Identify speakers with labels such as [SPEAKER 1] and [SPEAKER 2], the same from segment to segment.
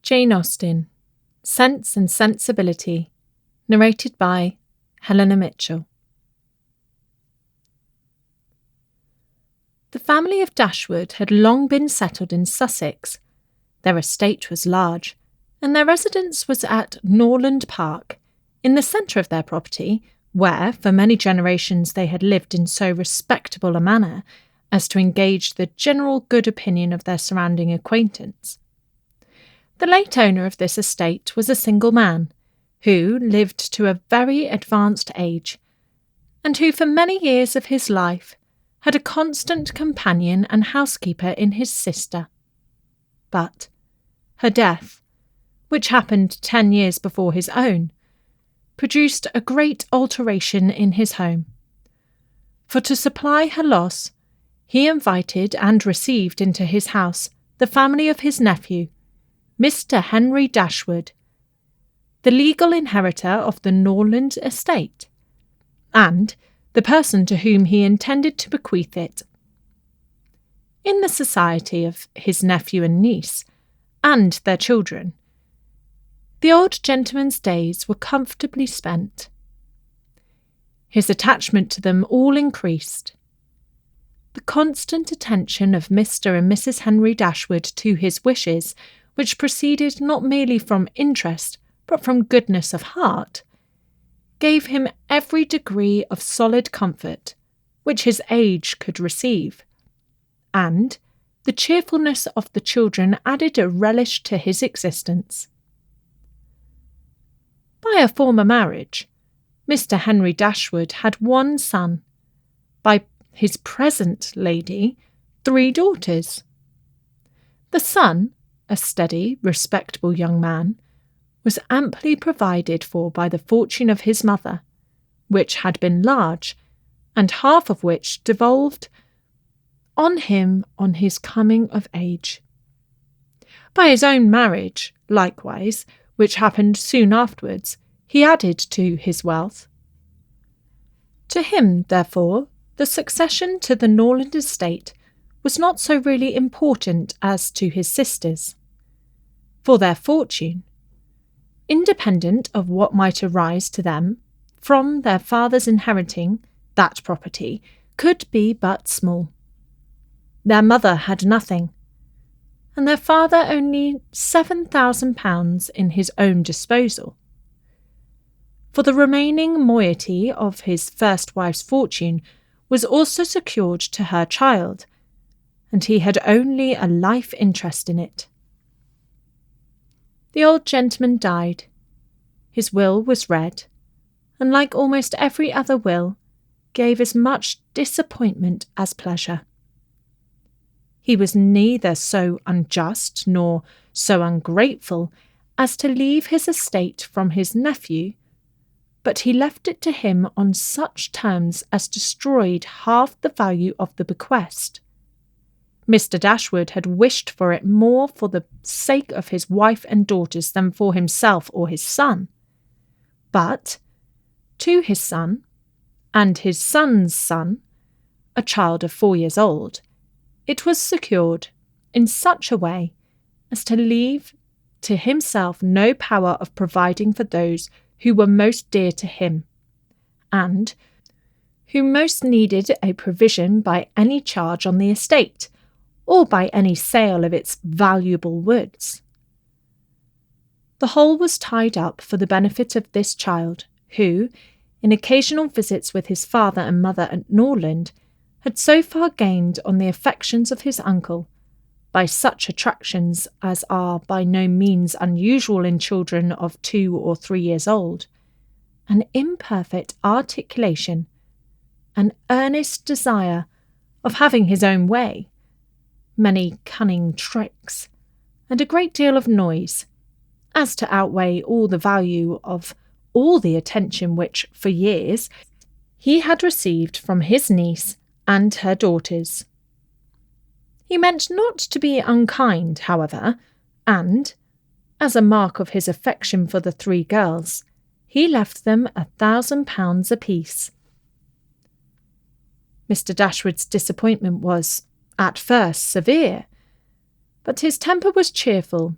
[SPEAKER 1] Jane Austen, Sense and Sensibility, narrated by Helena Mitchell. The family of Dashwood had long been settled in Sussex. Their estate was large, and their residence was at Norland Park, in the centre of their property, where for many generations they had lived in so respectable a manner as to engage the general good opinion of their surrounding acquaintance. The late owner of this estate was a single man, who lived to a very advanced age, and who for many years of his life had a constant companion and housekeeper in his sister. But her death, which happened 10 years before his own, produced a great alteration in his home. For to supply her loss, he invited and received into his house the family of his nephew, Mr. Henry Dashwood, the legal inheritor of the Norland estate, and the person to whom he intended to bequeath it. In the society of his nephew and niece, and their children, the old gentleman's days were comfortably spent. His attachment to them all increased. The constant attention of Mr. and Mrs. Henry Dashwood to his wishes, which proceeded not merely from interest, but from goodness of heart, gave him every degree of solid comfort which his age could receive, and the cheerfulness of the children added a relish to his existence. By a former marriage, Mr. Henry Dashwood had one son, by his present lady 3 daughters. The son, a steady, respectable young man, was amply provided for by the fortune of his mother, which had been large, and half of which devolved on him on his coming of age. By his own marriage, likewise, which happened soon afterwards, he added to his wealth. To him, therefore, the succession to the Norland estate was not so really important as to his sisters, for their fortune, independent of what might arise to them from their father's inheriting that property, could be but small. Their mother had nothing, and their father only £7,000 in his own disposal. For the remaining moiety of his first wife's fortune was also secured to her child, and he had only a life interest in it. The old gentleman died. His will was read, and like almost every other will, gave as much disappointment as pleasure. He was neither so unjust nor so ungrateful as to leave his estate from his nephew, but he left it to him on such terms as destroyed half the value of the bequest. Mr. Dashwood had wished for it more for the sake of his wife and daughters than for himself or his son. But to his son, and his son's son, a child of 4 years old, it was secured in such a way as to leave to himself no power of providing for those who were most dear to him, and who most needed a provision by any charge on the estate, or by any sale of its valuable woods. The whole was tied up for the benefit of this child, who, in occasional visits with his father and mother at Norland, had so far gained on the affections of his uncle, by such attractions as are by no means unusual in children of 2 or 3 years old, an imperfect articulation, an earnest desire of having his own way, many cunning tricks, and a great deal of noise, as to outweigh all the value of all the attention which, for years, he had received from his niece and her daughters. He meant not to be unkind, however, and, as a mark of his affection for the 3 girls, he left them £1,000 apiece. Mr. Dashwood's disappointment was, at first, severe, but his temper was cheerful,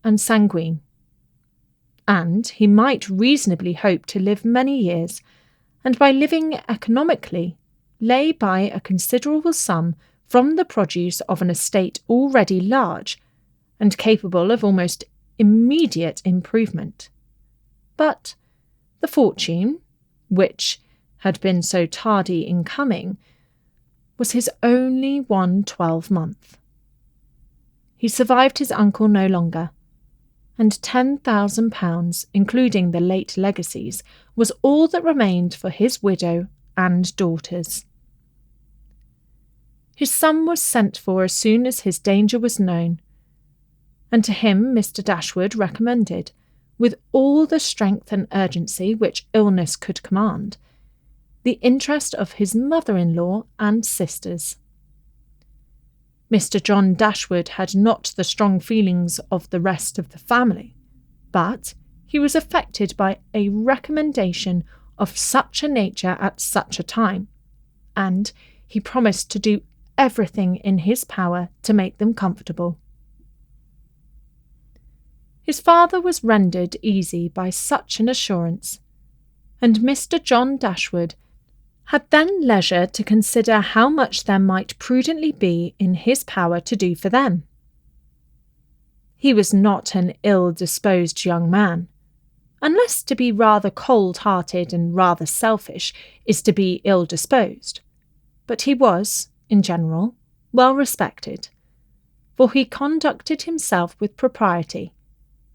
[SPEAKER 1] and sanguine, and he might reasonably hope to live many years, and by living economically, lay by a considerable sum from the produce of an estate already large and capable of almost immediate improvement. But the fortune, which had been so tardy in coming, was his only one 12-month. He survived his uncle no longer, and £10,000, including the late legacies, was all that remained for his widow and daughters. His son was sent for as soon as his danger was known, and to him Mr. Dashwood recommended, with all the strength and urgency which illness could command, the interest of his mother-in-law and sisters. Mr. John Dashwood had not the strong feelings of the rest of the family, but he was affected by a recommendation of such a nature at such a time, and he promised to do everything in his power to make them comfortable. His father was rendered easy by such an assurance, and Mr. John Dashwood had then leisure to consider how much there might prudently be in his power to do for them. He was not an ill-disposed young man, unless to be rather cold-hearted and rather selfish is to be ill-disposed, but he was, in general, well respected, for he conducted himself with propriety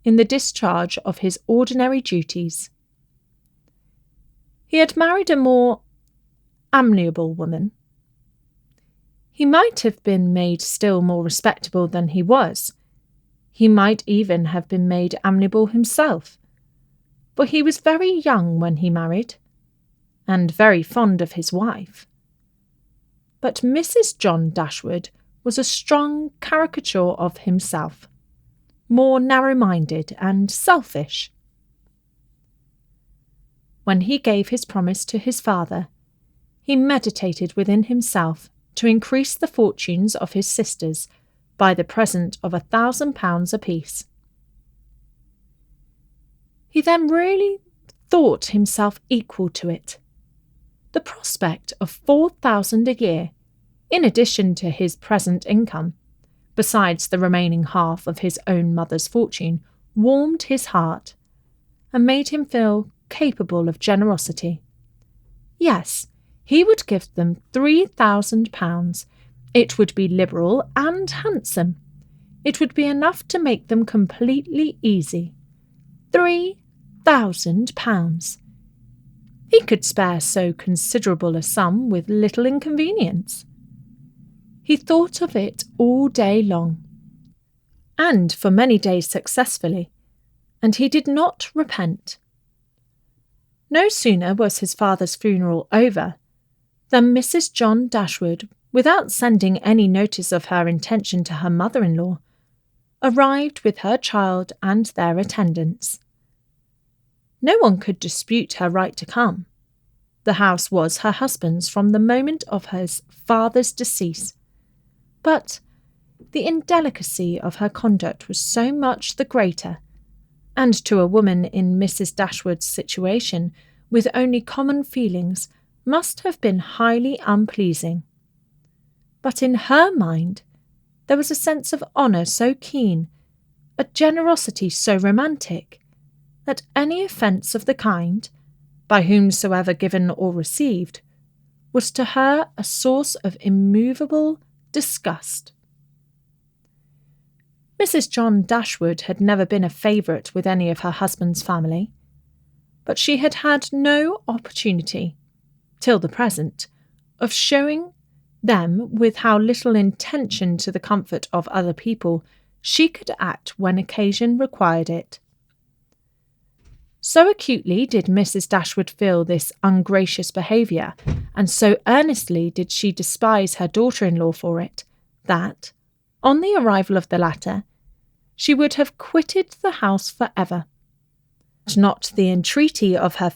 [SPEAKER 1] in the discharge of his ordinary duties. He had married a more amiable woman. He might have been made still more respectable than he was. He might even have been made amiable himself, for he was very young when he married, and very fond of his wife. But Mrs. John Dashwood was a strong caricature of himself, more narrow-minded and selfish. When he gave his promise to his father, he meditated within himself to increase the fortunes of his sisters by the present of £1,000 apiece. He then really thought himself equal to it. The prospect of £4,000 a year, in addition to his present income, besides the remaining half of his own mother's fortune, warmed his heart, and made him feel capable of generosity. Yes, he would give them £3,000. It would be liberal and handsome. It would be enough to make them completely easy. £3,000. He could spare so considerable a sum with little inconvenience. He thought of it all day long, and for many days successfully, and he did not repent. No sooner was his father's funeral over than Mrs. John Dashwood, without sending any notice of her intention to her mother-in-law, arrived with her child and their attendants. No one could dispute her right to come. The house was her husband's from the moment of his father's decease, but the indelicacy of her conduct was so much the greater, and to a woman in Mrs. Dashwood's situation, with only common feelings, must have been highly unpleasing. But in her mind there was a sense of honour so keen, a generosity so romantic, that any offence of the kind, by whomsoever given or received, was to her a source of immovable disgust. Mrs. John Dashwood had never been a favourite with any of her husband's family, but she had had no opportunity, till the present, of showing them with how little intention to the comfort of other people she could act when occasion required it. So acutely did Mrs. Dashwood feel this ungracious behaviour, and so earnestly did she despise her daughter-in-law for it, that, on the arrival of the latter, she would have quitted the house for ever. Not the entreaty of her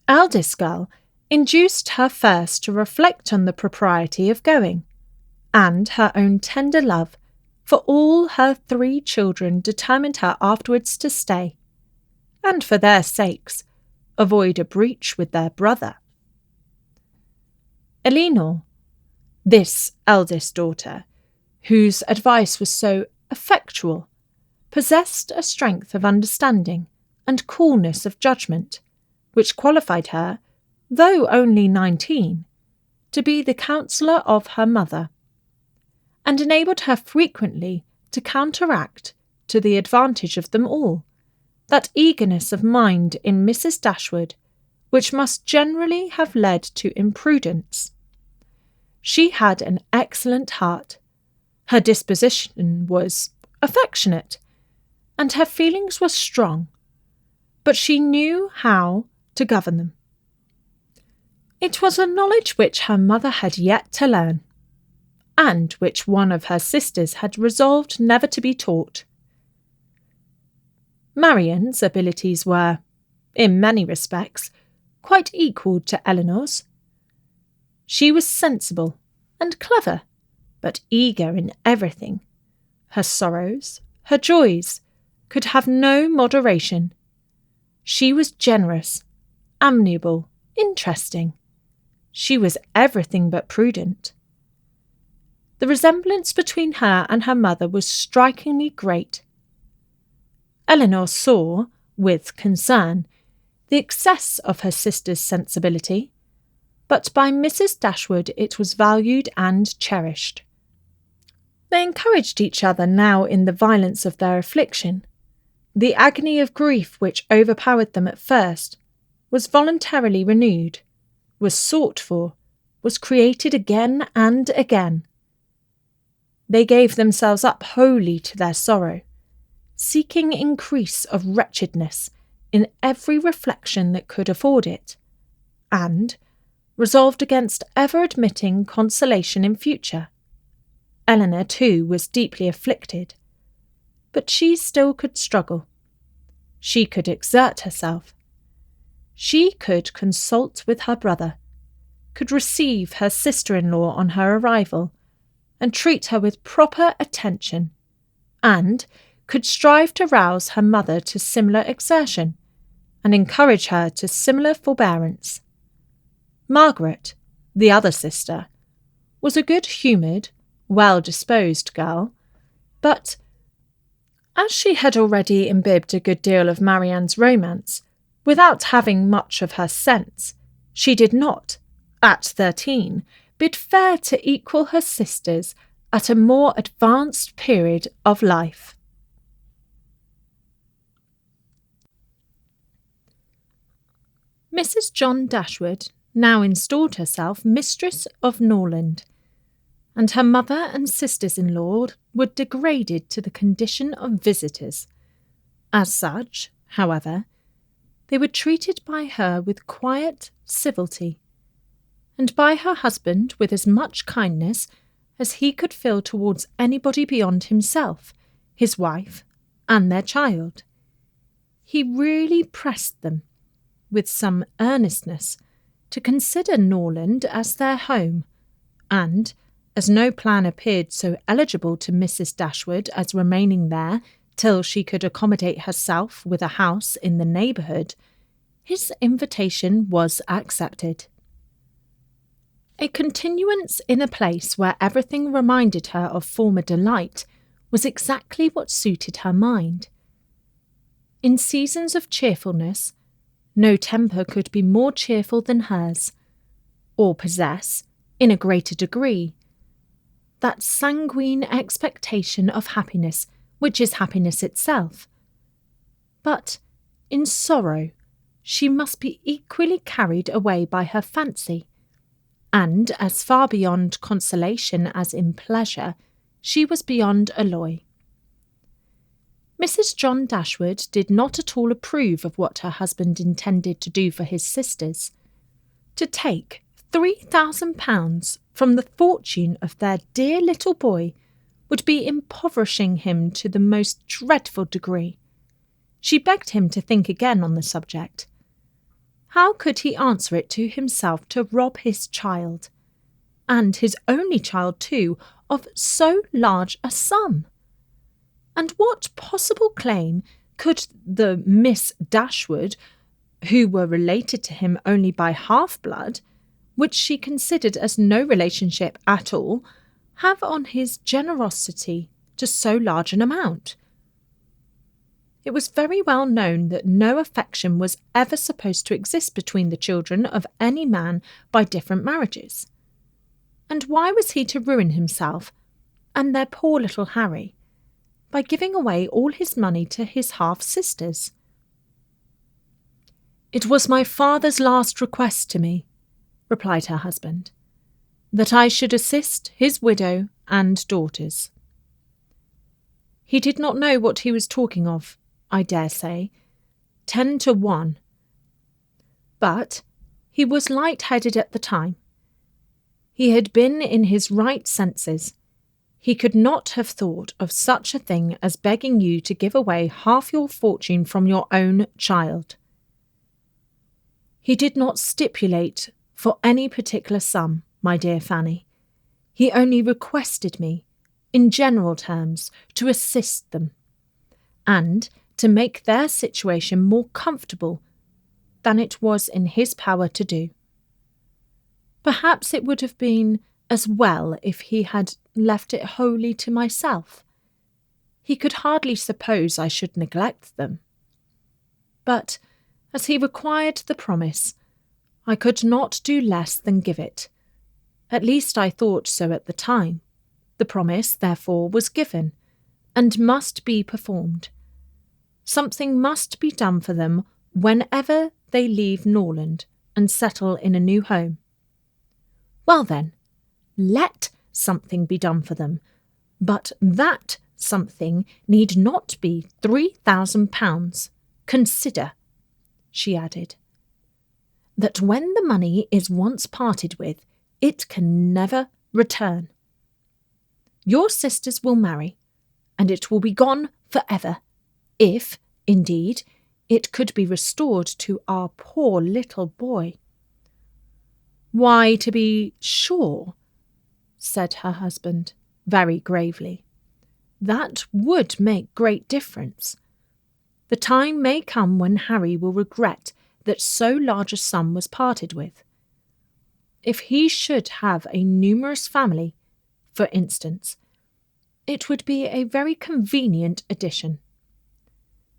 [SPEAKER 1] eldest girl induced her first to reflect on the propriety of going, and her own tender love for all her 3 children determined her afterwards to stay, and for their sakes avoid a breach with their brother. Elinor, this eldest daughter, whose advice was so effectual, possessed a strength of understanding and coolness of judgment, which qualified her, though only 19, to be the counsellor of her mother, and enabled her frequently to counteract, to the advantage of them all, that eagerness of mind in Mrs. Dashwood which must generally have led to imprudence. She had an excellent heart, her disposition was affectionate, and her feelings were strong, but she knew how to govern them. It was a knowledge which her mother had yet to learn, and which one of her sisters had resolved never to be taught. Marian's abilities were, in many respects, quite equal to Elinor's. She was sensible and clever, but eager in everything. Her sorrows, her joys, could have no moderation. She was generous, amiable, interesting. She was everything but prudent. The resemblance between her and her mother was strikingly great. Elinor saw, with concern, the excess of her sister's sensibility, but by Mrs. Dashwood it was valued and cherished. They encouraged each other now in the violence of their affliction. The agony of grief which overpowered them at first was voluntarily renewed, was sought for, was created again and again. They gave themselves up wholly to their sorrow, seeking increase of wretchedness in every reflection that could afford it, and resolved against ever admitting consolation in future. Elinor, too, was deeply afflicted, but she still could struggle. She could exert herself. She could consult with her brother, could receive her sister-in-law on her arrival, and treat her with proper attention, and could strive to rouse her mother to similar exertion, and encourage her to similar forbearance. Margaret, the other sister, was a good-humoured, well-disposed girl, but, as she had already imbibed a good deal of Marianne's romance, without having much of her sense, she did not, at 13, bid fair to equal her sisters at a more advanced period of life. Mrs. John Dashwood now installed herself mistress of Norland, and her mother and sisters-in-law were degraded to the condition of visitors. As such, however, they were treated by her with quiet civility, and by her husband with as much kindness as he could feel towards anybody beyond himself, his wife, and their child. He really pressed them, with some earnestness, to consider Norland as their home, and, as no plan appeared so eligible to Mrs. Dashwood as remaining there till she could accommodate herself with a house in the neighbourhood, his invitation was accepted. A continuance in a place where everything reminded her of former delight was exactly what suited her mind. In seasons of cheerfulness, no temper could be more cheerful than hers, or possess, in a greater degree, that sanguine expectation of happiness which is happiness itself. But in sorrow she must be equally carried away by her fancy, and as far beyond consolation as in pleasure, she was beyond alloy. Mrs. John Dashwood did not at all approve of what her husband intended to do for his sisters. To take £3,000 from the fortune of their dear little boy would be impoverishing him to the most dreadful degree. She begged him to think again on the subject. How could he answer it to himself to rob his child, and his only child too, of so large a sum? And what possible claim could the Miss Dashwood, who were related to him only by half-blood, which she considered as no relationship at all, have on his generosity to so large an amount? It was very well known that no affection was ever supposed to exist between the children of any man by different marriages. And why was he to ruin himself and their poor little Harry by giving away all his money to his half-sisters? "It was my father's last request to me," replied her husband, "that I should assist his widow and daughters." He did not know what he was talking of, I dare say, 10 to 1. But he was light-headed at the time. He had been in his right senses. He could not have thought of such a thing as begging you to give away half your fortune from your own child. He did not stipulate for any particular sum, my dear Fanny. He only requested me, in general terms, to assist them, and to make their situation more comfortable than it was in his power to do. Perhaps it would have been as well if he had left it wholly to myself. He could hardly suppose I should neglect them. But as he required the promise, I could not do less than give it. At least I thought so at the time. The promise, therefore, was given, and must be performed. Something must be done for them whenever they leave Norland and settle in a new home. Well then, let something be done for them, but that something need not be £3,000. Consider, she added, that when the money is once parted with, it can never return. Your sisters will marry, and it will be gone for ever, if, indeed, it could be restored to our poor little boy. Why, to be sure, said her husband, very gravely, that would make great difference. The time may come when Harry will regret that so large a sum was parted with. If he should have a numerous family, for instance, it would be a very convenient addition.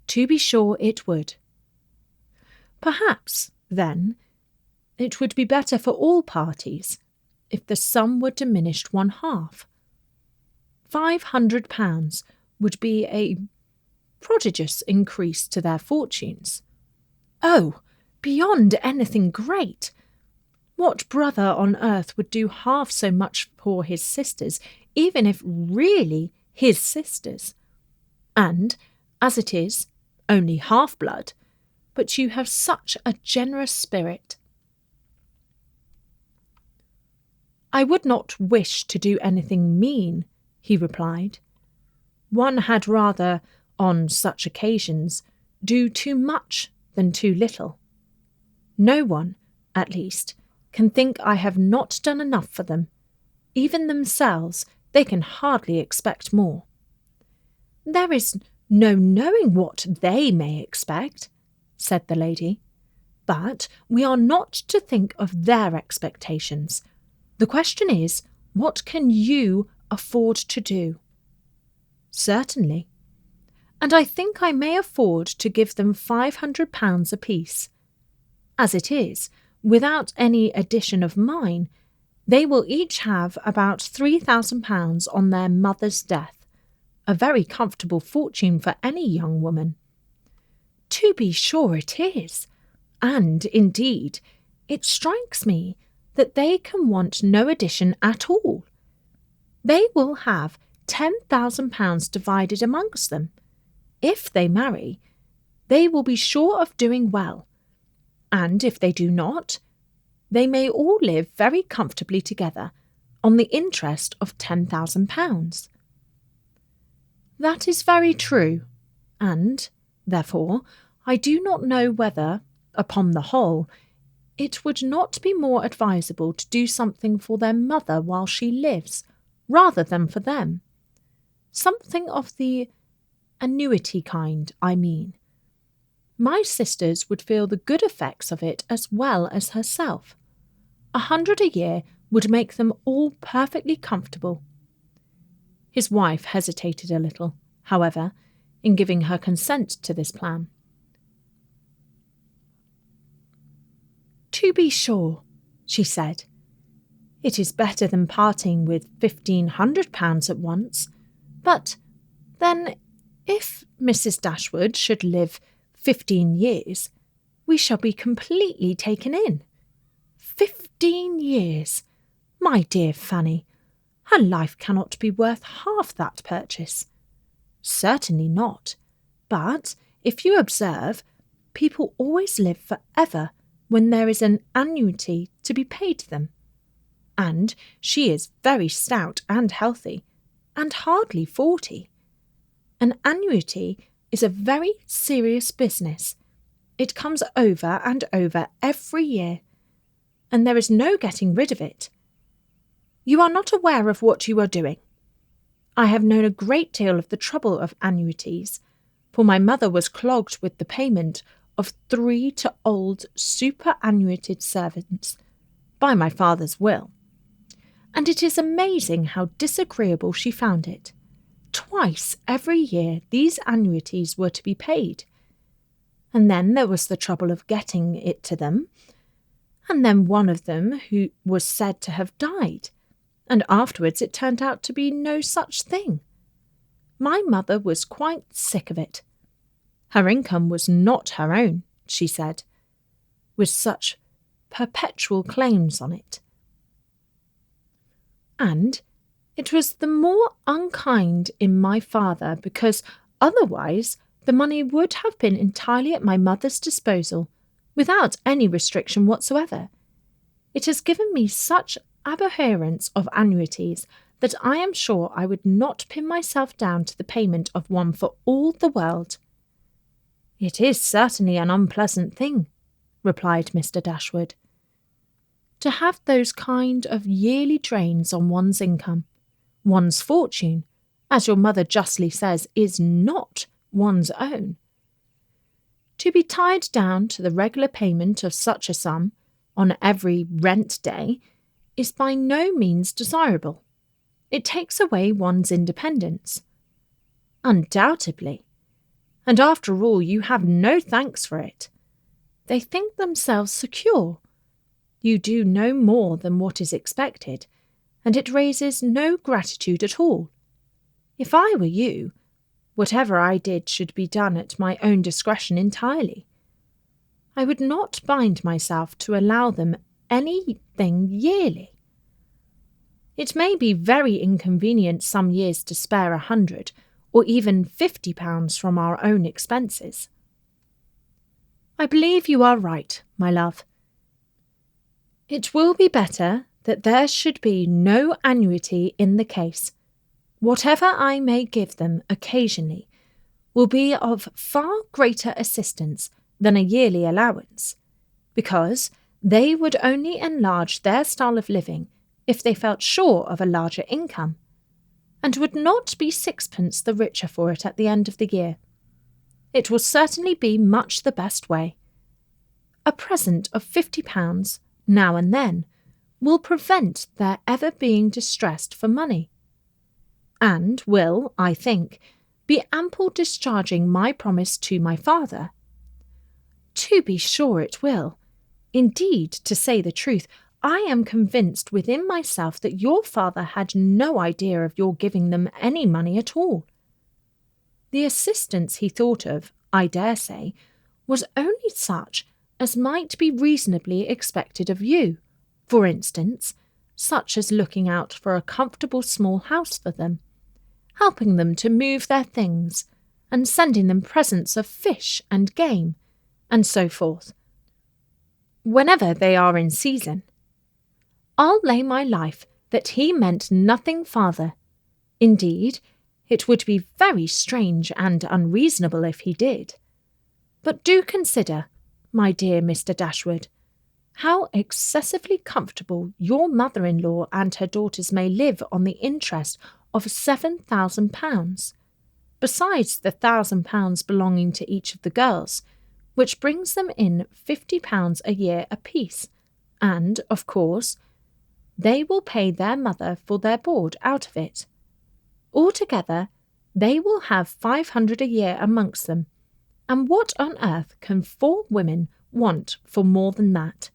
[SPEAKER 1] To be sure it would. Perhaps, then, it would be better for all parties if the sum were diminished 1/2. £500 would be a prodigious increase to their fortunes. Oh, beyond anything great! What brother on earth would do half so much for his sisters, even if really his sisters? And, as it is, only half-blood, but you have such a generous spirit. I would not wish to do anything mean, he replied. One had rather, on such occasions, do too much than too little. No one, at least, can think I have not done enough for them. Even themselves, they can hardly expect more. There is no knowing what they may expect, said the lady, but we are not to think of their expectations. The question is, what can you afford to do? Certainly. And I think I may afford to give them £500 apiece. As it is, without any addition of mine, they will each have about £3,000 on their mother's death, a very comfortable fortune for any young woman. To be sure it is, and, indeed, it strikes me that they can want no addition at all. They will have £10,000 divided amongst them. If they marry, they will be sure of doing well, and if they do not, they may all live very comfortably together on the interest of £10,000. That is very true, and, therefore, I do not know whether, upon the whole, it would not be more advisable to do something for their mother while she lives, rather than for them. Something of the annuity kind, I mean. My sisters would feel the good effects of it as well as herself. 100 a year would make them all perfectly comfortable. His wife hesitated a little, however, in giving her consent to this plan. "To be sure," she said, "it is better than parting with £1,500 at once. But then, if Mrs. Dashwood should live 15 years, we shall be completely taken in. 15 years! My dear Fanny, her life cannot be worth half that purchase." "Certainly not. But, if you observe, people always live for ever when there is an annuity to be paid them. And she is very stout and healthy, and hardly 40. An annuity is a very serious business. It comes over and over every year, and there is no getting rid of it. You are not aware of what you are doing. I have known a great deal of the trouble of annuities, for my mother was clogged with the payment of 3 to old superannuated servants by my father's will, and it is amazing how disagreeable she found it. Twice every year these annuities were to be paid, and then there was the trouble of getting it to them, and then one of them who was said to have died, and afterwards it turned out to be no such thing. My mother was quite sick of it. Her income was not her own, she said, with such perpetual claims on it. And it was the more unkind in my father because otherwise the money would have been entirely at my mother's disposal, without any restriction whatsoever. It has given me such abhorrence of annuities that I am sure I would not pin myself down to the payment of one for all the world." "It is certainly an unpleasant thing," replied Mr. Dashwood, "to have those kind of yearly drains on one's income. One's fortune, as your mother justly says, is not one's own. To be tied down to the regular payment of such a sum on every rent day is by no means desirable. It takes away one's independence." "Undoubtedly. And after all, you have no thanks for it. They think themselves secure. You do no more than what is expected, and it raises no gratitude at all. If I were you, whatever I did should be done at my own discretion entirely. I would not bind myself to allow them anything yearly. It may be very inconvenient some years to spare 100 or even £50 from our own expenses." "I believe you are right, my love. It will be better that there should be no annuity in the case. Whatever I may give them occasionally will be of far greater assistance than a yearly allowance, because they would only enlarge their style of living if they felt sure of a larger income, and would not be sixpence the richer for it at the end of the year. It will certainly be much the best way. A present of £50 now and then will prevent their ever being distressed for money, and will, I think, be ample discharging my promise to my father." "To be sure it will. Indeed, to say the truth, I am convinced within myself that your father had no idea of your giving them any money at all. The assistance he thought of, I dare say, was only such as might be reasonably expected of you, for instance, such as looking out for a comfortable small house for them, helping them to move their things, and sending them presents of fish and game, and so forth, whenever they are in season. I'll lay my life that he meant nothing farther. Indeed, it would be very strange and unreasonable if he did. But do consider, my dear Mr. Dashwood, how excessively comfortable your mother-in-law and her daughters may live on the interest of £7,000. besides the £1,000 belonging to each of the girls, which brings them in £50 a year apiece, and, of course, they will pay their mother for their board out of it. Altogether, they will have £500 a year amongst them, and what on earth can 4 women want for more than that?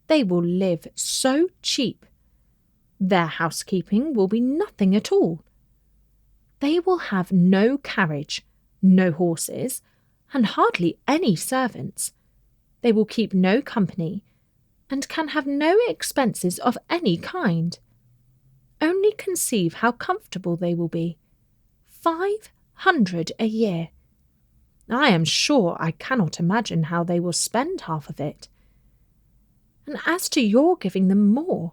[SPEAKER 1] They will live so cheap. Their housekeeping will be nothing at all. They will have no carriage, no horses, and hardly any servants. They will keep no company, and can have no expenses of any kind. Only conceive how comfortable they will be. 500 a year. I am sure I cannot imagine how they will spend half of it. And as to your giving them more,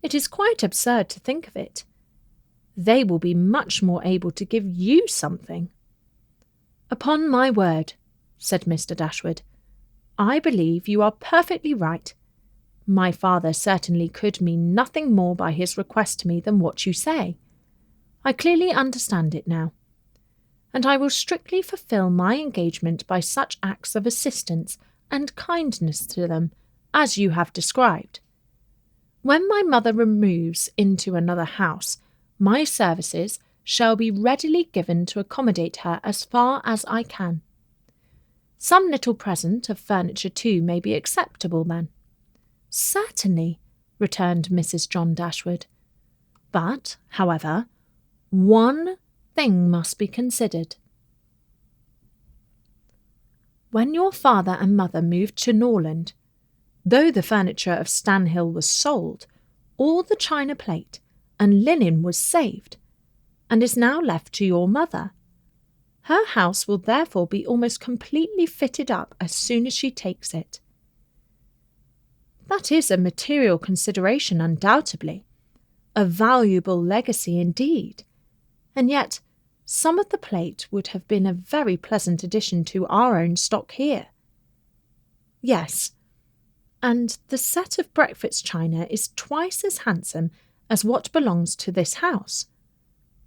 [SPEAKER 1] it is quite absurd to think of it. They will be much more able to give you something. Upon my word, said Mr. Dashwood, I believe you are perfectly right. My father certainly could mean nothing more by his request to me than what you say. I clearly understand it now, and I will strictly fulfil my engagement by such acts of assistance and kindness to them as you have described. When my mother removes into another house, my services shall be readily given to accommodate her as far as I can. Some little present of furniture too may be acceptable then. Certainly, returned Mrs. John Dashwood. But, however, one thing must be considered. When your father and mother moved to Norland, though the furniture of Stanhill was sold, all the china plate and linen was saved, and is now left to your mother. Her house will therefore be almost completely fitted up as soon as she takes it. That is a material consideration, undoubtedly, a valuable legacy indeed, and yet some of the plate would have been a very pleasant addition to our own stock here. Yes, and the set of breakfast china is twice as handsome as what belongs to this house.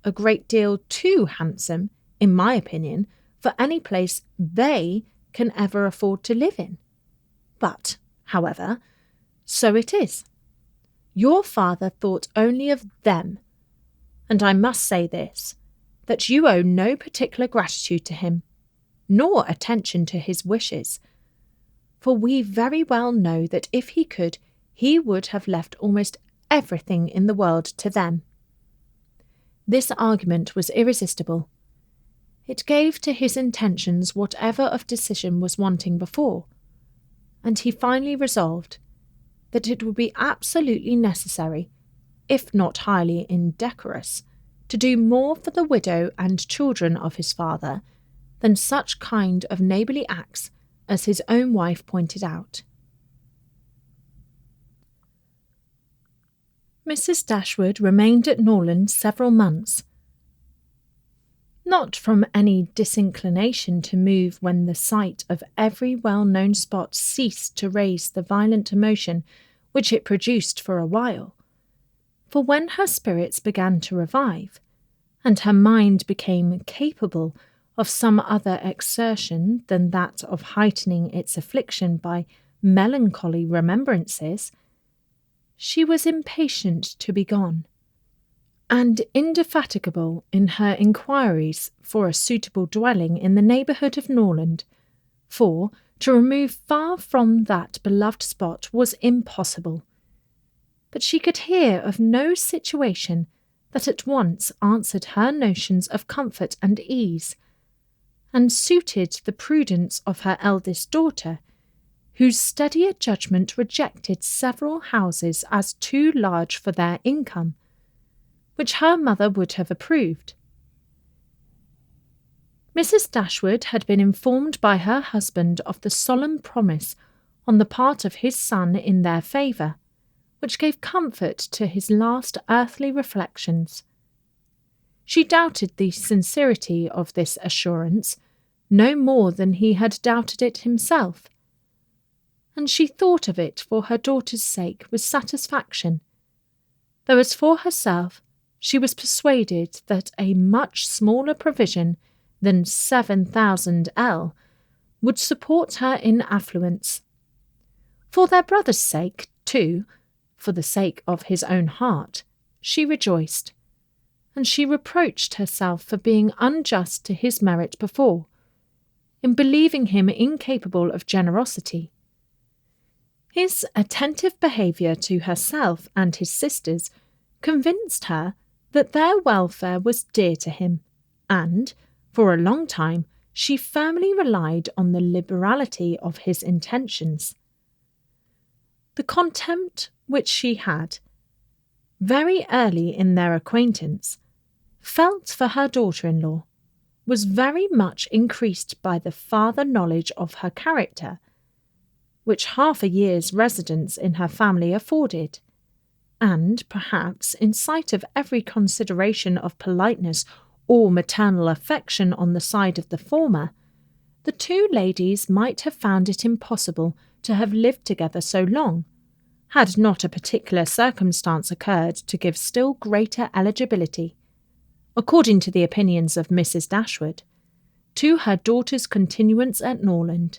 [SPEAKER 1] A great deal too handsome, in my opinion, for any place they can ever afford to live in. But, however, so it is. Your father thought only of them, and I must say this, that you owe no particular gratitude to him, nor attention to his wishes, for we very well know that if he could, he would have left almost everything in the world to them. This argument was irresistible. It gave to his intentions whatever of decision was wanting before, and he finally resolved that it would be absolutely necessary, if not highly indecorous, to do more for the widow and children of his father than such kind of neighbourly acts as his own wife pointed out. Mrs. Dashwood remained at Norland several months, not from any disinclination to move when the sight of every well-known spot ceased to raise the violent emotion which it produced for a while, for when her spirits began to revive, and her mind became capable of some other exertion than that of heightening its affliction by melancholy remembrances, she was impatient to be gone, and indefatigable in her inquiries for a suitable dwelling in the neighbourhood of Norland, for to remove far from that beloved spot was impossible. But she could hear of no situation that at once answered her notions of comfort and ease, and suited the prudence of her eldest daughter, whose steadier judgment rejected several houses as too large for their income, which her mother would have approved. Mrs. Dashwood had been informed by her husband of the solemn promise on the part of his son in their favour, which gave comfort to his last earthly reflections. She doubted the sincerity of this assurance no more than he had doubted it himself, and she thought of it for her daughter's sake with satisfaction, though as for herself she was persuaded that a much smaller provision than 7,000 would support her in affluence. For their brother's sake, too, for the sake of his own heart, she rejoiced, and she reproached herself for being unjust to his merit before, in believing him incapable of generosity. His attentive behaviour to herself and his sisters convinced her that their welfare was dear to him, and, for a long time, she firmly relied on the liberality of his intentions. The contempt which she had, very early in their acquaintance, felt for her daughter-in-law was very much increased by the farther knowledge of her character, which half a year's residence in her family afforded, and perhaps in sight of every consideration of politeness or maternal affection on the side of the former, the two ladies might have found it impossible to have lived together so long, had not a particular circumstance occurred to give still greater eligibility, according to the opinions of Mrs. Dashwood, to her daughter's continuance at Norland.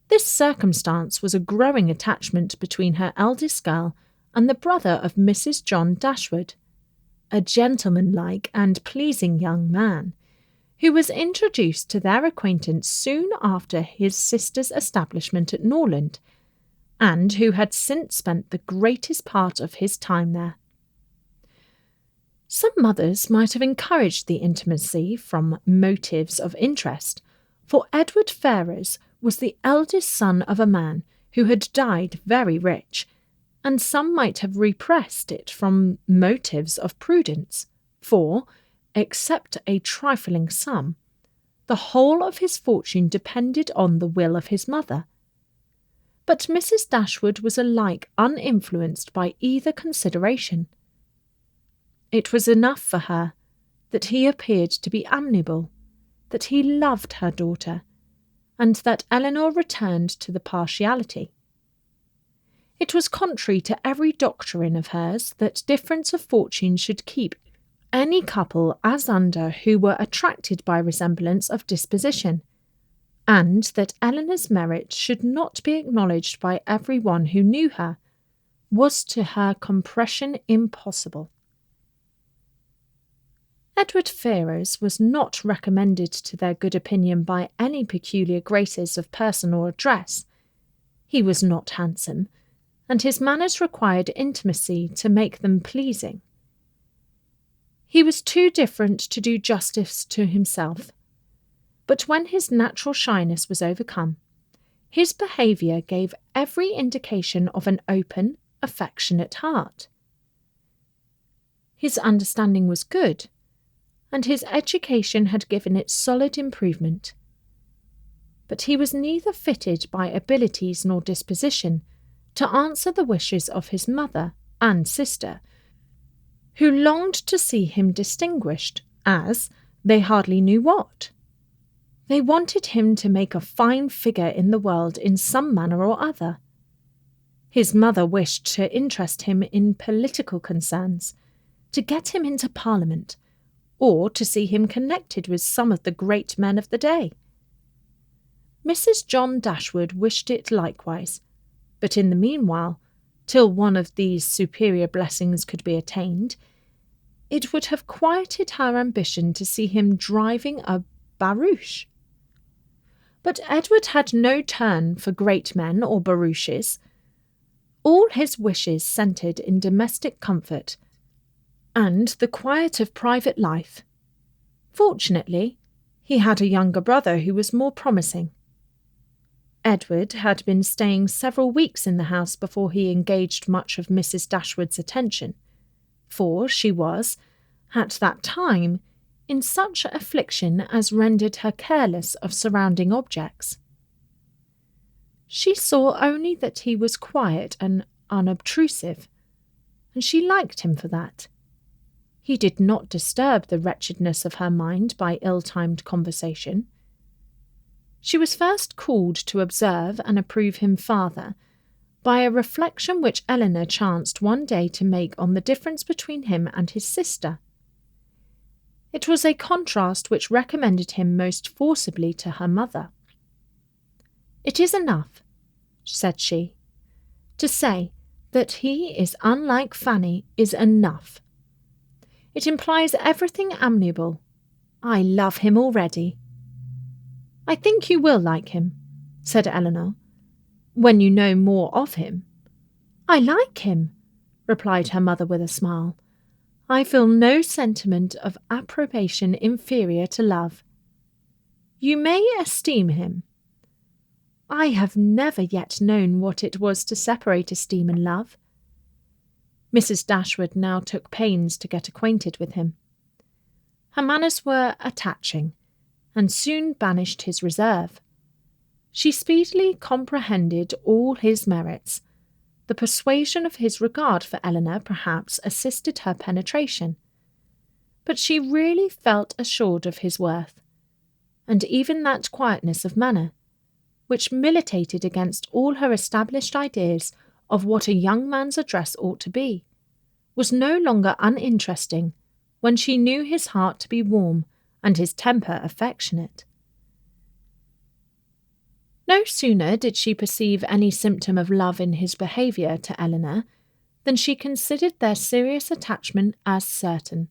[SPEAKER 1] This circumstance was a growing attachment between her eldest girl and the brother of Mrs. John Dashwood, a gentlemanlike and pleasing young man, who was introduced to their acquaintance soon after his sister's establishment at Norland, and who had since spent the greatest part of his time there. Some mothers might have encouraged the intimacy from motives of interest, for Edward Ferrars was the eldest son of a man who had died very rich, and some might have repressed it from motives of prudence, for, except a trifling sum, the whole of his fortune depended on the will of his mother. But Mrs. Dashwood was alike uninfluenced by either consideration. It was enough for her that he appeared to be amiable, that he loved her daughter, and that Elinor returned to the partiality. It was contrary to every doctrine of hers that difference of fortune should keep any couple as under who were attracted by resemblance of disposition, and that Elinor's merit should not be acknowledged by every one who knew her, was to her compression impossible. Edward Ferrars was not recommended to their good opinion by any peculiar graces of person or address. He was not handsome, and his manners required intimacy to make them pleasing. He was too different to do justice to himself, but when his natural shyness was overcome, his behaviour gave every indication of an open, affectionate heart. His understanding was good, and his education had given it solid improvement. But he was neither fitted by abilities nor disposition to answer the wishes of his mother and sister, who longed to see him distinguished as they hardly knew what. They wanted him to make a fine figure in the world in some manner or other. His mother wished to interest him in political concerns, to get him into Parliament, or to see him connected with some of the great men of the day. Mrs. John Dashwood wished it likewise, but in the meanwhile, till one of these superior blessings could be attained, it would have quieted her ambition to see him driving a barouche. But Edward had no turn for great men or barouches. All his wishes centred in domestic comfort and the quiet of private life. Fortunately, he had a younger brother who was more promising. Edward had been staying several weeks in the house before he engaged much of Mrs. Dashwood's attention, for she was, at that time, in such affliction as rendered her careless of surrounding objects. She saw only that he was quiet and unobtrusive, and she liked him for that. He did not disturb the wretchedness of her mind by ill-timed conversation. She was first called to observe and approve him farther by a reflection which Elinor chanced one day to make on the difference between him and his sister. It was a contrast which recommended him most forcibly to her mother. "It is enough," said she, "to say that he is unlike Fanny is enough. It implies everything amiable. I love him already." "I think you will like him," said Elinor, "when you know more of him." "I like him," replied her mother with a smile. "I feel no sentiment of approbation inferior to love." "You may esteem him." "I have never yet known what it was to separate esteem and love." Mrs. Dashwood now took pains to get acquainted with him. Her manners were attaching, and soon banished his reserve. She speedily comprehended all his merits. The persuasion of his regard for Elinor perhaps assisted her penetration, but she really felt assured of his worth, and even that quietness of manner, which militated against all her established ideas of what a young man's address ought to be, was no longer uninteresting when she knew his heart to be warm and his temper affectionate. No sooner did she perceive any symptom of love in his behaviour to Elinor than she considered their serious attachment as certain,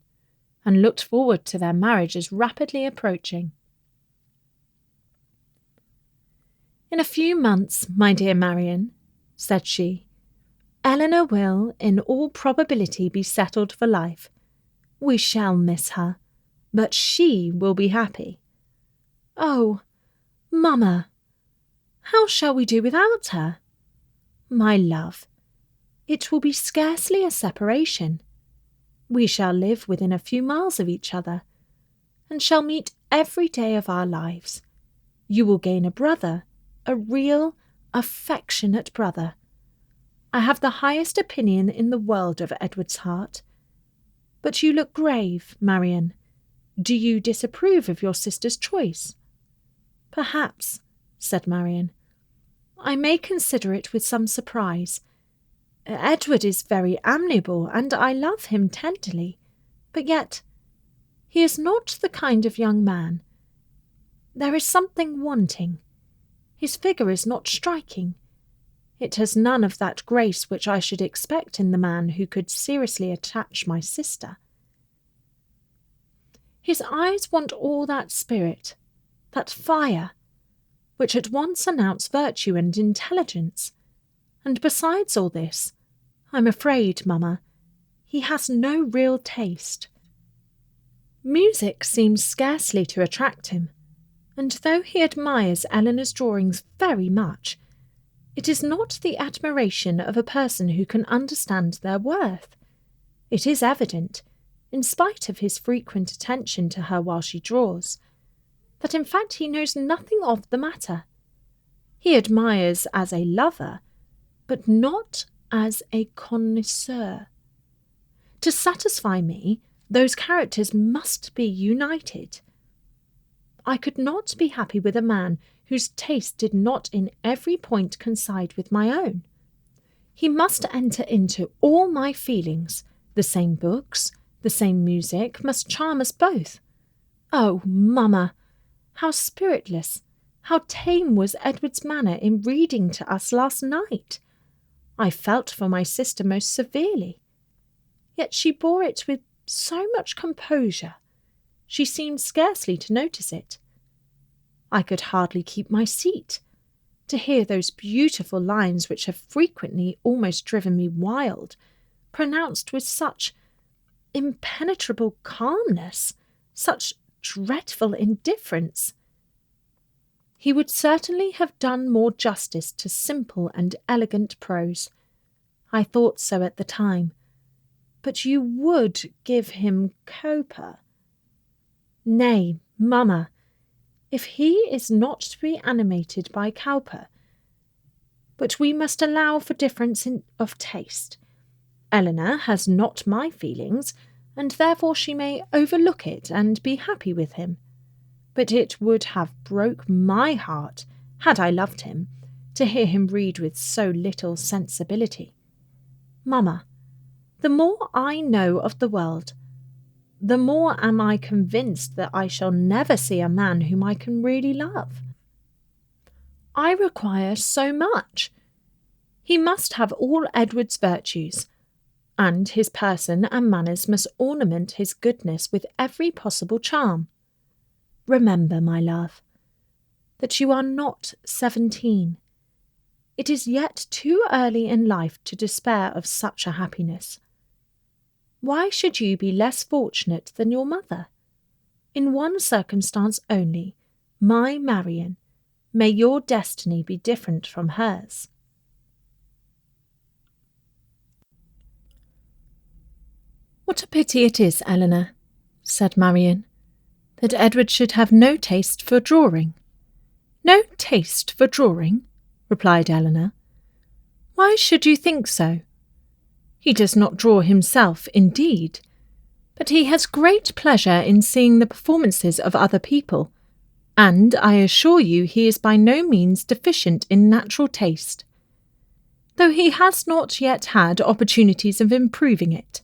[SPEAKER 1] and looked forward to their marriage as rapidly approaching. "In a few months, my dear Marian," said she, "Elinor will, in all probability, be settled for life. We shall miss her, but she will be happy." "Oh, mamma, how shall we do without her?" "My love, it will be scarcely a separation. We shall live within a few miles of each other, and shall meet every day of our lives. You will gain a brother, a real, affectionate brother. I have the highest opinion in the world of Edward's heart. But you look grave, Marian. Do you disapprove of your sister's choice?" "Perhaps," said Marian. "I may consider it with some surprise. Edward is very amiable, and I love him tenderly, but yet he is not the kind of young man. There is something wanting. His figure is not striking. It has none of that grace which I should expect in the man who could seriously attach my sister. His eyes want all that spirit, that fire, which at once announce virtue and intelligence. And besides all this, I'm afraid, mamma, he has no real taste. Music seems scarcely to attract him, and though he admires Elinor's drawings very much, it is not the admiration of a person who can understand their worth. It is evident, in spite of his frequent attention to her while she draws, that in fact he knows nothing of the matter. He admires as a lover, but not as a connoisseur. To satisfy me, those characters must be united. I could not be happy with a man whose taste did not in every point coincide with my own. He must enter into all my feelings. The same books, the same music must charm us both. Oh, mamma, how spiritless, how tame was Edward's manner in reading to us last night! I felt for my sister most severely. Yet she bore it with so much composure. She seemed scarcely to notice it. I could hardly keep my seat. To hear those beautiful lines which have frequently almost driven me wild, pronounced with such impenetrable calmness, such dreadful indifference. He would certainly have done more justice to simple and elegant prose. I thought so at the time. But you would give him Cowper. Nay, mamma, if he is not to be animated by Cowper, but we must allow for difference of taste. Elinor has not my feelings, and therefore she may overlook it and be happy with him. But it would have broke my heart, had I loved him, to hear him read with so little sensibility. Mamma, the more I know of the world, the more am I convinced that I shall never see a man whom I can really love. I require so much. He must have all Edward's virtues, and his person and manners must ornament his goodness with every possible charm. Remember, my love, that you are not 17. It is yet too early in life to despair of such a happiness. Why should you be less fortunate than your mother? In one circumstance only, my Marian, may your destiny be different from hers. What a pity it is, Eleanor, said Marian, that Edward should have no taste for drawing. No taste for drawing? Replied Eleanor. Why should you think so? He does not draw himself, indeed, but he has great pleasure in seeing the performances of other people, and I assure you he is by no means deficient in natural taste, though he has not yet had opportunities of improving it.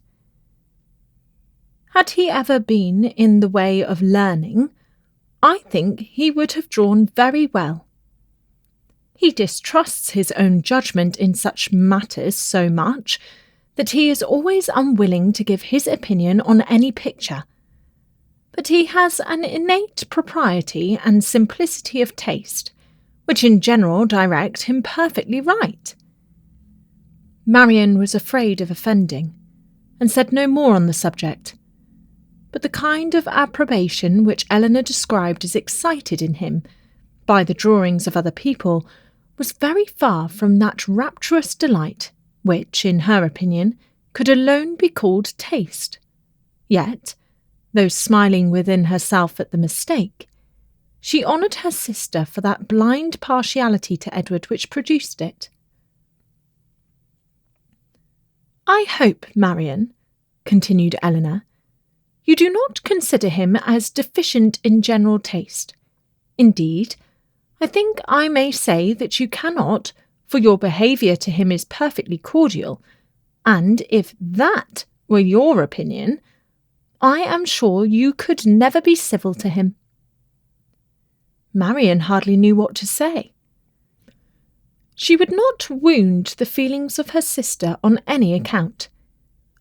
[SPEAKER 1] Had he ever been in the way of learning, I think he would have drawn very well. He distrusts his own judgment in such matters so much that he is always unwilling to give his opinion on any picture. But he has an innate propriety and simplicity of taste, which in general direct him perfectly right. Marian was afraid of offending, and said no more on the subject. But the kind of approbation which Eleanor described as excited in him by the drawings of other people was very far from that rapturous delight which, in her opinion, could alone be called taste. Yet, though smiling within herself at the mistake, she honoured her sister for that blind partiality to Edward which produced it. I hope, Marian, continued Eleanor, you do not consider him as deficient in general taste. Indeed, I think I may say that you cannot, for your behaviour to him is perfectly cordial, and if that were your opinion, I am sure you could never be civil to him. Marian hardly knew what to say. She would not wound the feelings of her sister on any account,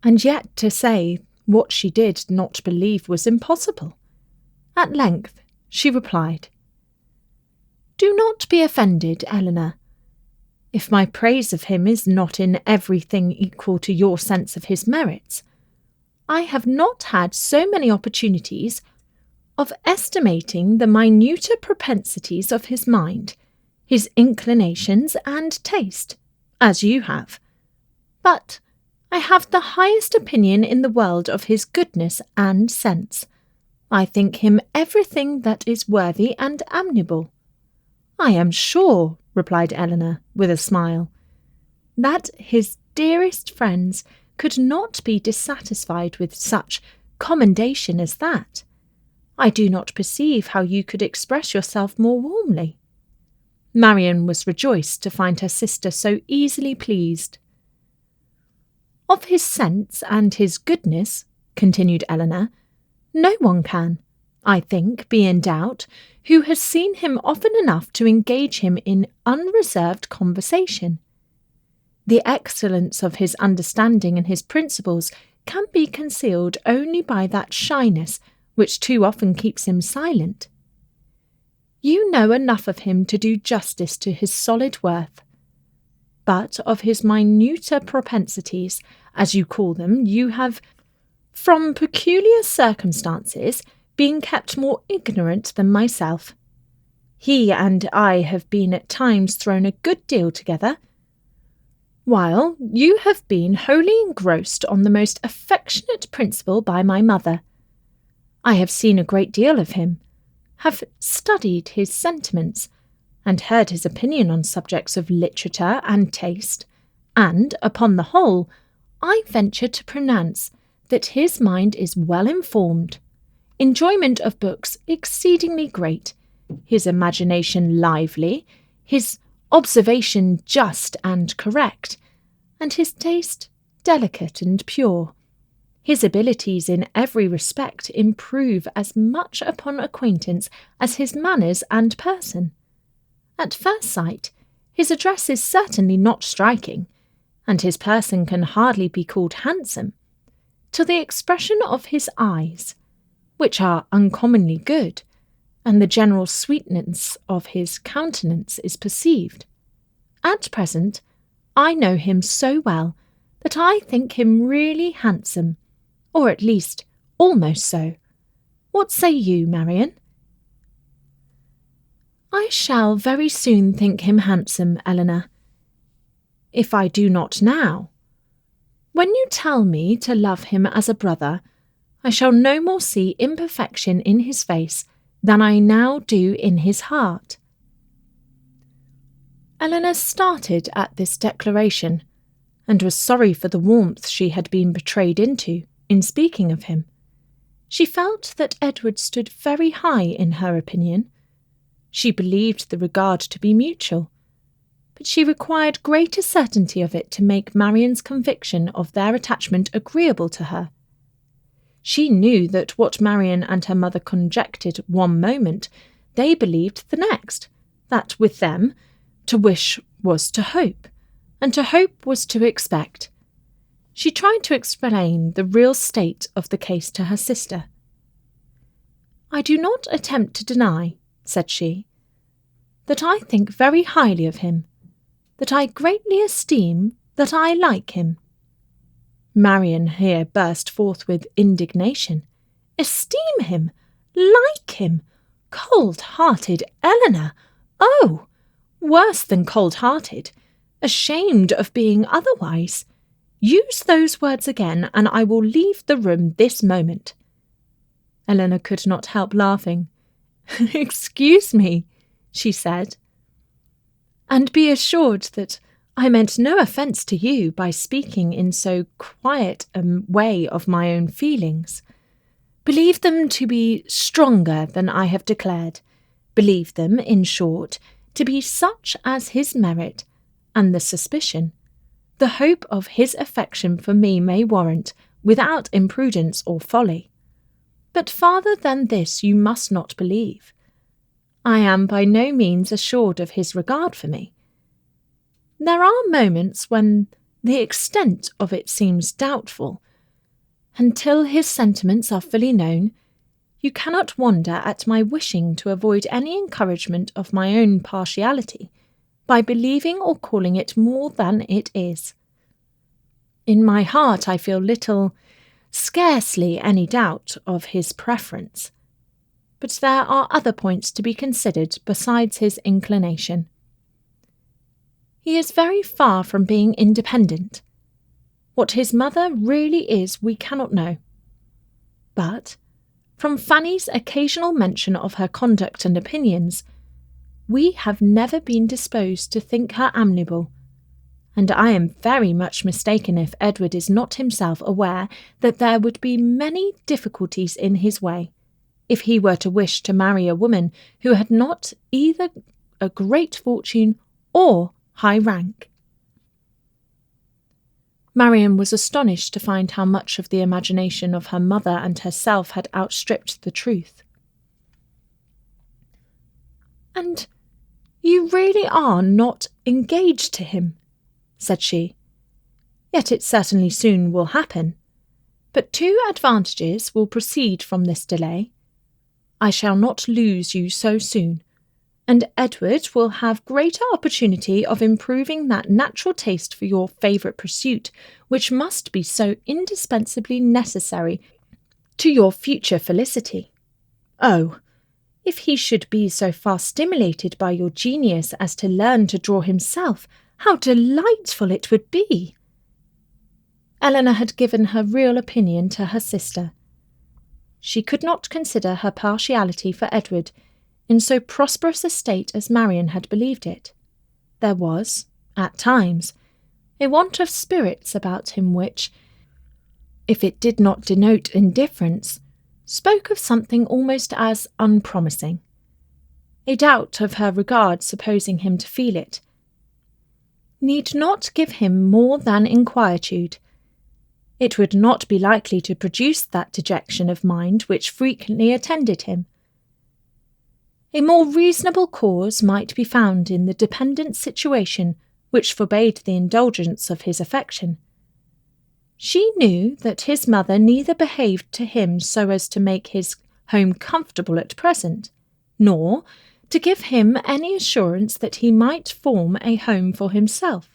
[SPEAKER 1] and yet to say what she did not believe was impossible. At length she replied, Do not be offended, Eleanor. If my praise of him is not in everything equal to your sense of his merits, I have not had so many opportunities of estimating the minuter propensities of his mind, his inclinations and taste, as you have. But I have the highest opinion in the world of his goodness and sense. I think him everything that is worthy and amiable. I am sure, replied Eleanor, with a smile, that his dearest friends could not be dissatisfied with such commendation as that. I do not perceive how you could express yourself more warmly. Marian was rejoiced to find her sister so easily pleased. Of his sense and his goodness, continued Eleanor, no one can, I think, be in doubt, who has seen him often enough to engage him in unreserved conversation. The excellence of his understanding and his principles can be concealed only by that shyness which too often keeps him silent. You know enough of him to do justice to his solid worth. But of his minuter propensities, as you call them, you have, from peculiar circumstances, been kept more ignorant than myself. He and I have been at times thrown a good deal together, while you have been wholly engrossed on the most affectionate principle by my mother. I have seen a great deal of him, have studied his sentiments, and heard his opinion on subjects of literature and taste, and, upon the whole, I venture to pronounce that his mind is well informed, enjoyment of books exceedingly great, his imagination lively, his observation just and correct, and his taste delicate and pure. His abilities in every respect improve as much upon acquaintance as his manners and person. At first sight, his address is certainly not striking, and his person can hardly be called handsome, till the expression of his eyes, which are uncommonly good, and the general sweetness of his countenance is perceived. At present, I know him so well that I think him really handsome, or at least almost so. What say you, Marian? I shall very soon think him handsome, Eleanor, if I do not now. When you tell me to love him as a brother, I shall no more see imperfection in his face than I now do in his heart. Eleanor started at this declaration, and was sorry for the warmth she had been betrayed into in speaking of him. She felt that Edward stood very high in her opinion. She believed the regard to be mutual, but she required greater certainty of it to make Marian's conviction of their attachment agreeable to her. She knew that what Marian and her mother conjectured one moment, they believed the next, that with them, to wish was to hope, and to hope was to expect. She tried to explain the real state of the case to her sister. I do not attempt to deny, said she, that I think very highly of him, that I greatly esteem, that I like him. Marian here burst forth with indignation. Esteem him! Like him! Cold-hearted Eleanor! Oh! Worse than cold-hearted! Ashamed of being otherwise! Use those words again, and I will leave the room this moment. Eleanor could not help laughing. Excuse me, she said, and be assured that I meant no offence to you by speaking in so quiet a way of my own feelings. Believe them to be stronger than I have declared. Believe them, in short, to be such as his merit, and the suspicion, the hope of his affection for me may warrant, without imprudence or folly. But farther than this you must not believe. I am by no means assured of his regard for me. There are moments when the extent of it seems doubtful. Until his sentiments are fully known, you cannot wonder at my wishing to avoid any encouragement of my own partiality by believing or calling it more than it is. In my heart I feel little, scarcely any doubt of his preference, but there are other points to be considered besides his inclination. He is very far from being independent. What his mother really is we cannot know. But, from Fanny's occasional mention of her conduct and opinions, we have never been disposed to think her amiable, and I am very much mistaken if Edward is not himself aware that there would be many difficulties in his way, if he were to wish to marry a woman who had not either a great fortune or high rank. Marian was astonished to find how much of the imagination of her mother and herself had outstripped the truth. And you really are not engaged to him, said she. Yet it certainly soon will happen. But two advantages will proceed from this delay. I shall not lose you so soon, and Edward will have greater opportunity of improving that natural taste for your favourite pursuit, which must be so indispensably necessary to your future felicity. Oh, if he should be so far stimulated by your genius as to learn to draw himself, how delightful it would be! Eleanor had given her real opinion to her sister. She could not consider her partiality for Edward in so prosperous a state as Marian had believed it. There was, at times, a want of spirits about him which, if it did not denote indifference, spoke of something almost as unpromising. A doubt of her regard supposing him to feel it, need not give him more than inquietude. It would not be likely to produce that dejection of mind which frequently attended him. A more reasonable cause might be found in the dependent situation which forbade the indulgence of his affection. She knew that his mother neither behaved to him so as to make his home comfortable at present, nor to give him any assurance that he might form a home for himself,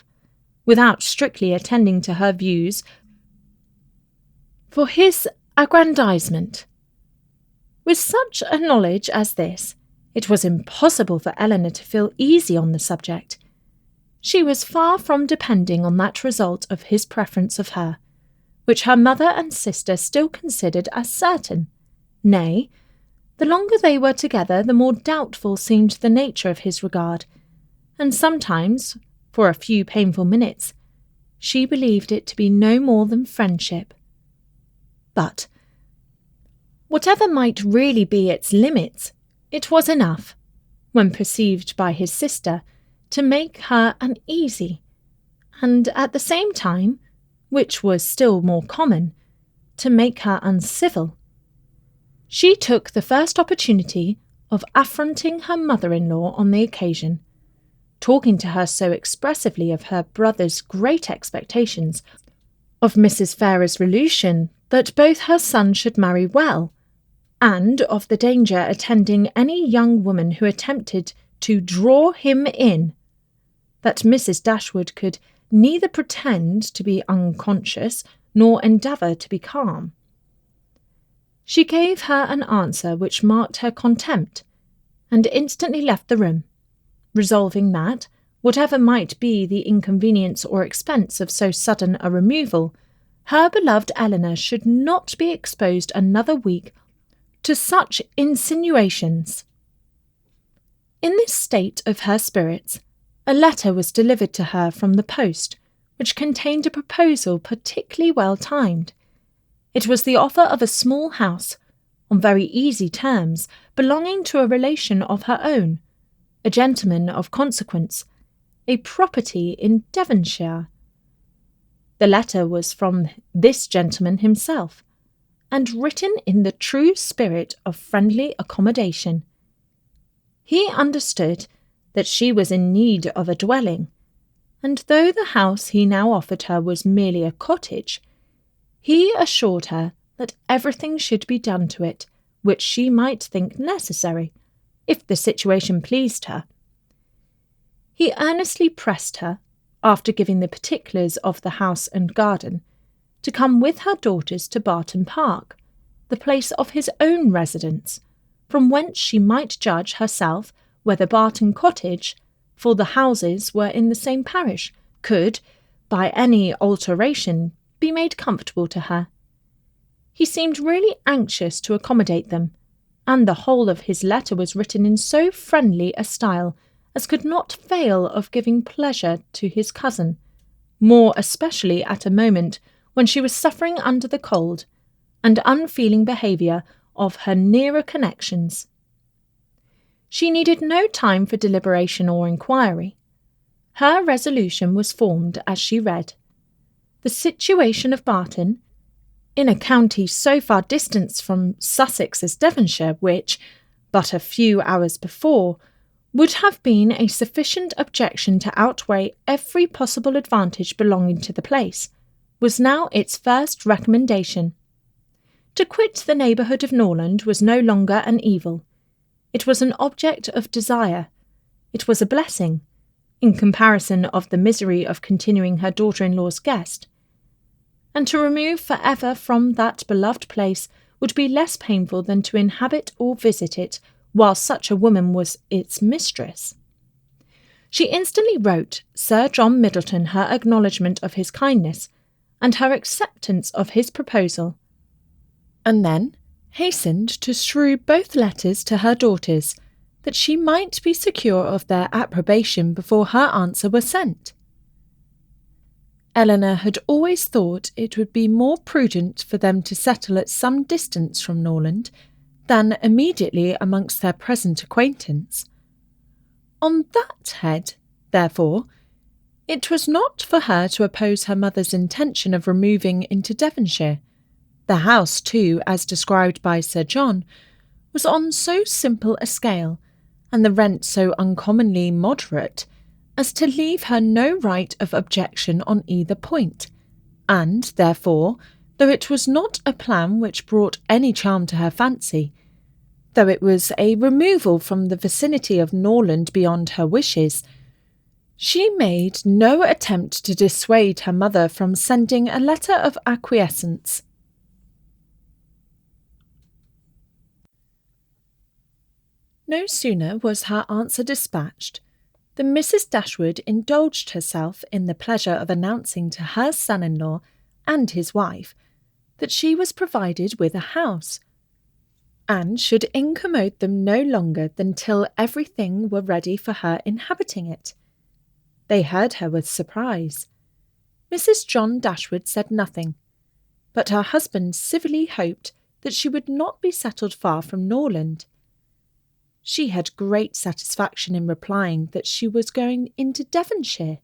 [SPEAKER 1] without strictly attending to her views for his aggrandizement. With such a knowledge as this, it was impossible for Eleanor to feel easy on the subject. She was far from depending on that result of his preference of her, which her mother and sister still considered as certain. Nay, the longer they were together, the more doubtful seemed the nature of his regard, and sometimes, for a few painful minutes, she believed it to be no more than friendship. But, whatever might really be its limits, it was enough, when perceived by his sister, to make her uneasy, and at the same time, which was still more common, to make her uncivil. She took the first opportunity of affronting her mother-in-law on the occasion, talking to her so expressively of her brother's great expectations, of Mrs. Farrar's resolution that both her sons should marry well, and of the danger attending any young woman who attempted to draw him in, that Mrs. Dashwood could neither pretend to be unconscious nor endeavour to be calm. She gave her an answer which marked her contempt, and instantly left the room, resolving that, whatever might be the inconvenience or expense of so sudden a removal, her beloved Eleanor should not be exposed another week to such insinuations. In this state of her spirits, a letter was delivered to her from the post, which contained a proposal particularly well timed. It was the offer of a small house, on very easy terms, belonging to a relation of her own, a gentleman of consequence, a property in Devonshire. The letter was from this gentleman himself, and written in the true spirit of friendly accommodation. He understood that she was in need of a dwelling, and though the house he now offered her was merely a cottage, he assured her that everything should be done to it which she might think necessary, if the situation pleased her. He earnestly pressed her, after giving the particulars of the house and garden, to come with her daughters to Barton Park, the place of his own residence, from whence she might judge herself whether Barton Cottage, for the houses were in the same parish, could, by any alteration, be made comfortable to her. He seemed really anxious to accommodate them, and the whole of his letter was written in so friendly a style as could not fail of giving pleasure to his cousin, more especially at a moment when she was suffering under the cold and unfeeling behaviour of her nearer connections. She needed no time for deliberation or inquiry. Her resolution was formed as she read. The situation of Barton, in a county so far distant from Sussex as Devonshire, which, but a few hours before, would have been a sufficient objection to outweigh every possible advantage belonging to the place, was now its first recommendation. To quit the neighbourhood of Norland was no longer an evil. It was an object of desire. It was a blessing, in comparison of the misery of continuing her daughter-in-law's guest. And to remove for ever from that beloved place would be less painful than to inhabit or visit it while such a woman was its mistress. She instantly wrote Sir John Middleton her acknowledgment of his kindness, and her acceptance of his proposal, and then hastened to strew both letters to her daughters, that she might be secure of their approbation before her answer was sent. Eleanor had always thought it would be more prudent for them to settle at some distance from Norland than immediately amongst their present acquaintance. On that head, therefore, It was not for her to oppose her mother's intention of removing into Devonshire. The house, too, as described by Sir John, was on so simple a scale, and the rent so uncommonly moderate, as to leave her no right of objection on either point, and, therefore, though it was not a plan which brought any charm to her fancy, though it was a removal from the vicinity of Norland beyond her wishes, she made no attempt to dissuade her mother from sending a letter of acquiescence. No sooner was her answer dispatched than Mrs. Dashwood indulged herself in the pleasure of announcing to her son-in-law and his wife that she was provided with a house, and should incommode them no longer than till everything were ready for her inhabiting it. They heard her with surprise. Mrs. John Dashwood said nothing, but her husband civilly hoped that she would not be settled far from Norland. She had great satisfaction in replying that she was going into Devonshire.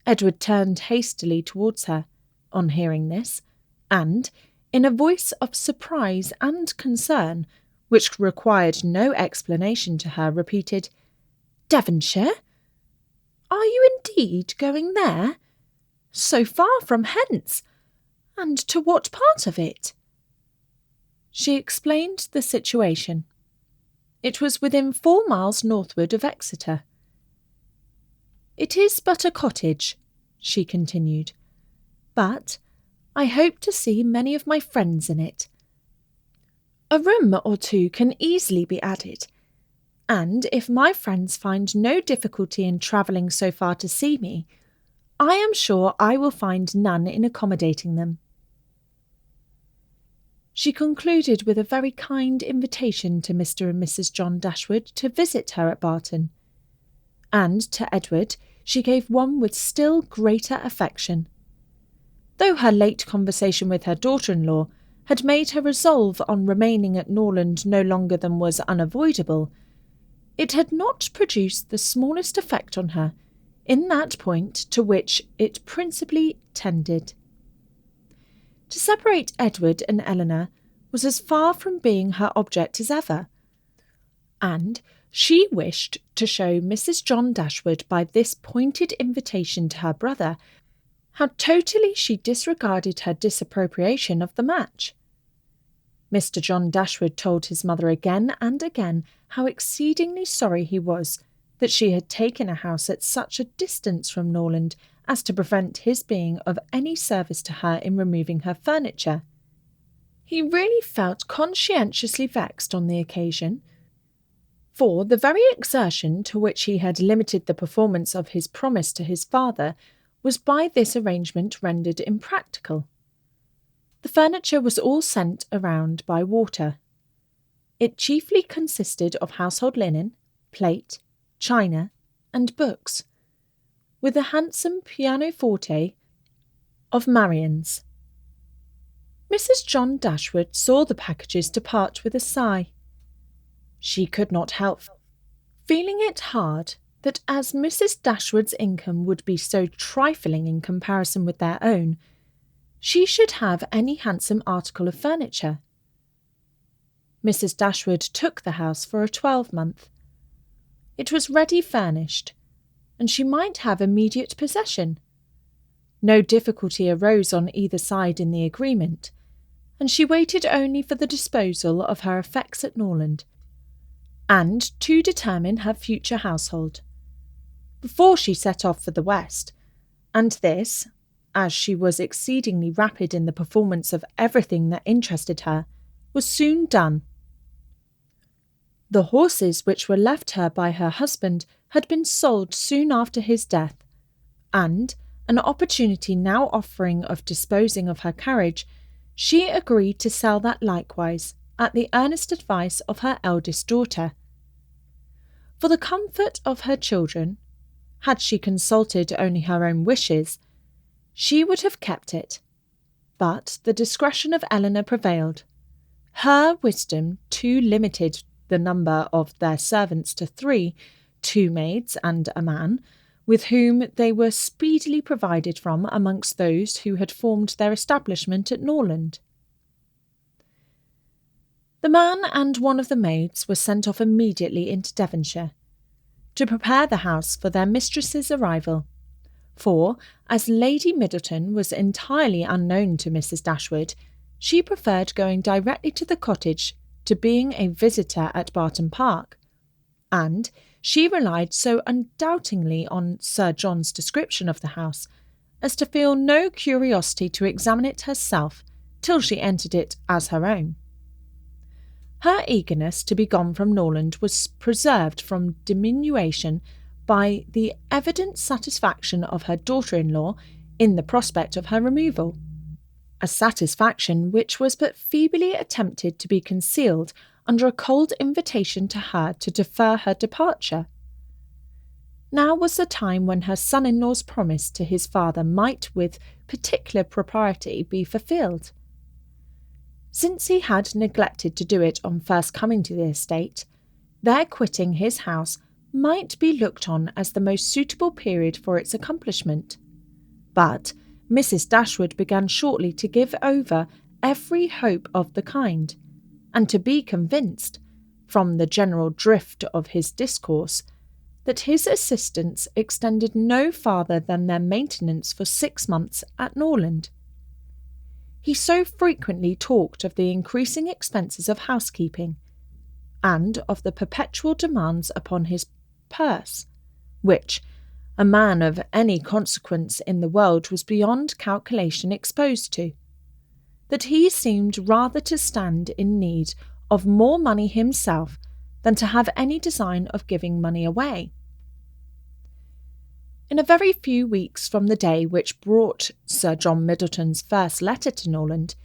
[SPEAKER 1] Edward turned hastily towards her, on hearing this, and, in a voice of surprise and concern, which required no explanation to her, repeated, "Devonshire? Are you indeed going there? So far from hence? And to what part of it?" She explained the situation. It was within 4 miles northward of Exeter. "It is but a cottage," she continued, "but I hope to see many of my friends in it. A room or two can easily be added, and if my friends find no difficulty in travelling so far to see me, I am sure I will find none in accommodating them." She concluded with a very kind invitation to Mr. and Mrs. John Dashwood to visit her at Barton, and to Edward she gave one with still greater affection. Though her late conversation with her daughter-in-law had made her resolve on remaining at Norland no longer than was unavoidable, it had not produced the smallest effect on her in that point to which it principally tended. To separate Edward and Eleanor was as far from being her object as ever, and she wished to show Mrs. John Dashwood by this pointed invitation to her brother how totally she disregarded her disapprobation of the match. Mr. John Dashwood told his mother again and again how exceedingly sorry he was that she had taken a house at such a distance from Norland as to prevent his being of any service to her in removing her furniture. He really felt conscientiously vexed on the occasion, for the very exertion to which he had limited the performance of his promise to his father was by this arrangement rendered impracticable. The furniture was all sent around by water. It chiefly consisted of household linen, plate, china, and books, with a handsome pianoforte of Marian's. Mrs. John Dashwood saw the packages depart with a sigh. She could not help feeling it hard that as Mrs. Dashwood's income would be so trifling in comparison with their own, she should have any handsome article of furniture. Mrs. Dashwood took the house for a 12-month. It was ready furnished, and she might have immediate possession. No difficulty arose on either side in the agreement, and she waited only for the disposal of her effects at Norland, and to determine her future household, before she set off for the West, and this, as she was exceedingly rapid in the performance of everything that interested her, was soon done. The horses which were left her by her husband had been sold soon after his death, and, an opportunity now offering of disposing of her carriage, she agreed to sell that likewise, at the earnest advice of her eldest daughter. For the comfort of her children, had she consulted only her own wishes, she would have kept it, but the discretion of Eleanor prevailed. Her wisdom too limited the number of their servants to 3, 2 maids and a man, with whom they were speedily provided from amongst those who had formed their establishment at Norland. The man and one of the maids were sent off immediately into Devonshire, to prepare the house for their mistress's arrival, for, as Lady Middleton was entirely unknown to Mrs. Dashwood, she preferred going directly to the cottage to being a visitor at Barton Park, and she relied so undoubtingly on Sir John's description of the house as to feel no curiosity to examine it herself till she entered it as her own. Her eagerness to be gone from Norland was preserved from diminution by the evident satisfaction of her daughter-in-law in the prospect of her removal, a satisfaction which was but feebly attempted to be concealed under a cold invitation to her to defer her departure. Now was the time when her son-in-law's promise to his father might with particular propriety be fulfilled. Since he had neglected to do it on first coming to the estate, their quitting his house might be looked on as the most suitable period for its accomplishment. But Mrs. Dashwood began shortly to give over every hope of the kind, and to be convinced, from the general drift of his discourse, that his assistance extended no farther than their maintenance for 6 months at Norland. He so frequently talked of the increasing expenses of housekeeping, and of the perpetual demands upon his purse, which a man of any consequence in the world was beyond calculation exposed to, that he seemed rather to stand in need of more money himself than to have any design of giving money away. In a very few weeks from the day which brought Sir John Middleton's first letter to Norland,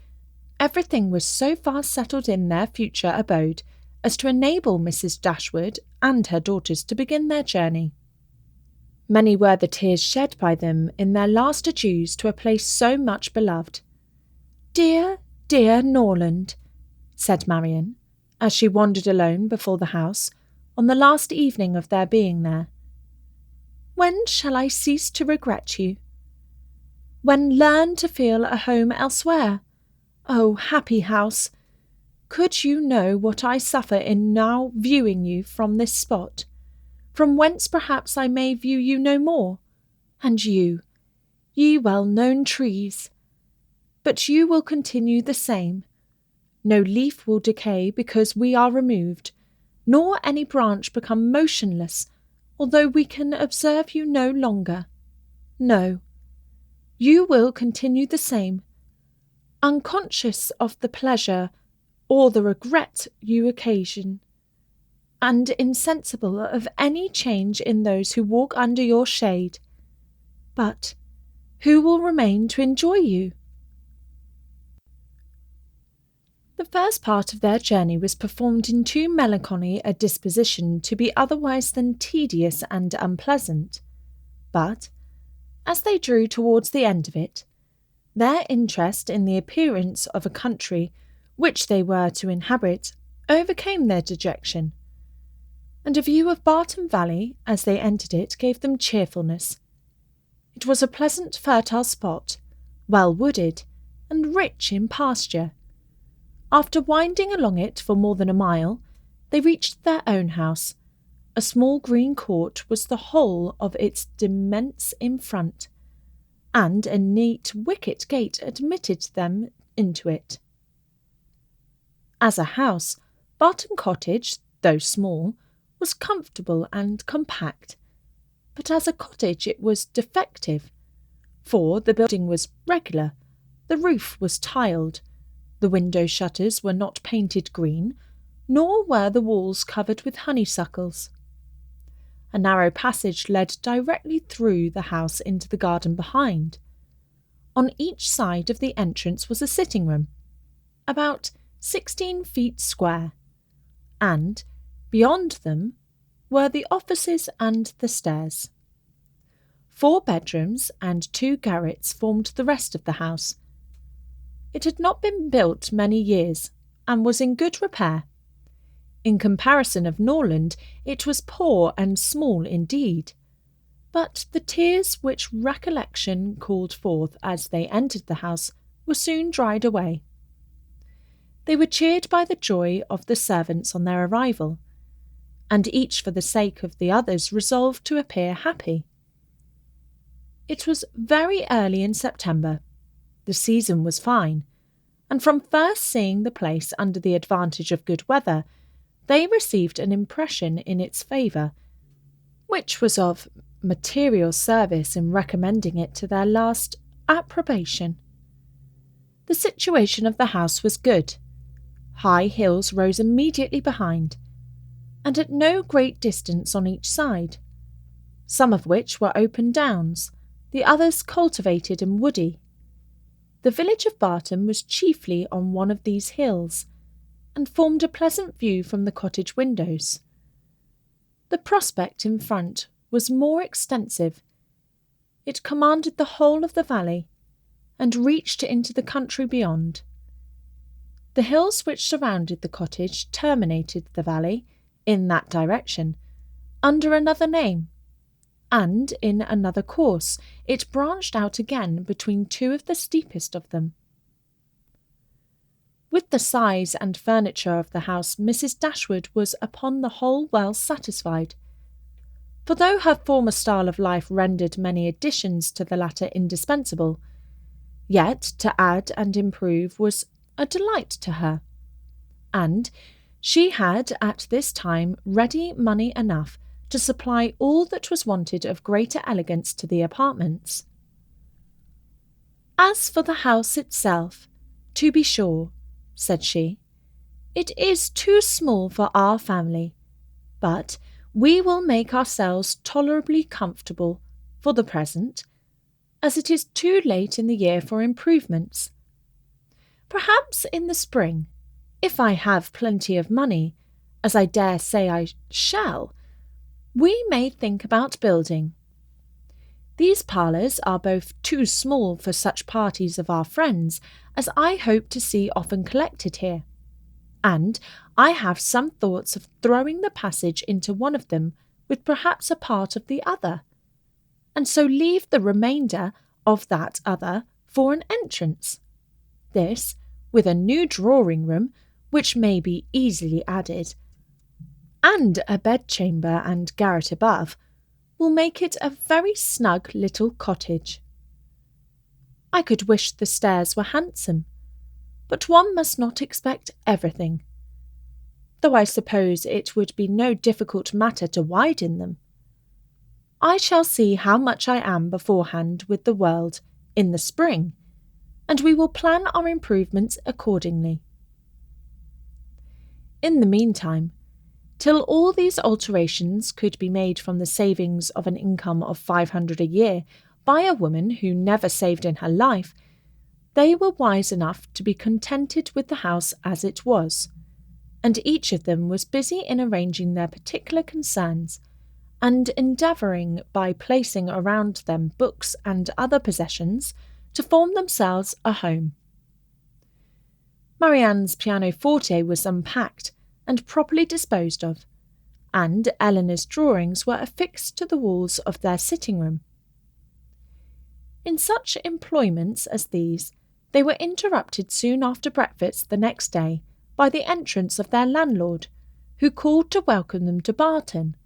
[SPEAKER 1] everything was so far settled in their future abode as to enable Mrs. Dashwood and her daughters to begin their journey. Many were the tears shed by them in their last adieus to a place so much beloved. "Dear, dear Norland," said Marian, as she wandered alone before the house on the last evening of their being there. "When shall I cease to regret you? When learn to feel a home elsewhere? Oh, happy house! Could you know what I suffer in now viewing you from this spot, from whence perhaps I may view you no more, and you, ye well-known trees! But you will continue the same. No leaf will decay because we are removed, nor any branch become motionless, although we can observe you no longer. No, you will continue the same, unconscious of the pleasure or the regret you occasion, and insensible of any change in those who walk under your shade. But who will remain to enjoy you?" The first part of their journey was performed in too melancholy a disposition to be otherwise than tedious and unpleasant, but, as they drew towards the end of it, their interest in the appearance of a country which they were to inhabit overcame their dejection, and a view of Barton Valley as they entered it gave them cheerfulness. It was a pleasant fertile spot, well wooded, and rich in pasture. After winding along it for more than a mile, they reached their own house. A small green court was the whole of its demesne in front, and a neat wicket gate admitted them into it. As a house, Barton Cottage, though small, was comfortable and compact, but as a cottage it was defective, for the building was regular, the roof was tiled, the window shutters were not painted green, nor were the walls covered with honeysuckles. A narrow passage led directly through the house into the garden behind. On each side of the entrance was a sitting-room, about 16 feet square, and, beyond them, were the offices and the stairs. 4 bedrooms and 2 garrets formed the rest of the house. It had not been built many years, and was in good repair. In comparison of Norland, it was poor and small indeed, But the tears which recollection called forth as they entered the house were soon dried away. They were cheered by the joy of the servants on their arrival, and each for the sake of the others resolved to appear happy. It was very early in September. The season was fine, and from first seeing the place under the advantage of good weather, they received an impression in its favour, which was of material service in recommending it to their last approbation. The situation of the house was good. High hills rose immediately behind, and at no great distance on each side, some of which were open downs, the others cultivated and woody. The village of Barton was chiefly on one of these hills, and formed a pleasant view from the cottage windows. The prospect in front was more extensive. It commanded the whole of the valley, and reached into the country beyond. The hills which surrounded the cottage terminated the valley, in that direction, under another name, and in another course it branched out again between two of the steepest of them. With the size and furniture of the house, Mrs. Dashwood was upon the whole well satisfied, for though her former style of life rendered many additions to the latter indispensable, yet to add and improve was a delight to her, and she had at this time ready money enough to supply all that was wanted of greater elegance to the apartments. As for the house itself, to be sure, said she, it is too small for our family, but we will make ourselves tolerably comfortable for the present, as it is too late in the year for improvements. Perhaps in the spring, if I have plenty of money, as I dare say I shall, we may think about building. These parlours are both too small for such parties of our friends as I hope to see often collected here, and I have some thoughts of throwing the passage into one of them with perhaps a part of the other, and so leave the remainder of that other for an entrance. This, with a new drawing-room, which may be easily added, and a bedchamber and garret above, will make it a very snug little cottage. I could wish the stairs were handsome, but one must not expect everything, though I suppose it would be no difficult matter to widen them. I shall see how much I am beforehand with the world in the spring, and we will plan our improvements accordingly. In the meantime, till all these alterations could be made from the savings of an income of 500 a year by a woman who never saved in her life, they were wise enough to be contented with the house as it was, and each of them was busy in arranging their particular concerns, and endeavouring, by placing around them books and other possessions, to form themselves a home. Marianne's pianoforte was unpacked and properly disposed of, and Eleanor's drawings were affixed to the walls of their sitting-room. In such employments as these, they were interrupted soon after breakfast the next day by the entrance of their landlord, who called to welcome them to Barton,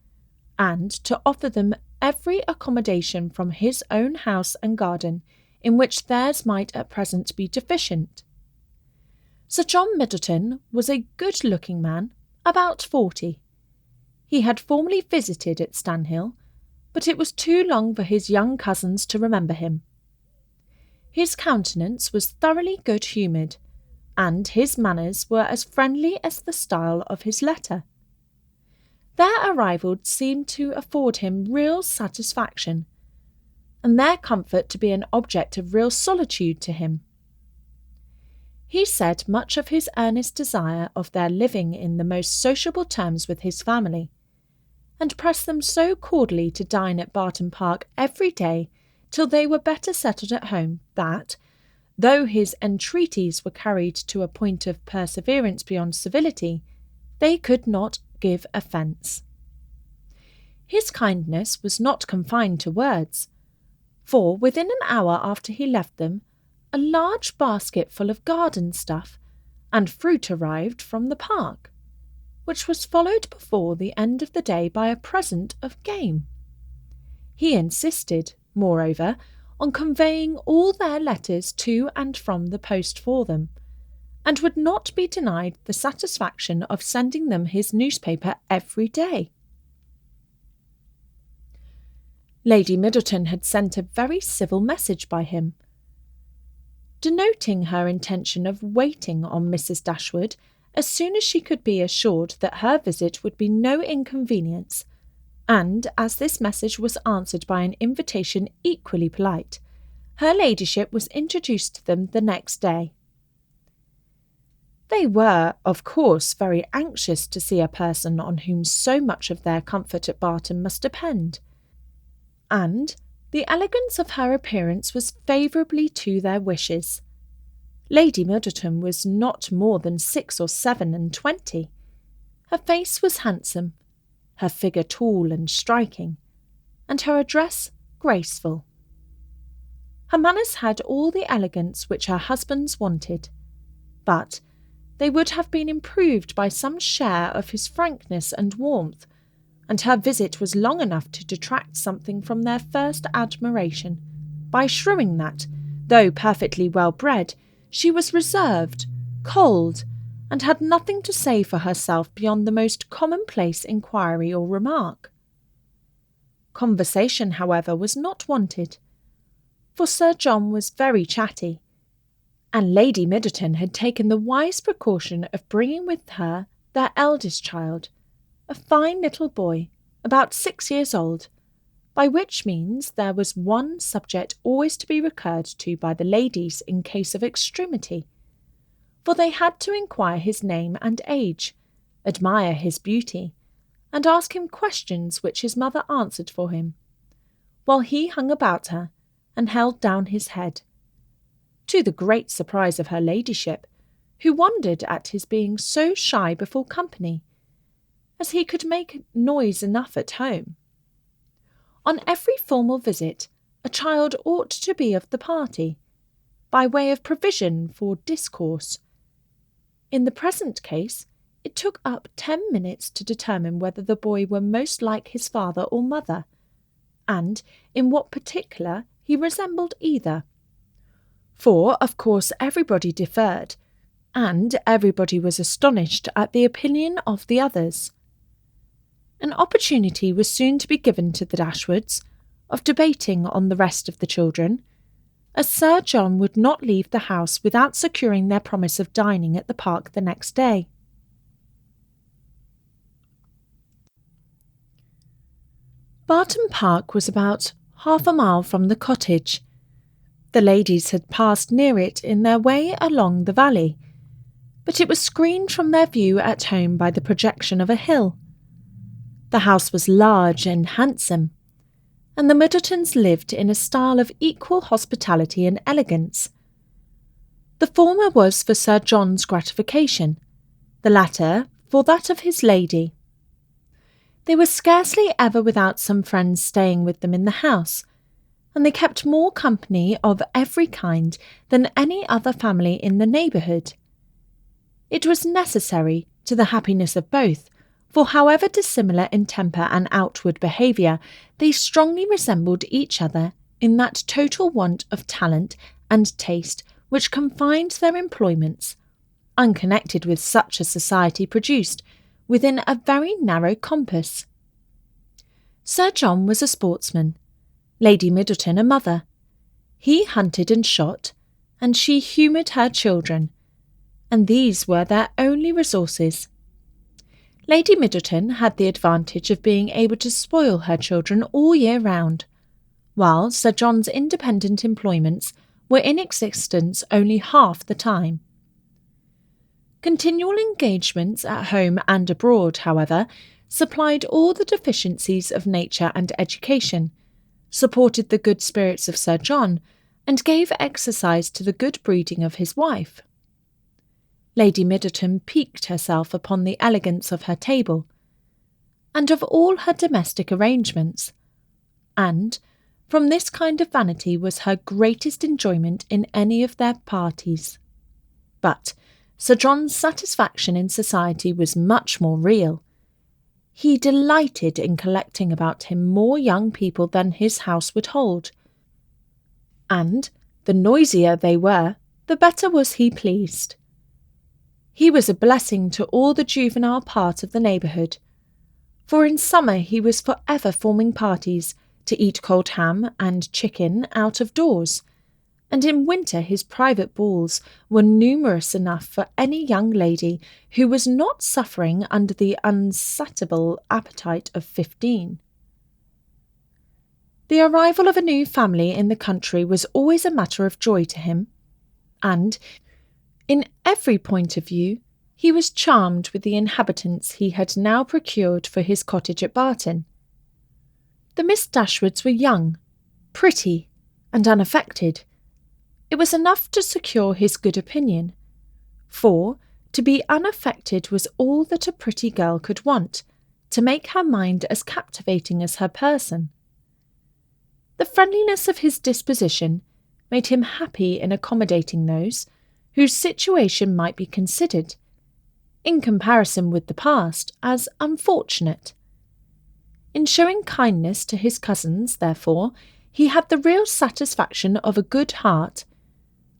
[SPEAKER 1] and to offer them every accommodation from his own house and garden in which theirs might at present be deficient. Sir John Middleton was a good-looking man, about 40. He had formerly visited at Stanhill, but it was too long for his young cousins to remember him. His countenance was thoroughly good-humoured, and his manners were as friendly as the style of his letter. Their arrival seemed to afford him real satisfaction, and their comfort to be an object of real solitude to him. He said much of his earnest desire of their living in the most sociable terms with his family, and pressed them so cordially to dine at Barton Park every day till they were better settled at home, that, though his entreaties were carried to a point of perseverance beyond civility, they could not give offence. His kindness was not confined to words, for within an hour after he left them, a large basket full of garden stuff and fruit arrived from the park, which was followed before the end of the day by a present of game. He insisted, moreover, on conveying all their letters to and from the post for them, and would not be denied the satisfaction of sending them his newspaper every day. Lady Middleton had sent a very civil message by him, denoting her intention of waiting on Mrs. Dashwood as soon as she could be assured that her visit would be no inconvenience, and as this message was answered by an invitation equally polite, her ladyship was introduced to them the next day. They were, of course, very anxious to see a person on whom so much of their comfort at Barton must depend, and the elegance of her appearance was favourably to their wishes. Lady Middleton was not more than 6 or 27. Her face was handsome, her figure tall and striking, and her address graceful. Her manners had all the elegance which her husband's wanted, but they would have been improved by some share of his frankness and warmth, and her visit was long enough to detract something from their first admiration, by shewing that, though perfectly well bred, she was reserved, cold, and had nothing to say for herself beyond the most commonplace inquiry or remark. Conversation, however, was not wanted, for Sir John was very chatty, and Lady Middleton had taken the wise precaution of bringing with her their eldest child, a fine little boy, about 6 years old, by which means there was one subject always to be recurred to by the ladies in case of extremity, for they had to inquire his name and age, admire his beauty, and ask him questions which his mother answered for him, while he hung about her and held down his head, to the great surprise of her ladyship, who wondered at his being so shy before company, as he could make noise enough at home. On every formal visit, a child ought to be of the party, by way of provision for discourse. In the present case, it took up 10 minutes to determine whether the boy were most like his father or mother, and in what particular he resembled either. For, of course, everybody differed, and everybody was astonished at the opinion of the others. An opportunity was soon to be given to the Dashwoods of debating on the rest of the children, as Sir John would not leave the house without securing their promise of dining at the park the next day. Barton Park was about half a mile from the cottage. The ladies had passed near it in their way along the valley, but it was screened from their view at home by the projection of a hill. The house was large and handsome, and the Middletons lived in a style of equal hospitality and elegance. The former was for Sir John's gratification, the latter for that of his lady. They were scarcely ever without some friends staying with them in the house, and they kept more company of every kind than any other family in the neighbourhood. It was necessary to the happiness of both, for however dissimilar in temper and outward behaviour, they strongly resembled each other in that total want of talent and taste which confined their employments, unconnected with such a society produced, within a very narrow compass. Sir John was a sportsman, Lady Middleton a mother. He hunted and shot, and she humoured her children, and these were their only resources. Lady Middleton had the advantage of being able to spoil her children all year round, while Sir John's independent employments were in existence only half the time. Continual engagements at home and abroad, however, supplied all the deficiencies of nature and education, supported the good spirits of Sir John, and gave exercise to the good breeding of his wife. Lady Middleton piqued herself upon the elegance of her table, and of all her domestic arrangements, and from this kind of vanity was her greatest enjoyment in any of their parties. But Sir John's satisfaction in society was much more real. He delighted in collecting about him more young people than his house would hold, and the noisier they were, the better was he pleased. He was a blessing to all the juvenile part of the neighbourhood, for in summer he was for ever forming parties to eat cold ham and chicken out of doors, and in winter his private balls were numerous enough for any young lady who was not suffering under the unsatiable appetite of 15. The arrival of a new family in the country was always a matter of joy to him, and, in every point of view, he was charmed with the inhabitants he had now procured for his cottage at Barton. The Miss Dashwoods were young, pretty, and unaffected. It was enough to secure his good opinion, for to be unaffected was all that a pretty girl could want, to make her mind as captivating as her person. The friendliness of his disposition made him happy in accommodating those whose situation might be considered, in comparison with the past, as unfortunate. In showing kindness to his cousins, therefore, he had the real satisfaction of a good heart,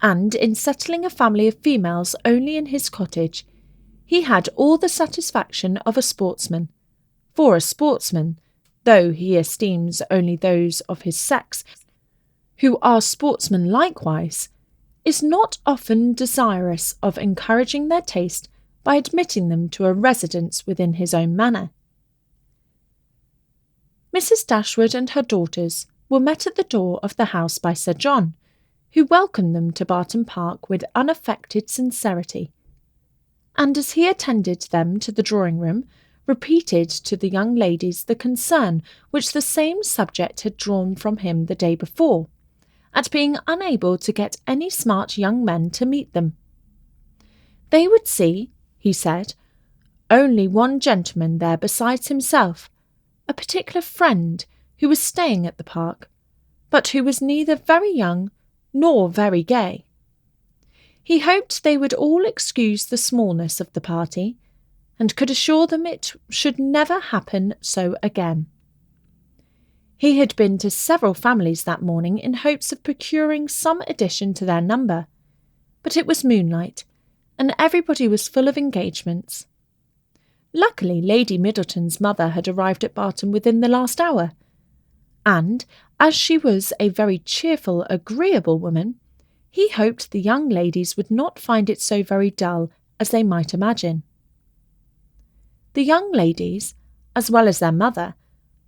[SPEAKER 1] and in settling a family of females only in his cottage, he had all the satisfaction of a sportsman. For a sportsman, though he esteems only those of his sex, who are sportsmen likewise, is not often desirous of encouraging their taste by admitting them to a residence within his own manor. Mrs. Dashwood and her daughters were met at the door of the house by Sir John, who welcomed them to Barton Park with unaffected sincerity, and as he attended them to the drawing-room, repeated to the young ladies the concern which the same subject had drawn from him the day before, at being unable to get any smart young men to meet them. They would see, he said, only one gentleman there besides himself, a particular friend who was staying at the park, but who was neither very young nor very gay. He hoped they would all excuse the smallness of the party, and could assure them it should never happen so again. He had been to several families that morning in hopes of procuring some addition to their number, but it was moonlight, and everybody was full of engagements. Luckily, Lady Middleton's mother had arrived at Barton within the last hour, and, as she was a very cheerful, agreeable woman, he hoped the young ladies would not find it so very dull as they might imagine. The young ladies, as well as their mother,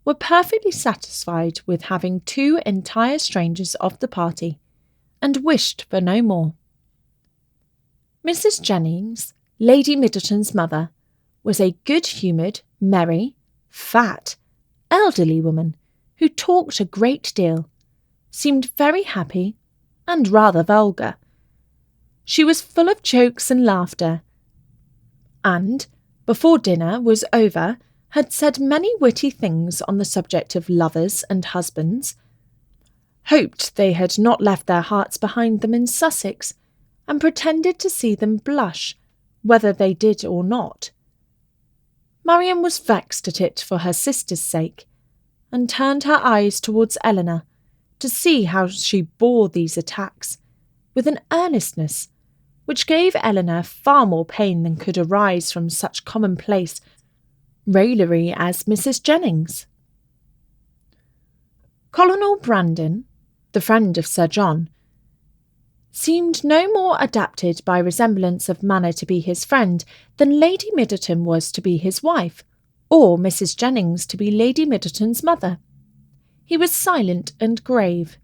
[SPEAKER 1] were perfectly satisfied with having two entire strangers of the party, and wished for no more. Mrs. Jennings, Lady Middleton's mother, was a good-humoured, merry, fat, elderly woman who talked a great deal, seemed very happy, and rather vulgar. She was full of jokes and laughter, and, before dinner was over, had said many witty things on the subject of lovers and husbands, hoped they had not left their hearts behind them in Sussex, and pretended to see them blush, whether they did or not. Marian was vexed at it for her sister's sake, and turned her eyes towards Eleanor, to see how she bore these attacks, with an earnestness which gave Eleanor far more pain than could arise from such commonplace raillery as Mrs. Jennings. Colonel Brandon, the friend of Sir John, seemed no more adapted by resemblance of manner to be his friend than Lady Middleton was to be his wife, or Mrs. Jennings to be Lady Middleton's mother. He was silent and grave.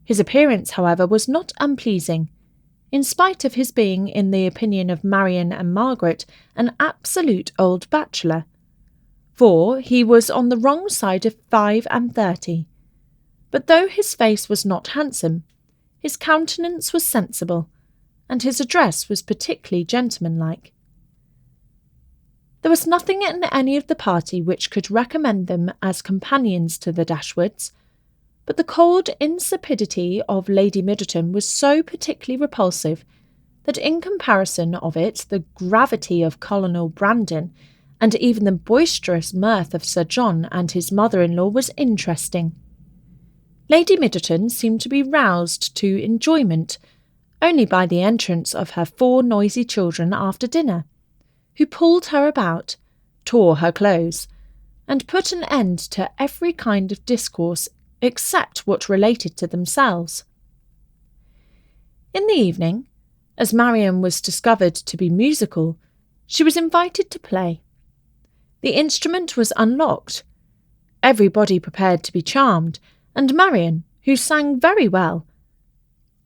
[SPEAKER 1] His appearance, however, was not unpleasing, in spite of his being, in the opinion of Marian and Margaret, an absolute old bachelor, for he was on the wrong side of 35. But though his face was not handsome, his countenance was sensible, and his address was particularly gentlemanlike. There was nothing in any of the party which could recommend them as companions to the Dashwoods, but the cold insipidity of Lady Middleton was so particularly repulsive that in comparison of it the gravity of Colonel Brandon and even the boisterous mirth of Sir John and his mother-in-law was interesting. Lady Middleton seemed to be roused to enjoyment only by the entrance of her 4 noisy children after dinner, who pulled her about, tore her clothes, and put an end to every kind of discourse except what related to themselves. In the evening, as Marian was discovered to be musical, she was invited to play. The instrument was unlocked. Everybody prepared to be charmed, and Marian, who sang very well,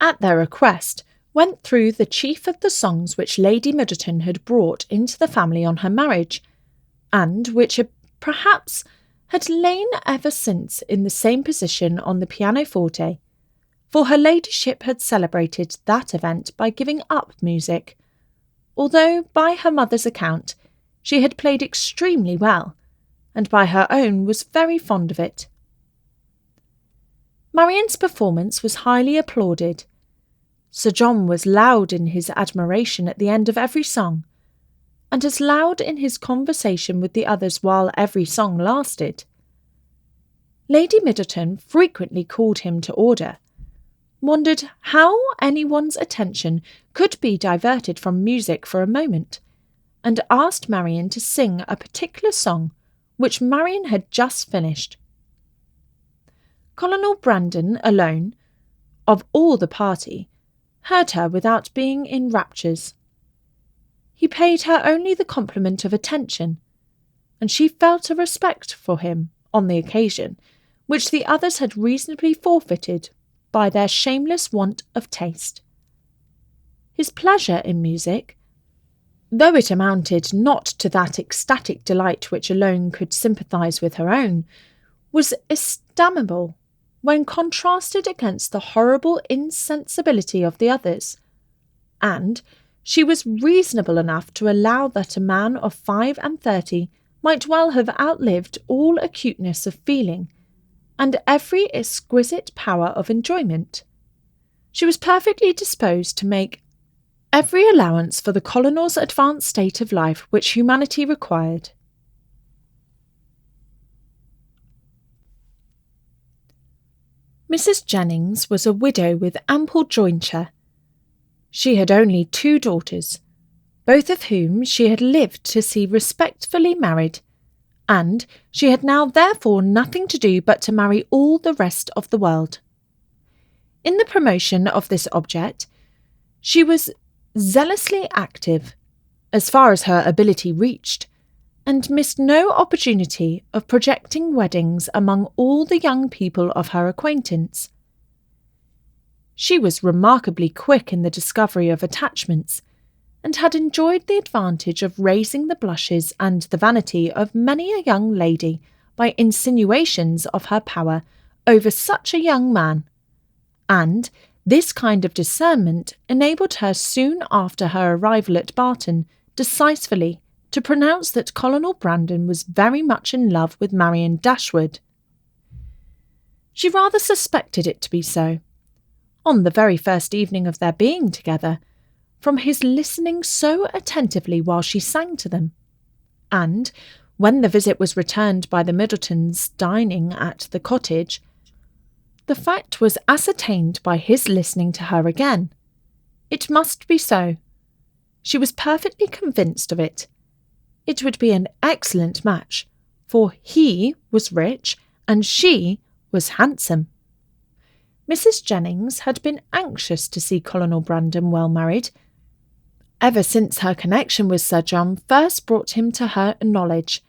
[SPEAKER 1] at their request, went through the chief of the songs which Lady Middleton had brought into the family on her marriage, and which perhaps had lain ever since in the same position on the pianoforte, for her ladyship had celebrated that event by giving up music, although by her mother's account she had played extremely well, and by her own was very fond of it. Marian's performance was highly applauded. Sir John was loud in his admiration at the end of every song, and as loud in his conversation with the others while every song lasted. Lady Middleton frequently called him to order, wondered how anyone's attention could be diverted from music for a moment, and asked Marian to sing a particular song which Marian had just finished. Colonel Brandon alone, of all the party, heard her without being in raptures. He paid her only the compliment of attention, and she felt a respect for him on the occasion, which the others had reasonably forfeited by their shameless want of taste. His pleasure in music, though it amounted not to that ecstatic delight which alone could sympathise with her own, was estimable when contrasted against the horrible insensibility of the others, and she was reasonable enough to allow that a man of 35 might well have outlived all acuteness of feeling and every exquisite power of enjoyment. She was perfectly disposed to make every allowance for the colonel's advanced state of life which humanity required. Mrs. Jennings was a widow with ample jointure. She had only 2 daughters, both of whom she had lived to see respectfully married, and she had now therefore nothing to do but to marry all the rest of the world. In the promotion of this object, she was zealously active, as far as her ability reached, and missed no opportunity of projecting weddings among all the young people of her acquaintance. She was remarkably quick in the discovery of attachments, and had enjoyed the advantage of raising the blushes and the vanity of many a young lady by insinuations of her power over such a young man, and this kind of discernment enabled her soon after her arrival at Barton decisively to pronounce that Colonel Brandon was very much in love with Marian Dashwood. She rather suspected it to be so, on the very first evening of their being together, from his listening so attentively while she sang to them, and, when the visit was returned by the Middletons dining at the cottage, the fact was ascertained by his listening to her again. It must be so. She was perfectly convinced of it. It would be an excellent match, for he was rich and she was handsome. Mrs. Jennings had been anxious to see Colonel Brandon well married, ever since her connection with Sir John first brought him to her knowledge,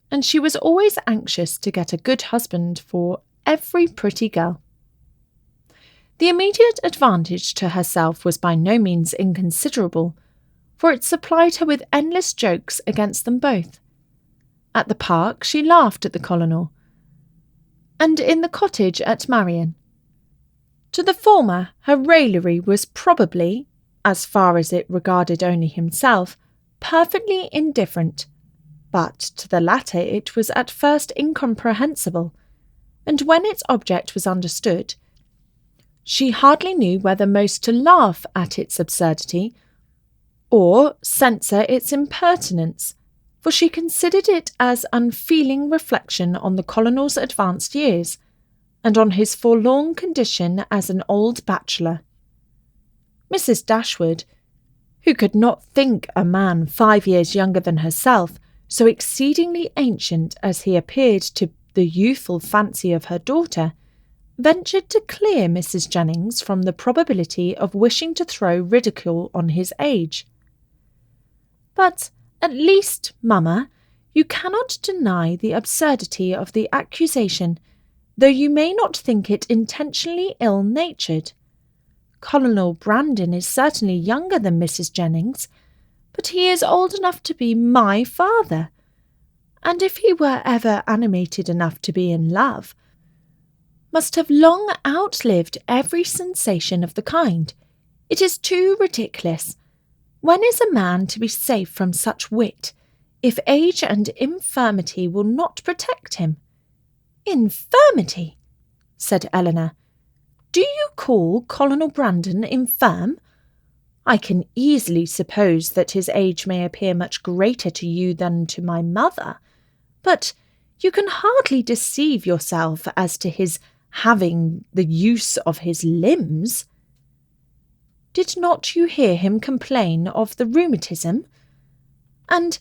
[SPEAKER 1] and she was always anxious to get a good husband for every pretty girl. The immediate advantage to herself was by no means inconsiderable, for it supplied her with endless jokes against them both. At the park she laughed at the colonel, and in the cottage at Marian. To the former her raillery was probably, as far as it regarded only himself, perfectly indifferent, but to the latter it was at first incomprehensible, and when its object was understood, she hardly knew whether most to laugh at its absurdity or censure its impertinence, for she considered it as unfeeling reflection on the colonel's advanced years, and on his forlorn condition as an old bachelor. Mrs. Dashwood, who could not think a man 5 years younger than herself so exceedingly ancient as he appeared to the youthful fancy of her daughter, ventured to clear Mrs. Jennings from the probability of wishing to throw ridicule on his age. "But at least, mamma, you cannot deny the absurdity of the accusation, though you may not think it intentionally ill-natured. Colonel Brandon is certainly younger than Mrs. Jennings, but he is old enough to be my father, and if he were ever animated enough to be in love, must have long outlived every sensation of the kind. It is too ridiculous. When is a man to be safe from such wit, if age and infirmity will not protect him?" "Infirmity!" said Elinor. "Do you call Colonel Brandon infirm? I can easily suppose that his age may appear much greater to you than to my mother, but you can hardly deceive yourself as to his having the use of his limbs. Did not you hear him complain of the rheumatism? And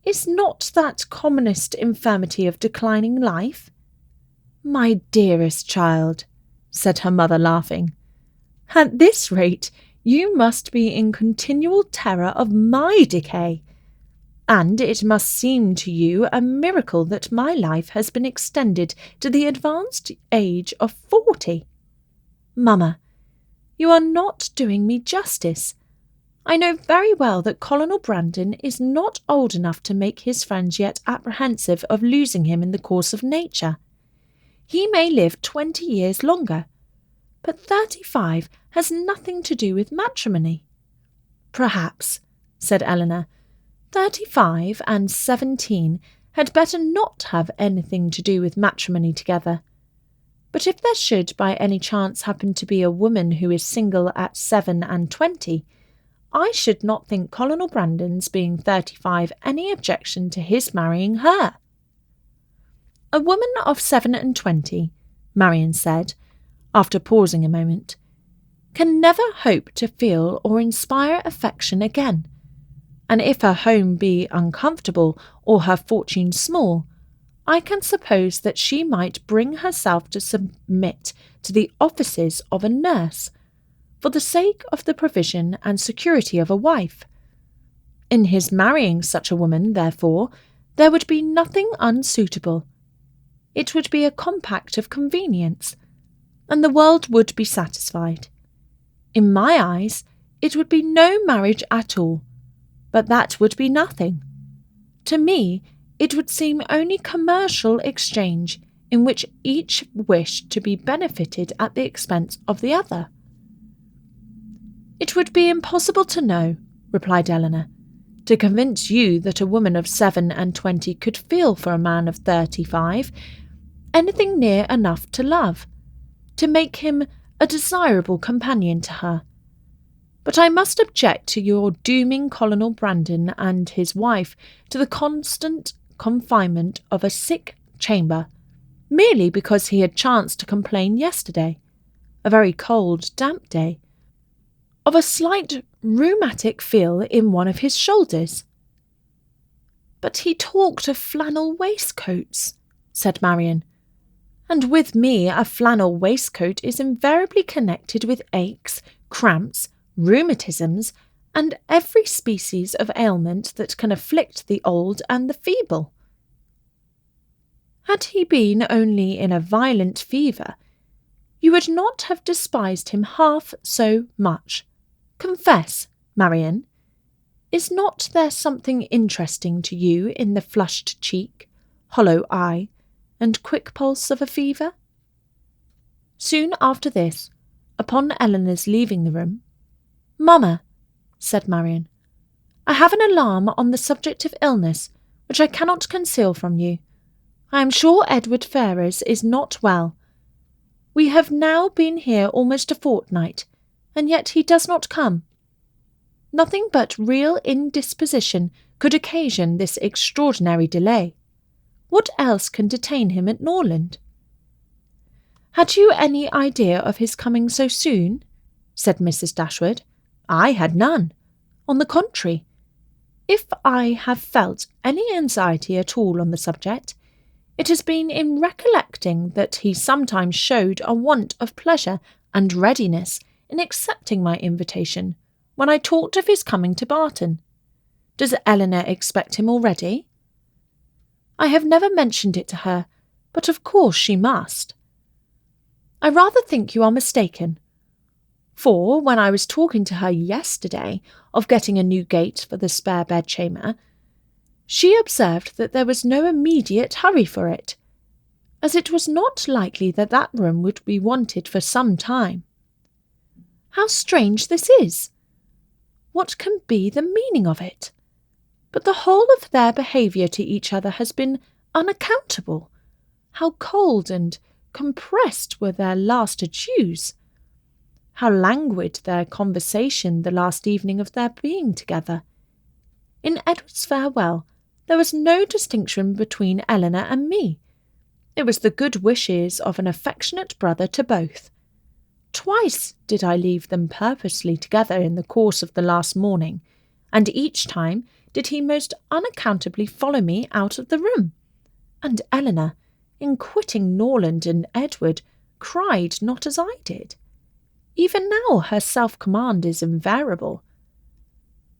[SPEAKER 1] is not that commonest infirmity of declining life?" "My dearest child," said her mother, laughing, "at this rate you must be in continual terror of my decay, and it must seem to you a miracle that my life has been extended to the advanced age of 40. Mamma, you are not doing me justice. I know very well that Colonel Brandon is not old enough to make his friends yet apprehensive of losing him in the course of nature. He may live 20 years longer, but 35 has nothing to do with matrimony." "Perhaps," said Elinor, 35 and 17 had better not have anything to do with matrimony together. But if there should by any chance happen to be a woman who is single at 27 and 20, I should not think Colonel Brandon's being 35 any objection to his marrying her." "A woman of 27, Marian said, after pausing a moment, "can never hope to feel or inspire affection again, and if her home be uncomfortable or her fortune small, I can suppose that she might bring herself to submit to the offices of a nurse, for the sake of the provision and security of a wife. In his marrying such a woman, therefore, there would be nothing unsuitable. It would be a compact of convenience, and the world would be satisfied. In my eyes, it would be no marriage at all, but that would be nothing. To me, it would seem only commercial exchange in which each wished to be benefited at the expense of the other." "It would be impossible to know," replied Elinor, "to convince you that a woman of 27 could feel for a man of 35 anything near enough to love, to make him a desirable companion to her. But I must object to your dooming Colonel Brandon and his wife to the constant confinement of a sick chamber, merely because he had chanced to complain yesterday, a very cold, damp day, of a slight rheumatic feel in one of his shoulders." "But he talked of flannel waistcoats," said Marian, "and with me a flannel waistcoat is invariably connected with aches, cramps, rheumatisms, and every species of ailment that can afflict the old and the feeble." "Had he been only in a violent fever, you would not have despised him half so much. Confess, Marian, is not there something interesting to you in the flushed cheek, hollow eye, and quick pulse of a fever?" Soon after this, upon Elinor's leaving the room, "Mamma," said Marian, "I have an alarm on the subject of illness, which I cannot conceal from you. I am sure Edward Ferrars is not well. We have now been here almost a fortnight, and yet he does not come. Nothing but real indisposition could occasion this extraordinary delay. What else can detain him at Norland?" "Had you any idea of his coming so soon?" said Mrs. Dashwood. "I had none. On the contrary, if I have felt any anxiety at all on the subject, it has been in recollecting that he sometimes showed a want of pleasure and readiness in accepting my invitation when I talked of his coming to Barton. Does Eleanor expect him already?" "I have never mentioned it to her, but of course she must." "I rather think you are mistaken, for when I was talking to her yesterday of getting a new gate for the spare bedchamber, she observed that there was no immediate hurry for it, as it was not likely that that room would be wanted for some time. How strange this is! What can be the meaning of it? But the whole of their behaviour to each other has been unaccountable. How cold and compressed were their last adieus! How languid their conversation the last evening of their being together! In Edward's farewell there was no distinction between Eleanor and me. It was the good wishes of an affectionate brother to both. Twice did I leave them purposely together in the course of the last morning, and each time did he most unaccountably follow me out of the room. And Eleanor, in quitting Norland and Edward, cried not as I did. Even now her self-command is invariable.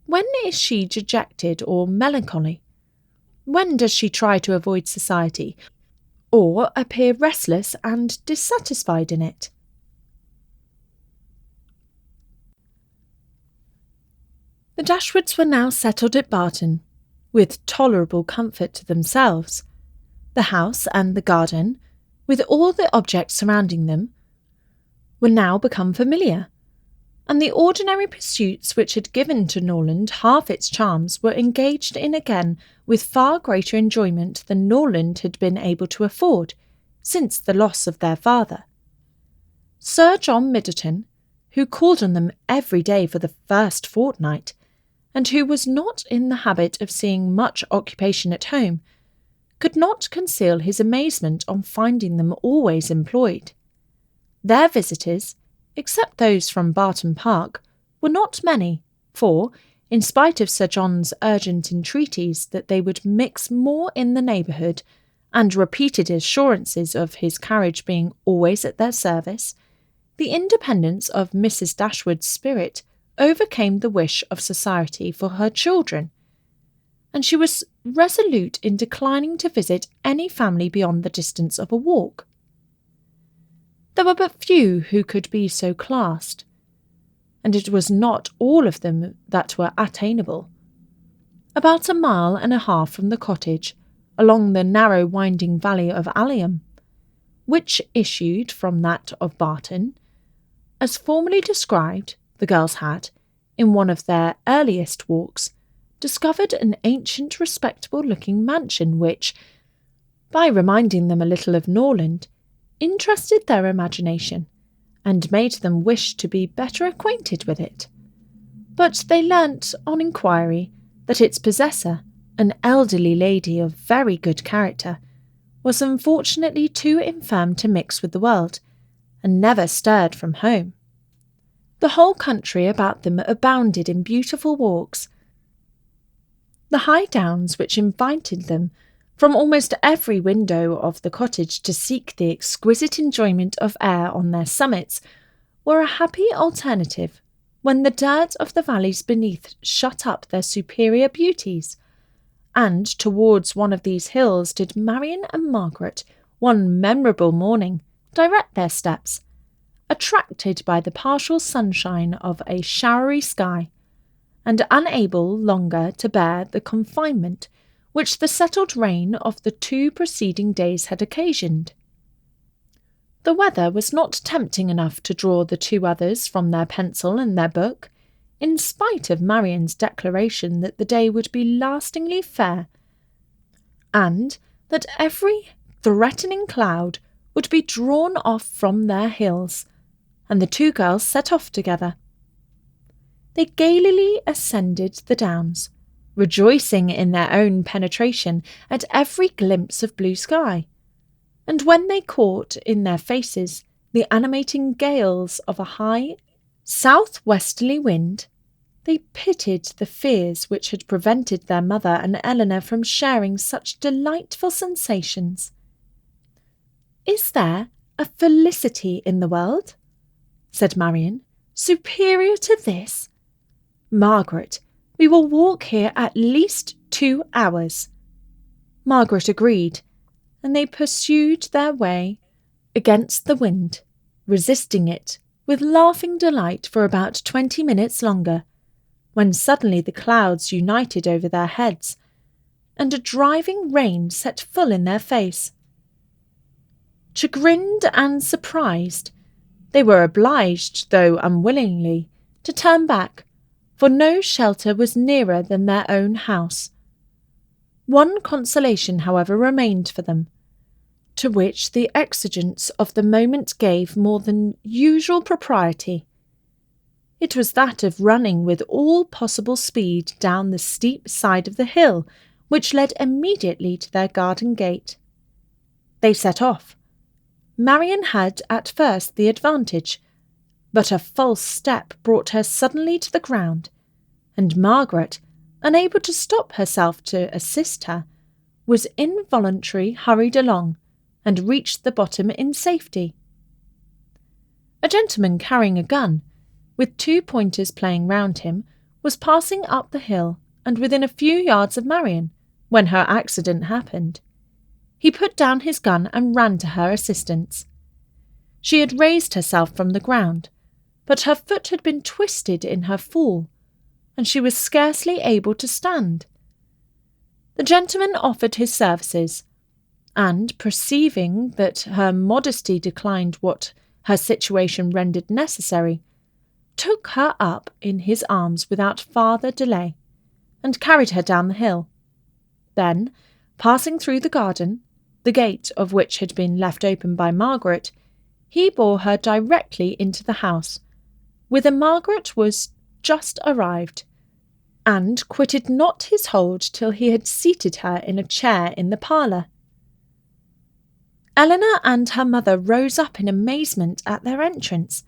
[SPEAKER 1] When is she dejected or melancholy? When does she try to avoid society, or appear restless and dissatisfied in it?" The Dashwoods were now settled at Barton, with tolerable comfort to themselves. The house and the garden, with all the objects surrounding them, were now become familiar, and the ordinary pursuits which had given to Norland half its charms were engaged in again with far greater enjoyment than Norland had been able to afford since the loss of their father. Sir John Middleton, who called on them every day for the first fortnight, and who was not in the habit of seeing much occupation at home, could not conceal his amazement on finding them always employed. Their visitors, except those from Barton Park, were not many, for, in spite of Sir John's urgent entreaties that they would mix more in the neighbourhood, and repeated assurances of his carriage being always at their service, the independence of Mrs. Dashwood's spirit overcame the wish of society for her children, and she was resolute in declining to visit any family beyond the distance of a walk. There were but few who could be so classed, and it was not all of them that were attainable. About 1.5 miles from the cottage, along the narrow winding valley of Allium, which issued from that of Barton, as formerly described, the girls had, in one of their earliest walks, discovered an ancient respectable-looking mansion which, by reminding them a little of Norland, interested their imagination, and made them wish to be better acquainted with it. But they learnt, on inquiry, that its possessor, an elderly lady of very good character, was unfortunately too infirm to mix with the world, and never stirred from home. The whole country about them abounded in beautiful walks. The high downs which invited them from almost every window of the cottage to seek the exquisite enjoyment of air on their summits were a happy alternative when the dirt of the valleys beneath shut up their superior beauties, and towards one of these hills did Marian and Margaret one memorable morning direct their steps, attracted by the partial sunshine of a showery sky, and unable longer to bear the confinement which the settled rain of the 2 preceding days had occasioned. The weather was not tempting enough to draw the 2 others from their pencil and their book, in spite of Marian's declaration that the day would be lastingly fair, and that every threatening cloud would be drawn off from their hills, and the two girls set off together. They gaily ascended the downs, rejoicing in their own penetration at every glimpse of blue sky, and when they caught in their faces the animating gales of a high southwesterly wind, they pitied the fears which had prevented their mother and Eleanor from sharing such delightful sensations. "Is there a felicity in the world," said Marian, "superior to this? Margaret, we will walk here at least 2 hours." Margaret agreed, and they pursued their way against the wind, resisting it with laughing delight for about 20 minutes longer, when suddenly the clouds united over their heads, and a driving rain set full in their face. Chagrined and surprised, they were obliged, though unwillingly, to turn back, for no shelter was nearer than their own house. One consolation, however, remained for them, to which the exigence of the moment gave more than usual propriety. It was that of running with all possible speed down the steep side of the hill which led immediately to their garden gate. They set off. Marian had at first the advantage, but a false step brought her suddenly to the ground, and Margaret, unable to stop herself to assist her, was involuntarily hurried along, and reached the bottom in safety. A gentleman carrying a gun, with 2 pointers playing round him, was passing up the hill and within a few yards of Marian, when her accident happened. He put down his gun and ran to her assistance. She had raised herself from the ground, but her foot had been twisted in her fall, and she was scarcely able to stand. The gentleman offered his services, and, perceiving that her modesty declined what her situation rendered necessary, took her up in his arms without farther delay, and carried her down the hill. Then, passing through the garden, the gate of which had been left open by Margaret, he bore her directly into the house, whither Margaret was just arrived, and quitted not his hold till he had seated her in a chair in the parlour. Eleanor and her mother rose up in amazement at their entrance,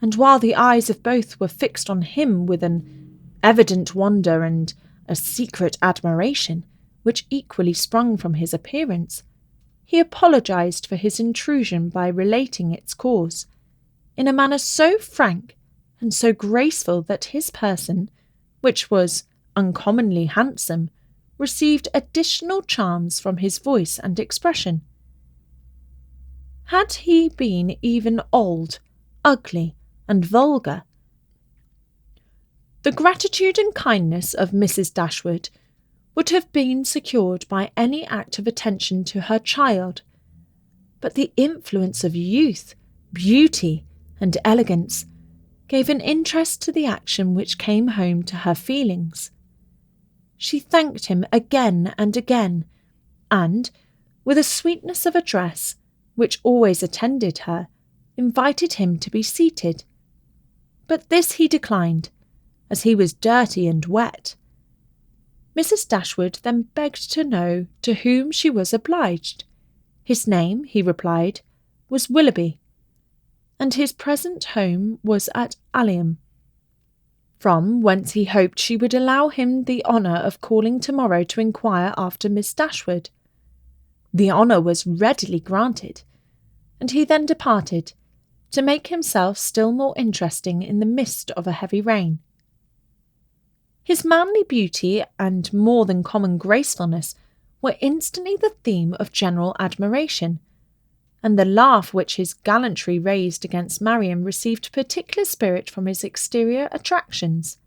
[SPEAKER 1] and while the eyes of both were fixed on him with an evident wonder and a secret admiration, which equally sprung from his appearance, he apologised for his intrusion by relating its cause, in a manner so frank and so graceful that his person, which was uncommonly handsome, received additional charms from his voice and expression. Had he been even old, ugly, and vulgar, the gratitude and kindness of Mrs. Dashwood would have been secured by any act of attention to her child, but the influence of youth, beauty, and elegance gave an interest to the action which came home to her feelings. She thanked him again and again, and, with a sweetness of address which always attended her, invited him to be seated. But this he declined, as he was dirty and wet. Mrs. Dashwood then begged to know to whom she was obliged. His name, he replied, was Willoughby, and his present home was at Allium, from whence he hoped she would allow him the honour of calling to-morrow to inquire after Miss Dashwood. The honour was readily granted, and he then departed, to make himself still more interesting in the midst of a heavy rain. His manly beauty and more than common gracefulness were instantly the theme of general admiration, and the laugh which his gallantry raised against Marian received particular spirit from his exterior attractions.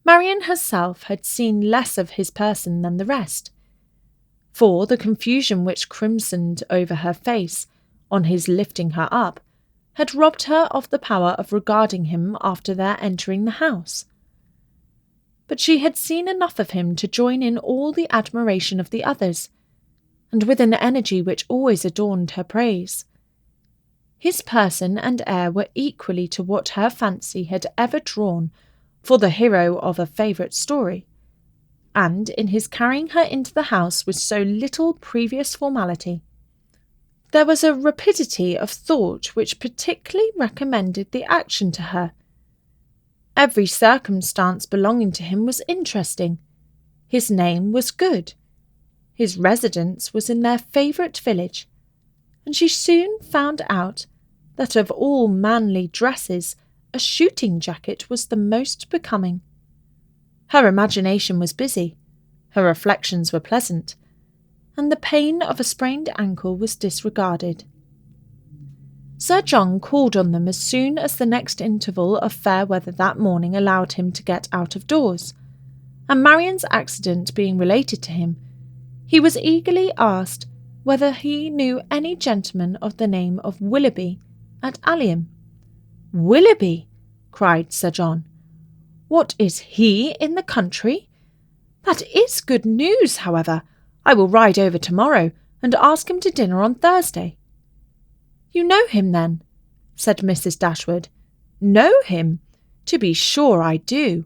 [SPEAKER 1] Marian herself had seen less of his person than the rest, for the confusion which crimsoned over her face, on his lifting her up, had robbed her of the power of regarding him after their entering the house. but she had seen enough of him to join in all the admiration of the others, and with an energy which always adorned her praise. His person and air were equally to what her fancy had ever drawn for the hero of a favourite story, and in his carrying her into the house with so little previous formality, there was a rapidity of thought which particularly recommended the action to her. Every circumstance belonging to him was interesting. His name was good. His residence was in their favourite village, and she soon found out that of all manly dresses a shooting jacket was the most becoming. Her imagination was busy, her reflections were pleasant, and the pain of a sprained ankle was disregarded. Sir John called on them as soon as the next interval of fair weather that morning allowed him to get out of doors, and Marian's accident being related to him, he was eagerly asked whether he knew any gentleman of the name of Willoughby at Allium. "Willoughby!" cried Sir John. "What, is he in the country? That is good news, however. I will ride over tomorrow and ask him to dinner on Thursday." "You know him, then?" said Mrs. Dashwood. "Know him? To be sure I do.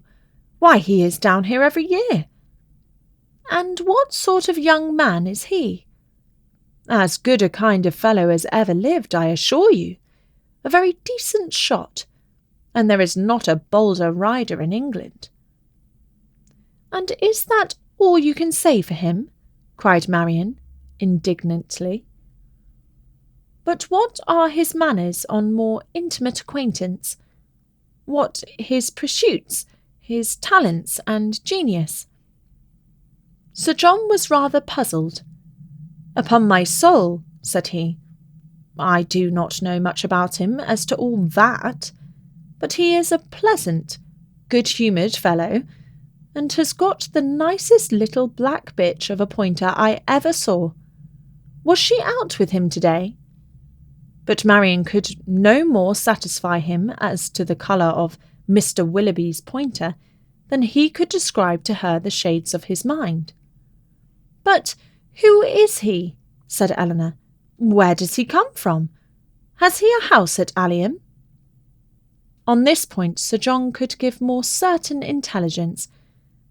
[SPEAKER 1] Why, he is down here every year." "And what sort of young man is he?" "As good a kind of fellow as ever lived, I assure you. A very decent shot, and there is not a bolder rider in England." "And is that all you can say for him?" cried Marian, indignantly. "But what are his manners on more intimate acquaintance? What his pursuits, his talents and genius?" Sir John was rather puzzled. "Upon my soul," said he, "I do not know much about him as to all that, but he is a pleasant, good-humoured fellow, and has got the nicest little black bitch of a pointer I ever saw. Was she out with him to-day?" But Marian could no more satisfy him as to the colour of Mr. Willoughby's pointer than he could describe to her the shades of his mind. "But who is he?" said Elinor. "Where does he come from? Has he a house at Allium?" On this point Sir John could give more certain intelligence,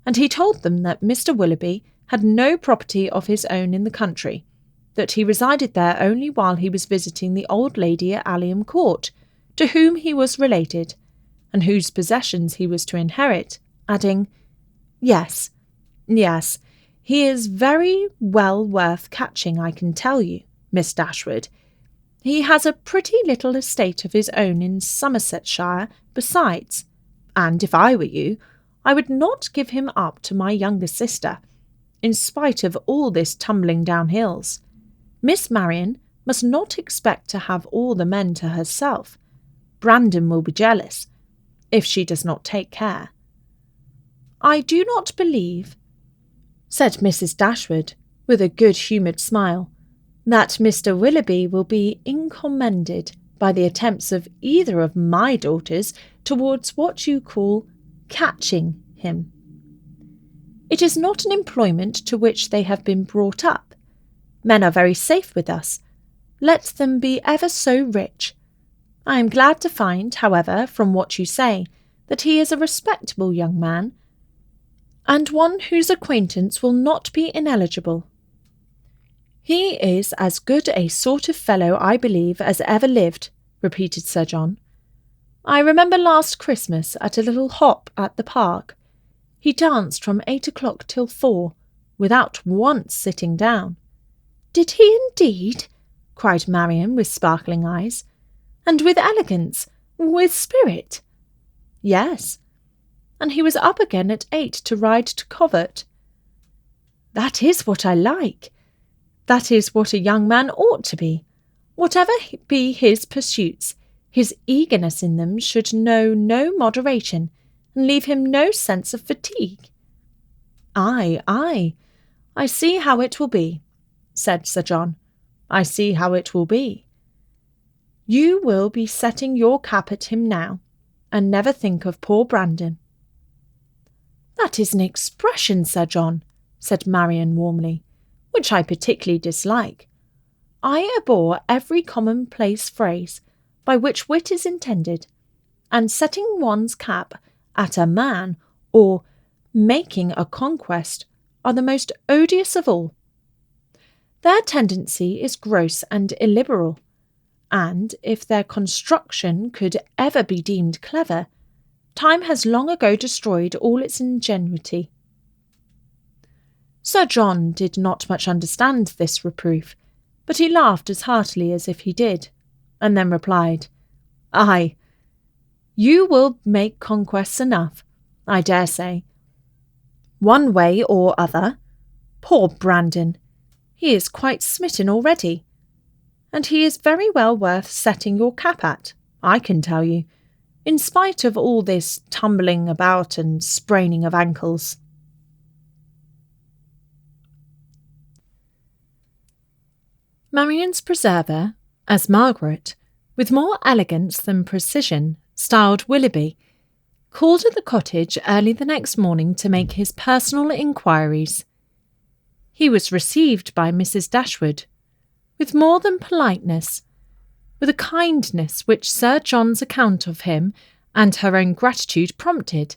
[SPEAKER 1] and he told them that Mr. Willoughby had no property of his own in the country, that he resided there only while he was visiting the old lady at Allium Court, to whom he was related, and whose possessions he was to inherit, adding, Yes, he is very well worth catching, I can tell you, Miss Dashwood. He has a pretty little estate of his own in Somersetshire besides, and if I were you, I would not give him up to my younger sister, in spite of all this tumbling down hills. Miss Marian must not expect to have all the men to herself. Brandon will be jealous, if she does not take care." "I do not believe," said Mrs. Dashwood, with a good-humoured smile, "that Mr. Willoughby will be incommended by the attempts of either of my daughters towards what you call catching him. It is not an employment to which they have been brought up. Men are very safe with us, let them be ever so rich. I am glad to find, however, from what you say, that he is a respectable young man, and one whose acquaintance will not be ineligible." "He is as good a sort of fellow, I believe, as ever lived," repeated Sir John. "I remember last Christmas at a little hop at the park. He danced from 8 o'clock till 4, without once sitting down." "Did he indeed?" cried Marian with sparkling eyes. "And with elegance, with spirit?" "Yes, and he was up again at 8 to ride to Covert." "That is what I like. That is what a young man ought to be. Whatever be his pursuits, his eagerness in them should know no moderation, and leave him no sense of fatigue." "Ay, I see how it will be," said Sir John. "I see how it will be. You will be setting your cap at him now, and never think of poor Brandon." "That is an expression, Sir John," said Marian warmly, "which I particularly dislike. I abhor every commonplace phrase by which wit is intended, and setting one's cap at a man or making a conquest are the most odious of all. Their tendency is gross and illiberal, and if their construction could ever be deemed clever, time has long ago destroyed all its ingenuity." Sir John did not much understand this reproof, but he laughed as heartily as if he did, and then replied, "Ay, you will make conquests enough, I dare say, one way or other. Poor Brandon, he is quite smitten already, and he is very well worth setting your cap at, I can tell you, in spite of all this tumbling about and spraining of ankles." Marian's preserver, as Margaret, with more elegance than precision, styled Willoughby, called at the cottage early the next morning to make his personal inquiries. He was received by Mrs. Dashwood with more than politeness, with a kindness which Sir John's account of him and her own gratitude prompted,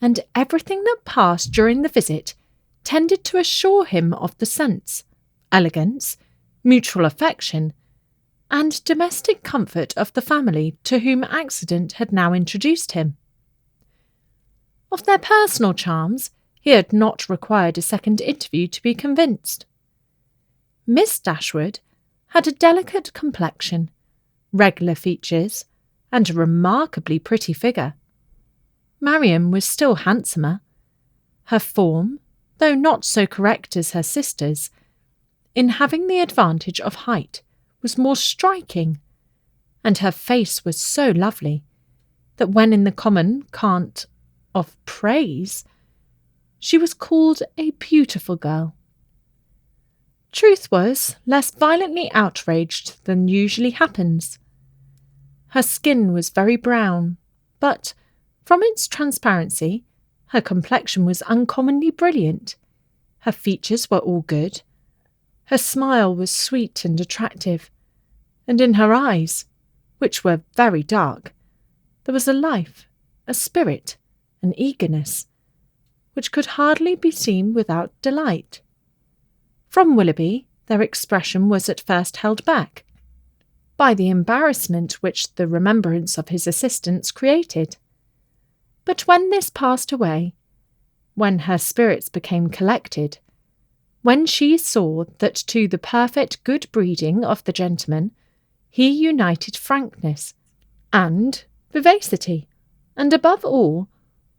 [SPEAKER 1] and everything that passed during the visit tended to assure him of the sense, elegance, mutual affection, and domestic comfort of the family to whom accident had now introduced him. Of their personal charms he had not required a second interview to be convinced. Miss Dashwood had a delicate complexion, regular features, and a remarkably pretty figure. Marian was still handsomer. Her form, though not so correct as her sister's, in having the advantage of height, was more striking, and her face was so lovely that when in the common cant of praise, she was called a beautiful girl. Truth was less violently outraged than usually happens. Her skin was very brown, but, from its transparency, her complexion was uncommonly brilliant. Her features were all good. Her smile was sweet and attractive, and in her eyes, which were very dark, there was a life, a spirit, an eagerness, which could hardly be seen without delight. From Willoughby their expression was at first held back by the embarrassment which the remembrance of his assistance created. But when this passed away, when her spirits became collected, when she saw that to the perfect good breeding of the gentleman he united frankness and vivacity, and above all,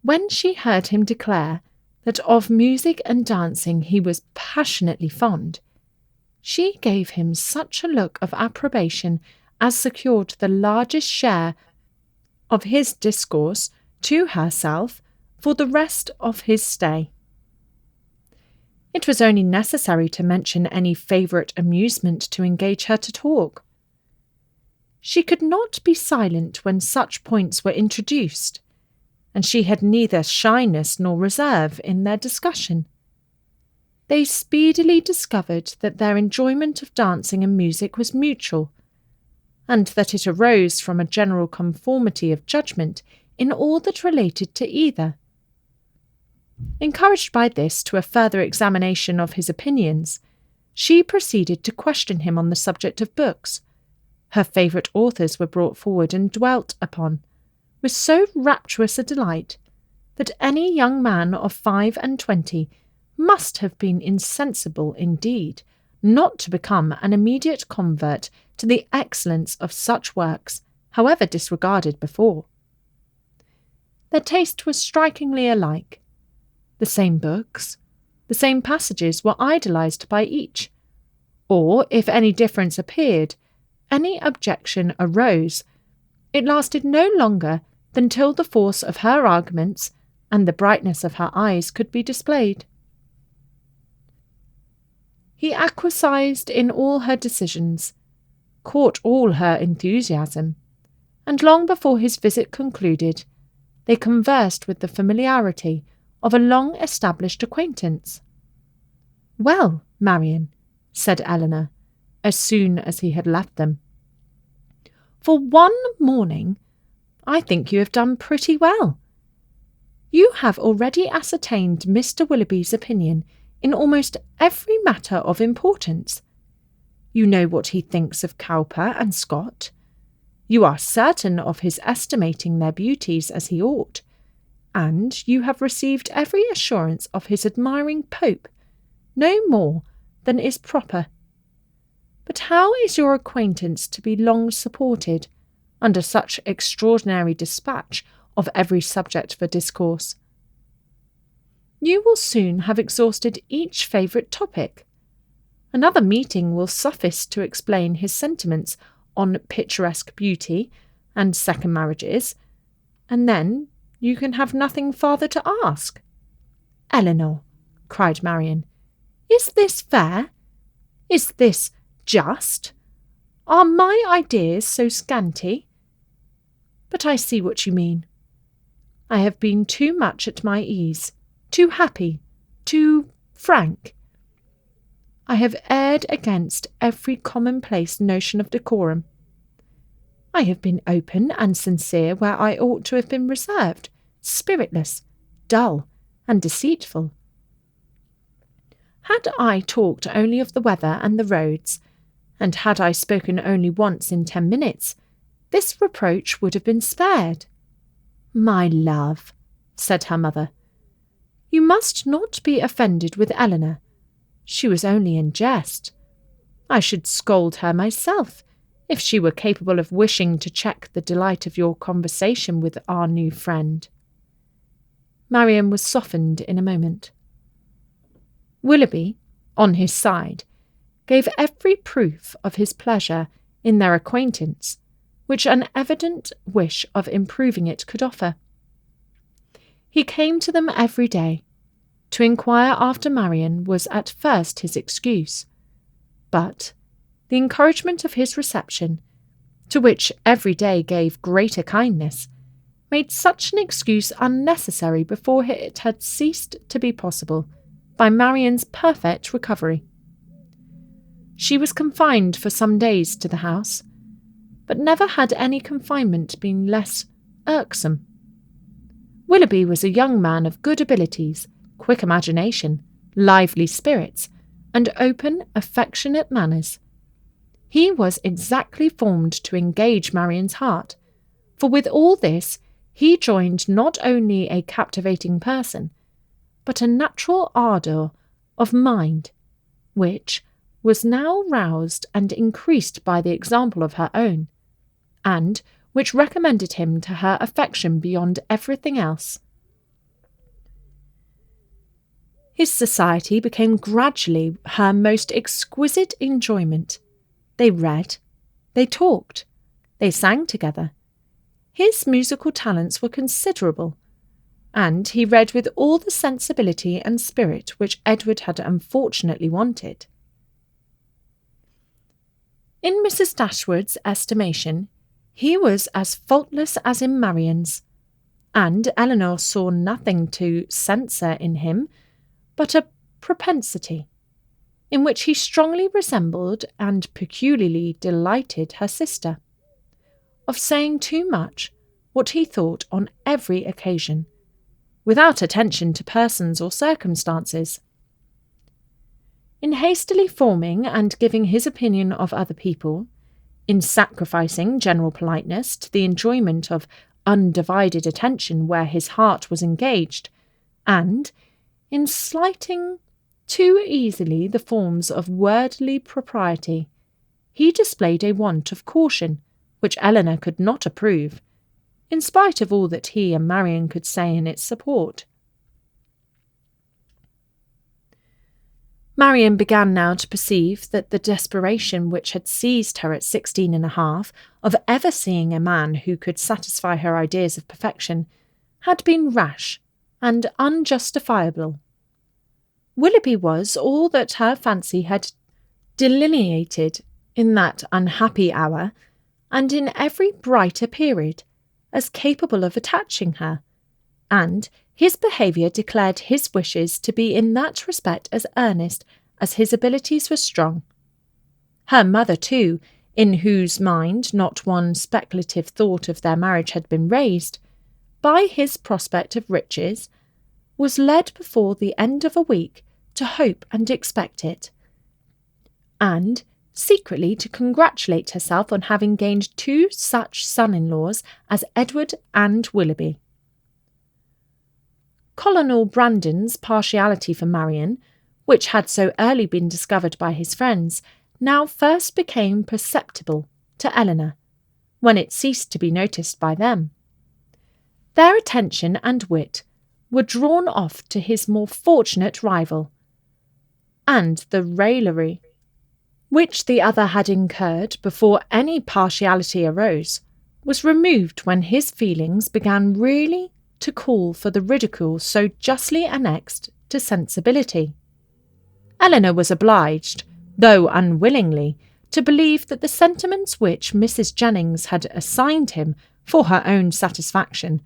[SPEAKER 1] when she heard him declare that of music and dancing he was passionately fond, she gave him such a look of approbation as secured the largest share of his discourse to herself for the rest of his stay. It was only necessary to mention any favourite amusement to engage her to talk. She could not be silent when such points were introduced, and she had neither shyness nor reserve in their discussion. They speedily discovered that their enjoyment of dancing and music was mutual, and that it arose from a general conformity of judgment in all that related to either. Encouraged by this to a further examination of his opinions, she proceeded to question him on the subject of books. Her favourite authors were brought forward and dwelt upon with so rapturous a delight that any young man of 25 must have been insensible indeed not to become an immediate convert to the excellence of such works, however disregarded before. Their taste was strikingly alike. The same books, the same passages were idolized by each, or if any difference appeared, any objection arose, it lasted no longer than till the force of her arguments and the brightness of her eyes could be displayed. He acquiesced in all her decisions, caught all her enthusiasm, and long before his visit concluded, they conversed with the familiarity of a long-established acquaintance. "Well, Marian," said Eleanor, as soon as he had left them, "for one morning, I think you have done pretty well. You have already ascertained Mr. Willoughby's opinion in almost every matter of importance. You know what he thinks of Cowper and Scott. You are certain of his estimating their beauties as he ought, and you have received every assurance of his admiring Pope, no more than is proper. But how is your acquaintance to be long supported, under such extraordinary dispatch of every subject for discourse? You will soon have exhausted each favourite topic. Another meeting will suffice to explain his sentiments on picturesque beauty and second marriages, and then you can have nothing farther to ask." "Eleanor," cried Marian, "is this fair? Is this just? Are my ideas so scanty? But I see what you mean. I have been too much at my ease, too happy, too frank. I have erred against every commonplace notion of decorum. I have been open and sincere where I ought to have been reserved, spiritless, dull, and deceitful. Had I talked only of the weather and the roads, and had I spoken only once in 10 minutes, this reproach would have been spared." "My love," said her mother, "you must not be offended with Eleanor. She was only in jest. I should scold her myself, if she were capable of wishing to check the delight of your conversation with our new friend." Marian was softened in a moment. Willoughby, on his side, gave every proof of his pleasure in their acquaintance, which an evident wish of improving it could offer. He came to them every day. To inquire after Marian was at first his excuse, but the encouragement of his reception, to which every day gave greater kindness, made such an excuse unnecessary before it had ceased to be possible by Marian's perfect recovery. She was confined for some days to the house, but never had any confinement been less irksome. Willoughby was a young man of good abilities, quick imagination, lively spirits, and open, affectionate manners. He was exactly formed to engage Marian's heart, for with all this he joined not only a captivating person, but a natural ardour of mind, which was now roused and increased by the example of her own, and which recommended him to her affection beyond everything else. His society became gradually her most exquisite enjoyment. They read, they talked, they sang together. His musical talents were considerable, and he read with all the sensibility and spirit which Edward had unfortunately wanted. In Mrs. Dashwood's estimation, he was as faultless as in Marian's, and Eleanor saw nothing to censure in him but a propensity, in which he strongly resembled and peculiarly delighted her sister, of saying too much what he thought on every occasion, without attention to persons or circumstances. In hastily forming and giving his opinion of other people, in sacrificing general politeness to the enjoyment of undivided attention where his heart was engaged, and in slighting too easily the forms of worldly propriety, he displayed a want of caution which Eleanor could not approve, in spite of all that he and Marian could say in its support. Marian began now to perceive that the desperation which had seized her at 16 1/2 of ever seeing a man who could satisfy her ideas of perfection had been rash and unjustifiable. Willoughby was all that her fancy had delineated in that unhappy hour, and in every brighter period, as capable of attaching her, and His behaviour declared his wishes to be in that respect as earnest as his abilities were strong. Her mother, too, in whose mind not one speculative thought of their marriage had been raised, by his prospect of riches, was led before the end of a week to hope and expect it, and secretly to congratulate herself on having gained 2 such son-in-laws as Edward and Willoughby. Colonel Brandon's partiality for Marian, which had so early been discovered by his friends, now first became perceptible to Eleanor, when it ceased to be noticed by them. Their attention and wit were drawn off to his more fortunate rival, and the raillery which the other had incurred before any partiality arose was removed when his feelings began really to call for the ridicule so justly annexed to sensibility. Eleanor was obliged, though unwillingly, to believe that the sentiments which Mrs. Jennings had assigned him for her own satisfaction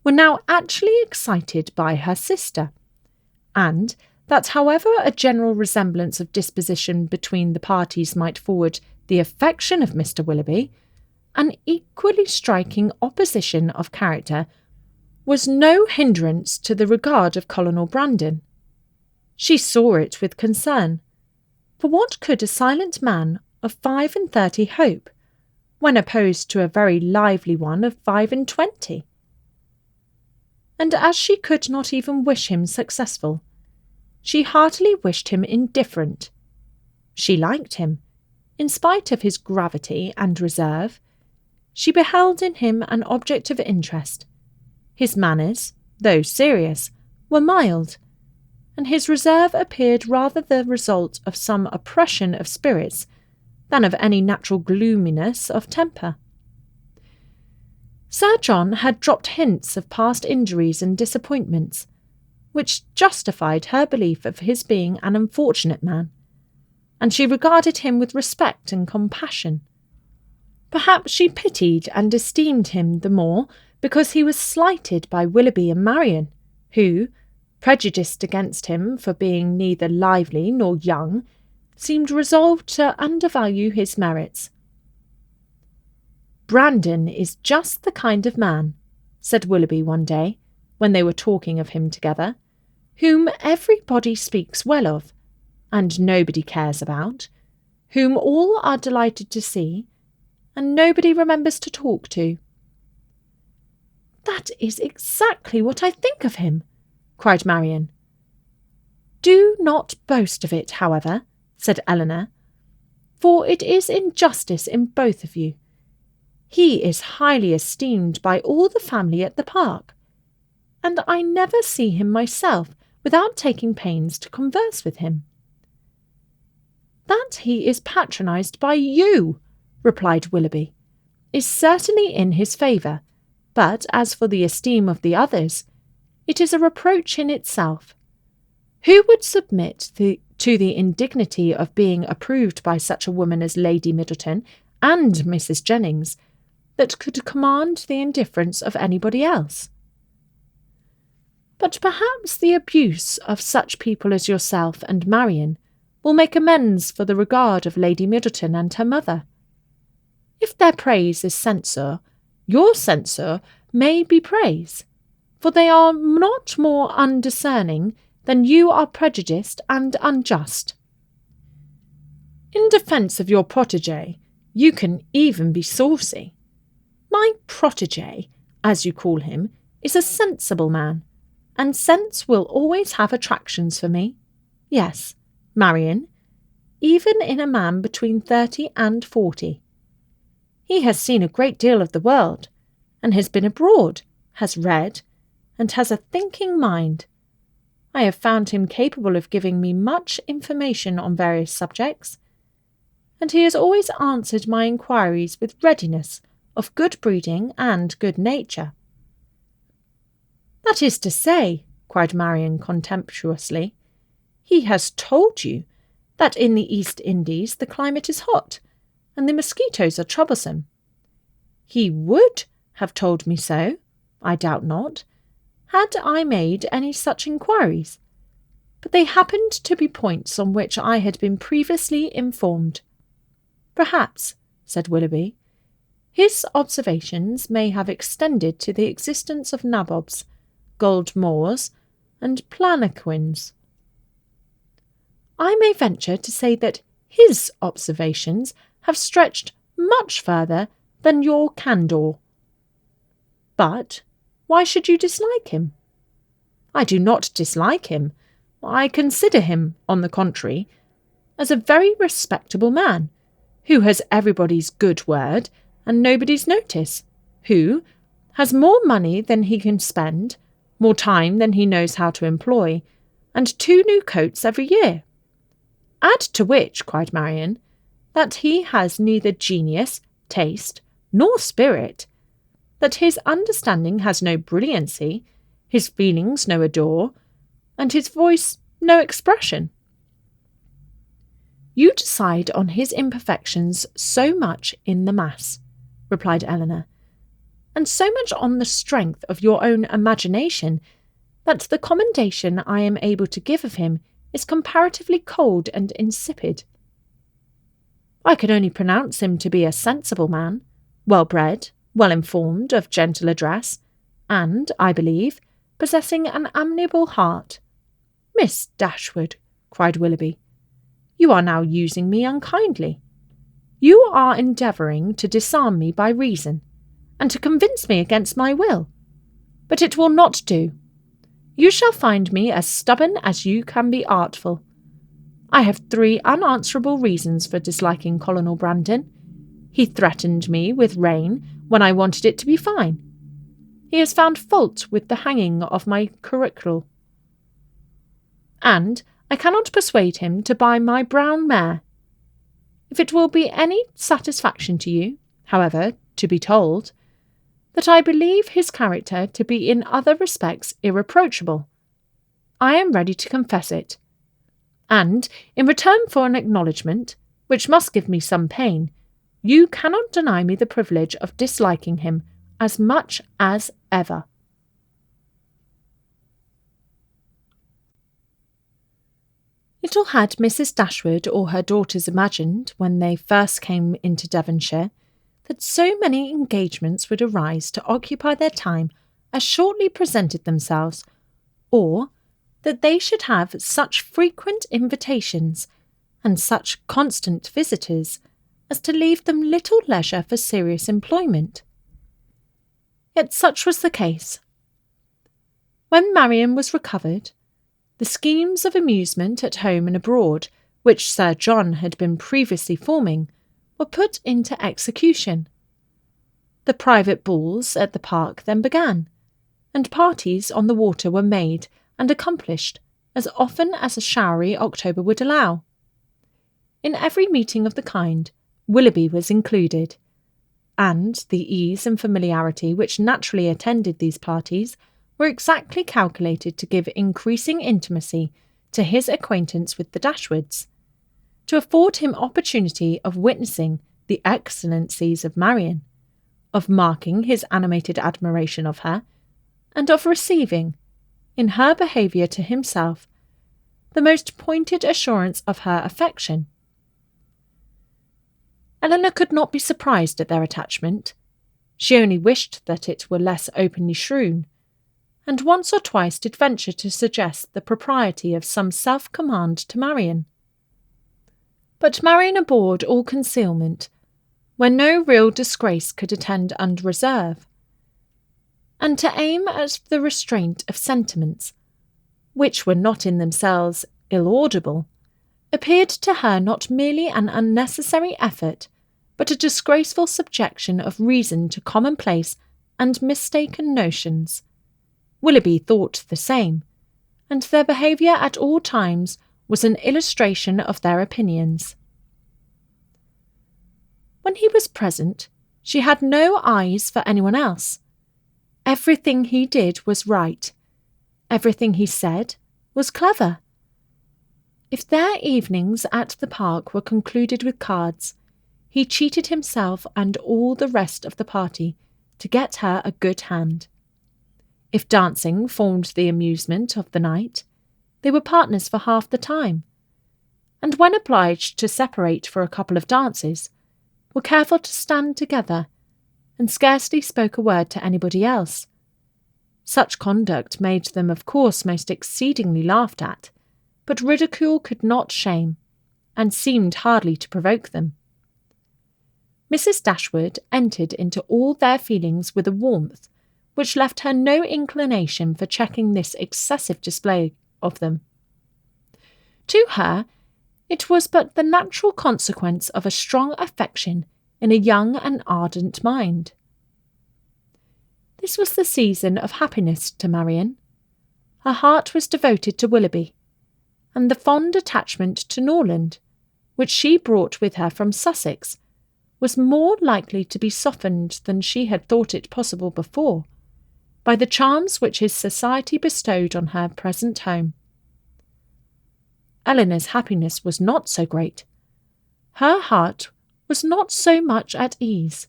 [SPEAKER 1] were now actually excited by her sister, and that however a general resemblance of disposition between the parties might forward the affection of Mr. Willoughby, an equally striking opposition of character was no hindrance to the regard of Colonel Brandon. She saw it with concern, for what could a silent man of 35 hope, when opposed to a very lively one of 25? And as she could not even wish him successful, she heartily wished him indifferent. She liked him, in spite of his gravity and reserve. She beheld in him an object of interest. His manners, though serious, were mild, and his reserve appeared rather the result of some oppression of spirits than of any natural gloominess of temper. Sir John had dropped hints of past injuries and disappointments, which justified her belief of his being an unfortunate man, and she regarded him with respect and compassion. Perhaps she pitied and esteemed him the more because he was slighted by Willoughby and Marian, who, prejudiced against him for being neither lively nor young, seemed resolved to undervalue his merits. "Brandon is just the kind of man," said Willoughby one day, when they were talking of him together, "whom everybody speaks well of, and nobody cares about, whom all are delighted to see, and nobody remembers to talk to." "That is exactly what I think of him," cried Marian. "Do not boast of it, however," said Eleanor, "for it is injustice in both of you. He is highly esteemed by all the family at the Park, and I never see him myself without taking pains to converse with him." "That he is patronised by you," replied Willoughby, "is certainly in his favour, but as for the esteem of the others, it is a reproach in itself. Who would submit to the indignity of being approved by such a woman as Lady Middleton and Mrs. Jennings, that could command the indifference of anybody else? But perhaps the abuse of such people as yourself and Marian will make amends for the regard of Lady Middleton and her mother. If their praise is censure, your censure may be praise, for they are not more undiscerning than you are prejudiced and unjust. In defence of your protégé, you can even be saucy. My protégé, as you call him, is a sensible man, and sense will always have attractions for me. Yes, Marian, even in a man between 30 and 40. He has seen a great deal of the world, and has been abroad, has read, and has a thinking mind. I have found him capable of giving me much information on various subjects, and he has always answered my inquiries with readiness, of good breeding and good nature." "That is to say," cried Marian contemptuously, "he has told you that in the East Indies the climate is hot, and the mosquitoes are troublesome. He would have told me so, I doubt not, had I made any such inquiries, but they happened to be points on which I had been previously informed. Perhaps, said Willoughby, his observations may have extended to the existence of nabobs, gold moors, and planquins. I may venture to say that his observations have stretched much further than your candour. But why should you dislike him? I do not dislike him. I consider him, on the contrary, as a very respectable man, who has everybody's good word and nobody's notice, who has more money than he can spend, more time than he knows how to employ, and 2 new coats every year. Add to which, cried Marian, that he has neither genius, taste, nor spirit, that his understanding has no brilliancy, his feelings no ardor, and his voice no expression. You decide on his imperfections so much in the mass, replied Eleanor, and so much on the strength of your own imagination, that the commendation I am able to give of him is comparatively cold and insipid. I can only pronounce him to be a sensible man, well-bred, well-informed, of gentle address, and, I believe, possessing an amiable heart. Miss Dashwood, cried Willoughby, you are now using me unkindly. You are endeavouring to disarm me by reason, and to convince me against my will. But it will not do. You shall find me as stubborn as you can be artful. I have 3 unanswerable reasons for disliking Colonel Brandon. He threatened me with rain when I wanted it to be fine. He has found fault with the hanging of my curricle. And I cannot persuade him to buy my brown mare. If it will be any satisfaction to you, however, to be told, that I believe his character to be in other respects irreproachable, I am ready to confess it. And, in return for an acknowledgment, which must give me some pain, you cannot deny me the privilege of disliking him as much as ever. Little had Mrs. Dashwood or her daughters imagined, when they first came into Devonshire, that so many engagements would arise to occupy their time as shortly presented themselves, or that they should have such frequent invitations and such constant visitors as to leave them little leisure for serious employment. Yet such was the case. When Marian was recovered, the schemes of amusement at home and abroad, which Sir John had been previously forming, were put into execution. The private balls at the park then began, and parties on the water were made and accomplished as often as a showery October would allow. In every meeting of the kind, Willoughby was included, and the ease and familiarity which naturally attended these parties were exactly calculated to give increasing intimacy to his acquaintance with the Dashwoods, to afford him opportunity of witnessing the excellencies of Marian, of marking his animated admiration of her, and of receiving, in her behaviour to himself, the most pointed assurance of her affection. Eleanor could not be surprised at their attachment. She only wished that it were less openly strewn, and once or twice did venture to suggest the propriety of some self-command to Marian. But Marian abhorred all concealment, when no real disgrace could attend under reserve, and to aim at the restraint of sentiments, which were not in themselves ill-audible, appeared to her not merely an unnecessary effort, but a disgraceful subjection of reason to commonplace and mistaken notions. Willoughby thought the same, and their behaviour at all times was an illustration of their opinions. When he was present, she had no eyes for anyone else. Everything he did was right. Everything he said was clever. If their evenings at the park were concluded with cards, he cheated himself and all the rest of the party to get her a good hand. If dancing formed the amusement of the night, they were partners for half the time, and when obliged to separate for a couple of dances, were careful to stand together, and scarcely spoke a word to anybody else. Such conduct made them, of course, most exceedingly laughed at, but ridicule could not shame, and seemed hardly to provoke them. Mrs. Dashwood entered into all their feelings with a warmth which left her no inclination for checking this excessive display of them. To her, it was but the natural consequence of a strong affection in a young and ardent mind. This was the season of happiness to Marian. Her heart was devoted to Willoughby, and the fond attachment to Norland, which she brought with her from Sussex, was more likely to be softened than she had thought it possible before, by the charms which his society bestowed on her present home. Elinor's happiness was not so great. Her heart was not so much at ease,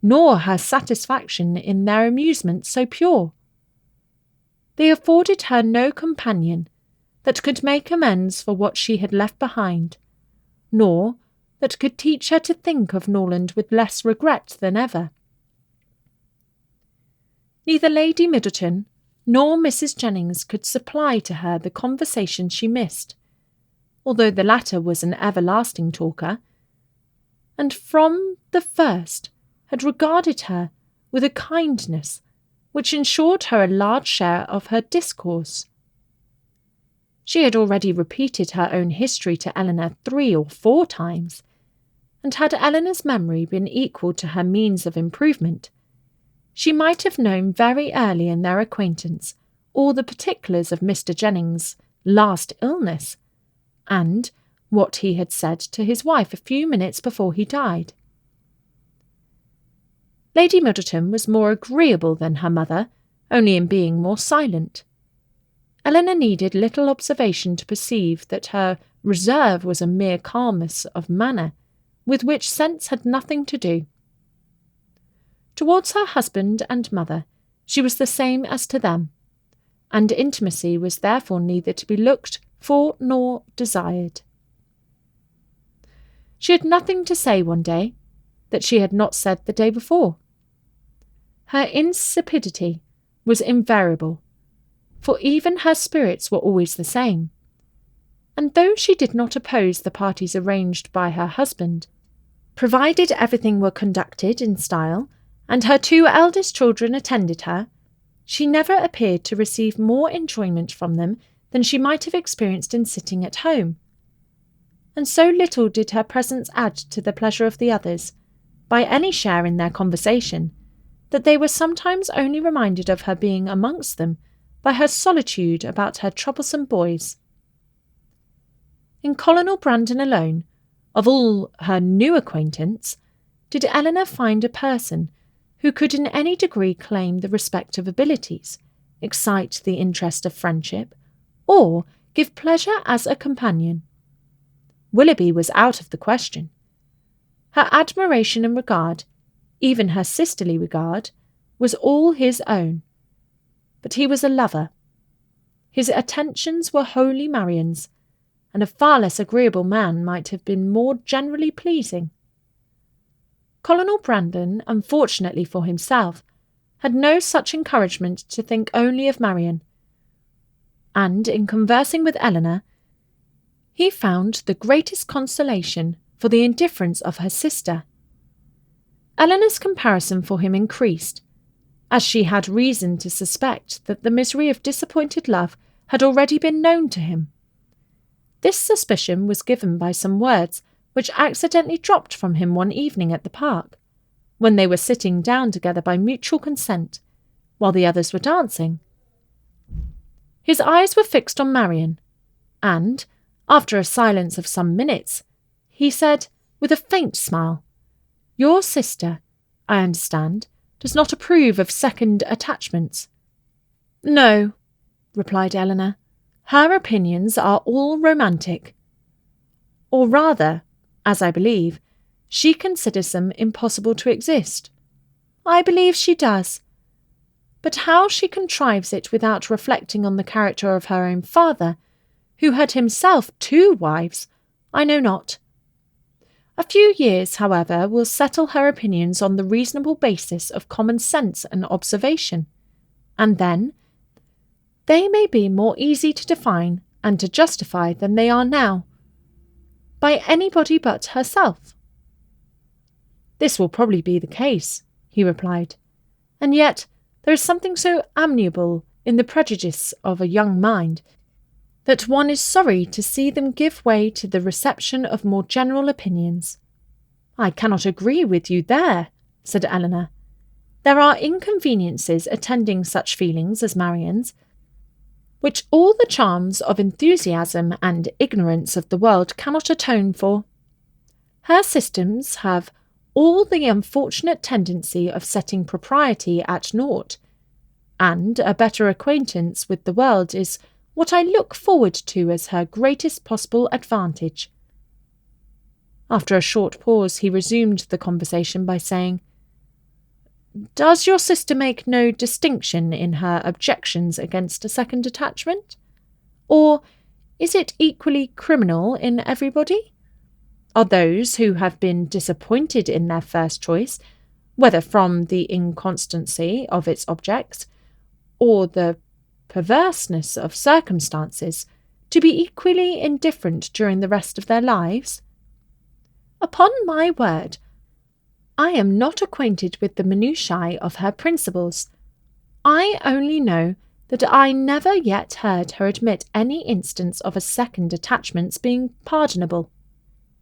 [SPEAKER 1] nor her satisfaction in their amusement so pure. They afforded her no companion that could make amends for what she had left behind, nor that could teach her to think of Norland with less regret than ever. Neither Lady Middleton nor Mrs. Jennings could supply to her the conversation she missed, although the latter was an everlasting talker, and from the first had regarded her with a kindness which ensured her a large share of her discourse. She had already repeated her own history to Elinor 3 or 4 times, and had Elinor's memory been equal to her means of improvement, she might have known very early in their acquaintance all the particulars of Mr. Jennings' last illness, and what he had said to his wife a few minutes before he died. Lady Middleton was more agreeable than her mother, only in being more silent. Elinor needed little observation to perceive that her reserve was a mere calmness of manner, with which sense had nothing to do. Towards her husband and mother, she was the same as to them, and intimacy was therefore neither to be looked for nor desired. She had nothing to say one day that she had not said the day before. Her insipidity was invariable, for even her spirits were always the same, and though she did not oppose the parties arranged by her husband, provided everything were conducted in style, and her 2 eldest children attended her, she never appeared to receive more enjoyment from them than she might have experienced in sitting at home. And so little did her presence add to the pleasure of the others, by any share in their conversation, that they were sometimes only reminded of her being amongst them by her solitude about her troublesome boys. In Colonel Brandon alone, of all her new acquaintance, did Elinor find a person who could in any degree claim the respect of abilities, excite the interest of friendship, or give pleasure as a companion. Willoughby was out of the question. Her admiration and regard, even her sisterly regard, was all his own. But he was a lover. His attentions were wholly Marian's, and a far less agreeable man might have been more generally pleasing. Colonel Brandon, unfortunately for himself, had no such encouragement to think only of Marian, and in conversing with Elinor, he found the greatest consolation for the indifference of her sister. Elinor's comparison for him increased, as she had reason to suspect that the misery of disappointed love had already been known to him. This suspicion was given by some words which accidentally dropped from him one evening at the park, when they were sitting down together by mutual consent, while the others were dancing. His eyes were fixed on Marian, and, after a silence of some minutes, he said, with a faint smile, "Your sister, I understand, does not approve of second attachments." "No," replied Elinor. "Her opinions are all romantic. Or rather, as I believe, she considers them impossible to exist." "I believe she does. But how she contrives it without reflecting on the character of her own father, who had himself 2 wives, I know not. A few years, however, will settle her opinions on the reasonable basis of common sense and observation, and then they may be more easy to define and to justify than they are now, by anybody but herself. This will probably be the case, he replied, and yet there is something so amiable in the prejudice of a young mind that one is sorry to see them give way to the reception of more general opinions. I cannot agree with you there, said Eleanor. There are inconveniences attending such feelings as Marian's, which all the charms of enthusiasm and ignorance of the world cannot atone for. Her systems have all the unfortunate tendency of setting propriety at naught, and a better acquaintance with the world is what I look forward to as her greatest possible advantage. After a short pause, he resumed the conversation by saying, Does your sister make no distinction in her objections against a second attachment? Or is it equally criminal in everybody? Are those who have been disappointed in their first choice, whether from the inconstancy of its objects or the perverseness of circumstances, to be equally indifferent during the rest of their lives? Upon my word, I am not acquainted with the minutiae of her principles. I only know that I never yet heard her admit any instance of a second attachment's being pardonable.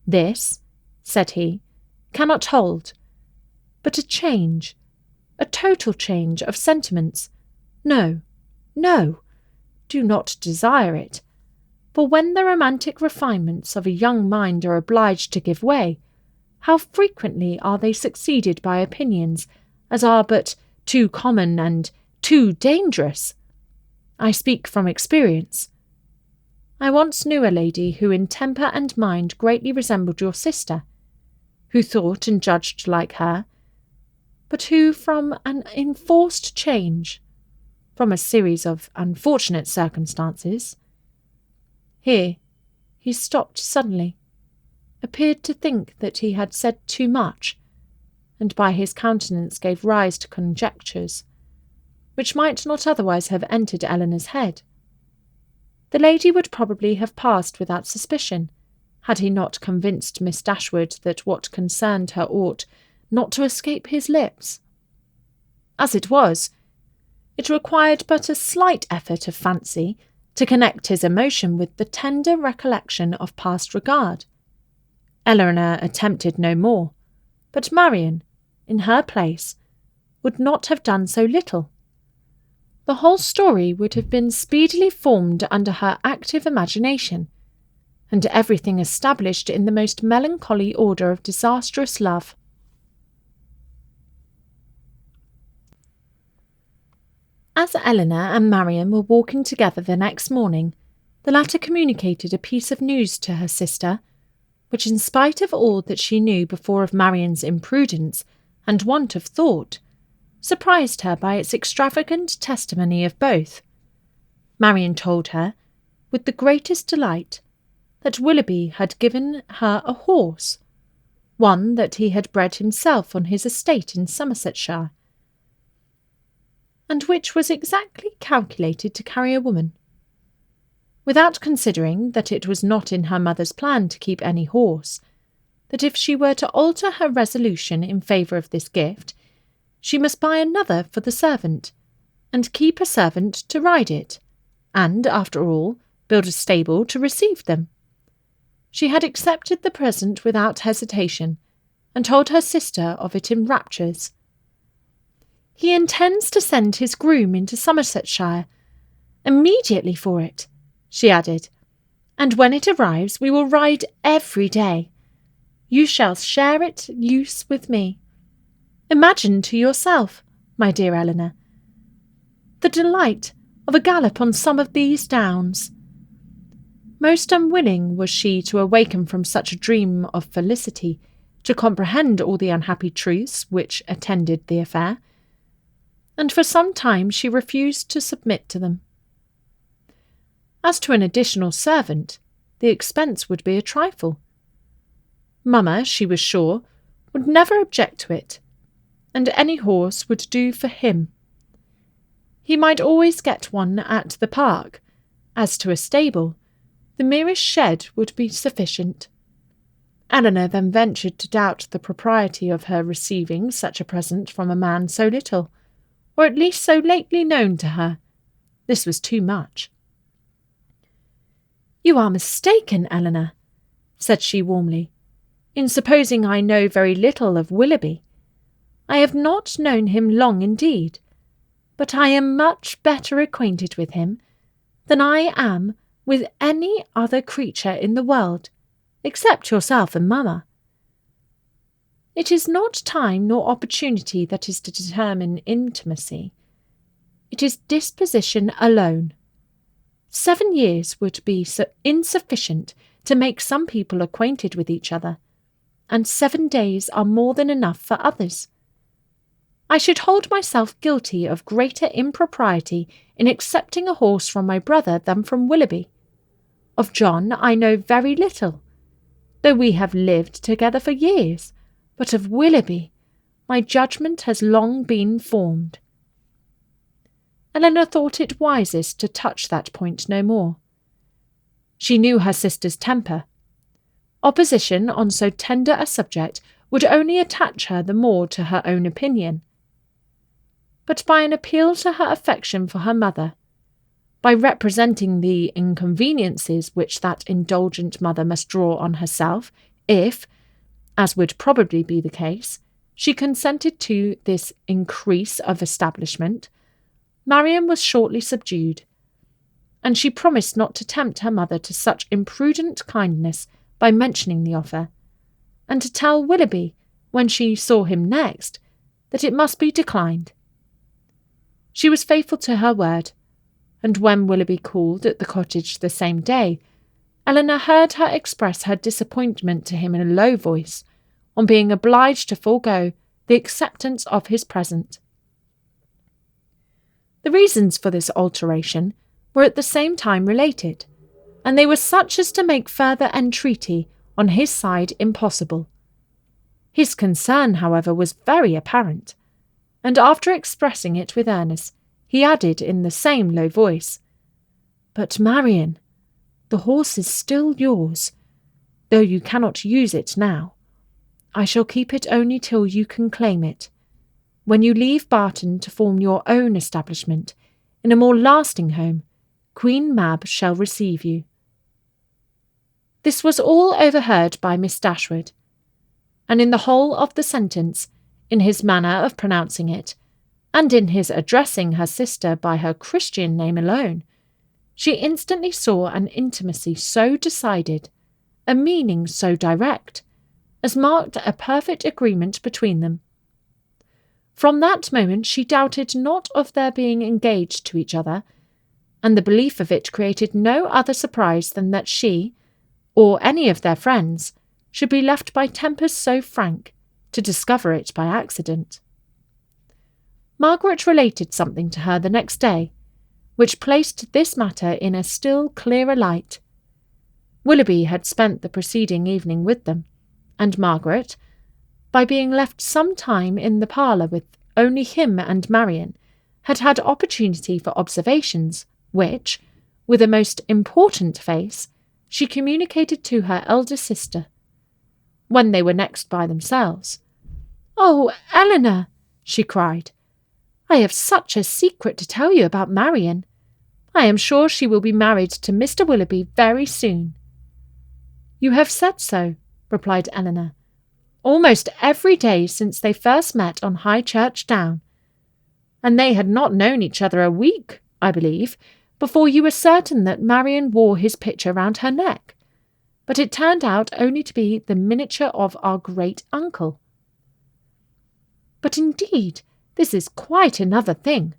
[SPEAKER 1] This, said he, cannot hold. But a change, a total change of sentiments, no, no, do not desire it. For when the romantic refinements of a young mind are obliged to give way, how frequently are they succeeded by opinions as are but too common and too dangerous? I speak from experience. I once knew a lady who in temper and mind greatly resembled your sister, who thought and judged like her, but who from an enforced change, from a series of unfortunate circumstances— Here he stopped suddenly, appeared to think that he had said too much, and by his countenance gave rise to conjectures, which might not otherwise have entered Eleanor's head. The lady would probably have passed without suspicion, had he not convinced Miss Dashwood that what concerned her ought not to escape his lips. As it was, it required but a slight effort of fancy to connect his emotion with the tender recollection of past regard. Eleanor attempted no more, but Marian, in her place, would not have done so little. The whole story would have been speedily formed under her active imagination, and everything established in the most melancholy order of disastrous love. As Eleanor and Marian were walking together the next morning, the latter communicated a piece of news to her sister, which, in spite of all that she knew before of Marian's imprudence and want of thought, surprised her by its extravagant testimony of both. Marian told her, with the greatest delight, that Willoughby had given her a horse, one that he had bred himself on his estate in Somersetshire, and which was exactly calculated to carry a woman. Without considering that it was not in her mother's plan to keep any horse, that if she were to alter her resolution in favour of this gift, she must buy another for the servant, and keep a servant to ride it, and, after all, build a stable to receive them. She had accepted the present without hesitation, and told her sister of it in raptures. He intends to send his groom into Somersetshire immediately for it, she added, and when it arrives we will ride every day. You shall share its use with me. Imagine to yourself, my dear Eleanor, the delight of a gallop on some of these downs. Most unwilling was she to awaken from such a dream of felicity, to comprehend all the unhappy truths which attended the affair, and for some time she refused to submit to them. As to an additional servant, the expense would be a trifle. Mamma, she was sure, would never object to it, and any horse would do for him. He might always get one at the park. As to a stable, the merest shed would be sufficient. Eleanor then ventured to doubt the propriety of her receiving such a present from a man so little, or at least so lately known to her. This was too much. "You are mistaken, Eleanor," said she warmly, "in supposing I know very little of Willoughby. I have not known him long indeed, but I am much better acquainted with him than I am with any other creature in the world, except yourself and mamma. It is not time nor opportunity that is to determine intimacy. It is disposition alone. 7 years would be insufficient to make some people acquainted with each other, and 7 days are more than enough for others. I should hold myself guilty of greater impropriety in accepting a horse from my brother than from Willoughby. Of John I know very little, though we have lived together for years, but of Willoughby my judgment has long been formed." Eleanor thought it wisest to touch that point no more. She knew her sister's temper. Opposition on so tender a subject would only attach her the more to her own opinion. But by an appeal to her affection for her mother, by representing the inconveniences which that indulgent mother must draw on herself if, as would probably be the case, she consented to this increase of establishment, Marian was shortly subdued, and she promised not to tempt her mother to such imprudent kindness by mentioning the offer, and to tell Willoughby, when she saw him next, that it must be declined. She was faithful to her word, and when Willoughby called at the cottage the same day, Eleanor heard her express her disappointment to him in a low voice on being obliged to forego the acceptance of his present. The reasons for this alteration were at the same time related, and they were such as to make further entreaty on his side impossible. His concern, however, was very apparent, and after expressing it with earnest, he added in the same low voice, "But, Marian, the horse is still yours, though you cannot use it now. I shall keep it only till you can claim it. When you leave Barton to form your own establishment in a more lasting home, Queen Mab shall receive you." This was all overheard by Miss Dashwood, and in the whole of the sentence, in his manner of pronouncing it, and in his addressing her sister by her Christian name alone, she instantly saw an intimacy so decided, a meaning so direct, as marked a perfect agreement between them. From that moment she doubted not of their being engaged to each other, and the belief of it created no other surprise than that she, or any of their friends, should be left by tempers so frank, to discover it by accident. Margaret related something to her the next day, which placed this matter in a still clearer light. Willoughby had spent the preceding evening with them, and Margaret, by being left some time in the parlour with only him and Marian, had had opportunity for observations, which, with a most important face, she communicated to her elder sister. When they were next by themselves, "Oh, Eleanor," she cried, "I have such a secret to tell you about Marian. I am sure she will be married to Mr. Willoughby very soon." "You have said so," replied Eleanor, "almost every day since they first met on High Church Down, and they had not known each other a week, I believe, before you were certain that Marian wore his picture round her neck, but it turned out only to be the miniature of our great-uncle. But indeed, this is quite another thing.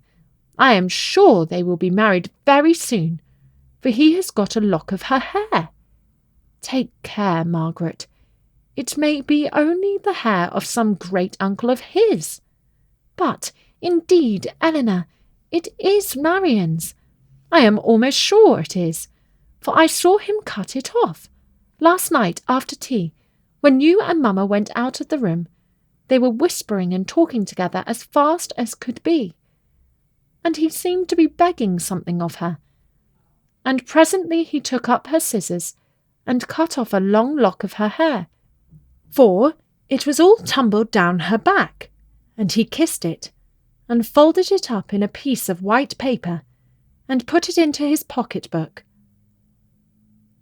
[SPEAKER 1] I am sure they will be married very soon, for he has got a lock of her hair. Take care, Margaret. It may be only the hair of some great-uncle of his. But Indeed, Eleanor, it is Marian's. I am almost sure it is, for I saw him cut it off. Last night after tea, when you and Mamma went out of the room, they were whispering and talking together as fast as could be. And he seemed to be begging something of her. And presently he took up her scissors and cut off a long lock of her hair, for it was all tumbled down her back, and he kissed it, and folded it up in a piece of white paper, and put it into his pocket-book.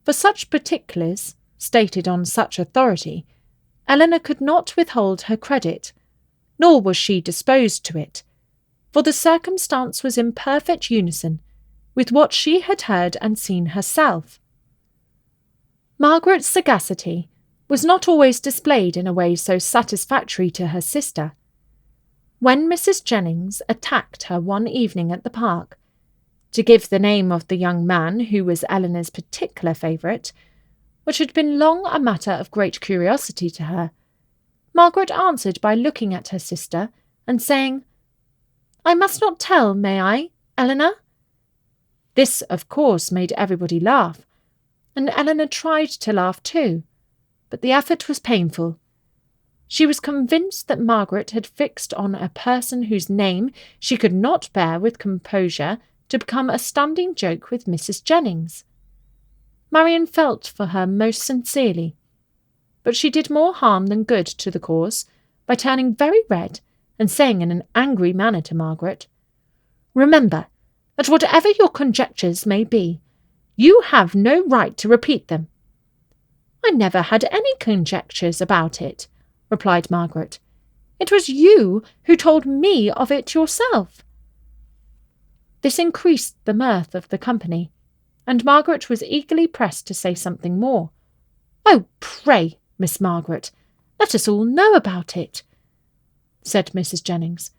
[SPEAKER 1] For such particulars, stated on such authority, Eleanor could not withhold her credit, nor was she disposed to it, for the circumstance was in perfect unison with what she had heard and seen herself. Margaret's sagacity was not always displayed in a way so satisfactory to her sister. When Mrs. Jennings attacked her one evening at the park, to give the name of the young man who was Eleanor's particular favourite, which had been long a matter of great curiosity to her, Margaret answered by looking at her sister and saying, "I must not tell, may I, Eleanor?" This, of course, made everybody laugh, and Eleanor tried to laugh too, but the effort was painful. She was convinced that Margaret had fixed on a person whose name she could not bear with composure to become a standing joke with Mrs. Jennings. Marian felt for her most sincerely, but she did more harm than good to the cause by turning very red and saying in an angry manner to Margaret, "Remember that whatever your conjectures may be, you have no right to repeat them." "I never had any conjectures about it," replied Margaret. "It was you who told me of it yourself." This increased the mirth of the company, and Margaret was eagerly pressed to say something more. "Oh, pray, Miss Margaret, let us all know about it," said Mrs. Jennings.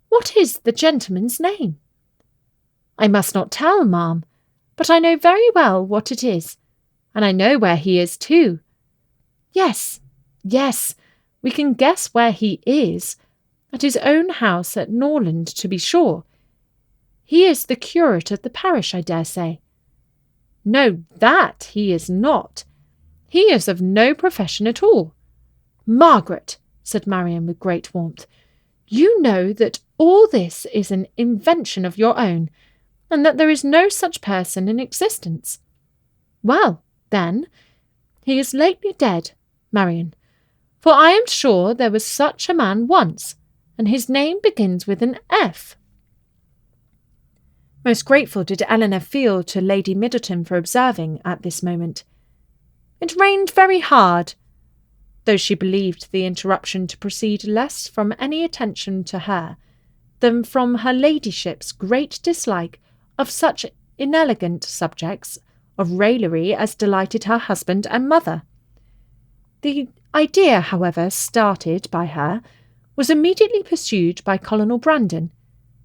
[SPEAKER 1] "What is the gentleman's name?" "I must not tell, ma'am, but I know very well what it is, and I know where he is too." Yes, we can guess where he is, at his own house at Norland, to be sure. He is the curate of the parish, I dare say." "No, that he is not. He is of no profession at all." "Margaret," said Marian with great warmth, "you know that all this is an invention of your own, and that there is no such person in existence." "Well, then, he is lately dead, Marian, for I am sure there was such a man once, and his name begins with an F." Most grateful did Eleanor feel to Lady Middleton for observing, at this moment, "It rained very hard," though she believed the interruption to proceed less from any attention to her than from her ladyship's great dislike of such inelegant subjects of raillery as delighted her husband and mother. The idea, however, started by her, was immediately pursued by Colonel Brandon,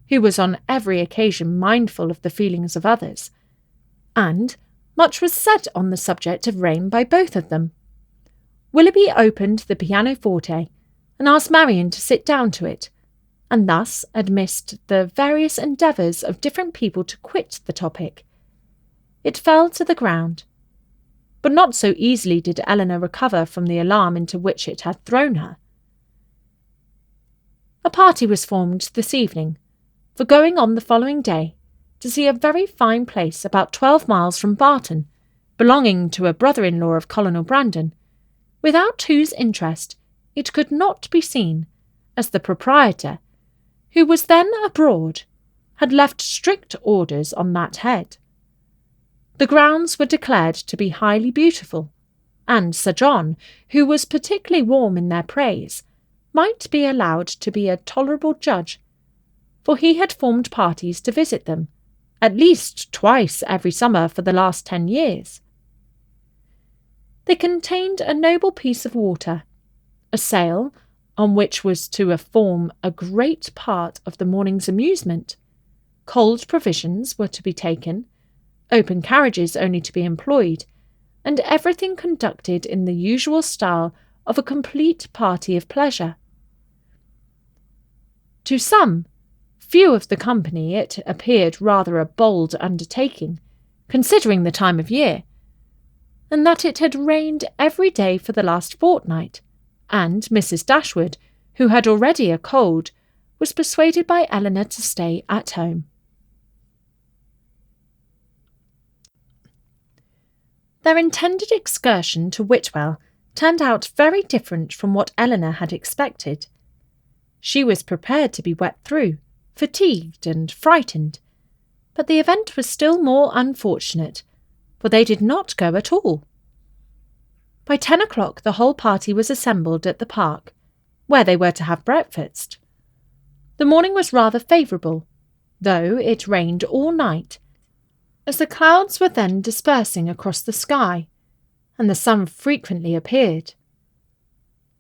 [SPEAKER 1] who was on every occasion mindful of the feelings of others, and much was said on the subject of rain by both of them. Willoughby opened the pianoforte and asked Marian to sit down to it, and thus, amidst the various endeavours of different people to quit the topic, it fell to the ground. But not so easily did Eleanor recover from the alarm into which it had thrown her. A party was formed this evening for going on the following day to see a very fine place about 12 miles from Barton, belonging to a brother-in-law of Colonel Brandon, without whose interest it could not be seen, as the proprietor, who was then abroad, had left strict orders on that head. The grounds were declared to be highly beautiful, and Sir John, who was particularly warm in their praise, might be allowed to be a tolerable judge, for he had formed parties to visit them, at least twice every summer for the last 10 years. They contained a noble piece of water, a sail, on which was to form a great part of the morning's amusement. Cold provisions were to be taken, open carriages only to be employed, and everything conducted in the usual style of a complete party of pleasure. To some, few of the company, it appeared rather a bold undertaking, considering the time of year, and that it had rained every day for the last fortnight, and Mrs. Dashwood, who had already a cold, was persuaded by Elinor to stay at home. Their intended excursion to Whitwell turned out very different from what Elinor had expected. She was prepared to be wet through, fatigued and frightened, but the event was still more unfortunate, for they did not go at all. By 10 o'clock the whole party was assembled at the park, where they were to have breakfast. The morning was rather favourable, though it rained all night, as the clouds were then dispersing across the sky, and the sun frequently appeared.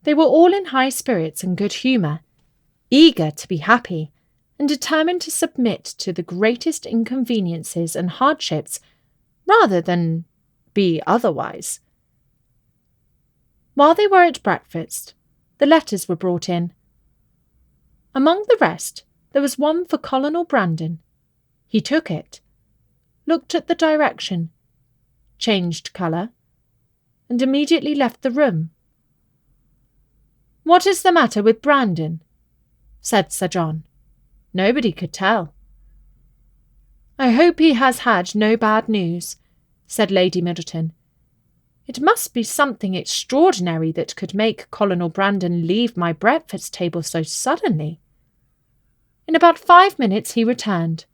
[SPEAKER 1] They were all in high spirits and good humour, eager to be happy, and determined to submit to the greatest inconveniences and hardships rather than be otherwise. While they were at breakfast, the letters were brought in. Among the rest, there was one for Colonel Brandon. He took it, looked at the direction, changed colour, and immediately left the room. "What is the matter with Brandon?" said Sir John. Nobody could tell. "I hope he has had no bad news," said Lady Middleton. "It must be something extraordinary that could make Colonel Brandon leave my breakfast table so suddenly." In about 5 minutes he returned.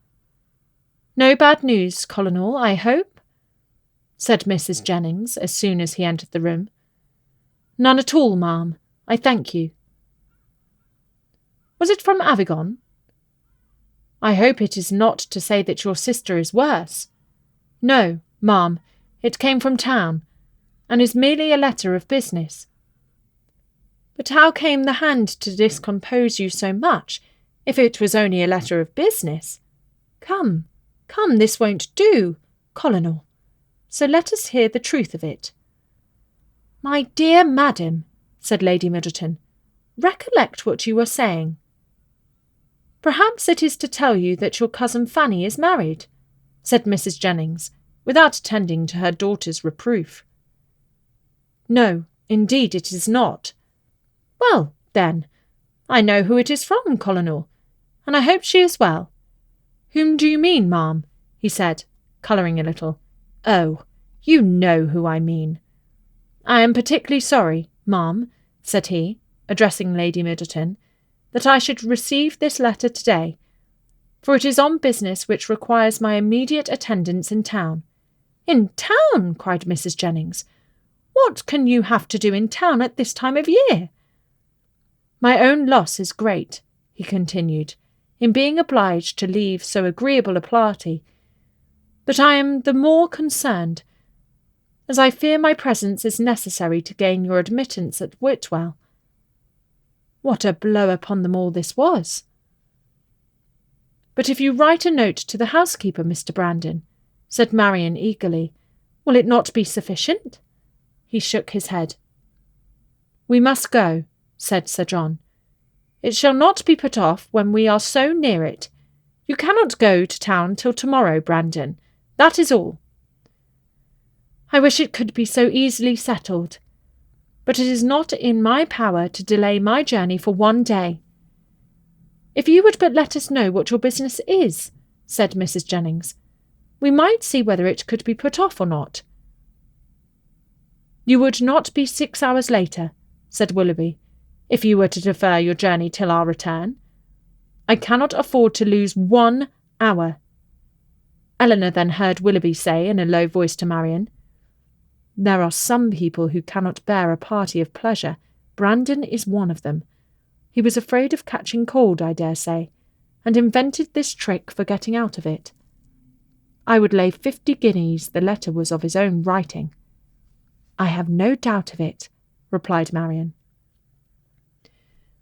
[SPEAKER 1] "No bad news, Colonel, I hope?" said Mrs. Jennings as soon as he entered the room. "None at all, ma'am, I thank you." "Was it from Avigon?" "I hope it is not to say that your sister is worse." "No, ma'am, it came from town, and is merely a letter of business." "But how came the hand to discompose you so much, if it was only a letter of business? Come, this won't do, Colonel, so let us hear the truth of it." "My dear madam," said Lady Middleton, "recollect what you were saying." "Perhaps it is to tell you that your cousin Fanny is married," said Mrs. Jennings, without attending to her daughter's reproof. "No, indeed it is not." "Well, then, I know who it is from, Colonel, and I hope she is well." "Whom do you mean, ma'am?" he said, colouring a little. "Oh, you know who I mean." "I am particularly sorry, ma'am," said he, addressing Lady Middleton, "that I should receive this letter today, for it is on business which requires my immediate attendance in town." "In town!" cried Mrs. Jennings. "What can you have to do in town at this time of year?" "My own loss is great," he continued, "in being obliged to leave so agreeable a party, but I am the more concerned, as I fear my presence is necessary to gain your admittance at Whitwell." What a blow upon them all this was! "But if you write a note to the housekeeper, Mr. Brandon," said Marian eagerly, "will it not be sufficient?" He shook his head. "We must go," said Sir John. "It shall not be put off when we are so near it. You cannot go to town till tomorrow, Brandon. That is all." "I wish it could be so easily settled, but it is not in my power to delay my journey for 1 day." "If you would but let us know what your business is," said Mrs. Jennings, "we might see whether it could be put off or not." "You would not be 6 hours later," said Willoughby, "if you were to defer your journey till our return. I cannot afford to lose 1 hour." Elinor then heard Willoughby say in a low voice to Marian, "There are some people who cannot bear a party of pleasure. Brandon is one of them. He was afraid of catching cold, I dare say, and invented this trick for getting out of it. I would lay 50 guineas the letter was of his own writing." "I have no doubt of it," replied Marian.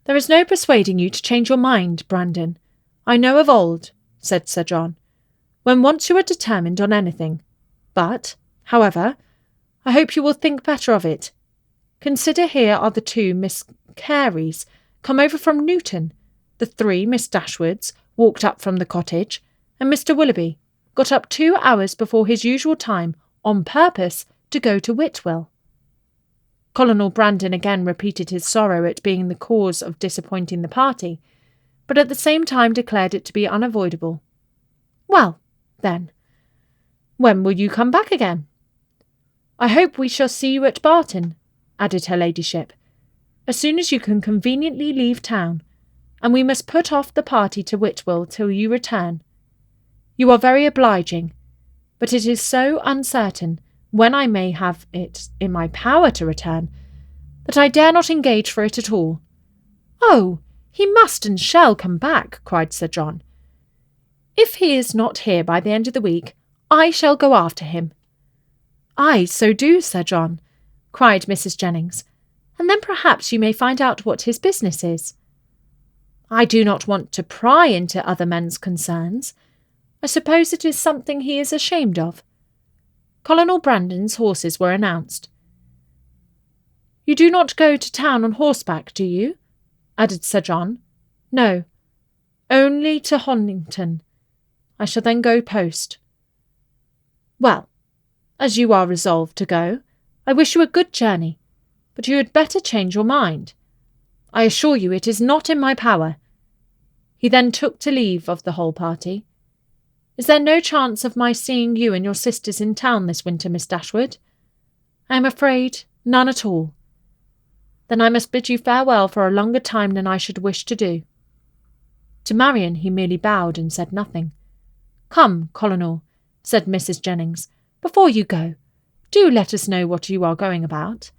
[SPEAKER 1] "There is no persuading you to change your mind, Brandon. I know of old," said Sir John, "when once you are determined on anything. But, however, I hope you will think better of it. Consider, here are the 2 Miss Careys come over from Newton, the 3 Miss Dashwoods, walked up from the cottage, and Mr. Willoughby got up 2 hours before his usual time on purpose to go to Whitwell. Colonel Brandon again repeated his sorrow at being the cause of disappointing the party, but at the same time declared it to be unavoidable. "Well, then, when will you come back again?" "I hope we shall see you at Barton," added her ladyship, "as soon as you can conveniently leave town, and we must put off the party to Whitwell till you return. You are very obliging, but it is so uncertain when I may have it in my power to return, that I dare not engage for it at all." "Oh, he must and shall come back," cried Sir John. "If he is not here by the end of the week, I shall go after him." "Ay, so do, Sir John," cried Mrs. Jennings, "and then perhaps you may find out what his business is." "I do not want to pry into other men's concerns. I suppose it is something he is ashamed of." Colonel Brandon's horses were announced. "You do not go to town on horseback, do you?" added Sir John. "No, only to Honiton. I shall then go post." "Well, as you are resolved to go, I wish you a good journey, but you had better change your mind. I assure you it is not in my power." He then took to leave of the whole party. "Is there no chance of my seeing you and your sisters in town this winter, Miss Dashwood?" "I am afraid none at all." "Then I must bid you farewell for a longer time than I should wish to do." To Marian he merely bowed and said nothing. "Come, Colonel," said Mrs. Jennings, "before you go, do let us know what you are going about."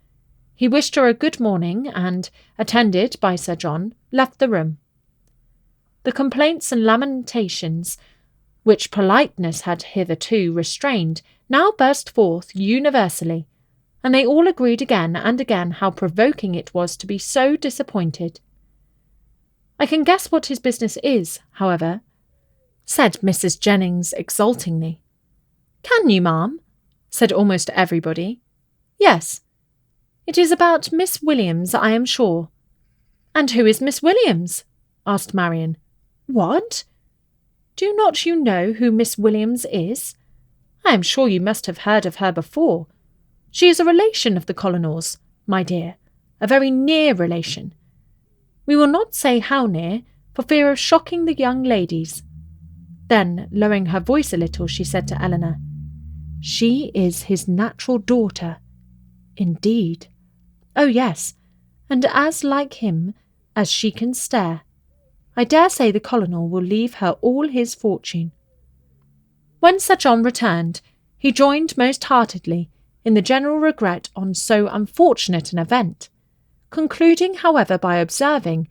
[SPEAKER 1] He wished her a good morning, and, attended by Sir John, left the room. The complaints and lamentations which politeness had hitherto restrained, now burst forth universally, and they all agreed again and again how provoking it was to be so disappointed. "I can guess what his business is, however," said Mrs. Jennings exultingly. "Can you, ma'am?" said almost everybody. "Yes. It is about Miss Williams, I am sure." "And who is Miss Williams?" asked Marian. "What? Do not you know who Miss Williams is? I am sure you must have heard of her before. She is a relation of the Colonel's, my dear, a very near relation. We will not say how near, for fear of shocking the young ladies." Then, lowering her voice a little, she said to Eleanor, "She is his natural daughter." "Indeed." "Oh, yes, and as like him as she can stare. I dare say the Colonel will leave her all his fortune." When Sir John returned, he joined most heartily in the general regret on so unfortunate an event, concluding, however, by observing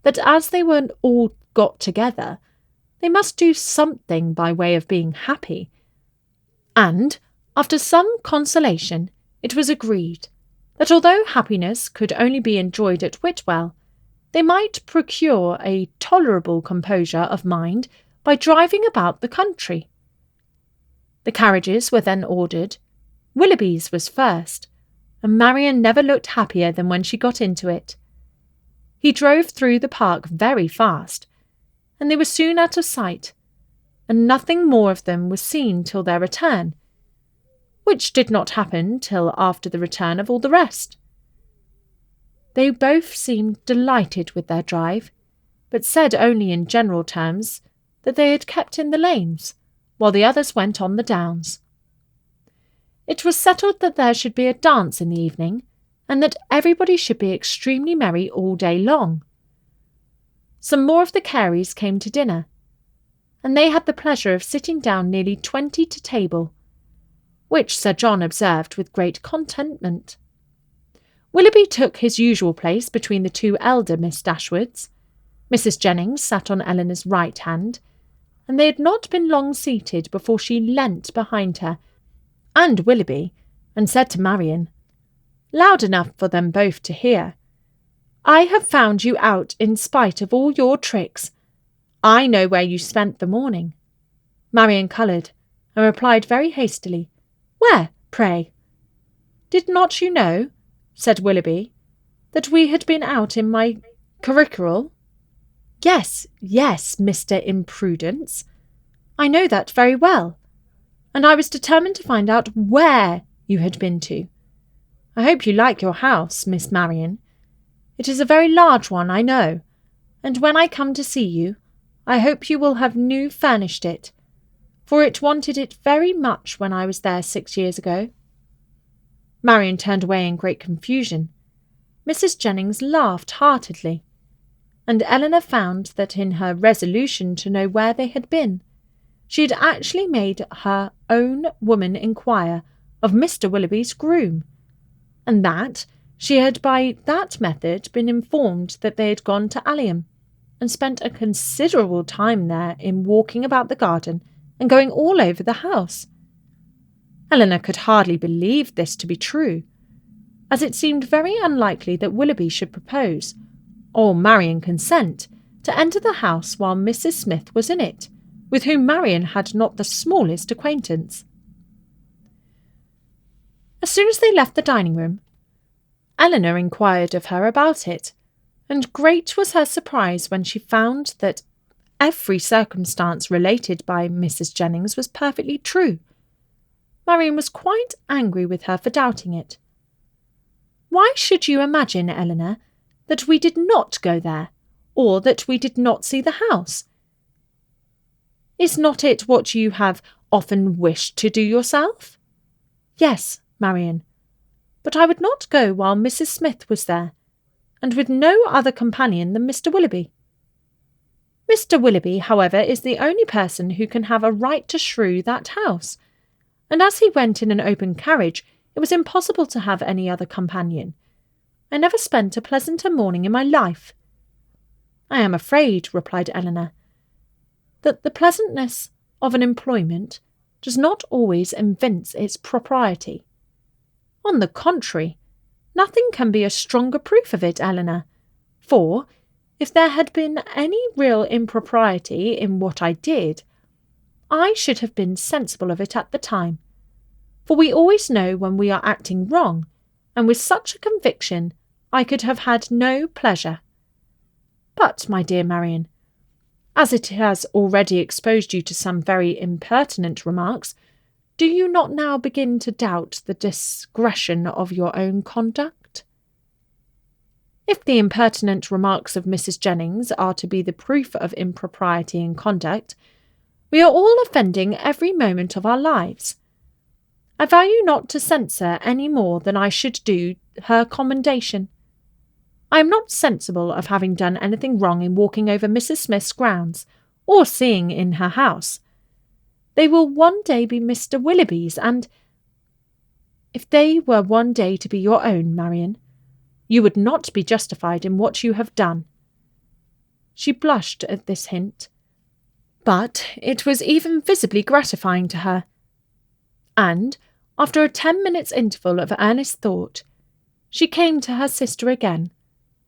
[SPEAKER 1] that as they were all got together, they must do something by way of being happy, and, after some consolation, it was agreed that although happiness could only be enjoyed at Whitwell, they might procure a tolerable composure of mind by driving about the country. The carriages were then ordered. Willoughby's was first, and Marian never looked happier than when she got into it. He drove through the park very fast, and they were soon out of sight, and nothing more of them was seen till their return, which did not happen till after the return of all the rest. They both seemed delighted with their drive, but said only in general terms that they had kept in the lanes, while the others went on the downs. It was settled that there should be a dance in the evening, and that everybody should be extremely merry all day long. Some more of the Careys came to dinner, and they had the pleasure of sitting down nearly 20 to table, which Sir John observed with great contentment. Willoughby took his usual place between the two elder Miss Dashwoods. Mrs. Jennings sat on Eleanor's right hand, and they had not been long seated before she leant behind her and Willoughby, and said to Marian, loud enough for them both to hear, "I have found you out in spite of all your tricks. I know where you spent the morning." Marian coloured, and replied very hastily, "Where, pray?" "Did not you know," said Willoughby, "that we had been out in my curricle?" Yes, Mr. Imprudence. I know that very well, and I was determined to find out where you had been to. I hope you like your house, Miss Marian. It is a very large one, I know, and when I come to see you, I hope you will have new furnished it, for it wanted it very much when I was there 6 years ago." Marian turned away in great confusion. Mrs. Jennings laughed heartily, and Eleanor found that in her resolution to know where they had been, she had actually made her own woman inquire of Mr. Willoughby's groom, and that she had by that method been informed that they had gone to Allium, and spent a considerable time there in walking about the garden and going all over the house. Eleanor could hardly believe this to be true, as it seemed very unlikely that Willoughby should propose, or Marian consent, to enter the house while Mrs. Smith was in it, with whom Marian had not the smallest acquaintance. As soon as they left the dining-room, Eleanor inquired of her about it, and great was her surprise when she found that every circumstance related by Mrs. Jennings was perfectly true. Marian was quite angry with her for doubting it. "Why should you imagine, Eleanor, that we did not go there, or that we did not see the house? Is not it what you have often wished to do yourself?" "Yes, Marian, but I would not go while Mrs. Smith was there, and with no other companion than Mr. Willoughby. Mr. Willoughby, however, is the only person who can have a right to shrew that house, and as he went in an open carriage, it was impossible to have any other companion. I never spent a pleasanter morning in my life." "I am afraid," replied Eleanor, "that the pleasantness of an employment does not always evince its propriety. On the contrary, nothing can be a stronger proof of it, Eleanor, for, if there had been any real impropriety in what I did, I should have been sensible of it at the time, for we always know when we are acting wrong, and with such a conviction I could have had no pleasure. But, my dear Marian, as it has already exposed you to some very impertinent remarks, do you not now begin to doubt the discretion of your own conduct? If the impertinent remarks of Mrs. Jennings are to be the proof of impropriety in conduct, we are all offending every moment of our lives. I value not to censure any more than I should do her commendation. I am not sensible of having done anything wrong in walking over Mrs. Smith's grounds, or seeing in her house. They will one day be Mr. Willoughby's, and if they were one day to be your own, Marian, you would not be justified in what you have done." She blushed at this hint, but it was even visibly gratifying to her, and, after a 10 minutes' interval of earnest thought, she came to her sister again,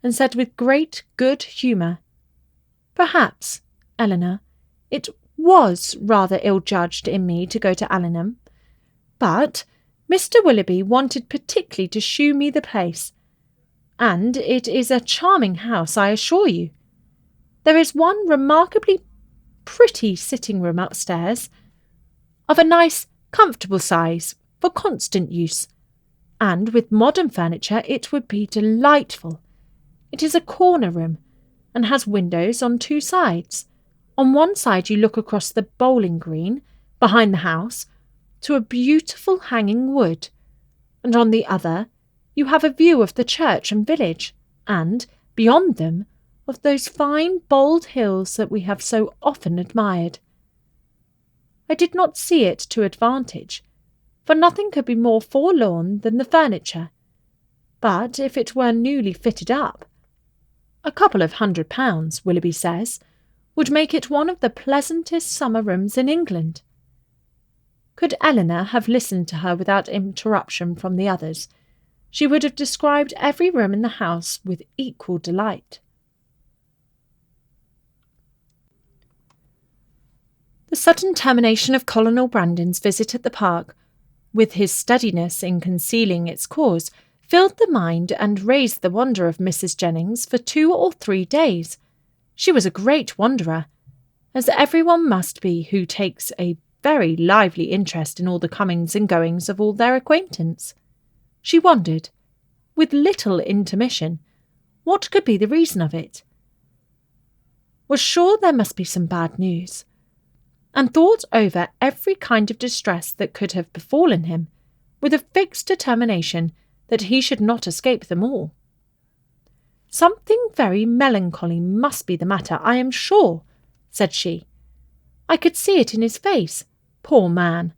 [SPEAKER 1] and said with great good humour, "Perhaps, Eleanor, it was rather ill-judged in me to go to Allenham, but Mr. Willoughby wanted particularly to shew me the place, and it is a charming house, I assure you. There is one remarkably pretty sitting-room upstairs, of a nice, comfortable size, for constant use, and with modern furniture it would be delightful. It is a corner room, and has windows on 2 sides. On one side you look across the bowling green, behind the house, to a beautiful hanging wood, and on the other you have a view of the church and village, and, beyond them, of those fine bold hills that we have so often admired. I did not see it to advantage, for nothing could be more forlorn than the furniture, but if it were newly fitted up, a couple of £100, Willoughby says, would make it one of the pleasantest summer rooms in England." Could Eleanor have listened to her without interruption from the others, she would have described every room in the house with equal delight. The sudden termination of Colonel Brandon's visit at the park, with his steadiness in concealing its cause, filled the mind and raised the wonder of Mrs. Jennings for 2 or 3 days, She was a great wanderer, as everyone must be who takes a very lively interest in all the comings and goings of all their acquaintance. She wondered, with little intermission, what could be the reason of it. Was sure there must be some bad news, and thought over every kind of distress that could have befallen him, with a fixed determination that he should not escape them all. Something very melancholy must be the matter, I am sure, said she. I could see it in his face. Poor man!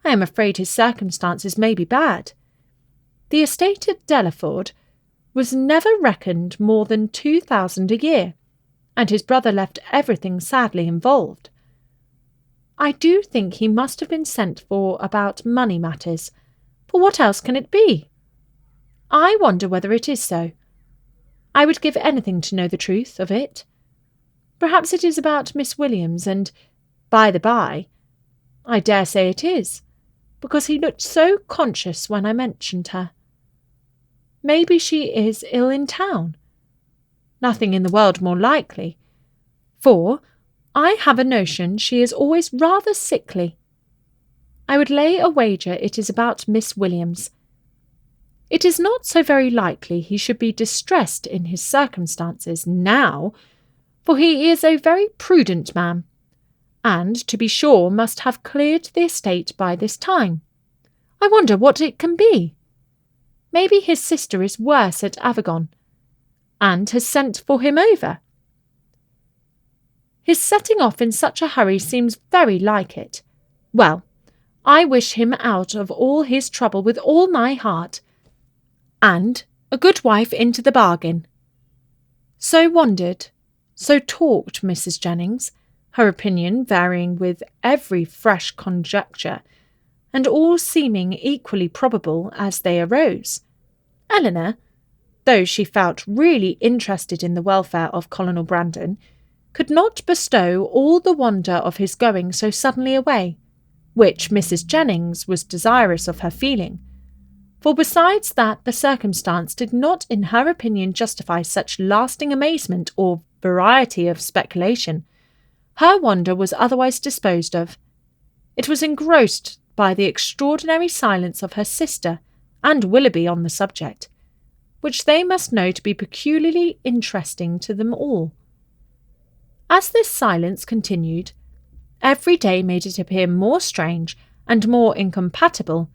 [SPEAKER 1] I am afraid his circumstances may be bad. The estate at Delaford was never reckoned more than 2,000 a year, and his brother left everything sadly involved. I do think he must have been sent for about money matters, for what else can it be? I wonder whether it is so. I would give anything to know the truth of it. Perhaps it is about Miss Williams, and, by the by, I dare say it is, because he looked so conscious when I mentioned her. Maybe she is ill in town. Nothing in the world more likely, for I have a notion she is always rather sickly. I would lay a wager it is about Miss Williams. It is not so very likely he should be distressed in his circumstances now, for he is a very prudent man, and, to be sure, must have cleared the estate by this time. I wonder what it can be. Maybe his sister is worse at Avignon, and has sent for him over. His setting off in such a hurry seems very like it. Well, I wish him out of all his trouble with all my heart, and a good wife into the bargain. So wondered, so talked Mrs. Jennings, her opinion varying with every fresh conjecture, and all seeming equally probable as they arose. Eleanor, though she felt really interested in the welfare of Colonel Brandon, could not bestow all the wonder of his going so suddenly away, which Mrs. Jennings was desirous of her feeling, for besides that the circumstance did not in her opinion justify such lasting amazement or variety of speculation, her wonder was otherwise disposed of. It was engrossed by the extraordinary silence of her sister and Willoughby on the subject, which they must know to be peculiarly interesting to them all. As this silence continued, every day made it appear more strange and more incompatible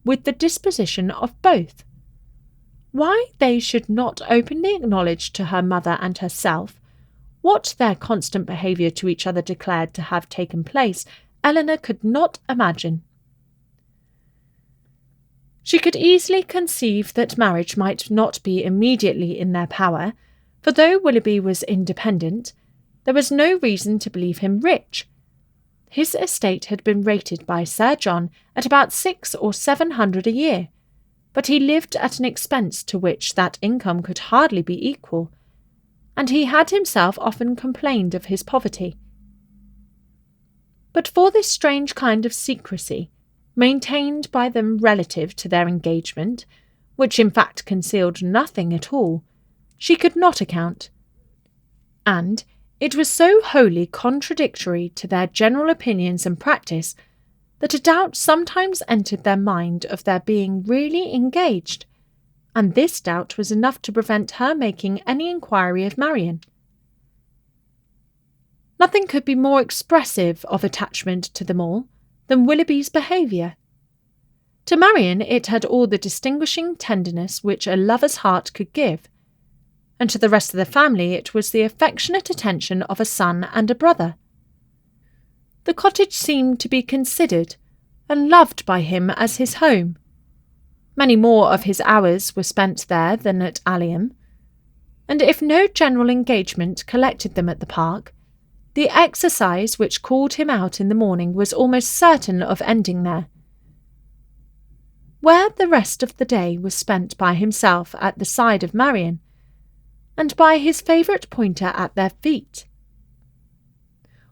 [SPEAKER 1] with the disposition of both. Why they should not openly acknowledge to her mother and herself what their constant behaviour to each other declared to have taken place, Eleanor could not imagine. She could easily conceive that marriage might not be immediately in their power, for though Willoughby was independent, there was no reason to believe him rich. His estate had been rated by Sir John at about 600 or 700 a year, but he lived at an expense to which that income could hardly be equal, and he had himself often complained of his poverty. But for this strange kind of secrecy, maintained by them relative to their engagement, which in fact concealed nothing at all, she could not account, and it was so wholly contradictory to their general opinions and practice that a doubt sometimes entered their mind of their being really engaged, and this doubt was enough to prevent her making any inquiry of Marian. Nothing could be more expressive of attachment to them all than Willoughby's behaviour. To Marian it had all the distinguishing tenderness which a lover's heart could give, and to the rest of the family it was the affectionate attention of a son and a brother. The cottage seemed to be considered and loved by him as his home. Many more of his hours were spent there than at Allium, and if no general engagement collected them at the park, the exercise which called him out in the morning was almost certain of ending there, where the rest of the day was spent by himself at the side of Marian, and by his favourite pointer at their feet.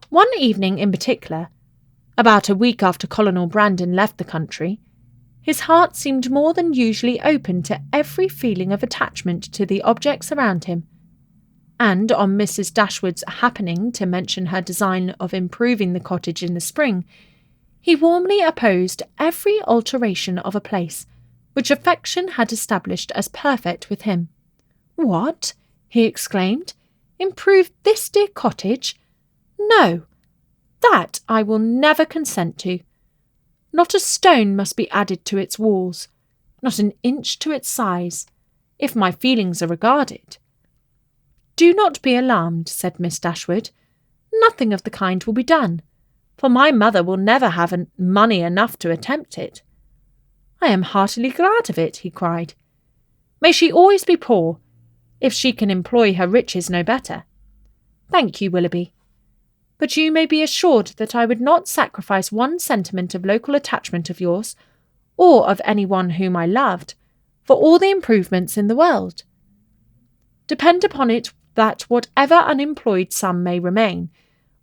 [SPEAKER 1] One evening in particular, about a week after Colonel Brandon left the country, his heart seemed more than usually open to every feeling of attachment to the objects around him, and on Mrs. Dashwood's happening to mention her design of improving the cottage in the spring, he warmly opposed every alteration of a place which affection had established as perfect with him. "What?" he exclaimed. "Improve this dear cottage? No, that I will never consent to. Not a stone must be added to its walls, not an inch to its size, if my feelings are regarded." "Do not be alarmed," said Miss Dashwood. "Nothing of the kind will be done, for my mother will never have money enough to attempt it." "I am heartily glad of it," he cried. "May she always be poor, if she can employ her riches no better." "Thank you, Willoughby. But you may be assured that I would not sacrifice one sentiment of local attachment of yours, or of any one whom I loved, for all the improvements in the world. Depend upon it that whatever unemployed sum may remain,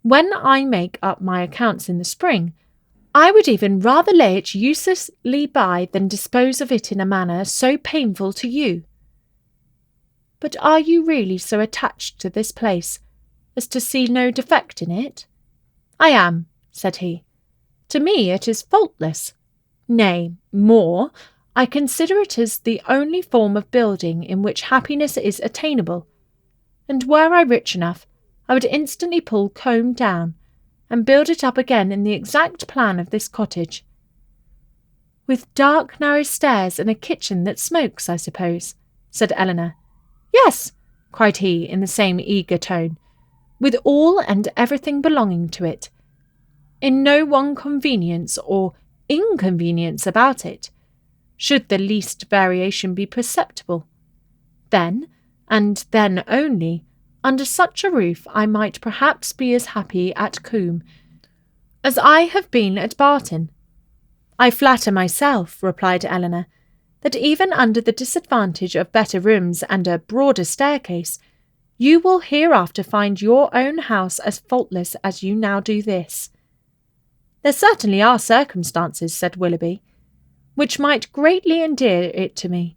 [SPEAKER 1] when I make up my accounts in the spring, I would even rather lay it uselessly by than dispose of it in a manner so painful to you. But are you really so attached to this place as to see no defect in it?" "I am," said he. "To me it is faultless. Nay, more, I consider it as the only form of building in which happiness is attainable, and were I rich enough, I would instantly pull Combe down, and build it up again in the exact plan of this cottage." "With dark narrow stairs and a kitchen that smokes, I suppose?" said Elinor. "Yes," cried he in the same eager tone, "with all and everything belonging to it. In no one convenience or inconvenience about it, should the least variation be perceptible. Then, and then only, under such a roof I might perhaps be as happy at Combe as I have been at Barton." "I flatter myself," replied Elinor, "that even under the disadvantage of better rooms and a broader staircase, you will hereafter find your own house as faultless as you now do this." "There certainly are circumstances," said Willoughby, "which might greatly endear it to me,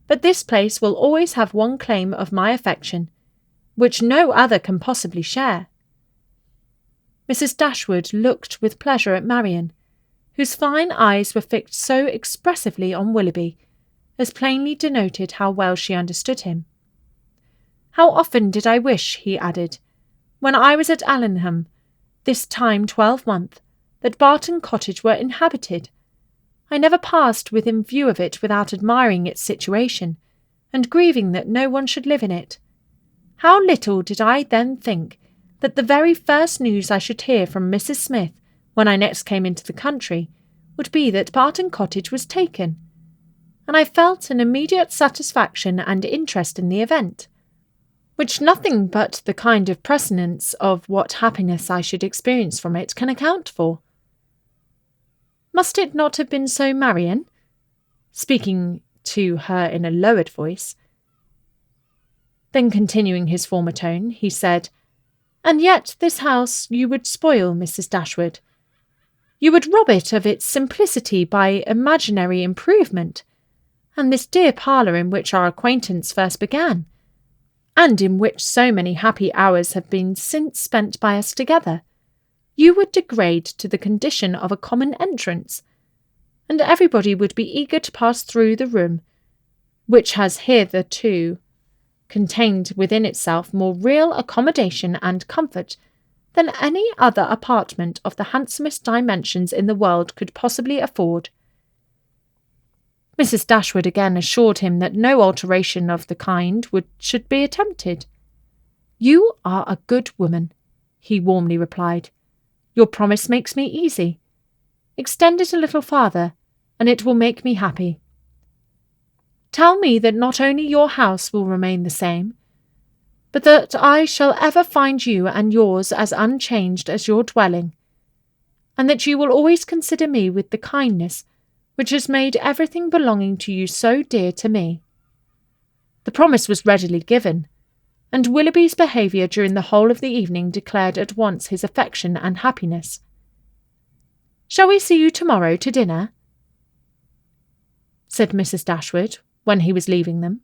[SPEAKER 1] but this place will always have one claim of my affection, which no other can possibly share." Mrs. Dashwood looked with pleasure at Marian, whose fine eyes were fixed so expressively on Willoughby, as plainly denoted how well she understood him. "How often did I wish," he added, "when I was at Allenham, this time 12-month, that Barton Cottage were inhabited. I never passed within view of it without admiring its situation, and grieving that no one should live in it. How little did I then think that the very first news I should hear from Mrs. Smith, when I next came into the country, would be that Barton Cottage was taken, and I felt an immediate satisfaction and interest in the event, which nothing but the kind of prescience of what happiness I should experience from it can account for. Must it not have been so, Marian?" speaking to her in a lowered voice. Then continuing his former tone, he said, "And yet this house you would spoil, Mrs. Dashwood. You would rob it of its simplicity by imaginary improvement, and this dear parlour in which our acquaintance first began, and in which so many happy hours have been since spent by us together, you would degrade to the condition of a common entrance, and everybody would be eager to pass through the room, which has hitherto contained within itself more real accommodation and comfort than any other apartment of the handsomest dimensions in the world could possibly afford." Mrs. Dashwood again assured him that no alteration of the kind should be attempted. "You are a good woman," he warmly replied. "Your promise makes me easy. Extend it a little farther, and it will make me happy. Tell me that not only your house will remain the same, but that I shall ever find you and yours as unchanged as your dwelling, and that you will always consider me with the kindness which has made everything belonging to you so dear to me." The promise was readily given, and Willoughby's behaviour during the whole of the evening declared at once his affection and happiness. "Shall we see you tomorrow to dinner?" said Mrs. Dashwood, when he was leaving them.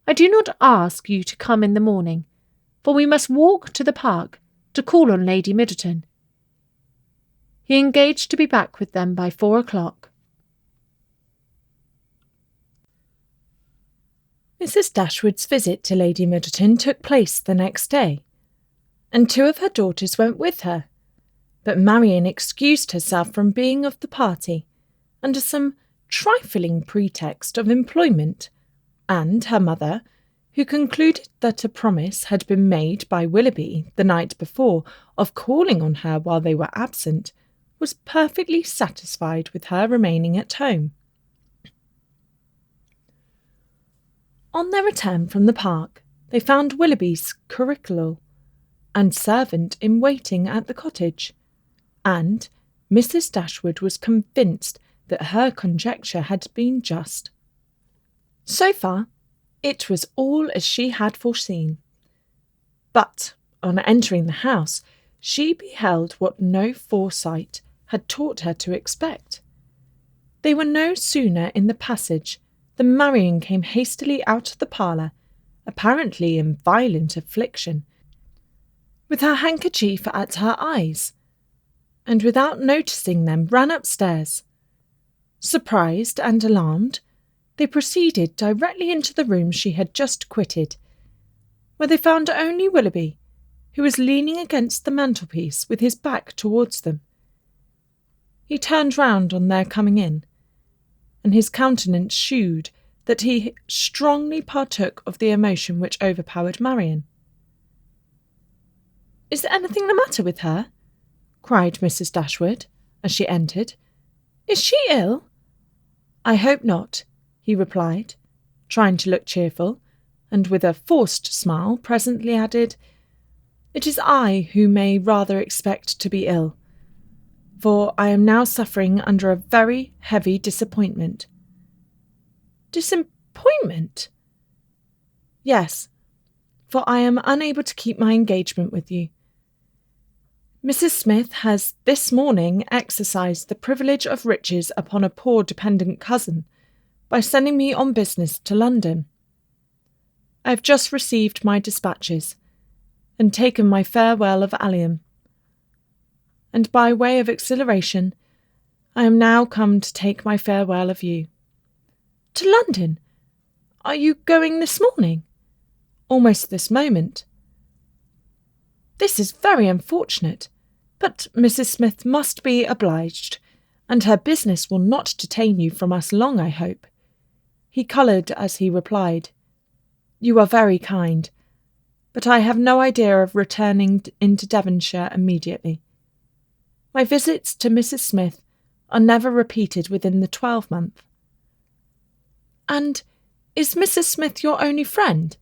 [SPEAKER 1] "I do not ask you to come in the morning, for we must walk to the park to call on Lady Middleton. He engaged to be back with them by 4 o'clock. Mrs. Dashwood's visit to Lady Middleton took place the next day, and 2 of her daughters went with her, but Marian excused herself from being of the party under some trifling pretext of employment, and her mother, who concluded that a promise had been made by Willoughby the night before of calling on her while they were absent, was perfectly satisfied with her remaining at home. On their return from the park, they found Willoughby's curricle and servant in waiting at the cottage, and Mrs. Dashwood was convinced that her conjecture had been just. So far, it was all as she had foreseen. But on entering the house, she beheld what no foresight had taught her to expect. They were no sooner in the passage than Marian came hastily out of the parlour, apparently in violent affliction, with her handkerchief at her eyes, and without noticing them ran upstairs. Surprised and alarmed, they proceeded directly into the room she had just quitted, where they found only Willoughby, who was leaning against the mantelpiece with his back towards them. He turned round on their coming in, and his countenance shewed that he strongly partook of the emotion which overpowered Marian. "Is there anything the matter with her?" cried Mrs. Dashwood, as she entered. "Is she ill?" "I hope not," he replied, trying to look cheerful, and with a forced smile presently added, "It is I who may rather expect to be ill, for I am now suffering under a very heavy disappointment." "Disappointment?" "Yes, for I am unable to keep my engagement with you. Mrs. Smith has this morning exercised the privilege of riches upon a poor dependent cousin by sending me on business to London. I have just received my dispatches and taken my farewell of Allium, and by way of exhilaration I am now come to take my farewell of you." "To London? Are you going this morning?" "Almost this moment." "This is very unfortunate, but Mrs. Smith must be obliged, and her business will not detain you from us long, I hope." He coloured as he replied, "You are very kind, but I have no idea of returning into Devonshire immediately. My visits to Mrs. Smith are never repeated within the 12-month. "And is Mrs. Smith your only friend?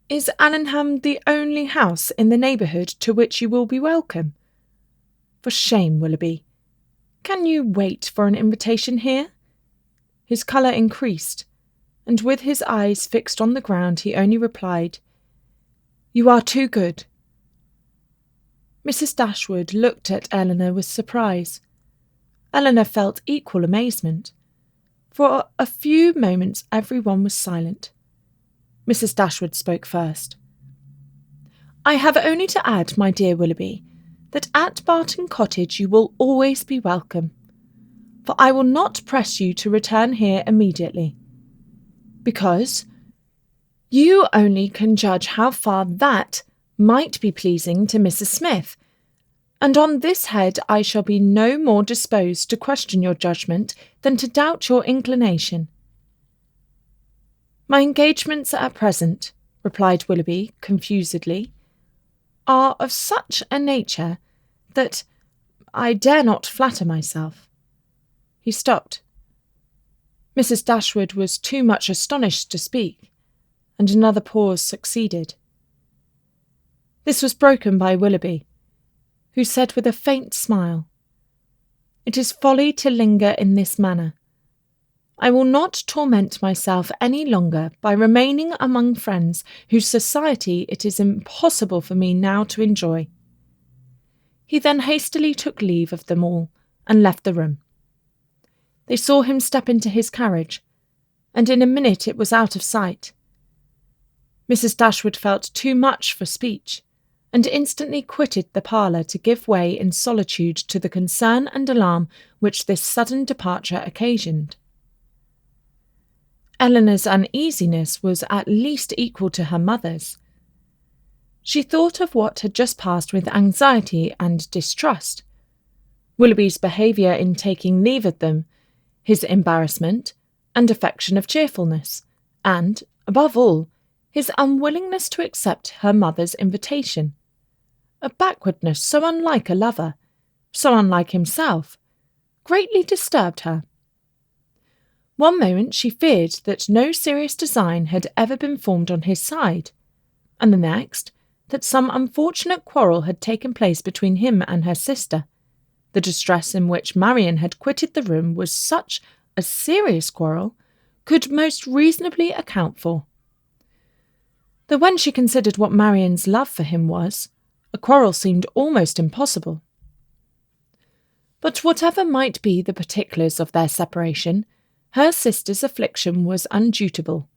[SPEAKER 1] Is Allenham the only house in the neighbourhood to which you will be welcome? For shame, Willoughby. Can you wait for an invitation here?" His colour increased, and with his eyes fixed on the ground he only replied, "You are too good." Mrs. Dashwood looked at Elinor with surprise. Elinor felt equal amazement. For a few moments every one was silent. Mrs. Dashwood spoke first. "I have only to add, my dear Willoughby, that at Barton Cottage you will always be welcome, for I will not press you to return here immediately, because you only can judge how far that might be pleasing to Mrs. Smith, and on this head I shall be no more disposed to question your judgment than to doubt your inclination." "My engagements at present," replied Willoughby confusedly, "are of such a nature that I dare not flatter myself." He stopped. Mrs. Dashwood was too much astonished to speak, and another pause succeeded. This was broken by Willoughby, who said with a faint smile, "It is folly to linger in this manner. I will not torment myself any longer by remaining among friends whose society it is impossible for me now to enjoy." He then hastily took leave of them all and left the room. They saw him step into his carriage, and in a minute it was out of sight. Mrs. Dashwood felt too much for speech, and instantly quitted the parlour to give way in solitude to the concern and alarm which this sudden departure occasioned. Elinor's uneasiness was at least equal to her mother's. She thought of what had just passed with anxiety and distrust. Willoughby's behaviour in taking leave of them, his embarrassment and affection of cheerfulness, and, above all, his unwillingness to accept her mother's invitation. A backwardness so unlike a lover, so unlike himself, greatly disturbed her. One moment she feared that no serious design had ever been formed on his side, and the next that some unfortunate quarrel had taken place between him and her sister. The distress in which Marian had quitted the room was such a serious quarrel could most reasonably account for. Though when she considered what Marian's love for him was, a quarrel seemed almost impossible. But whatever might be the particulars of their separation, her sister's affliction was undutable,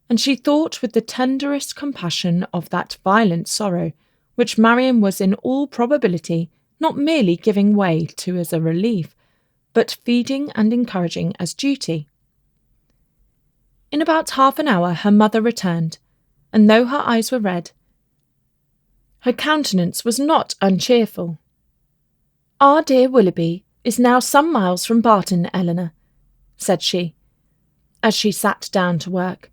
[SPEAKER 1] and she thought with the tenderest compassion of that violent sorrow which Marian was in all probability not merely giving way to as a relief, but feeding and encouraging as duty. In about half an hour her mother returned, and though her eyes were red, her countenance was not uncheerful. "Our dear Willoughby is now some miles from Barton, Elinor," said she, as she sat down to work.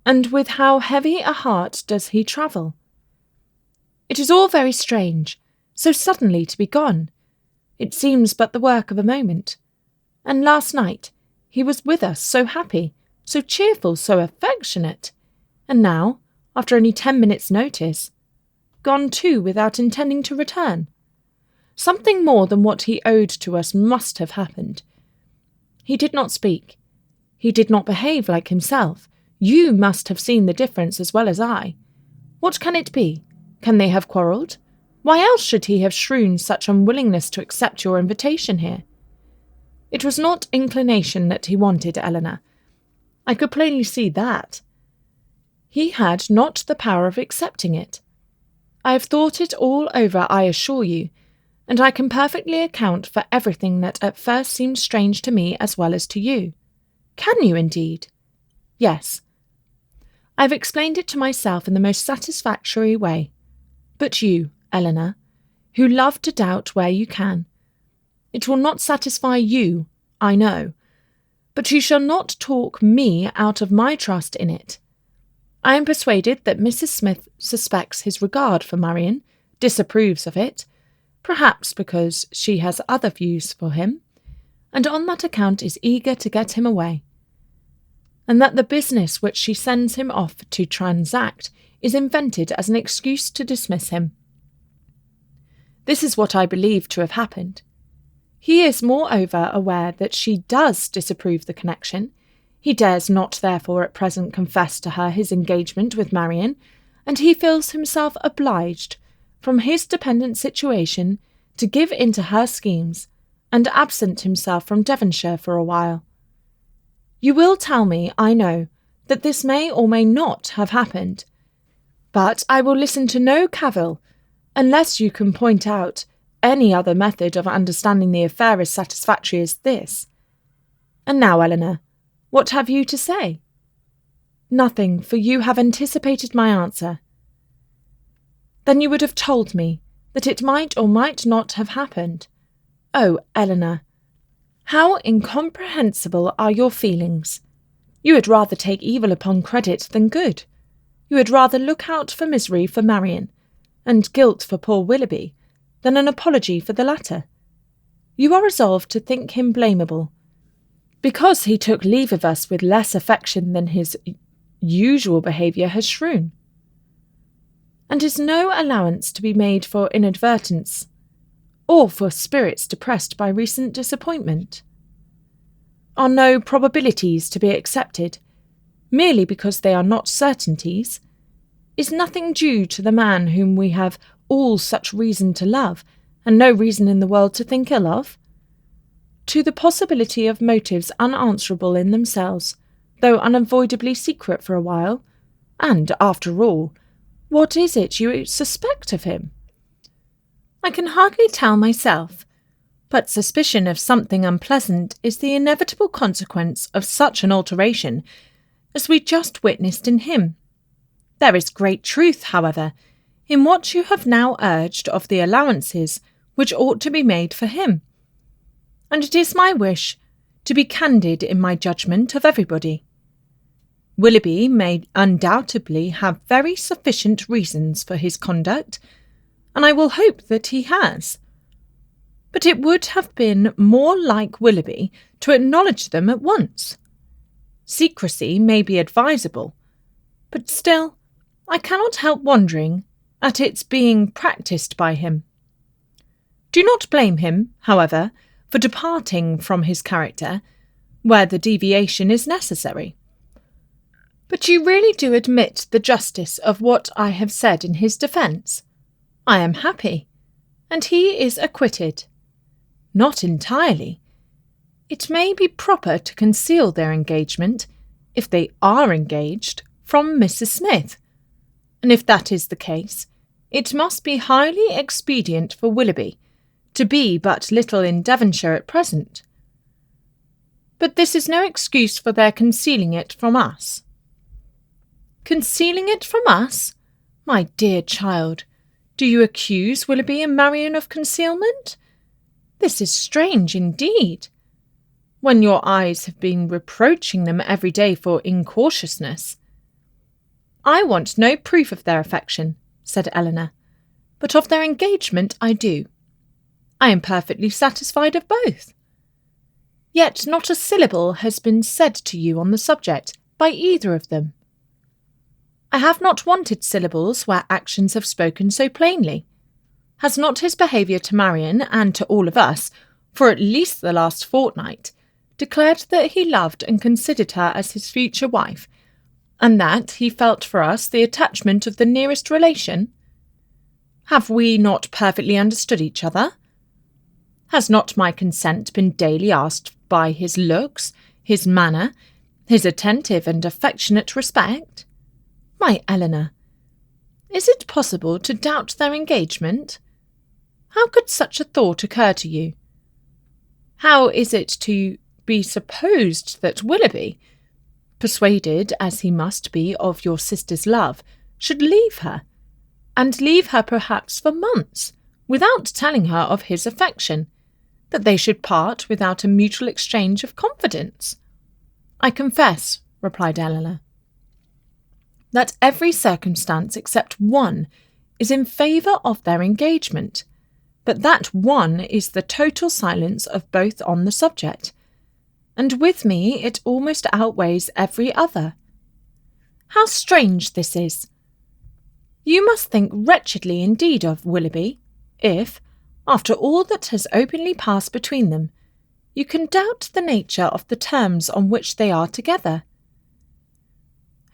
[SPEAKER 1] "And with how heavy a heart does he travel? It is all very strange, so suddenly to be gone. It seems but the work of a moment. And last night he was with us, so happy, so cheerful, so affectionate. And now, after only 10 minutes' notice, gone too without intending to return. Something more than what he owed to us must have happened. He did not speak. He did not behave like himself. You must have seen the difference as well as I. What can it be? Can they have quarrelled? Why else should he have shewn such unwillingness to accept your invitation here? It was not inclination that he wanted, Elinor. I could plainly see that. He had not the power of accepting it. I have thought it all over, I assure you, and I can perfectly account for everything that at first seemed strange to me as well as to you. Can you, indeed? Yes. I have explained it to myself in the most satisfactory way. But you, Elinor, who love to doubt where you can, it will not satisfy you, I know, but you shall not talk me out of my trust in it. I am persuaded that Mrs. Smith suspects his regard for Marian, disapproves of it, perhaps because she has other views for him, and on that account is eager to get him away, and that the business which she sends him off to transact is invented as an excuse to dismiss him. This is what I believe to have happened. He is moreover aware that she does disapprove the connection. He dares not therefore at present confess to her his engagement with Marian, and he feels himself obliged, from his dependent situation, to give in to her schemes, and absent himself from Devonshire for a while. You will tell me, I know, that this may or may not have happened, but I will listen to no cavil, unless you can point out any other method of understanding the affair as satisfactory as this. And now, Elinor, what have you to say? Nothing, for you have anticipated my answer. Then you would have told me that it might or might not have happened. Oh, Elinor, how incomprehensible are your feelings! You would rather take evil upon credit than good. You would rather look out for misery for Marian, and guilt for poor Willoughby, than an apology for the latter. You are resolved to think him blamable, because he took leave of us with less affection than his usual behaviour has shewn. And is no allowance to be made for inadvertence, or for spirits depressed by recent disappointment? Are no probabilities to be accepted, merely because they are not certainties? Is nothing due to the man whom we have all such reason to love, and no reason in the world to think ill of? To the possibility of motives unanswerable in themselves, though unavoidably secret for a while, And, after all, what is it you suspect of him? I can hardly tell myself, but suspicion of something unpleasant is the inevitable consequence of such an alteration as we just witnessed in him. There is great truth, however, in what you have now urged of the allowances which ought to be made for him, and it is my wish to be candid in my judgment of everybody. Willoughby may undoubtedly have very sufficient reasons for his conduct, and I will hope that he has. But it would have been more like Willoughby to acknowledge them at once. Secrecy may be advisable, but still I cannot help wondering at its being practised by him. Do not blame him, however, for departing from his character where the deviation is necessary. But you really do admit the justice of what I have said in his defence. I am happy, and he is acquitted. Not entirely. It may be proper to conceal their engagement, if they are engaged, from Mrs. Smith, and if that is the case, it must be highly expedient for Willoughby to be but little in Devonshire at present. But this is no excuse for their concealing it from us. Concealing it from us? My dear child, do you accuse Willoughby and Marian of concealment? This is strange indeed, when your eyes have been reproaching them every day for incautiousness. I want no proof of their affection, said Eleanor, but of their engagement I do. I am perfectly satisfied of both. Yet not a syllable has been said to you on the subject by either of them. I have not wanted syllables where actions have spoken so plainly. Has not his behaviour to Marian and to all of us, for at least the last fortnight, declared that he loved and considered her as his future wife, and that he felt for us the attachment of the nearest relation? Have we not perfectly understood each other? Has not my consent been daily asked by his looks, his manner, his attentive and affectionate respect? My Eleanor, is it possible to doubt their engagement? How could such a thought occur to you? How is it to be supposed that Willoughby, persuaded as he must be of your sister's love, should leave her, and leave her perhaps for months, without telling her of his affection, that they should part without a mutual exchange of confidence? I confess, replied Eleanor, that every circumstance except one is in favour of their engagement, but that one is the total silence of both on the subject, and with me it almost outweighs every other. How strange this is! You must think wretchedly indeed of Willoughby, if, after all that has openly passed between them, you can doubt the nature of the terms on which they are together.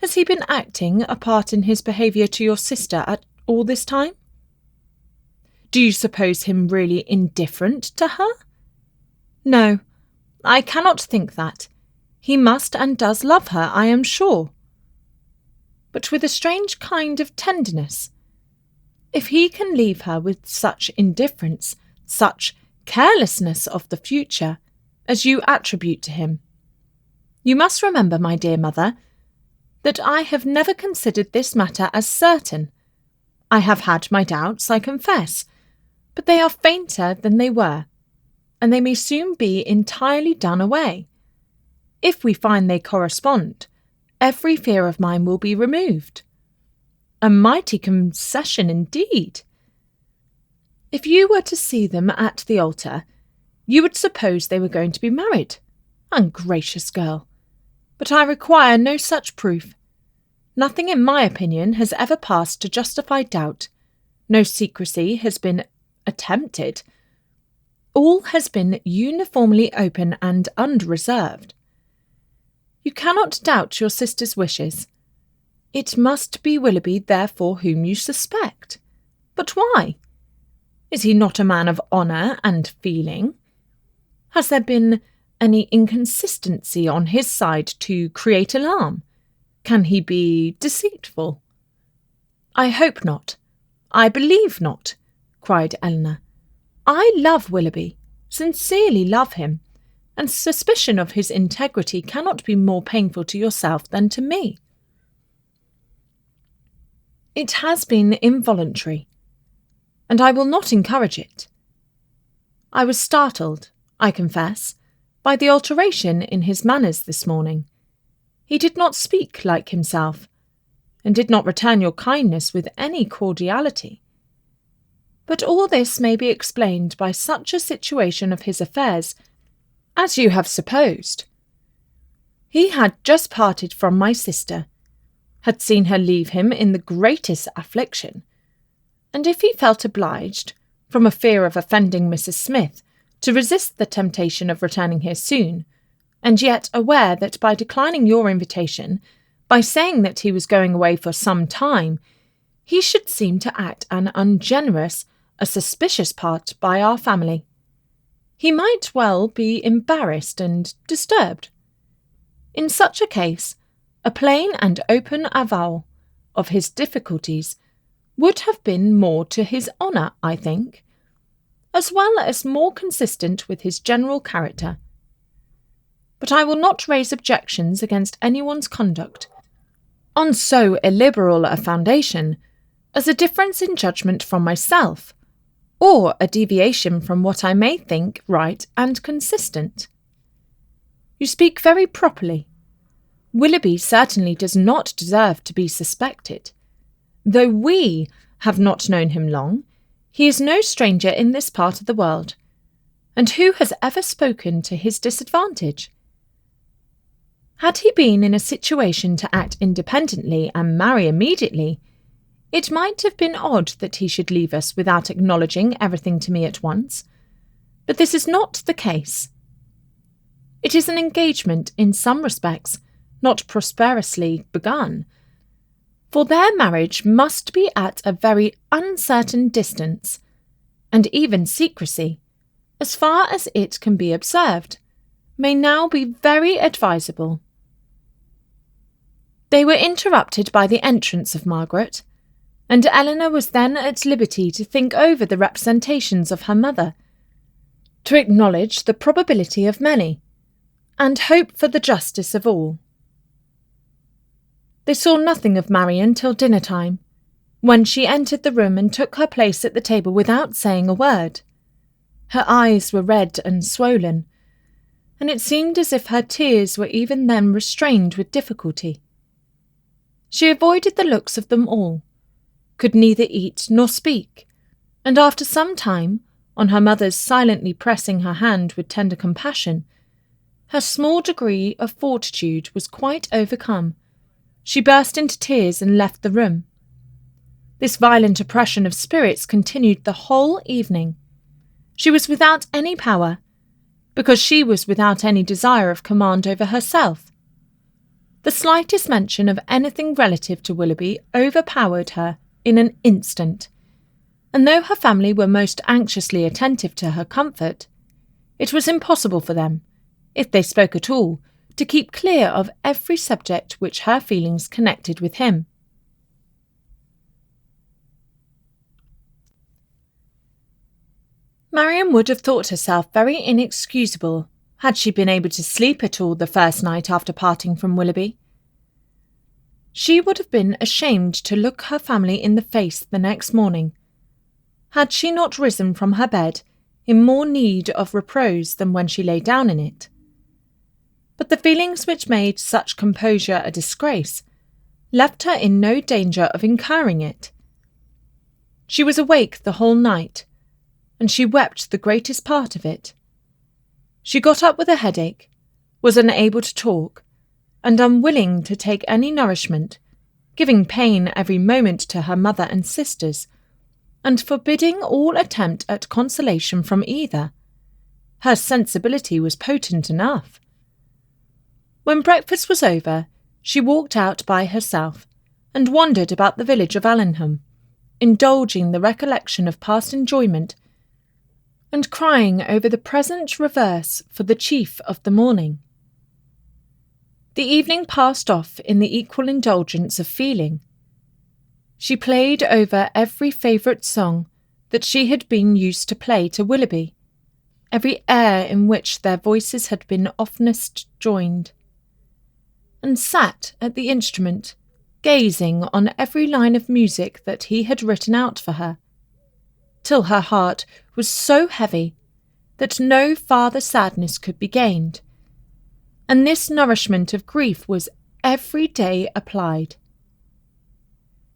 [SPEAKER 1] Has he been acting a part in his behaviour to your sister at all this time? Do you suppose him really indifferent to her? No, I cannot think that. He must and does love her, I am sure. But with a strange kind of tenderness. If he can leave her with such indifference, such carelessness of the future, as you attribute to him. You must remember, my dear mother, that I have never considered this matter as certain. I have had my doubts, I confess, but they are fainter than they were, and they may soon be entirely done away. If we find they correspond, every fear of mine will be removed. A mighty concession indeed. If you were to see them at the altar, you would suppose they were going to be married. Ungracious girl! But I require no such proof. Nothing in my opinion has ever passed to justify doubt. No secrecy has been attempted. All has been uniformly open and unreserved. You cannot doubt your sister's wishes. It must be Willoughby, therefore, whom you suspect. But why? Is he not a man of honour and feeling? Has there been any inconsistency on his side to create alarm? Can he be deceitful?" "I hope not. I believe not," cried Eleanor. "I love Willoughby, sincerely love him, and suspicion of his integrity cannot be more painful to yourself than to me." "It has been involuntary, and I will not encourage it. I was startled, I confess, by the alteration in his manners this morning. He did not speak like himself, and did not return your kindness with any cordiality. But all this may be explained by such a situation of his affairs as you have supposed. He had just parted from my sister, had seen her leave him in the greatest affliction, and if he felt obliged, from a fear of offending Mrs. Smith, to resist the temptation of returning here soon, and yet aware that by declining your invitation, by saying that he was going away for some time, he should seem to act an ungenerous, a suspicious part by our family, he might well be embarrassed and disturbed. In such a case, a plain and open avowal of his difficulties would have been more to his honour, I think, as well as more consistent with his general character. But I will not raise objections against anyone's conduct on so illiberal a foundation as a difference in judgment from myself, or a deviation from what I may think right and consistent. You speak very properly. Willoughby certainly does not deserve to be suspected. Though we have not known him long, he is no stranger in this part of the world, and who has ever spoken to his disadvantage? Had he been in a situation to act independently and marry immediately, it might have been odd that he should leave us without acknowledging everything to me at once, but this is not the case. It is an engagement, in some respects, not prosperously begun, for their marriage must be at a very uncertain distance, and even secrecy, as far as it can be observed, may now be very advisable. They were interrupted by the entrance of Margaret, and Eleanor was then at liberty to think over the representations of her mother, to acknowledge the probability of many, and hope for the justice of all. They saw nothing of Marian till dinner-time, when she entered the room and took her place at the table without saying a word. Her eyes were red and swollen, and it seemed as if her tears were even then restrained with difficulty. She avoided the looks of them all, could neither eat nor speak, and after some time, on her mother's silently pressing her hand with tender compassion, her small degree of fortitude was quite overcome. She burst into tears and left the room. This violent oppression of spirits continued the whole evening. She was without any power, because she was without any desire of command over herself. The slightest mention of anything relative to Willoughby overpowered her in an instant, and though her family were most anxiously attentive to her comfort, it was impossible for them, if they spoke at all, to keep clear of every subject which her feelings connected with him. Marian would have thought herself very inexcusable had she been able to sleep at all the first night after parting from Willoughby. She would have been ashamed to look her family in the face the next morning, had she not risen from her bed in more need of repose than when she lay down in it. But the feelings which made such composure a disgrace left her in no danger of incurring it. She was awake the whole night, and she wept the greatest part of it. She got up with a headache, was unable to talk, and unwilling to take any nourishment, giving pain every moment to her mother and sisters, and forbidding all attempt at consolation from either. Her sensibility was potent enough. When breakfast was over, she walked out by herself, and wandered about the village of Allenham, indulging the recollection of past enjoyment, and crying over the present reverse for the chief of the morning. The evening passed off in the equal indulgence of feeling. She played over every favourite song that she had been used to play to Willoughby, every air in which their voices had been oftenest joined, and sat at the instrument, gazing on every line of music that he had written out for her, till her heart was so heavy that no farther sadness could be gained, and this nourishment of grief was every day applied.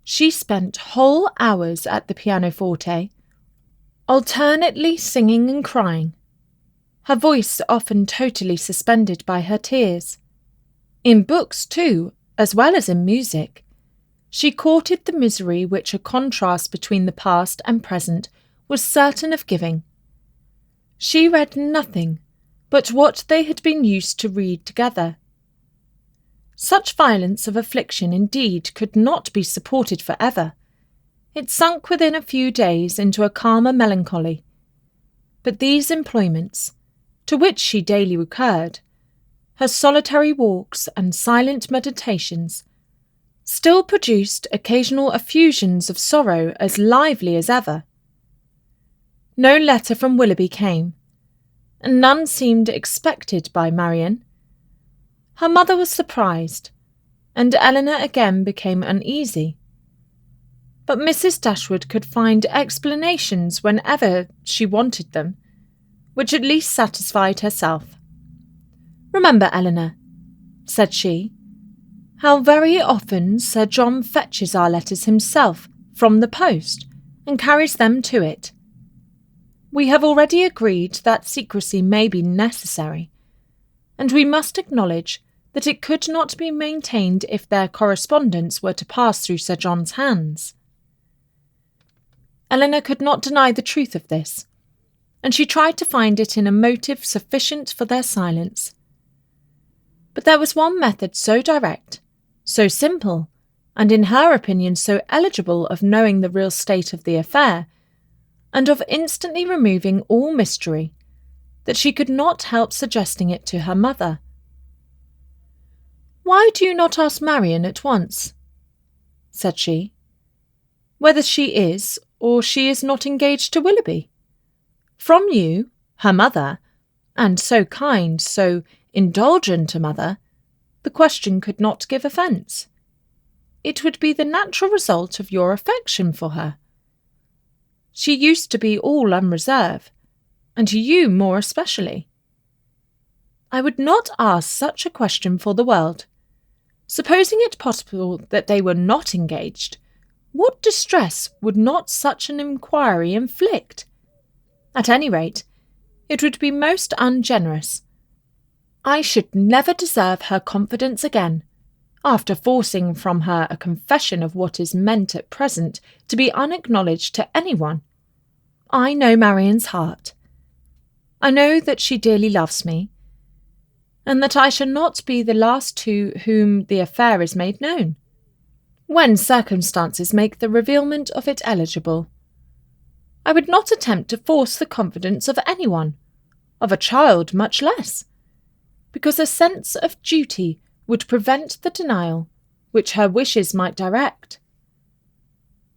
[SPEAKER 1] She spent whole hours at the pianoforte, alternately singing and crying, her voice often totally suspended by her tears. In books, too, as well as in music, she courted the misery which a contrast between the past and present was certain of giving. She read nothing but what they had been used to read together. Such violence of affliction indeed could not be supported for ever. It sunk within a few days into a calmer melancholy. But these employments, to which she daily recurred, her solitary walks and silent meditations, still produced occasional effusions of sorrow as lively as ever. No letter from Willoughby came, and none seemed expected by Marian. Her mother was surprised, and Eleanor again became uneasy. But Mrs. Dashwood could find explanations whenever she wanted them, which at least satisfied herself. "Remember, Eleanor," said she, "how very often Sir John fetches our letters himself from the post and carries them to it. We have already agreed that secrecy may be necessary, and we must acknowledge that it could not be maintained if their correspondence were to pass through Sir John's hands." Eleanor could not deny the truth of this, and she tried to find it in a motive sufficient for their silence. But there was one method so direct, so simple, and in her opinion so eligible of knowing the real state of the affair, and of instantly removing all mystery, that she could not help suggesting it to her mother. "Why do you not ask Marian at once," said she, "whether she is or she is not engaged to Willoughby? From you, her mother, and so kind, so indulgent a mother, the question could not give offence. It would be the natural result of your affection for her. She used to be all unreserve, and you more especially. I would not ask such a question for the world. Supposing it possible that they were not engaged, what distress would not such an inquiry inflict? At any rate, it would be most ungenerous. I should never deserve her confidence again, after forcing from her a confession of what is meant at present to be unacknowledged to anyone. I know Marian's heart. I know that she dearly loves me, and that I shall not be the last to whom the affair is made known, when circumstances make the revealment of it eligible. I would not attempt to force the confidence of anyone, of a child much less, because a sense of duty would prevent the denial which her wishes might direct."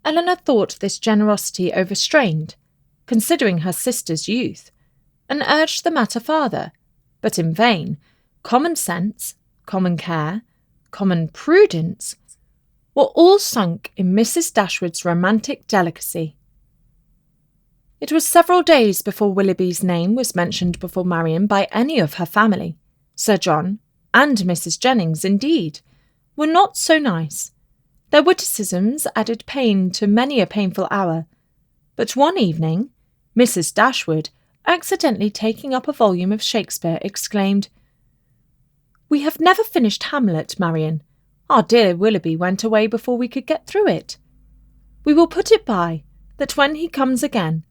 [SPEAKER 1] Eleanor thought this generosity overstrained, considering her sister's youth, and urged the matter farther, but in vain. Common sense, common care, common prudence were all sunk in Mrs. Dashwood's romantic delicacy. It was several days before Willoughby's name was mentioned before Marian by any of her family. Sir John, and Mrs. Jennings, indeed, were not so nice. Their witticisms added pain to many a painful hour, but one evening, Mrs. Dashwood, accidentally taking up a volume of Shakespeare, exclaimed, "We have never finished Hamlet, Marian. Our dear Willoughby went away before we could get through it. We will put it by, that when he comes again.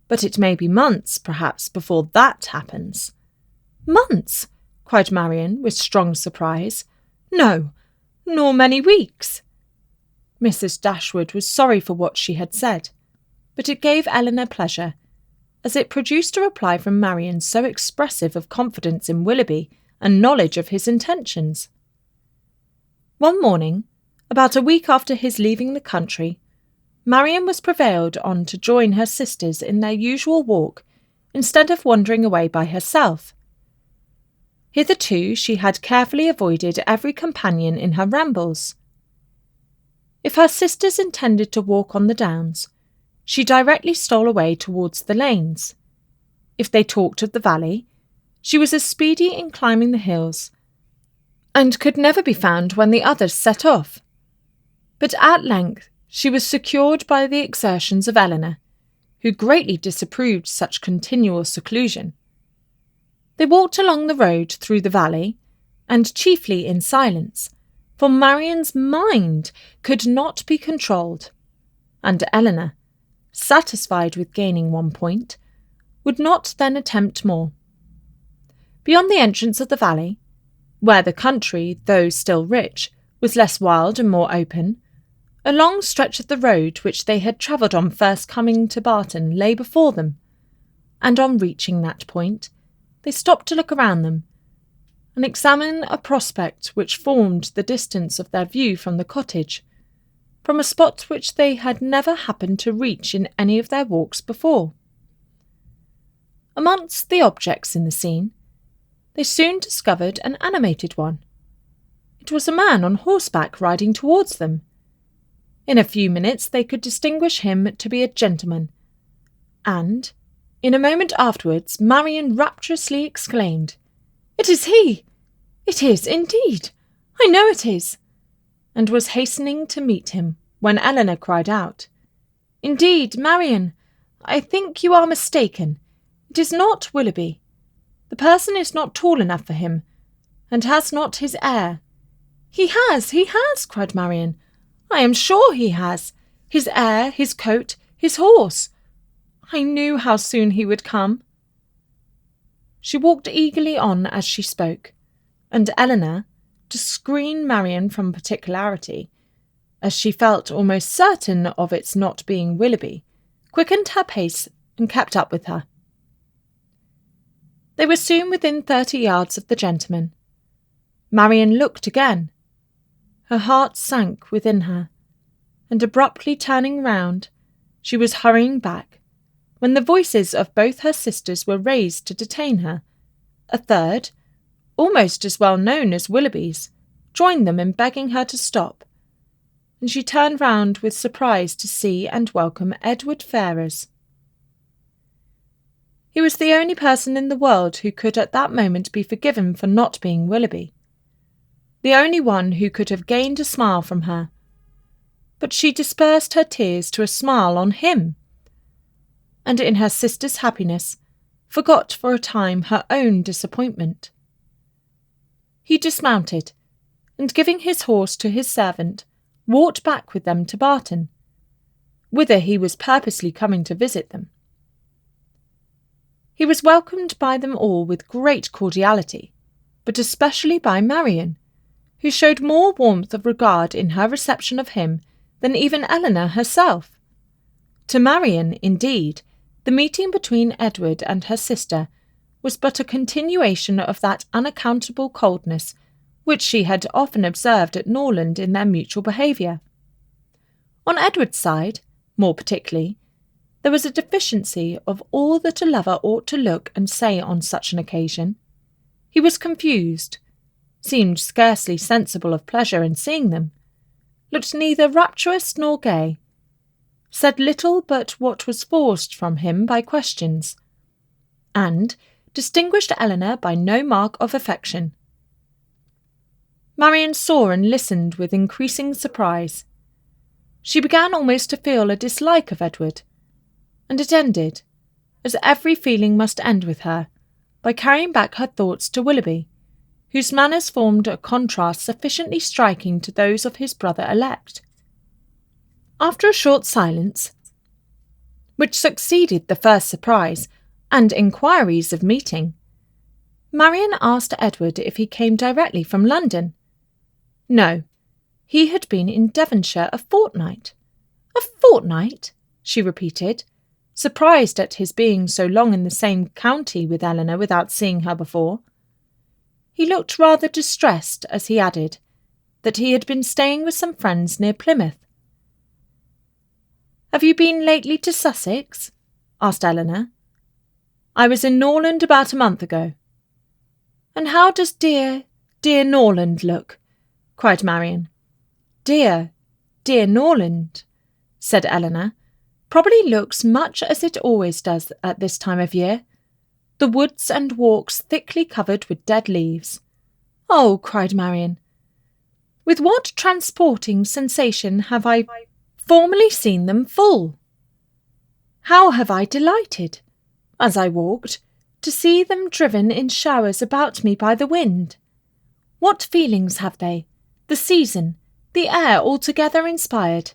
[SPEAKER 1] But it may be months, perhaps, before that happens." "Months!" cried Marian, with strong surprise. "No, nor many weeks." Mrs. Dashwood was sorry for what she had said, but it gave Eleanor pleasure, as it produced a reply from Marian so expressive of confidence in Willoughby and knowledge of his intentions. One morning, about a week after his leaving the country, Marian was prevailed on to join her sisters in their usual walk instead of wandering away by herself. Hitherto she had carefully avoided every companion in her rambles. If her sisters intended to walk on the downs, she directly stole away towards the lanes. If they talked of the valley, she was as speedy in climbing the hills, and could never be found when the others set off. But at length she was secured by the exertions of Eleanor, who greatly disapproved such continual seclusion. They walked along the road through the valley, and chiefly in silence, for Marian's mind could not be controlled, and Eleanor, satisfied with gaining one point, would not then attempt more. Beyond the entrance of the valley, where the country, though still rich, was less wild and more open, a long stretch of the road which they had travelled on first coming to Barton lay before them, and on reaching that point, they stopped to look around them, and examine a prospect which formed the distance of their view from the cottage, from a spot which they had never happened to reach in any of their walks before. Amongst the objects in the scene, they soon discovered an animated one. It was a man on horseback riding towards them. In a few minutes they could distinguish him to be a gentleman, and, in a moment afterwards, Marian rapturously exclaimed, "It is he! It is, indeed! I know it is!" and was hastening to meet him, when Eleanor cried out, "Indeed, Marian, I think you are mistaken. It is not Willoughby. The person is not tall enough for him, and has not his air." He has, cried Marian. "I am sure he has. His air, his coat, his horse. I knew how soon he would come." She walked eagerly on as she spoke, and Eleanor, to screen Marian from particularity, as she felt almost certain of its not being Willoughby, quickened her pace and kept up with her. They were soon within 30 yards of the gentleman. Marian looked again. Her heart sank within her, and abruptly turning round, she was hurrying back, when the voices of both her sisters were raised to detain her. A third, almost as well known as Willoughby's, joined them in begging her to stop, and she turned round with surprise to see and welcome Edward Ferrars. He was the only person in the world who could at that moment be forgiven for not being Willoughby, the only one who could have gained a smile from her. But she dispersed her tears to a smile on him, and in her sister's happiness forgot for a time her own disappointment. He dismounted, and giving his horse to his servant, walked back with them to Barton, whither he was purposely coming to visit them. He was welcomed by them all with great cordiality, but especially by Marian, who showed more warmth of regard in her reception of him than even Eleanor herself. To Marian, indeed, the meeting between Edward and her sister was but a continuation of that unaccountable coldness which she had often observed at Norland in their mutual behaviour. On Edward's side, more particularly, there was a deficiency of all that a lover ought to look and say on such an occasion. He was confused, seemed scarcely sensible of pleasure in seeing them, looked neither rapturous nor gay, said little but what was forced from him by questions, and distinguished Eleanor by no mark of affection. Marian saw and listened with increasing surprise. She began almost to feel a dislike of Edward, and it ended, as every feeling must end with her, by carrying back her thoughts to Willoughby, whose manners formed a contrast sufficiently striking to those of his brother-elect. After a short silence, which succeeded the first surprise and inquiries of meeting, Marian asked Edward if he came directly from London. No, he had been in Devonshire a fortnight. "A fortnight?" she repeated, surprised at his being so long in the same county with Eleanor without seeing her before. He looked rather distressed as he added that he had been staying with some friends near Plymouth. "Have you been lately to Sussex?" asked Eleanor. "I was in Norland about a month ago." "And how does dear Norland look?" cried Marian. Dear Norland," said Eleanor, "probably looks much as it always does at this time of year. The woods and walks thickly covered with dead leaves." "Oh," cried Marian, "with what transporting sensation have I formerly seen them full! How have I delighted, as I walked, to see them driven in showers about me by the wind! What feelings have they, the season, the air altogether inspired!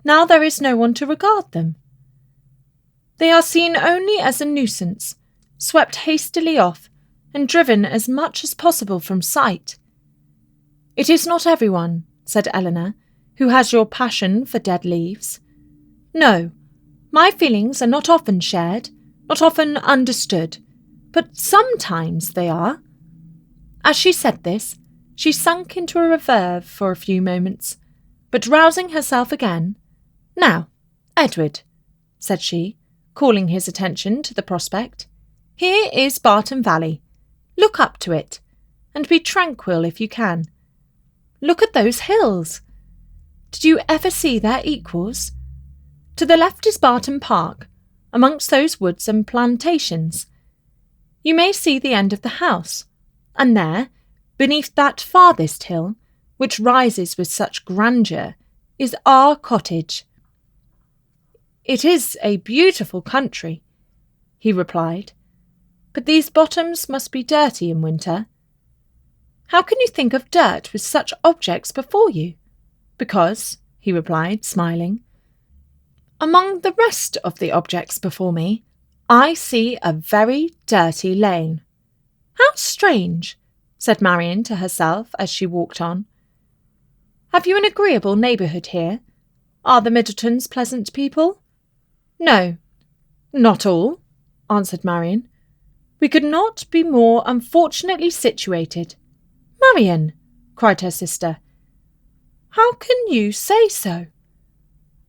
[SPEAKER 1] Now there is no one to regard them. They are seen only as a nuisance, swept hastily off, and driven as much as possible from sight." "It is not everyone," said Eleanor, "who has your passion for dead leaves. No, my feelings are not often shared, not often understood, but sometimes they are." As she said this, she sunk into a reverve for a few moments, but rousing herself again, "Now, Edward," said she, calling his attention to the prospect, "here is Barton Valley. Look up to it, and be tranquil if you can. Look at those hills. Did you ever see their equals? To the left is Barton Park, amongst those woods and plantations. You may see the end of the house, and there, beneath that farthest hill, which rises with such grandeur, is our cottage." "It is a beautiful country," he replied, "but these bottoms must be dirty in winter." "How can you think of dirt with such objects before you?" "Because," he replied, smiling, "among the rest of the objects before me, I see a very dirty lane." "How strange," said Marian to herself as she walked on. "Have you an agreeable neighbourhood here? Are the Middletons pleasant people?" "No, not all," answered Marian. "We could not be more unfortunately situated." "Marian," cried her sister, "how can you say so?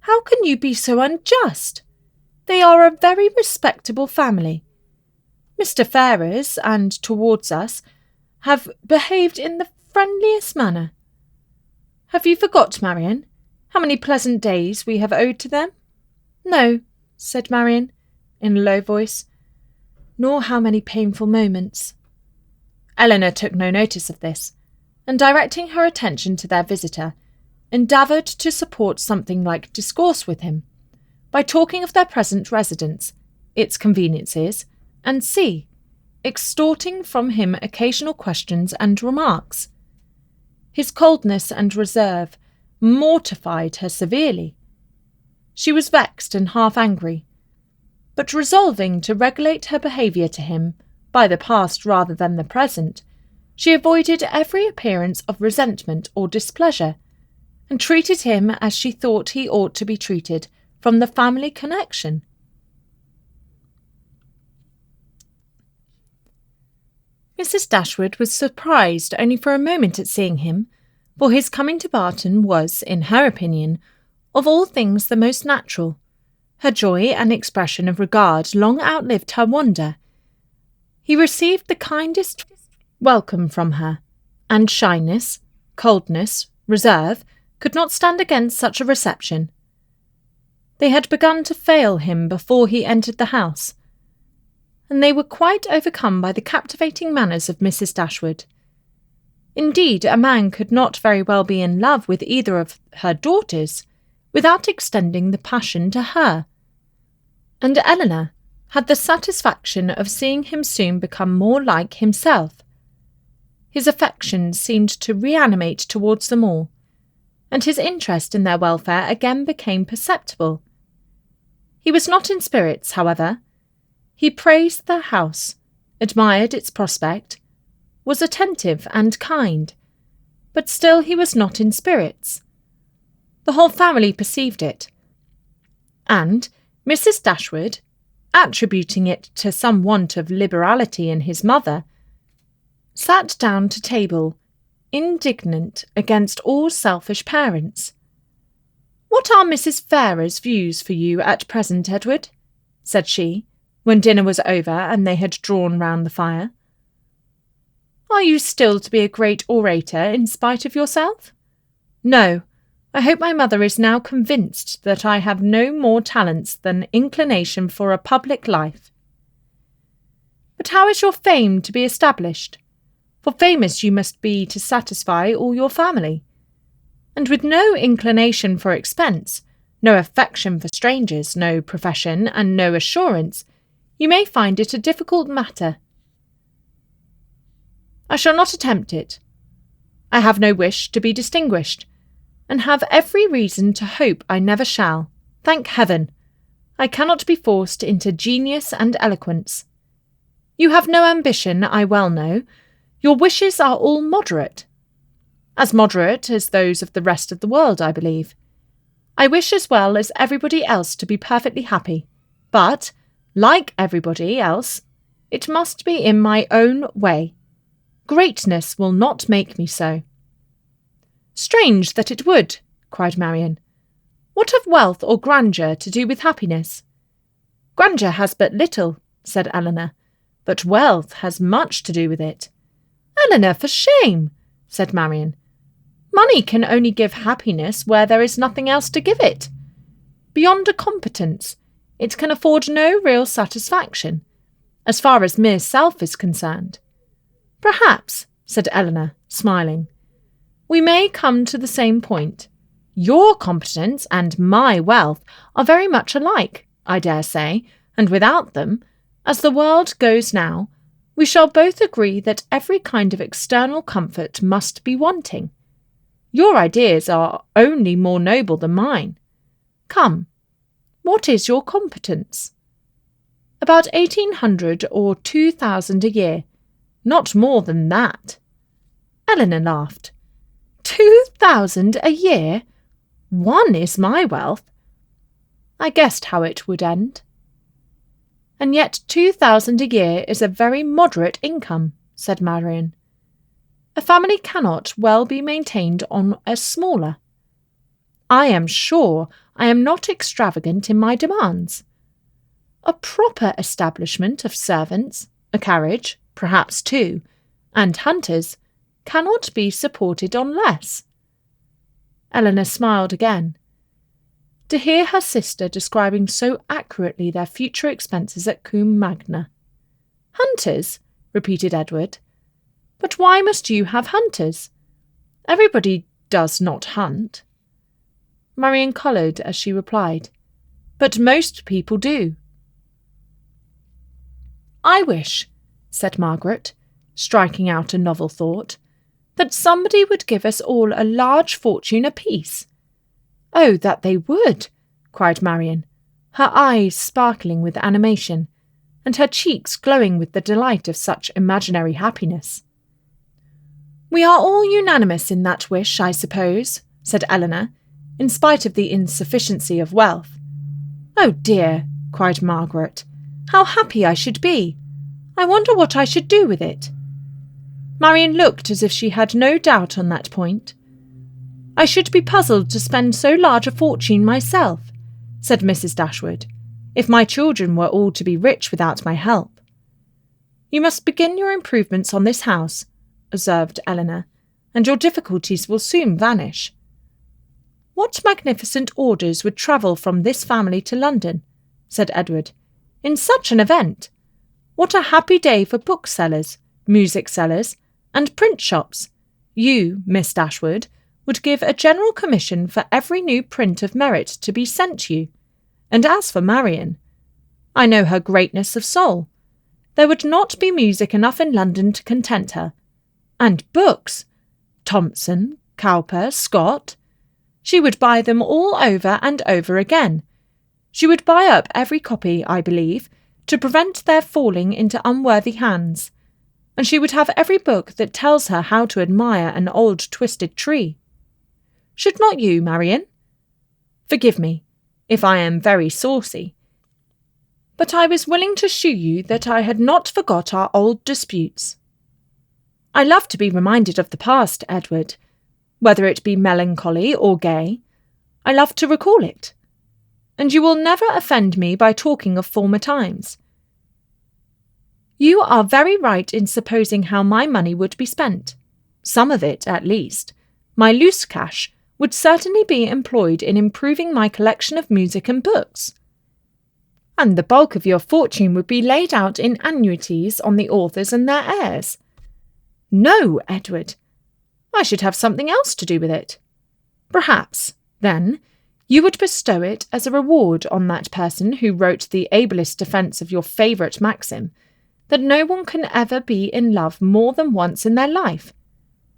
[SPEAKER 1] How can you be so unjust? They are a very respectable family. Mr. Ferrars, and towards us, have behaved in the friendliest manner. Have you forgot, Marian, how many pleasant days we have owed to them?" "No," said Marian, in a low voice, "nor how many painful moments." Eleanor took no notice of this, and directing her attention to their visitor, endeavoured to support something like discourse with him, by talking of their present residence, its conveniences, and extorting from him occasional questions and remarks. His coldness and reserve mortified her severely. She was vexed and half angry, but resolving to regulate her behaviour to him by the past rather than the present, she avoided every appearance of resentment or displeasure, and treated him as she thought he ought to be treated from the family connection. Mrs. Dashwood was surprised only for a moment at seeing him, for his coming to Barton was, in her opinion, of all things the most natural. Her joy and expression of regard long outlived her wonder. He received the kindest welcome from her, and shyness, coldness, reserve could not stand against such a reception. They had begun to fail him before he entered the house, and they were quite overcome by the captivating manners of Mrs. Dashwood. Indeed, a man could not very well be in love with either of her daughters without extending the passion to her, and Eleanor had the satisfaction of seeing him soon become more like himself. His affection seemed to reanimate towards them all, and his interest in their welfare again became perceptible. He was not in spirits, however. He praised their house, admired its prospect, was attentive and kind, but still he was not in spirits. The whole family perceived it, and Mrs. Dashwood, attributing it to some want of liberality in his mother, sat down to table, indignant against all selfish parents. "What are Mrs. Farrar's views for you at present, Edward?" said she, when dinner was over and they had drawn round the fire. "Are you still to be a great orator in spite of yourself?" "No. I hope my mother is now convinced that I have no more talents than inclination for a public life." "But how is your fame to be established? For famous you must be to satisfy all your family. And with no inclination for expense, no affection for strangers, no profession, and no assurance, you may find it a difficult matter." "I shall not attempt it. I have no wish to be distinguished, and have every reason to hope I never shall. Thank heaven! I cannot be forced into genius and eloquence. You have no ambition, I well know. Your wishes are all moderate. As moderate as those of the rest of the world, I believe. I wish as well as everybody else to be perfectly happy, but, like everybody else, it must be in my own way. Greatness will not make me so." "Strange that it would," cried Marian. "What have wealth or grandeur to do with happiness?" "Grandeur has but little," said Eleanor, "but wealth has much to do with it." "Eleanor, for shame!" said Marian. "Money can only give happiness where there is nothing else to give it. Beyond a competence, it can afford no real satisfaction, as far as mere self is concerned." "Perhaps," said Eleanor, smiling, "we may come to the same point. Your competence and my wealth are very much alike, I dare say, and without them, as the world goes now, we shall both agree that every kind of external comfort must be wanting. Your ideas are only more noble than mine. Come, what is your competence?" "About 1,800 or 2,000 a year, not more than that." Eleanor laughed. 2,000 a year? One is my wealth. I guessed how it would end. "And yet 2,000 a year is a very moderate income," said Marian. "A family cannot well be maintained on a smaller. I am sure I am not extravagant in my demands. A proper establishment of servants, a carriage, perhaps two, and hunters cannot be supported on less." Eleanor smiled again. To hear her sister describing so accurately their future expenses at Combe Magna. "Hunters?" repeated Edward. "But why must you have hunters? Everybody does not hunt." Marian coloured as she replied, "But most people do." "I wish," said Margaret, striking out a novel thought, "that somebody would give us all a large fortune apiece." "Oh, that they would!" cried Marian, her eyes sparkling with animation, and her cheeks glowing with the delight of such imaginary happiness. "We are all unanimous in that wish, I suppose," said Eleanor, in spite of the insufficiency of wealth. "Oh dear," cried Margaret, "how happy I should be! I wonder what I should do with it." Marian looked as if she had no doubt on that point. "I should be puzzled to spend so large a fortune myself," said Mrs. Dashwood, "if my children were all to be rich without my help." "You must begin your improvements on this house," observed Eleanor, "and your difficulties will soon vanish." "What magnificent orders would travel from this family to London," said Edward, "in such an event! What a happy day for booksellers, music sellers, and print shops! You, Miss Dashwood, would give a general commission for every new print of merit to be sent you. And as for Marian, I know her greatness of soul. There would not be music enough in London to content her. And books! Thomson, Cowper, Scott! She would buy them all over and over again. She would buy up every copy, I believe, to prevent their falling into unworthy hands, and she would have every book that tells her how to admire an old twisted tree. Should not you, Marian? Forgive me, if I am very saucy, but I was willing to shew you that I had not forgot our old disputes." I love to be reminded of the past, Edward, whether it be melancholy or gay. I love to recall it. And you will never offend me by talking of former times. You are very right in supposing how my money would be spent. Some of it, at least, my loose cash, would certainly be employed in improving my collection of music and books. And the bulk of your fortune would be laid out in annuities on the authors and their heirs. No, Edward, I should have something else to do with it. Perhaps, then, you would bestow it as a reward on that person who wrote the ablest defence of your favourite maxim, that no one can ever be in love more than once in their life.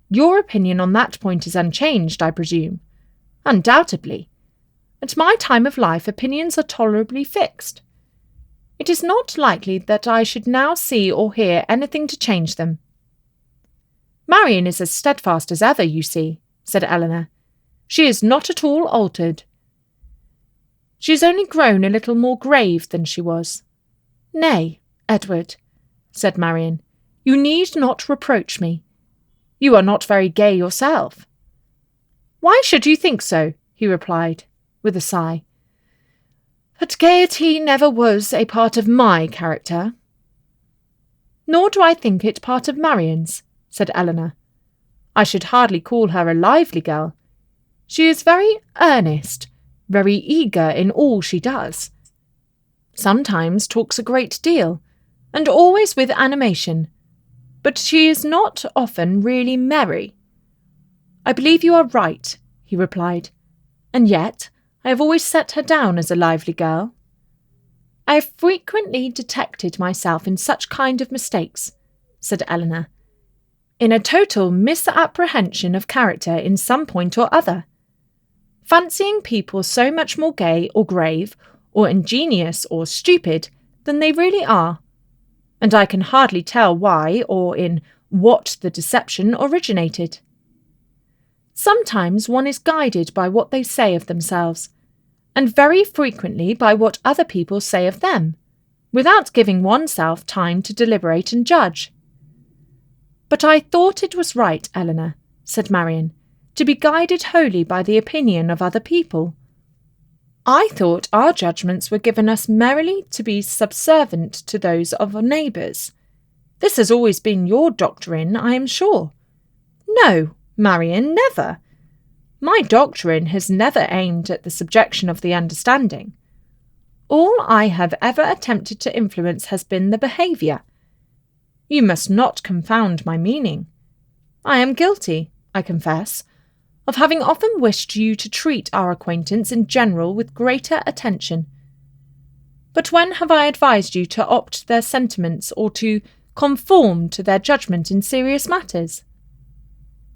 [SPEAKER 1] Your opinion on that point is unchanged, I presume. Undoubtedly. At my time of life, opinions are tolerably fixed. It is not likely that I should now see or hear anything to change them. Marian is as steadfast as ever, you see, said Eleanor. She is not at all altered. She has only grown a little more grave than she was. Nay, Edward, said Marian, you need not reproach me. You are not very gay yourself. Why should you think so? He replied, with a sigh. But gaiety never was a part of my character. Nor do I think it part of Marian's, said Eleanor. I should hardly call her a lively girl. She is very earnest, very eager in all she does. Sometimes talks a great deal, and always with animation, but she is not often really merry. I believe you are right, he replied, and yet I have always set her down as a lively girl. I have frequently detected myself in such kind of mistakes, said Eleanor, in a total misapprehension of character in some point or other, fancying people so much more gay or grave or ingenious or stupid than they really are, and I can hardly tell why or in what the deception originated. Sometimes one is guided by what they say of themselves, and very frequently by what other people say of them, without giving oneself time to deliberate and judge. But I thought it was right, Eleanor, said Marian, to be guided wholly by the opinion of other people. I thought our judgments were given us merely to be subservient to those of our neighbours. This has always been your doctrine, I am sure. No, Marian, never. My doctrine has never aimed at the subjection of the understanding. All I have ever attempted to influence has been the behaviour. You must not confound my meaning. I am guilty, I confess, of having often wished you to treat our acquaintance in general with greater attention. But when have I advised you to opt their sentiments or to conform to their judgment in serious matters?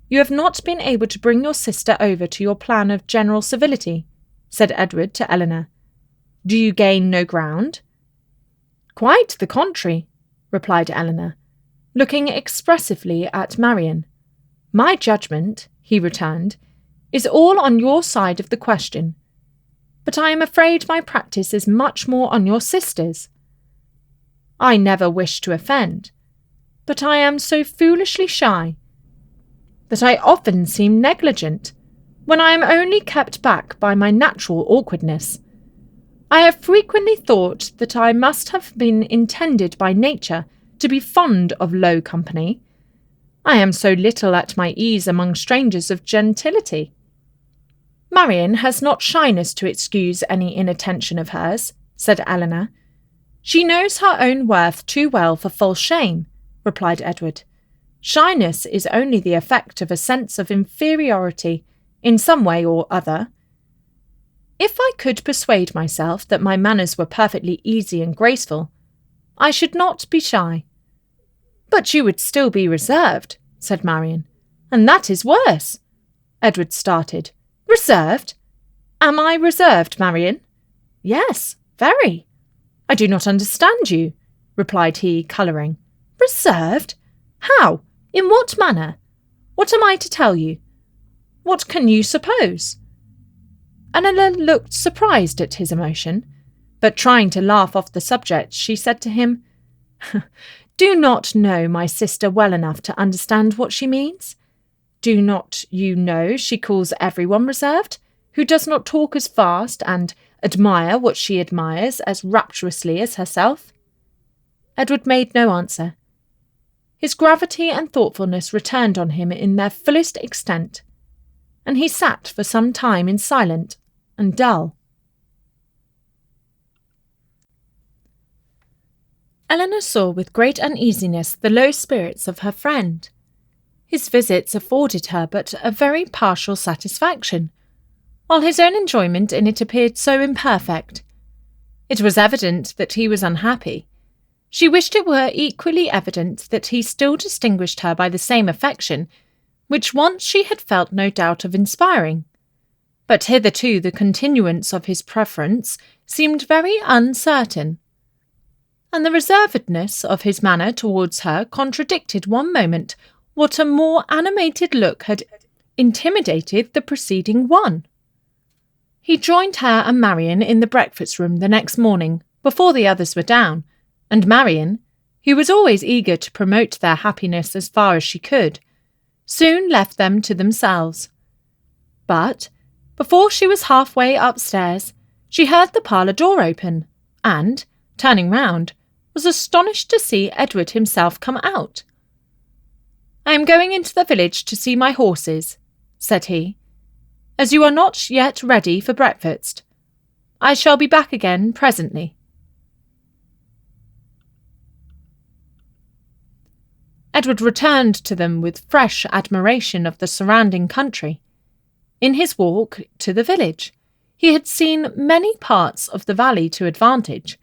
[SPEAKER 1] You have not been able to bring your sister over to your plan of general civility, said Edward to Eleanor. Do you gain no ground? Quite the contrary, replied Eleanor, looking expressively at Marian. My judgment, he returned, is all on your side of the question, but I am afraid my practice is much more on your sister's. I never wish to offend, but I am so foolishly shy that I often seem negligent when I am only kept back by my natural awkwardness. I have frequently thought that I must have been intended by nature to be fond of low company. I am so little at my ease among strangers of gentility. Marian has not shyness to excuse any inattention of hers, said Eleanor. She knows her own worth too well for false shame, replied Edward. Shyness is only the effect of a sense of inferiority in some way or other. If I could persuade myself that my manners were perfectly easy and graceful, I should not be shy. But you would still be reserved, said Marian, and that is worse. Edward started. Reserved? Am I reserved, Marian? Yes, very. I do not understand you, replied he, colouring. Reserved? How? In what manner? What am I to tell you? What can you suppose? Eleanor looked surprised at his emotion, but trying to laugh off the subject, she said to him, do not know my sister well enough to understand what she means. Do not you know she calls everyone reserved, who does not talk as fast and admire what she admires as rapturously as herself?" Edward made no answer. His gravity and thoughtfulness returned on him in their fullest extent, and he sat for some time in silent and dull. Elinor saw with great uneasiness the low spirits of her friend. His visits afforded her but a very partial satisfaction, while his own enjoyment in it appeared so imperfect. It was evident that he was unhappy. She wished it were equally evident that he still distinguished her by the same affection, which once she had felt no doubt of inspiring. But hitherto the continuance of his preference seemed very uncertain, and the reservedness of his manner towards her contradicted one moment what a more animated look had intimidated the preceding one. He joined her and Marian in the breakfast-room the next morning, before the others were down, and Marian, who was always eager to promote their happiness as far as she could, soon left them to themselves. But, before she was halfway upstairs, she heard the parlour door open, and, turning round, was astonished to see Edward himself come out. "I am going into the village to see my horses," said he, "as you are not yet ready for breakfast. I shall be back again presently." Edward returned to them with fresh admiration of the surrounding country. In his walk to the village, he had seen many parts of the valley to advantage,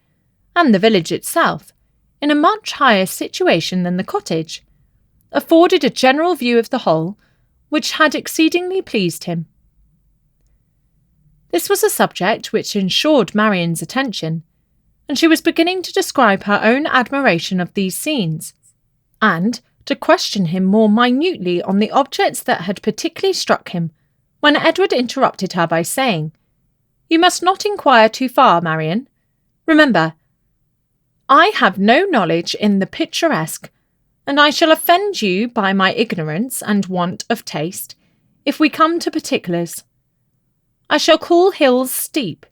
[SPEAKER 1] and the village itself, in a much higher situation than the cottage, afforded a general view of the whole, which had exceedingly pleased him. This was a subject which ensured Marian's attention, and she was beginning to describe her own admiration of these scenes, and to question him more minutely on the objects that had particularly struck him, when Edward interrupted her by saying, "You must not inquire too far, Marian. Remember, I have no knowledge in the picturesque, and I shall offend you by my ignorance and want of taste, if we come to particulars. I shall call hills steep,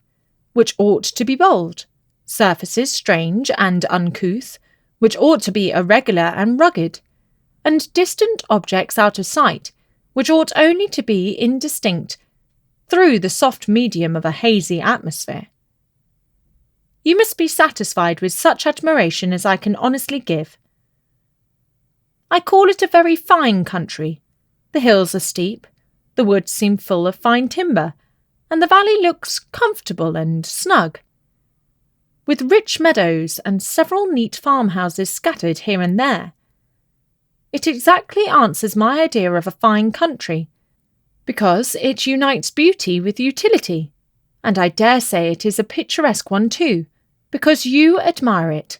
[SPEAKER 1] which ought to be bold, surfaces strange and uncouth, which ought to be irregular and rugged, and distant objects out of sight, which ought only to be indistinct through the soft medium of a hazy atmosphere. You must be satisfied with such admiration as I can honestly give. I call it a very fine country. The hills are steep, the woods seem full of fine timber, and the valley looks comfortable and snug, with rich meadows and several neat farmhouses scattered here and there. It exactly answers my idea of a fine country, because it unites beauty with utility, and I dare say it is a picturesque one too, because you admire it.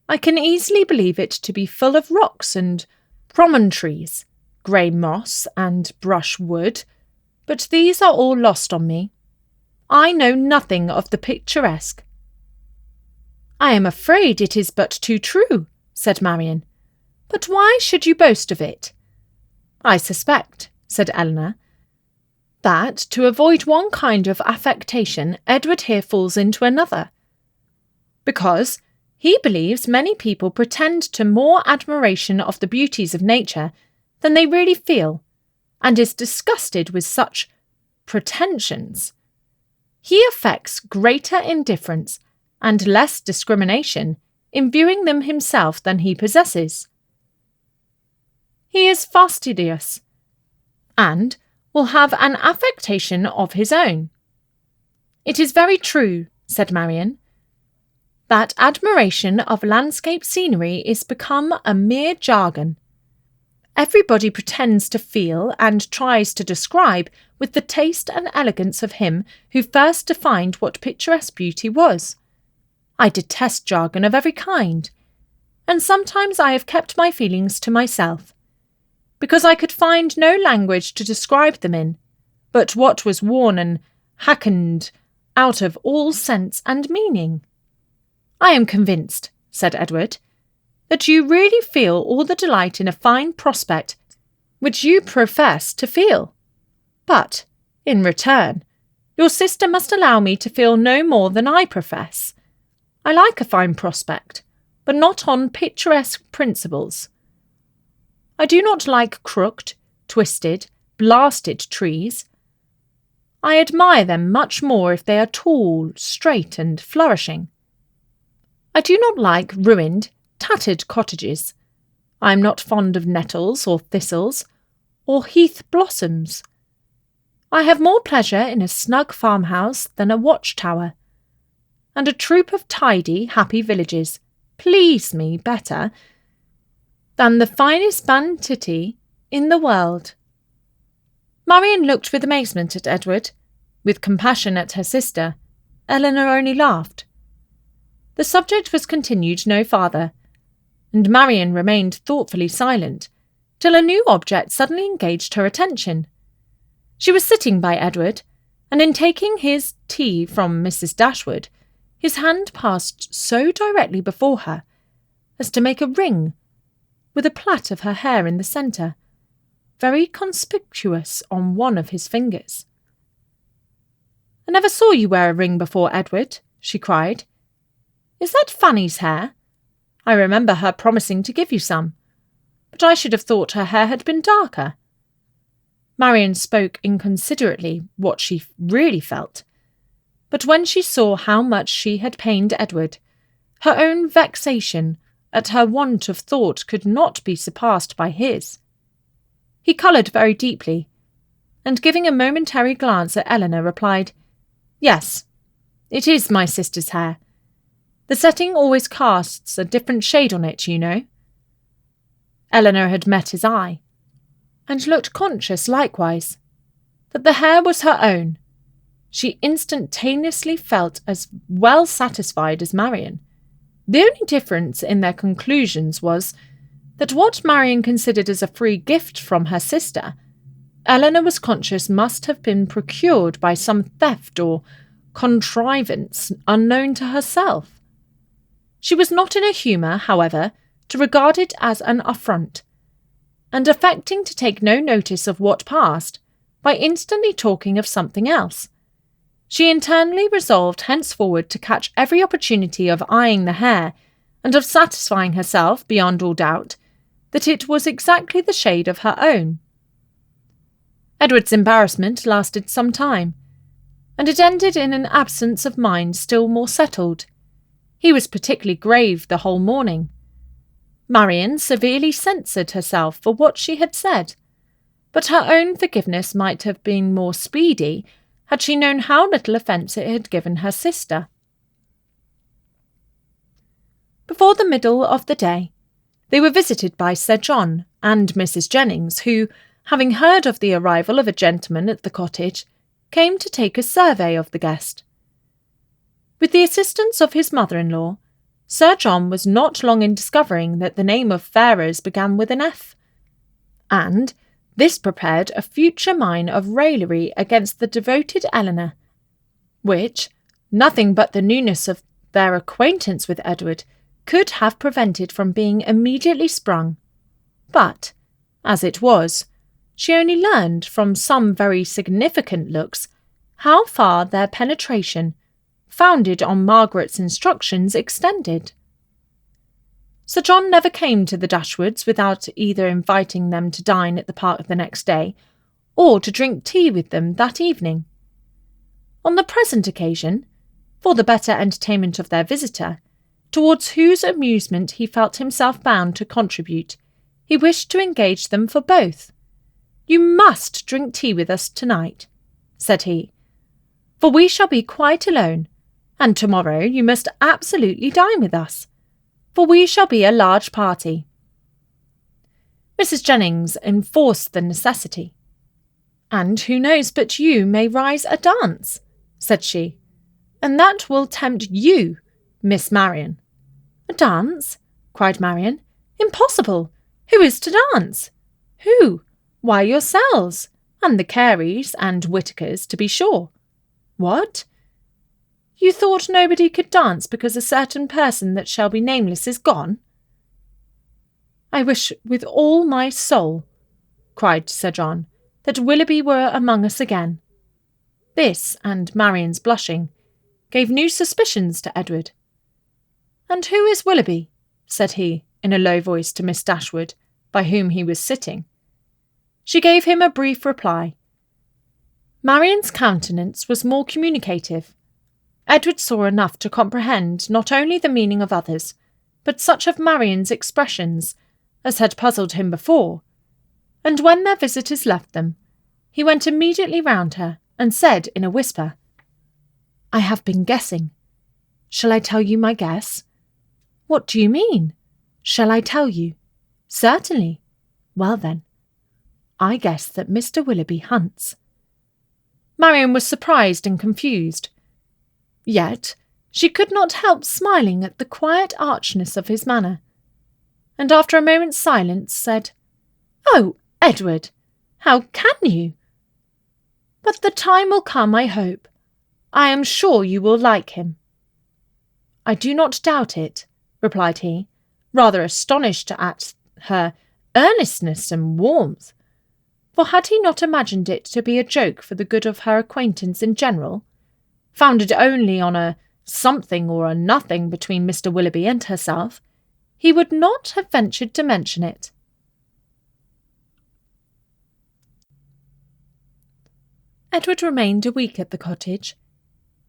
[SPEAKER 1] I can easily believe it to be full of rocks and promontories, grey moss and brushwood, but these are all lost on me. I know nothing of the picturesque." "I am afraid it is but too true," said Marian. "But why should you boast of it?" "I suspect," said Elinor, "that to avoid one kind of affectation Edward here falls into another, because he believes many people pretend to more admiration of the beauties of nature than they really feel, and is disgusted with such pretensions. He affects greater indifference and less discrimination in viewing them himself than he possesses. He is fastidious, and will have an affectation of his own. It is very true," said Marian, "that admiration of landscape scenery is become a mere jargon. Everybody pretends to feel and tries to describe with the taste and elegance of him who first defined what picturesque beauty was. I detest jargon of every kind, and sometimes I have kept my feelings to myself, because I could find no language to describe them in, but what was worn and hackened out of all sense and meaning." "I am convinced," said Edward, that you really feel all the delight in a fine prospect which you profess to feel. But, in return, your sister must allow me to feel no more than I profess. I like a fine prospect, but not on picturesque principles. I do not like crooked, twisted, blasted trees. I admire them much more if they are tall, straight, and flourishing. I do not like ruined, tattered cottages. I am not fond of nettles or thistles, or heath blossoms. I have more pleasure in a snug farmhouse than a watchtower, and a troop of tidy, happy villages please me better than the finest banditti in the world. Marian looked with amazement at Edward. With compassion at her sister, Eleanor only laughed. The subject was continued no farther, and Marian remained thoughtfully silent, till a new object suddenly engaged her attention. She was sitting by Edward, and in taking his tea from Mrs. Dashwood, his hand passed so directly before her as to make a ring, with a plait of her hair in the centre, very conspicuous on one of his fingers. "I never saw you wear a ring before, Edward," she cried. "Is that Fanny's hair? I remember her promising to give you some, but I should have thought her hair had been darker." Marian spoke inconsiderately what she really felt, but when she saw how much she had pained Edward, her own vexation at her want of thought could not be surpassed by his. He coloured very deeply, and giving a momentary glance at Eleanor, replied, "Yes, it is my sister's hair. The setting always casts a different shade on it, you know." Eleanor had met his eye, and looked conscious likewise that the hair was her own. She instantaneously felt as well satisfied as Marian. The only difference in their conclusions was that what Marian considered as a free gift from her sister, Eleanor was conscious must have been procured by some theft or contrivance unknown to herself. She was not in a humour, however, to regard it as an affront, and affecting to take no notice of what passed, by instantly talking of something else, she internally resolved henceforward to catch every opportunity of eyeing the hair, and of satisfying herself, beyond all doubt, that it was exactly the shade of her own. Edward's embarrassment lasted some time, and it ended in an absence of mind still more settled. He was particularly grave the whole morning. Marian severely censured herself for what she had said, but her own forgiveness might have been more speedy had she known how little offence it had given her sister. Before the middle of the day, they were visited by Sir John and Mrs. Jennings, who, having heard of the arrival of a gentleman at the cottage, came to take a survey of the guest. With the assistance of his mother-in-law, Sir John was not long in discovering that the name of Ferrers began with an F, and this prepared a future mine of raillery against the devoted Eleanor, which nothing but the newness of their acquaintance with Edward could have prevented from being immediately sprung. But, as it was, she only learned from some very significant looks how far their penetration, founded on Margaret's instructions, extended. Sir John never came to the Dashwoods without either inviting them to dine at the park the next day, or to drink tea with them that evening. On the present occasion, for the better entertainment of their visitor, towards whose amusement he felt himself bound to contribute, he wished to engage them for both. "You must drink tea with us tonight," said he, "for we shall be quite alone, and tomorrow you must absolutely dine with us, for we shall be a large party." Mrs. Jennings enforced the necessity. "And who knows but you may rise a dance," said she, "and that will tempt you, Miss Marian." "A dance?" cried Marian. "Impossible! Who is to dance?" "Who? Why, yourselves, and the Careys and Whitakers, to be sure." "What? You thought nobody could dance because a certain person that shall be nameless is gone?" I wish with all my soul," cried Sir John, "that Willoughby were among us again." This, and Marian's blushing, gave new suspicions to Edward. "And who is Willoughby?" said he, in a low voice to Miss Dashwood, by whom he was sitting. She gave him a brief reply. Marian's countenance was more communicative. Edward saw enough to comprehend not only the meaning of others, but such of Marian's expressions as had puzzled him before, and when their visitors left them, he went immediately round her and said in a whisper, "I have been guessing. Shall I tell you my guess?" "What do you mean?" "Shall I tell you?" "Certainly." "Well then, I guess that Mr. Willoughby hunts." Marian was surprised and confused. Yet she could not help smiling at the quiet archness of his manner, and after a moment's silence said, "Oh, Edward, how can you? But the time will come, I hope. I am sure you will like him." "I do not doubt it," replied he, rather astonished at her earnestness and warmth, for had he not imagined it to be a joke for the good of her acquaintance in general, founded only on a something or a nothing between Mr. Willoughby and herself, he would not have ventured to mention it. Edward remained a week at the cottage.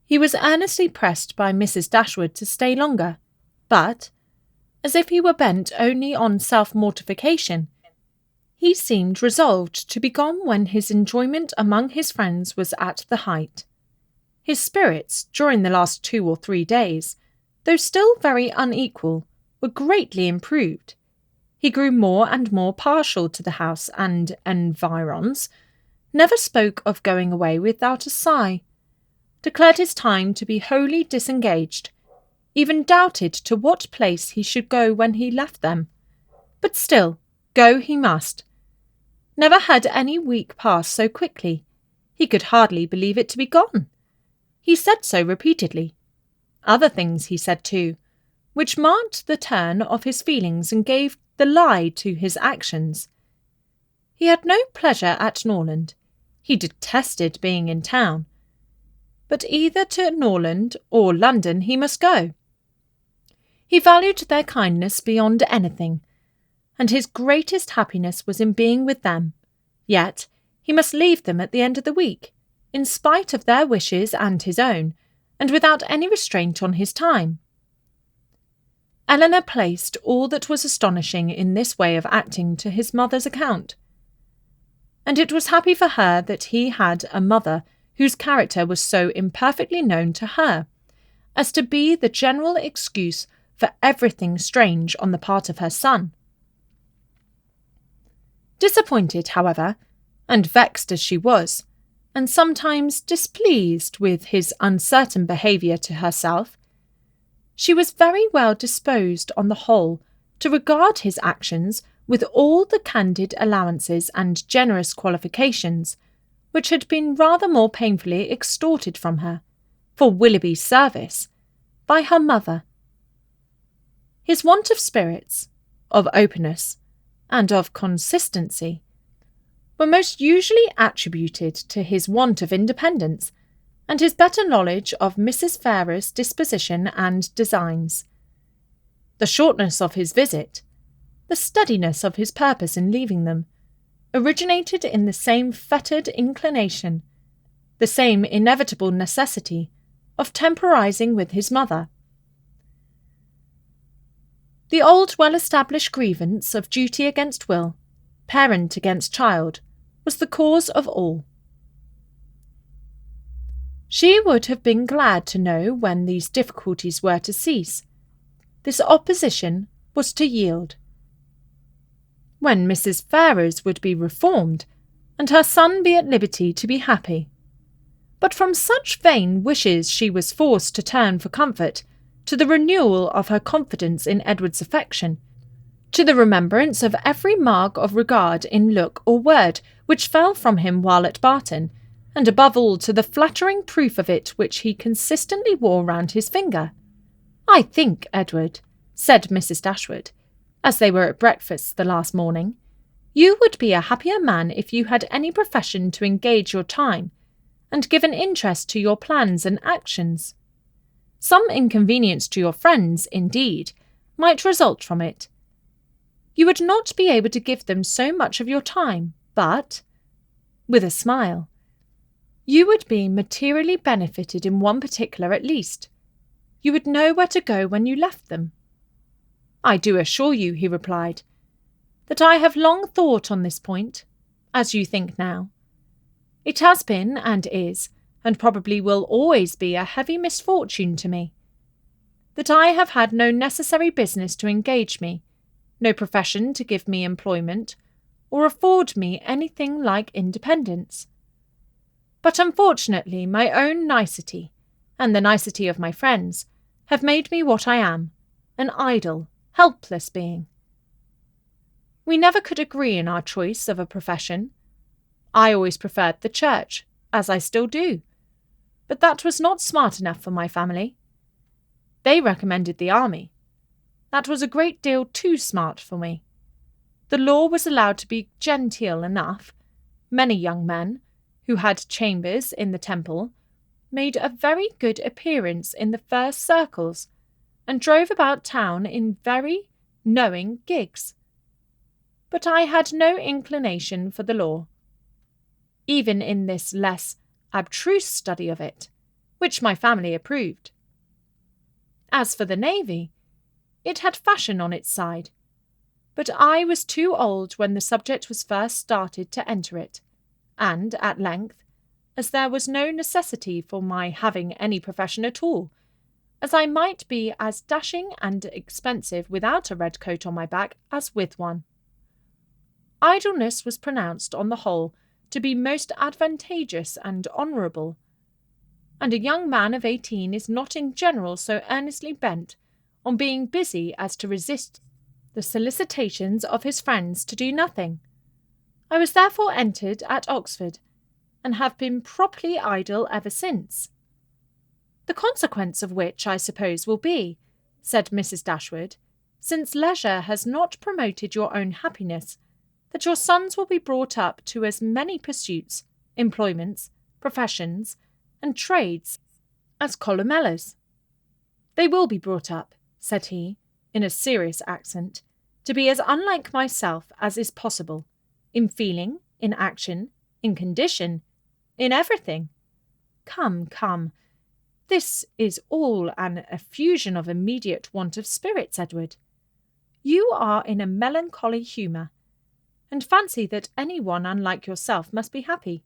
[SPEAKER 1] He was earnestly pressed by Mrs. Dashwood to stay longer, but, as if he were bent only on self-mortification, he seemed resolved to be gone when his enjoyment among his friends was at the height. His spirits, during the last 2 or 3 days, though still very unequal, were greatly improved. He grew more and more partial to the house and environs, never spoke of going away without a sigh, declared his time to be wholly disengaged, even doubted to what place he should go when he left them. But still, go he must. Never had any week pass so quickly. He could hardly believe it to be gone. He said so repeatedly. Other things he said too, which marked the turn of his feelings and gave the lie to his actions. He had no pleasure at Norland. He detested being in town. But either to Norland or London he must go. He valued their kindness beyond anything, and his greatest happiness was in being with them. Yet he must leave them at the end of the week, in spite of their wishes and his own, and without any restraint on his time. Eleanor placed all that was astonishing in this way of acting to his mother's account, and it was happy for her that he had a mother whose character was so imperfectly known to her, as to be the general excuse for everything strange on the part of her son. Disappointed, however, and vexed as she was, and sometimes displeased with his uncertain behaviour to herself, she was very well disposed on the whole to regard his actions with all the candid allowances and generous qualifications which had been rather more painfully extorted from her, for Willoughby's service, by her mother. His want of spirits, of openness, and of consistency were most usually attributed to his want of independence, and his better knowledge of Mrs. Ferrars's disposition and designs. The shortness of his visit, the steadiness of his purpose in leaving them, originated in the same fettered inclination, the same inevitable necessity of temporizing with his mother. The old well-established grievance of duty against will, parent against child, was the cause of all. She would have been glad to know when these difficulties were to cease. This opposition was to yield. When Mrs. Ferrars would be reformed, and her son be at liberty to be happy. But from such vain wishes she was forced to turn for comfort to the renewal of her confidence in Edward's affection, to the remembrance of every mark of regard in look or word which fell from him while at Barton, and above all to the flattering proof of it which he consistently wore round his finger. "I think, Edward," said Mrs. Dashwood, as they were at breakfast the last morning, "you would be a happier man if you had any profession to engage your time and give an interest to your plans and actions. Some inconvenience to your friends, indeed, might result from it. You would not be able to give them so much of your time, but," with a smile, "you would be materially benefited in one particular at least. You would know where to go when you left them." "I do assure you," he replied, "that I have long thought on this point, as you think now. It has been, and is, and probably will always be a heavy misfortune to me, that I have had no necessary business to engage me, no profession to give me employment, or afford me anything like independence. But unfortunately my own nicety, and the nicety of my friends, have made me what I am, an idle, helpless being. We never could agree in our choice of a profession. I always preferred the church, as I still do, but that was not smart enough for my family. They recommended the army. That was a great deal too smart for me. The law was allowed to be genteel enough. Many young men, who had chambers in the Temple, made a very good appearance in the first circles, and drove about town in very knowing gigs. But I had no inclination for the law, even in this less abstruse study of it, which my family approved. As for the navy, it had fashion on its side, but I was too old when the subject was first started to enter it, and at length, as there was no necessity for my having any profession at all, as I might be as dashing and expensive without a red coat on my back as with one. Idleness was pronounced on the whole to be most advantageous and honourable, and a young man of 18 is not in general so earnestly bent on being busy as to resist the solicitations of his friends to do nothing. I was therefore entered at Oxford, and have been properly idle ever since. The consequence of which, I suppose, will be," said Mrs. Dashwood, "since leisure has not promoted your own happiness, that your sons will be brought up to as many pursuits, employments, professions, and trades as Columella's. They will be brought up," said he, in a serious accent, "to be as unlike myself as is possible, in feeling, in action, in condition, in everything. Come, come, this is all an effusion of immediate want of spirits, Edward. You are in a melancholy humour, and fancy that any one unlike yourself must be happy.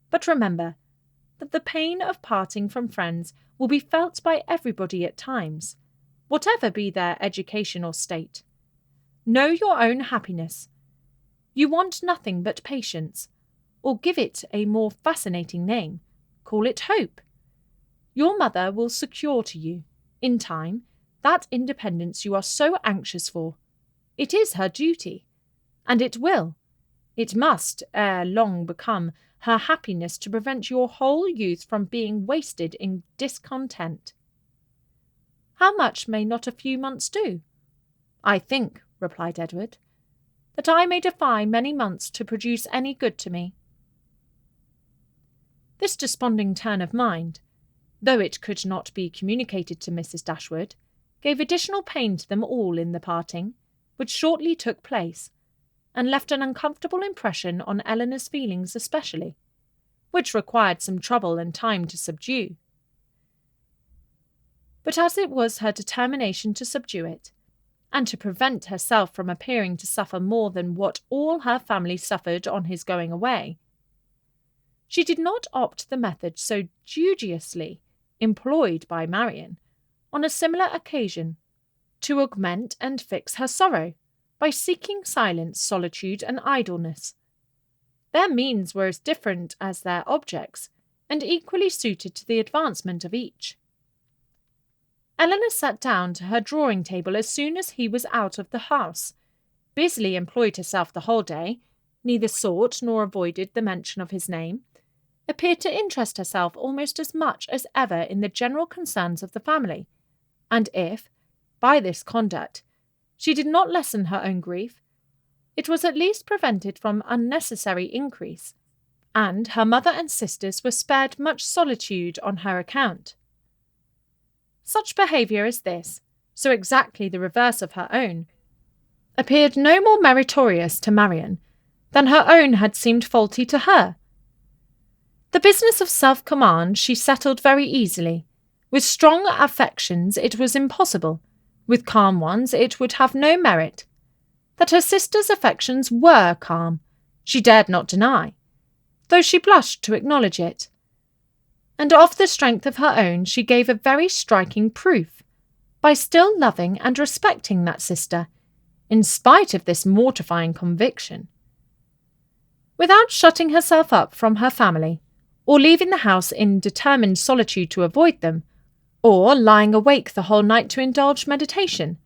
[SPEAKER 1] But remember that the pain of parting from friends will be felt by everybody at times, whatever be their education or state. Know your own happiness. You want nothing but patience, or give it a more fascinating name, call it hope. Your mother will secure to you, in time, that independence you are so anxious for. It is her duty, and it must ere long become her happiness to prevent your whole youth from being wasted in discontent. How much may not a few months do?" "I think," replied Edward, "that I may defy many months to produce any good to me." This desponding turn of mind, though it could not be communicated to Mrs. Dashwood, gave additional pain to them all in the parting, which shortly took place, and left an uncomfortable impression on Elinor's feelings especially, which required some trouble and time to subdue. But as it was her determination to subdue it, and to prevent herself from appearing to suffer more than what all her family suffered on his going away, she did not opt the method so judiciously employed by Marian on a similar occasion, to augment and fix her sorrow, by seeking silence, solitude, and idleness. Their means were as different as their objects, and equally suited to the advancement of each. Elinor sat down to her drawing-table as soon as he was out of the house, busily employed herself the whole day, neither sought nor avoided the mention of his name, appeared to interest herself almost as much as ever in the general concerns of the family, and if, by this conduct, She did not lessen her own grief. It was at least prevented from unnecessary increase, and her mother and sisters were spared much solitude on her account. Such behaviour as this, so exactly the reverse of her own, appeared no more meritorious to Marian than her own had seemed faulty to her. The business of self-command she settled very easily. With strong affections it was impossible. With calm ones it would have no merit. That her sister's affections were calm, she dared not deny, though she blushed to acknowledge it. And of the strength of her own she gave a very striking proof, by still loving and respecting that sister, in spite of this mortifying conviction. Without shutting herself up from her family, or leaving the house in determined solitude to avoid them, or lying awake the whole night to indulge meditation,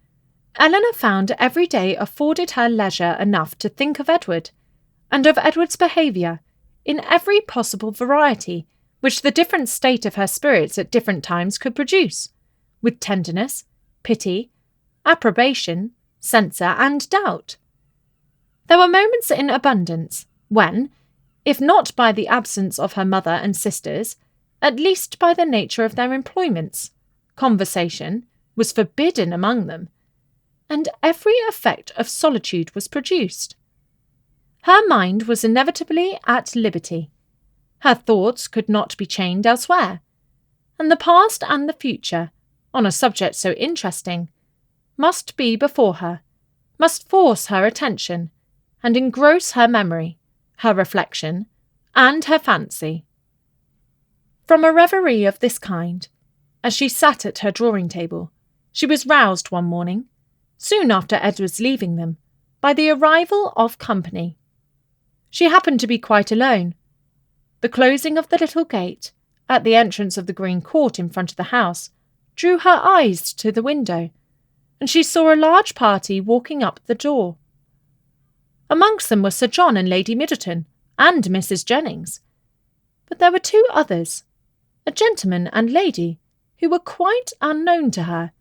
[SPEAKER 1] Eleanor found every day afforded her leisure enough to think of Edward, and of Edward's behaviour, in every possible variety which the different state of her spirits at different times could produce, with tenderness, pity, approbation, censure, and doubt. There were moments in abundance when, if not by the absence of her mother and sisters, at least by the nature of their employments, conversation was forbidden among them, and every effect of solitude was produced. Her mind was inevitably at liberty. Her thoughts could not be chained elsewhere, and the past and the future, on a subject so interesting, must be before her, must force her attention, and engross her memory, her reflection, and her fancy. From a reverie of this kind, as she sat at her drawing-table, she was roused one morning, soon after Edward's leaving them, by the arrival of company. She happened to be quite alone. The closing of the little gate, at the entrance of the green court in front of the house, drew her eyes to the window, and she saw a large party walking up the door. Amongst them were Sir John and Lady Middleton, and Mrs. Jennings. But there were two others, a gentleman and lady, who were quite unknown to her.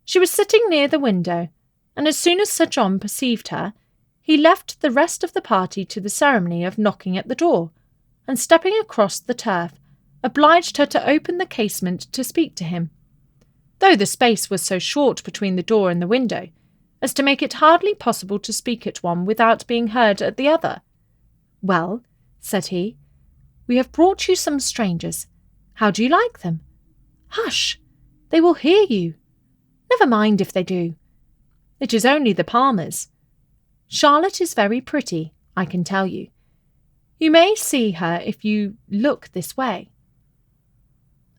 [SPEAKER 1] She was sitting near the window, and as soon as Sir John perceived her, he left the rest of the party to the ceremony of knocking at the door, and stepping across the turf, obliged her to open the casement to speak to him, though the space was so short between the door and the window as to make it hardly possible to speak at one without being heard at the other. "Well," said he, "we have brought you some strangers. How do you like them?" "Hush! They will hear you." "Never mind if they do. It is only the Palmers. Charlotte is very pretty, I can tell you. You may see her if you look this way."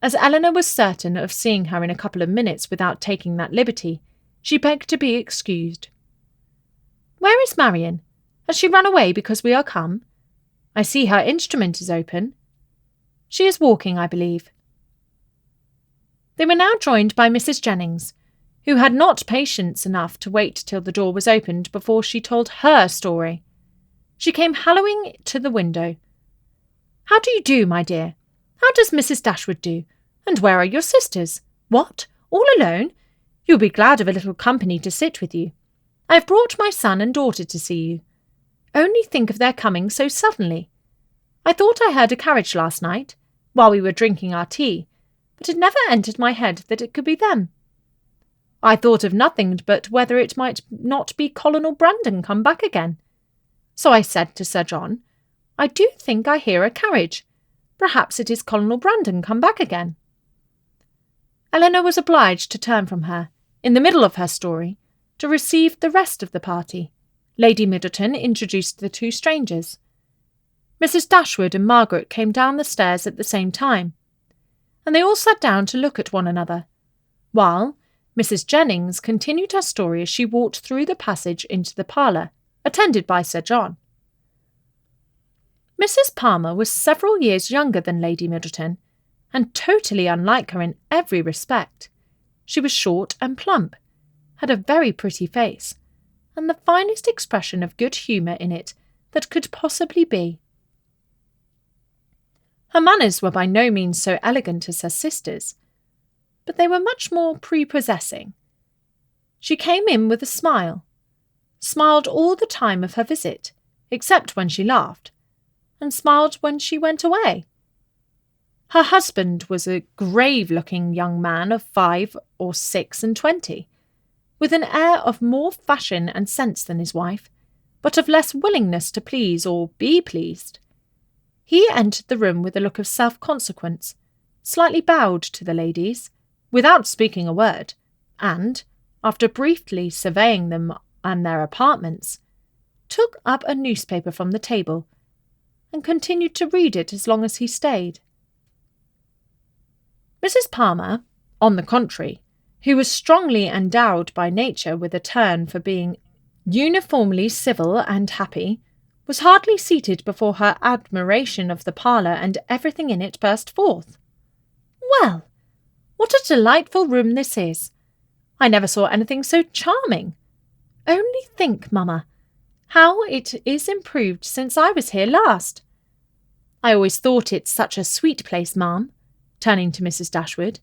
[SPEAKER 1] As Eleanor was certain of seeing her in a couple of minutes without taking that liberty, she begged to be excused. "Where is Marian? Has she run away because we are come? I see her instrument is open. She is walking, I believe." They were now joined by Mrs. Jennings, who had not patience enough to wait till the door was opened before she told her story. She came hallooing to the window. "How do you do, my dear? How does Mrs. Dashwood do? And where are your sisters? What, all alone? You'll be glad of a little company to sit with you. I have brought my son and daughter to see you. Only think of their coming so suddenly. I thought I heard a carriage last night, while we were drinking our tea, but it never entered my head that it could be them. I thought of nothing but whether it might not be Colonel Brandon come back again. So I said to Sir John, 'I do think I hear a carriage. Perhaps it is Colonel Brandon come back again.'" Eleanor was obliged to turn from her, in the middle of her story, to receive the rest of the party. Lady Middleton introduced the two strangers. Mrs. Dashwood and Margaret came down the stairs at the same time, and they all sat down to look at one another, while Mrs. Jennings continued her story as she walked through the passage into the parlour, attended by Sir John. Mrs. Palmer was several years younger than Lady Middleton, and totally unlike her in every respect. She was short and plump, had a very pretty face, and the finest expression of good humour in it that could possibly be. Her manners were by no means so elegant as her sister's, but they were much more prepossessing. She came in with a smile, smiled all the time of her visit, except when she laughed, and smiled when she went away. Her husband was a grave-looking young man of 5 or 26, with an air of more fashion and sense than his wife, but of less willingness to please or be pleased. He entered the room with a look of self-consequence, slightly bowed to the ladies, without speaking a word, and, after briefly surveying them and their apartments, took up a newspaper from the table and continued to read it as long as he stayed. Mrs. Palmer, on the contrary, who was strongly endowed by nature with a turn for being uniformly civil and happy, was hardly seated before her admiration of the parlour and everything in it burst forth. "Well, what a delightful room this is! I never saw anything so charming. Only think, mamma, how it is improved since I was here last. I always thought it such a sweet place, ma'am," turning to Mrs. Dashwood.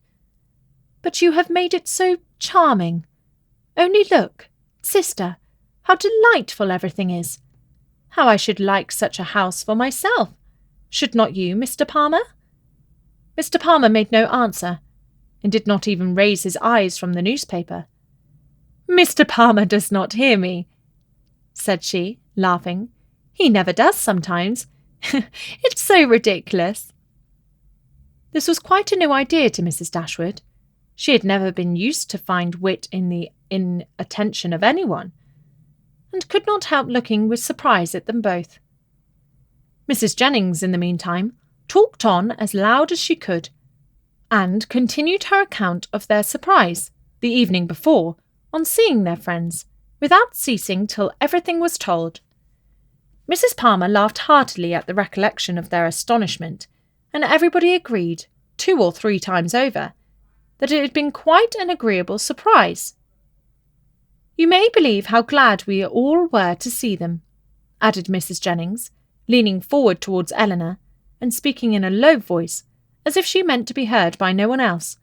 [SPEAKER 1] "But you have made it so charming. Only look, sister, how delightful everything is. How I should like such a house for myself. Should not you, Mr. Palmer?" Mr. Palmer made no answer, and did not even raise his eyes from the newspaper. "Mr. Palmer does not hear me," said she, laughing. "He never does sometimes. It's so ridiculous." This was quite a new idea to Mrs. Dashwood. She had never been used to find wit in the inattention of anyone, and could not help looking with surprise at them both. Mrs. Jennings, in the meantime, talked on as loud as she could, and continued her account of their surprise, the evening before, on seeing their friends, without ceasing till everything was told. Mrs. Palmer laughed heartily at the recollection of their astonishment, and everybody agreed, 2 or 3 times over, that it had been quite an agreeable surprise. "You may believe how glad we all were to see them," added Mrs. Jennings, leaning forward towards Eleanor, and speaking in a low voice, as if she meant to be heard by no one else,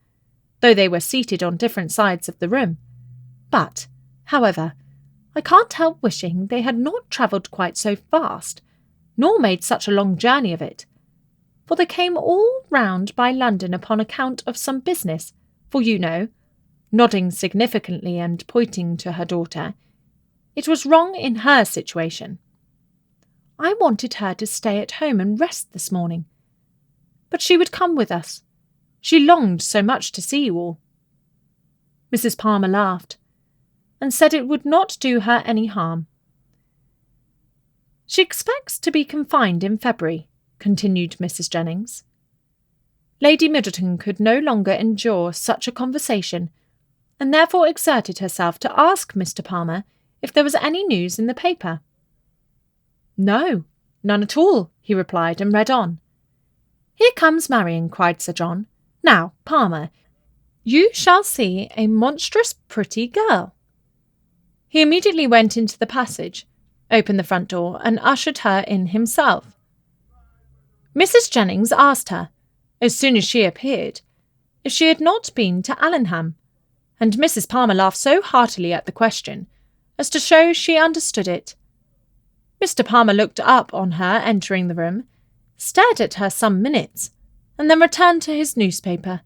[SPEAKER 1] though they were seated on different sides of the room. "But, however, I can't help wishing they had not travelled quite so fast, nor made such a long journey of it, for they came all round by London upon account of some business, for you know," nodding significantly and pointing to her daughter, "it was wrong in her situation. I wanted her to stay at home and rest this morning, but she would come with us. She longed so much to see you all." Mrs. Palmer laughed, and said it would not do her any harm. "She expects to be confined in February," continued Mrs. Jennings. Lady Middleton could no longer endure such a conversation, and therefore exerted herself to ask Mr. Palmer if there was any news in the paper. "No, none at all," he replied, and read on. "Here comes Marian," cried Sir John. "Now, Palmer, you shall see a monstrous pretty girl." He immediately went into the passage, opened the front door, and ushered her in himself. Mrs. Jennings asked her, as soon as she appeared, if she had not been to Allenham, and Mrs. Palmer laughed so heartily at the question as to show she understood it. Mr. Palmer looked up on her entering the room, stared at her some minutes, and then returned to his newspaper.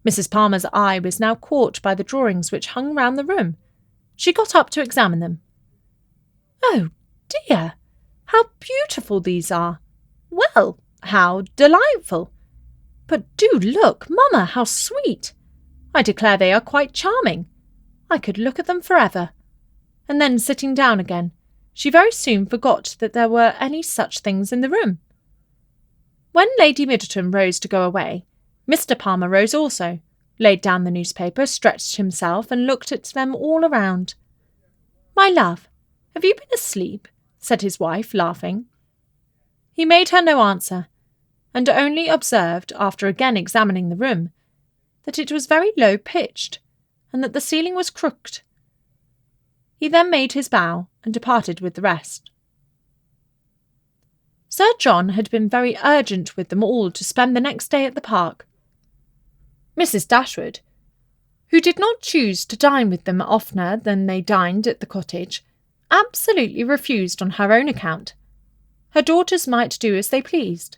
[SPEAKER 1] Mrs. Palmer's eye was now caught by the drawings which hung round the room. She got up to examine them. "Oh, dear, how beautiful these are! Well, how delightful! But do look, mamma, how sweet! I declare they are quite charming. I could look at them forever." And then, sitting down again, she very soon forgot that there were any such things in the room. When Lady Middleton rose to go away, Mr. Palmer rose also, laid down the newspaper, stretched himself, and looked at them all around. "My love, have you been asleep?" said his wife, laughing. He made her no answer, and only observed, after again examining the room, that it was very low-pitched, and that the ceiling was crooked. He then made his bow, and departed with the rest. Sir John had been very urgent with them all to spend the next day at the park. Mrs. Dashwood, who did not choose to dine with them oftener than they dined at the cottage, absolutely refused on her own account. Her daughters might do as they pleased,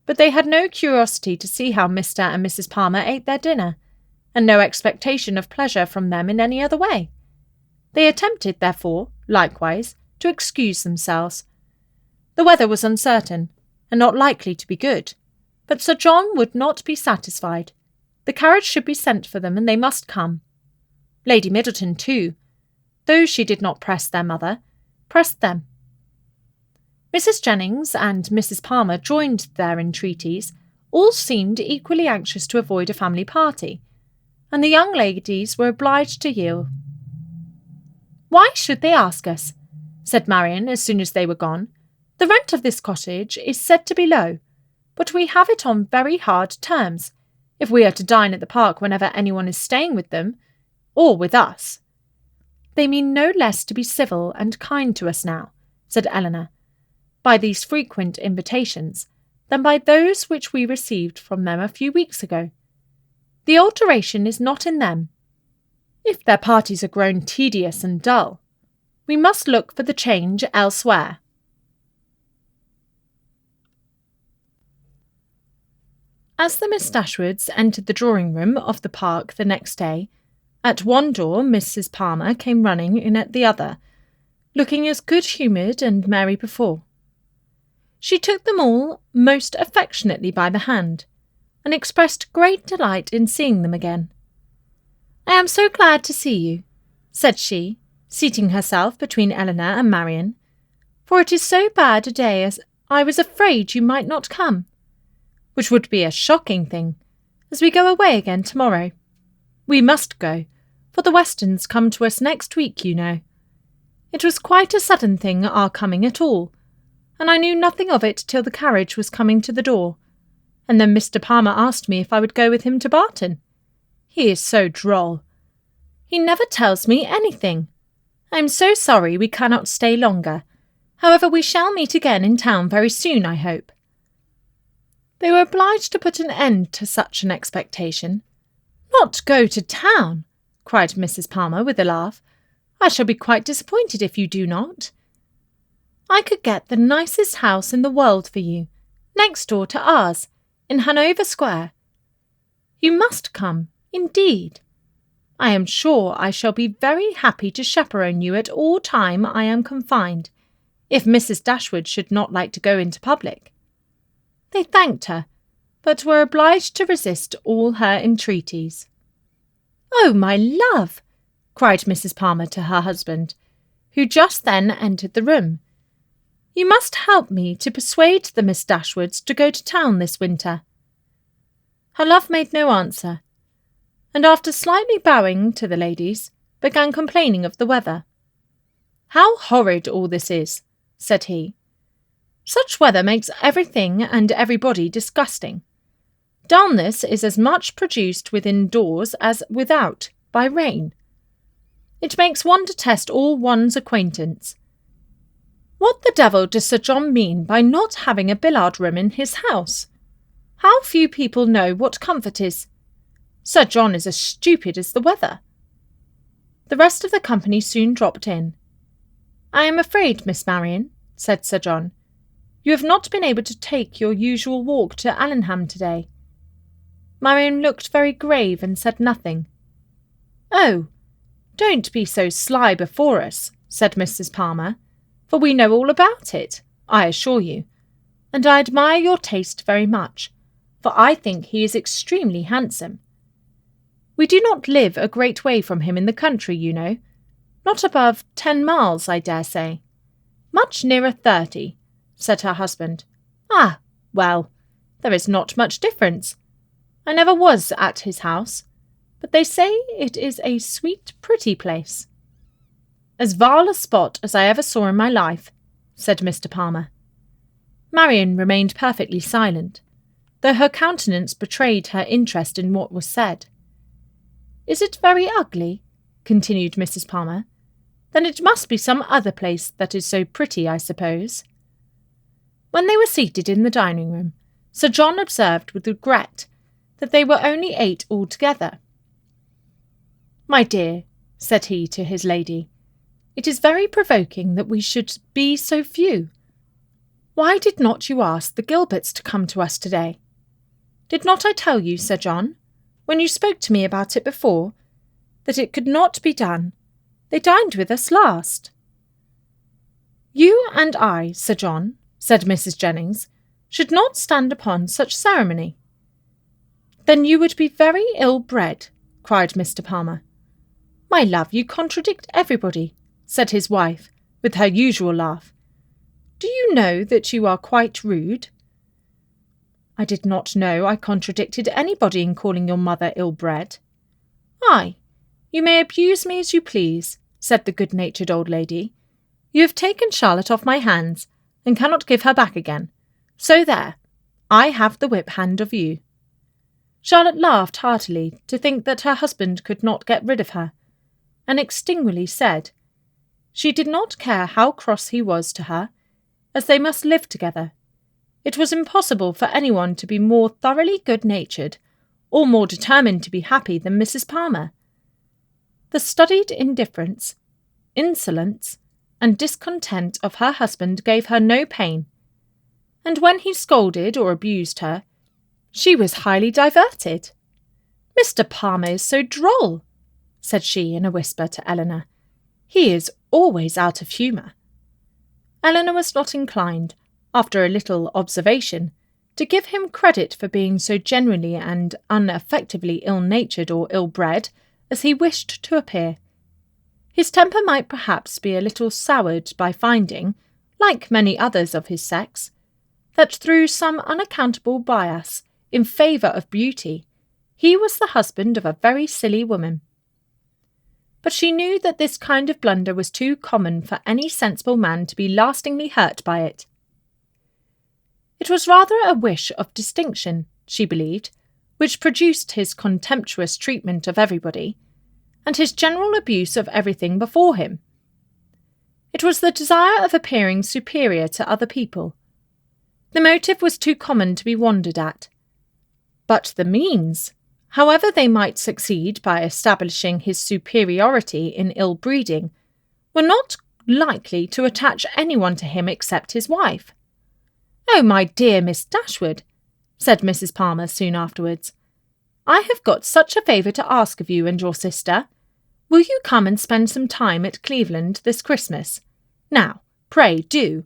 [SPEAKER 1] but they had no curiosity to see how Mr. and Mrs. Palmer ate their dinner, and no expectation of pleasure from them in any other way. They attempted, therefore, likewise, to excuse themselves. The weather was uncertain, and not likely to be good, but Sir John would not be satisfied. The carriage should be sent for them, and they must come. Lady Middleton, too, though she did not press their mother, pressed them. Mrs. Jennings and Mrs. Palmer joined their entreaties. All seemed equally anxious to avoid a family party, and the young ladies were obliged to yield. "Why should they ask us?" said Marian as soon as they were gone. "The rent of this cottage is said to be low, but we have it on very hard terms, if we are to dine at the park whenever anyone is staying with them, or with us." "They mean no less to be civil and kind to us now," said Eleanor, "by these frequent invitations, than by those which we received from them a few weeks ago. The alteration is not in them. If their parties are grown tedious and dull, we must look for the change elsewhere." As the Miss Dashwoods entered the drawing-room of the park the next day, at one door Mrs. Palmer came running in at the other, looking as good-humoured and merry before. She took them all most affectionately by the hand, and expressed great delight in seeing them again. "I am so glad to see you," said she, seating herself between Eleanor and Marian, "for it is so bad a day as I was afraid you might not come, which would be a shocking thing, as we go away again tomorrow. We must go, for the Westons come to us next week, you know. It was quite a sudden thing, our coming at all, and I knew nothing of it till the carriage was coming to the door, and then Mr. Palmer asked me if I would go with him to Barton. He is so droll. He never tells me anything. I am so sorry we cannot stay longer. However, we shall meet again in town very soon, I hope." They were obliged to put an end to such an expectation. "Not go to town!" cried Mrs. Palmer with a laugh. "I shall be quite disappointed if you do not. I could get the nicest house in the world for you, next door to ours, in Hanover Square. You must come, indeed. I am sure I shall be very happy to chaperon you at all time I am confined, if Mrs. Dashwood should not like to go into public." They thanked her, but were obliged to resist all her entreaties. "Oh, my love!" cried Mrs. Palmer to her husband, who just then entered the room. "You must help me to persuade the Miss Dashwoods to go to town this winter." Her love made no answer, and after slightly bowing to the ladies, began complaining of the weather. "How horrid all this is," said he. "Such weather makes everything and everybody disgusting. Dullness is as much produced within doors as without by rain. It makes one detest all one's acquaintance. What the devil does Sir John mean by not having a billiard-room in his house? How few people know what comfort is. Sir John is as stupid as the weather." The rest of the company soon dropped in. "I am afraid, Miss Marian," said Sir John, "you have not been able to take your usual walk to Allenham today." Marian looked very grave and said nothing. "Oh, don't be so sly before us," said Mrs. Palmer, "for we know all about it, I assure you, and I admire your taste very much, for I think he is extremely handsome. We do not live a great way from him in the country, you know, not above 10 miles, I dare say." "Much nearer 30, said her husband. "Ah, well, there is not much difference. I never was at his house, but they say it is a sweet, pretty place." "As vile a spot as I ever saw in my life," said Mr. Palmer. Marian remained perfectly silent, though her countenance betrayed her interest in what was said. "Is it very ugly?" continued Mrs. Palmer. "Then it must be some other place that is so pretty, I suppose." When they were seated in the dining-room, Sir John observed with regret that they were only 8 altogether. "My dear," said he to his lady, "it is very provoking that we should be so few. Why did not you ask the Gilberts to come to us today? Did not I tell you, Sir John, when you spoke to me about it before, that it could not be done? They dined with us last." "You and I, Sir John," said Mrs. Jennings, "should not stand upon such ceremony." "Then you would be very ill-bred," cried Mr. Palmer. "My love, you contradict everybody," said his wife, with her usual laugh. "Do you know that you are quite rude?" "I did not know I contradicted anybody in calling your mother ill-bred." "Ay, you may abuse me as you please," said the good-natured old lady. "You have taken Charlotte off my hands, and cannot give her back again. So there, I have the whip-hand of you." Charlotte laughed heartily to think that her husband could not get rid of her, and extinguishingly said, she did not care how cross he was to her, as they must live together. It was impossible for anyone to be more thoroughly good-natured, or more determined to be happy than Mrs. Palmer. The studied indifference, insolence, and discontent of her husband gave her no pain, and when he scolded or abused her, she was highly diverted. "Mr. Palmer is so droll," said she in a whisper to Eleanor. "He is always out of humour." Eleanor was not inclined, after a little observation, to give him credit for being so generally and unaffectedly ill-natured or ill-bred as he wished to appear. His temper might perhaps be a little soured by finding, like many others of his sex, that through some unaccountable bias in favour of beauty, he was the husband of a very silly woman. But she knew that this kind of blunder was too common for any sensible man to be lastingly hurt by it. It was rather a wish of distinction, she believed, which produced his contemptuous treatment of everybody, and his general abuse of everything before him. It was the desire of appearing superior to other people. The motive was too common to be wondered at. But the means, however they might succeed by establishing his superiority in ill-breeding, were not likely to attach anyone to him except his wife. "Oh, my dear Miss Dashwood," said Mrs. Palmer soon afterwards, "I have got such a favour to ask of you and your sister. Will you come and spend some time at Cleveland this Christmas? Now, pray do,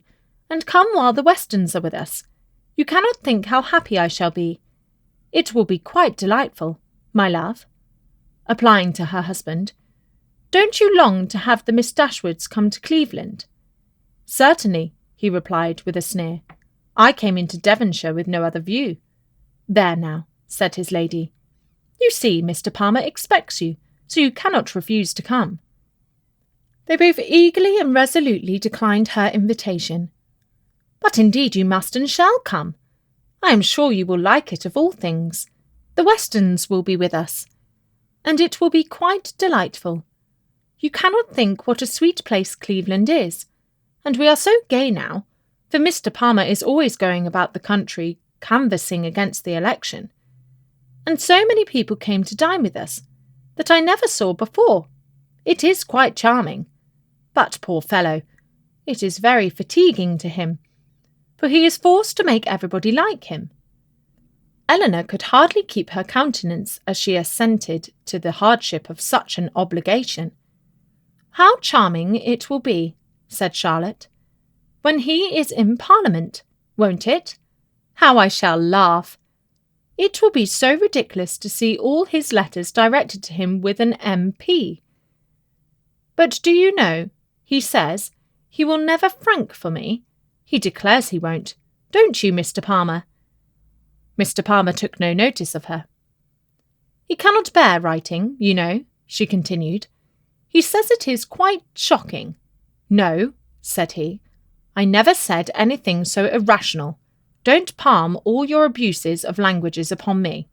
[SPEAKER 1] and come while the Westons are with us. You cannot think how happy I shall be. It will be quite delightful, my love," applying to her husband. "Don't you long to have the Miss Dashwoods come to Cleveland?" "Certainly," he replied with a sneer. "I came into Devonshire with no other view." "There now," said his lady. "You see, Mr. Palmer expects you, so you cannot refuse to come." They both eagerly and resolutely declined her invitation. "But indeed you must and shall come. I am sure you will like it of all things. The Westons will be with us, and it will be quite delightful. You cannot think what a sweet place Cleveland is, and we are so gay now, for Mr. Palmer is always going about the country canvassing against the election. And so many people came to dine with us that I never saw before. It is quite charming. But, poor fellow, it is very fatiguing to him, for he is forced to make everybody like him." Eleanor could hardly keep her countenance as she assented to the hardship of such an obligation. "How charming it will be," said Charlotte, "when he is in Parliament, won't it? How I shall laugh! It will be so ridiculous to see all his letters directed to him with an M.P. But do you know, he says he will never frank for me. He declares he won't. Don't you, Mr. Palmer?" Mr. Palmer took no notice of her. "He cannot bear writing, you know," she continued. "He says it is quite shocking." "No," said he, "I never said anything so irrational. Don't palm all your abuses of languages upon me.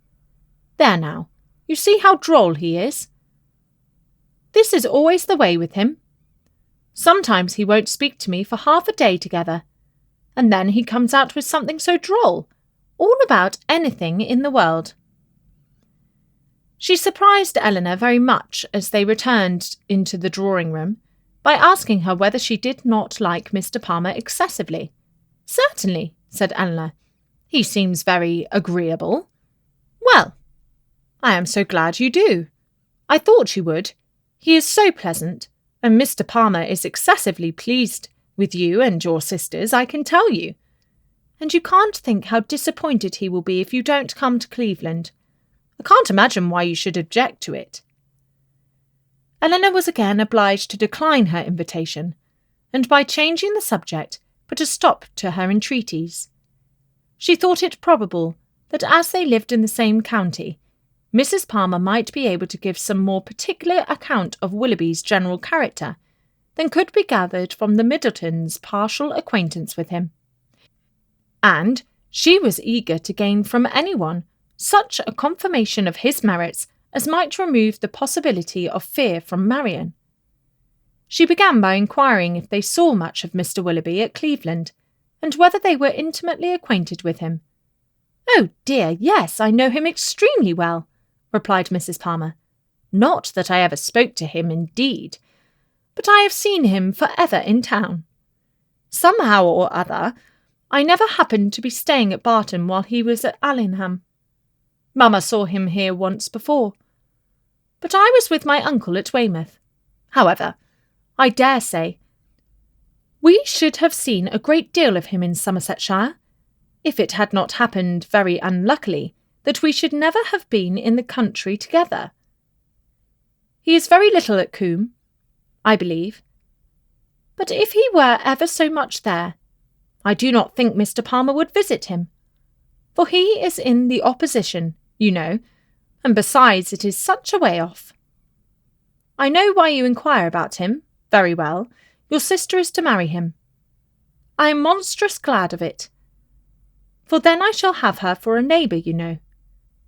[SPEAKER 1] There now, you see how droll he is. This is always the way with him. Sometimes he won't speak to me for half a day together, and then he comes out with something so droll, all about anything in the world." She surprised Eleanor very much as they returned into the drawing-room by asking her whether she did not like Mr. Palmer excessively. "Certainly," said Eleanor. "He seems very agreeable." "Well, I am so glad you do. I thought you would. He is so pleasant, and Mr. Palmer is excessively pleased with you and your sisters, I can tell you. And you can't think how disappointed he will be if you don't come to Cleveland. I can't imagine why you should object to it." Eleanor was again obliged to decline her invitation, and by changing the subject, put a stop to her entreaties. She thought it probable that as they lived in the same county, Mrs. Palmer might be able to give some more particular account of Willoughby's general character than could be gathered from the Middletons' partial acquaintance with him. And she was eager to gain from anyone such a confirmation of his merits as might remove the possibility of fear from Marian. She began by inquiring if they saw much of Mr. Willoughby at Cleveland, and whether they were intimately acquainted with him. "Oh dear, yes, I know him extremely well," replied Mrs. Palmer. "Not that I ever spoke to him, indeed, but I have seen him for ever in town. Somehow or other, I never happened to be staying at Barton while he was at Allingham. Mamma saw him here once before, but I was with my uncle at Weymouth. However, I dare say we should have seen a great deal of him in Somersetshire, if it had not happened very unluckily that we should never have been in the country together. He is very little at Combe, I believe, but if he were ever so much there, I do not think Mr. Palmer would visit him, for he is in the opposition, you know, and besides it is such a way off. I know why you inquire about him, very well. Your sister is to marry him. I am monstrous glad of it, for then I shall have her for a neighbour, you know."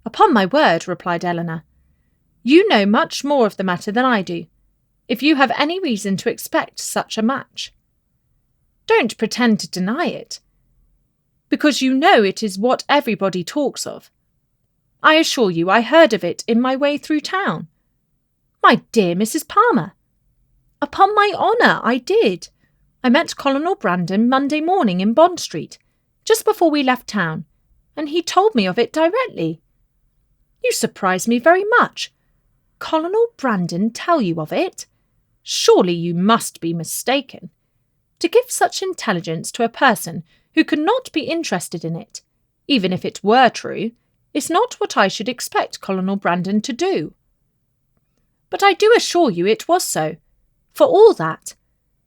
[SPEAKER 1] "Upon my word," replied Eleanor, "you know much more of the matter than I do, if you have any reason to expect such a match. Don't pretend to deny it, because you know it is what everybody talks of. I assure you I heard of it in my way through town." "My dear Mrs. Palmer!" "Upon my honour, I did. I met Colonel Brandon Monday morning in Bond Street, just before we left town, and he told me of it directly." "You surprise me very much. Colonel Brandon tell you of it? Surely you must be mistaken. To give such intelligence to a person who could not be interested in it, even if it were true, is not what I should expect Colonel Brandon to do." "But I do assure you it was so, for all that,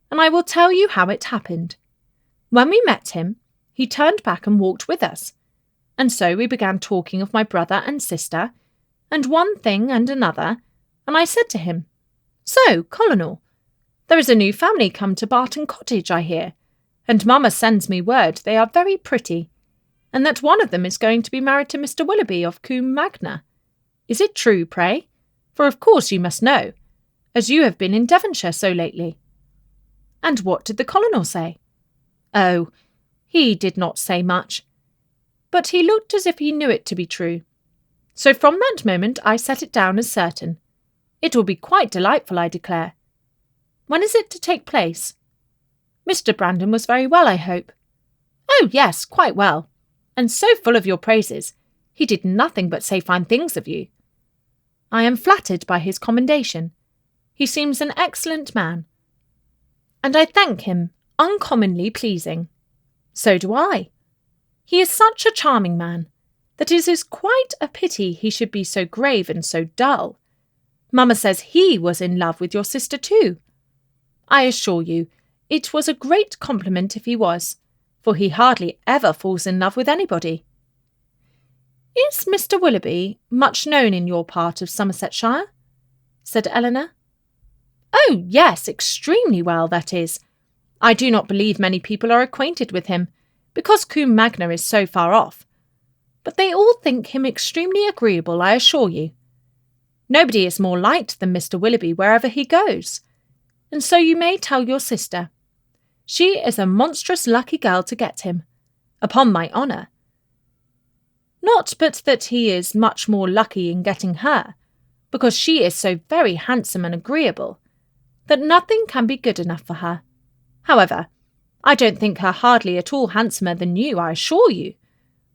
[SPEAKER 1] and I will tell you how it happened. When we met him, he turned back and walked with us, and so we began talking of my brother and sister, and one thing and another, and I said to him, 'So, Colonel, there is a new family come to Barton Cottage, I hear, and Mamma sends me word they are very pretty, and that one of them is going to be married to Mr. Willoughby of Combe Magna. Is it true, pray? For of course you must know, as you have been in Devonshire so lately.' And what did the Colonel say?" "Oh, he did not say much, but he looked as if he knew it to be true. So from that moment I set it down as certain. It will be quite delightful, I declare. When is it to take place? Mr. Brandon was very well, I hope?" "Oh, yes, quite well, and so full of your praises. He did nothing but say fine things of you." "I am flattered by his commendation. He seems an excellent man, and I thank him, uncommonly pleasing." "So do I. He is such a charming man, that it is quite a pity he should be so grave and so dull. Mamma says he was in love with your sister too. I assure you, it was a great compliment if he was, for he hardly ever falls in love with anybody." "Is Mr. Willoughby much known in your part of Somersetshire?" said Eleanor. "Oh, yes, extremely well, that is. I do not believe many people are acquainted with him, because Combe Magna is so far off. But they all think him extremely agreeable, I assure you. Nobody is more liked than Mr. Willoughby wherever he goes, and so you may tell your sister. She is a monstrous lucky girl to get him, upon my honour. Not but that he is much more lucky in getting her, because she is so very handsome and agreeable, that nothing can be good enough for her. However, I don't think her hardly at all handsomer than you, I assure you,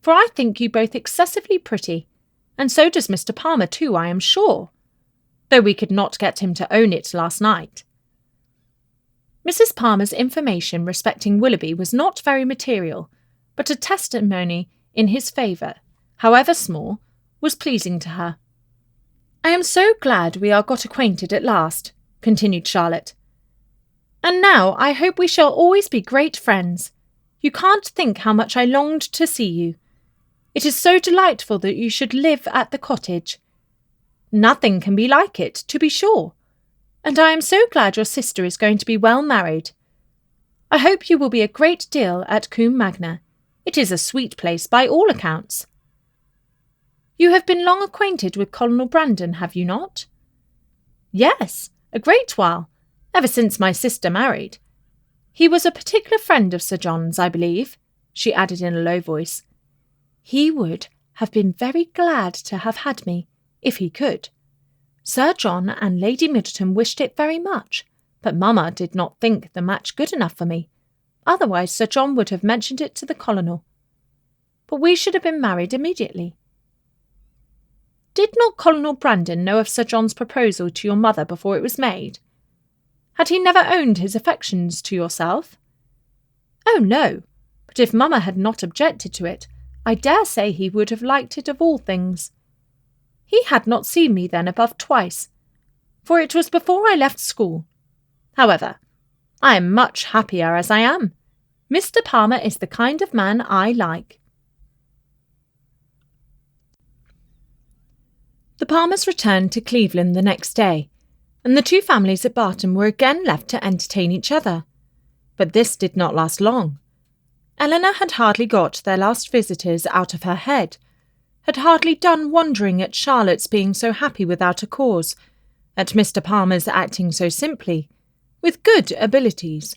[SPEAKER 1] for I think you both excessively pretty, and so does Mr. Palmer too, I am sure, though we could not get him to own it last night." Mrs. Palmer's information respecting Willoughby was not very material, but a testimony in his favour, however small, was pleasing to her. "I am so glad we are got acquainted at last," continued Charlotte. "And now I hope we shall always be great friends. You can't think how much I longed to see you. It is so delightful that you should live at the cottage. Nothing can be like it, to be sure. And I am so glad your sister is going to be well married. I hope you will be a great deal at Combe Magna. It is a sweet place by all accounts. You have been long acquainted with Colonel Brandon, have you not?" "Yes, a great while, ever since my sister married. He was a particular friend of Sir John's, I believe," she added in a low voice. "He would have been very glad to have had me, if he could. Sir John and Lady Middleton wished it very much, but Mamma did not think the match good enough for me. Otherwise Sir John would have mentioned it to the Colonel. But we should have been married immediately." "Did not Colonel Brandon know of Sir John's proposal to your mother before it was made? Had he never owned his affections to yourself?" "Oh, no, but if Mamma had not objected to it, I dare say he would have liked it of all things. He had not seen me then above twice, for it was before I left school. However, I am much happier as I am. Mr. Palmer is the kind of man I like." The Palmers returned to Cleveland the next day, and the two families at Barton were again left to entertain each other. But this did not last long. Eleanor had hardly got their last visitors out of her head, had hardly done wondering at Charlotte's being so happy without a cause, at Mr. Palmer's acting so simply, with good abilities,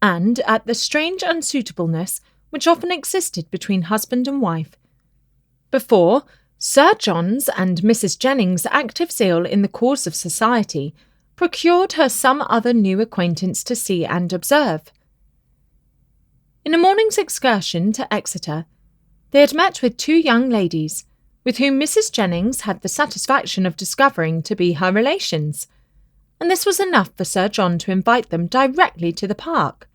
[SPEAKER 1] and at the strange unsuitableness which often existed between husband and wife, before Sir John's and Mrs. Jennings' active zeal in the cause of society procured her some other new acquaintance to see and observe. In a morning's excursion to Exeter, they had met with two young ladies, with whom Mrs. Jennings had the satisfaction of discovering to be her relations, and this was enough for Sir John to invite them directly to the park,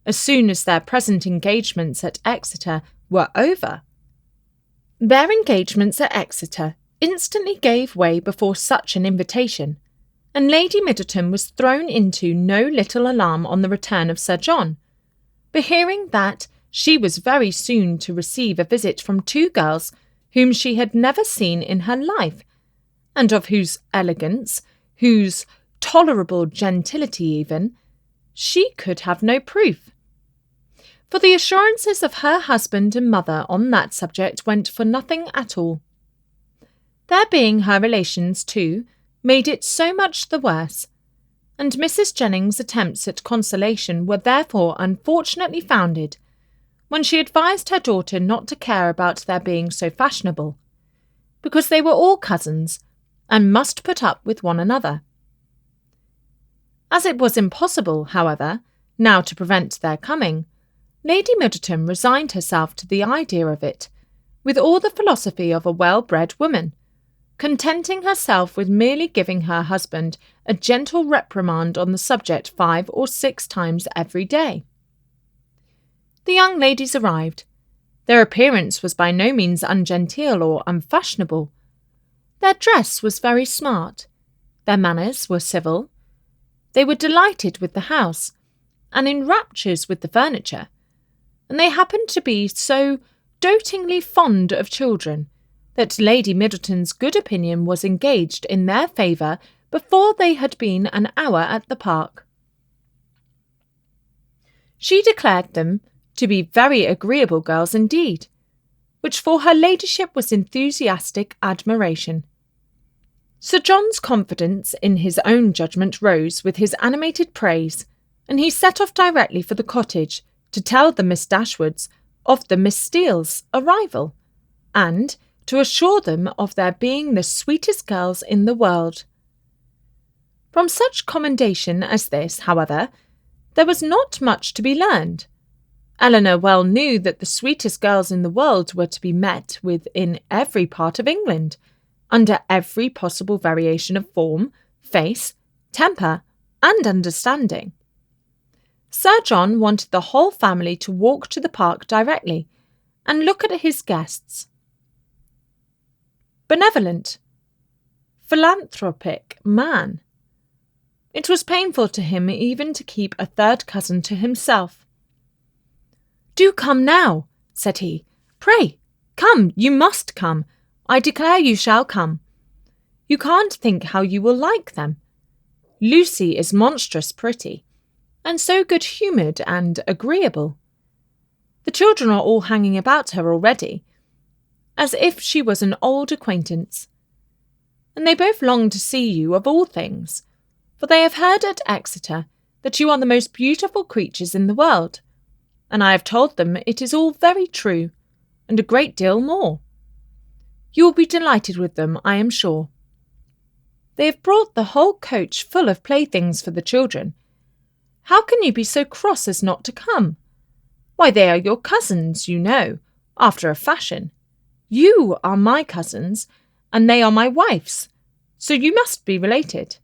[SPEAKER 1] as soon as their present engagements at Exeter were over. Their engagements at Exeter instantly gave way before such an invitation, and Lady Middleton was thrown into no little alarm on the return of Sir John, but hearing that she was very soon to receive a visit from two girls whom she had never seen in her life, and of whose elegance, whose tolerable gentility even, she could have no proof. For the assurances of her husband and mother on that subject went for nothing at all. Their being her relations, too, made it so much the worse, and Mrs. Jennings' attempts at consolation were therefore unfortunately founded, when she advised her daughter not to care about their being so fashionable, because they were all cousins, and must put up with one another. As it was impossible, however, now to prevent their coming, Lady Middleton resigned herself to the idea of it, with all the philosophy of a well-bred woman, contenting herself with merely giving her husband a gentle reprimand on the subject 5 or 6 times every day. The young ladies arrived. Their appearance was by no means ungenteel or unfashionable. Their dress was very smart. Their manners were civil. They were delighted with the house, and in raptures with the furniture, and they happened to be so dotingly fond of children that Lady Middleton's good opinion was engaged in their favour before they had been an hour at the park. She declared them to be very agreeable girls indeed, which for her ladyship was enthusiastic admiration. Sir John's confidence in his own judgment rose with his animated praise, and he set off directly for the cottage to tell the Miss Dashwoods of the Miss Steele's arrival, and to assure them of their being the sweetest girls in the world. From such commendation as this, however, there was not much to be learned. Eleanor well knew that the sweetest girls in the world were to be met with in every part of England, under every possible variation of form, face, temper, and understanding. Sir John wanted the whole family to walk to the park directly and look at his guests. Benevolent, philanthropic man. It was painful to him even to keep a third cousin to himself. "Do come now," said he. "Pray, come, you must come. I declare you shall come. You can't think how you will like them. Lucy is monstrous pretty, and so good-humoured and agreeable. The children are all hanging about her already, as if she was an old acquaintance. And they both long to see you of all things, for they have heard at Exeter that you are the most beautiful creatures in the world, and I have told them it is all very true, and a great deal more. You will be delighted with them, I am sure. They have brought the whole coach full of playthings for the children. How can you be so cross as not to come? Why, they are your cousins, you know, after a fashion. You are my cousins, and they are my wife's, so you must be related."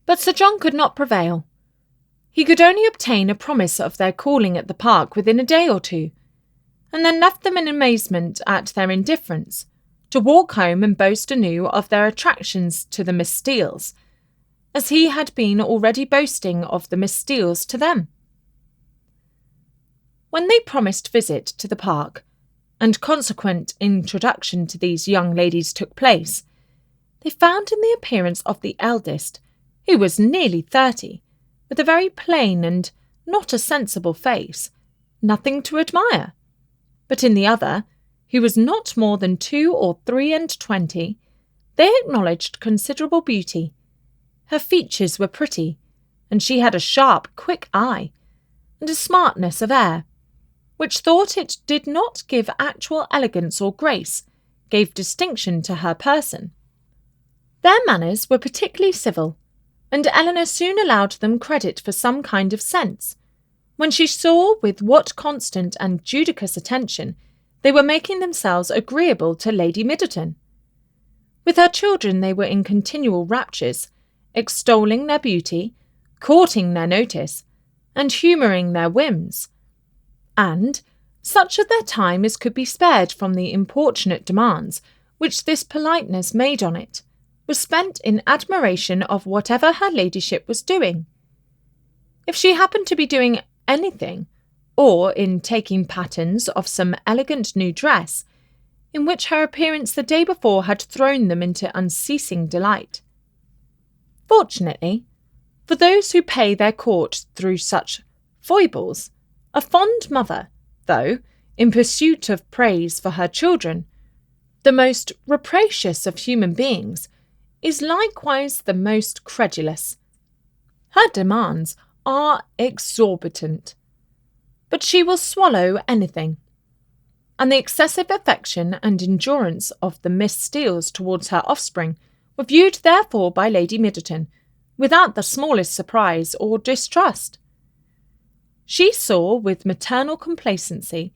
[SPEAKER 1] But Sir John could not prevail. He could only obtain a promise of their calling at the park within a day or two, and then left them in amazement at their indifference, to walk home and boast anew of their attractions to the Miss Steeles, as he had been already boasting of the Miss Steeles to them. When they promised visit to the park, and consequent introduction to these young ladies took place, they found in the appearance of the eldest, who was nearly 30, with a very plain and not a sensible face, nothing to admire, but in the other, who was not more than 22 or 23, they acknowledged considerable beauty. Her features were pretty, and she had a sharp, quick eye, and a smartness of air, which, thought it did not give actual elegance or grace, gave distinction to her person. Their manners were particularly civil, and Eleanor soon allowed them credit for some kind of sense, when she saw with what constant and judicious attention they were making themselves agreeable to Lady Middleton. With her children they were in continual raptures, extolling their beauty, courting their notice, and humouring their whims, and such of their time as could be spared from the importunate demands which this politeness made on it, was spent in admiration of whatever her ladyship was doing. If she happened to be doing anything, or in taking patterns of some elegant new dress, in which her appearance the day before had thrown them into unceasing delight. Fortunately, for those who pay their court through such foibles, a fond mother, though, in pursuit of praise for her children, the most rapacious of human beings, is likewise the most credulous. Her demands are exorbitant, but she will swallow anything, and the excessive affection and endurance of the Miss Steeles towards her offspring were viewed therefore by Lady Middleton without the smallest surprise or distrust. She saw with maternal complacency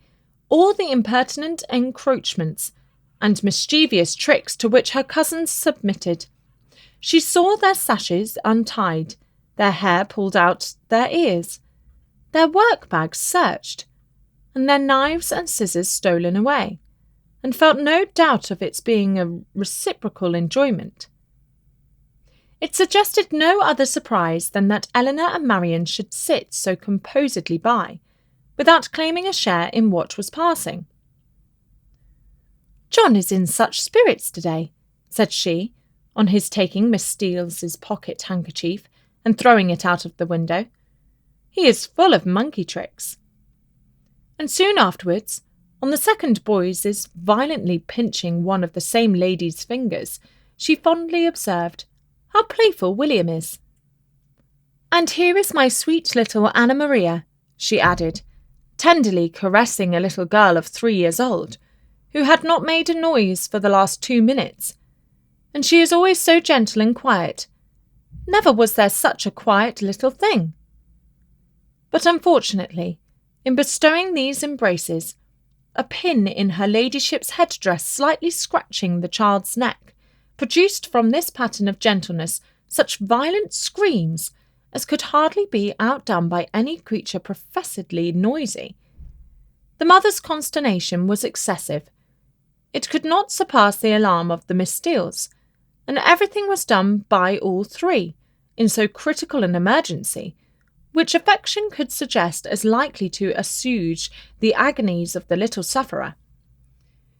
[SPEAKER 1] all the impertinent encroachments and mischievous tricks to which her cousins submitted. She saw their sashes untied, their hair pulled out their ears, their work-bags searched, and their knives and scissors stolen away, and felt no doubt of its being a reciprocal enjoyment. It suggested no other surprise than that Eleanor and Marian should sit so composedly by, without claiming a share in what was passing. "John is in such spirits to-day," said she, on his taking Miss Steeles's pocket-handkerchief and throwing it out of the window. "He is full of monkey tricks." And soon afterwards, on the second boy's violently pinching one of the same lady's fingers, she fondly observed, "How playful William is." "And here is my sweet little Anna Maria," she added, tenderly caressing a little girl of 3 years old, who had not made a noise for the last 2 minutes. And she is always so gentle and quiet. Never was there such a quiet little thing. But unfortunately, in bestowing these embraces, a pin in her ladyship's headdress slightly scratching the child's neck produced from this pattern of gentleness such violent screams as could hardly be outdone by any creature professedly noisy. The mother's consternation was excessive. It could not surpass the alarm of the Miss Steeles, and everything was done by all three, in so critical an emergency, which affection could suggest as likely to assuage the agonies of the little sufferer.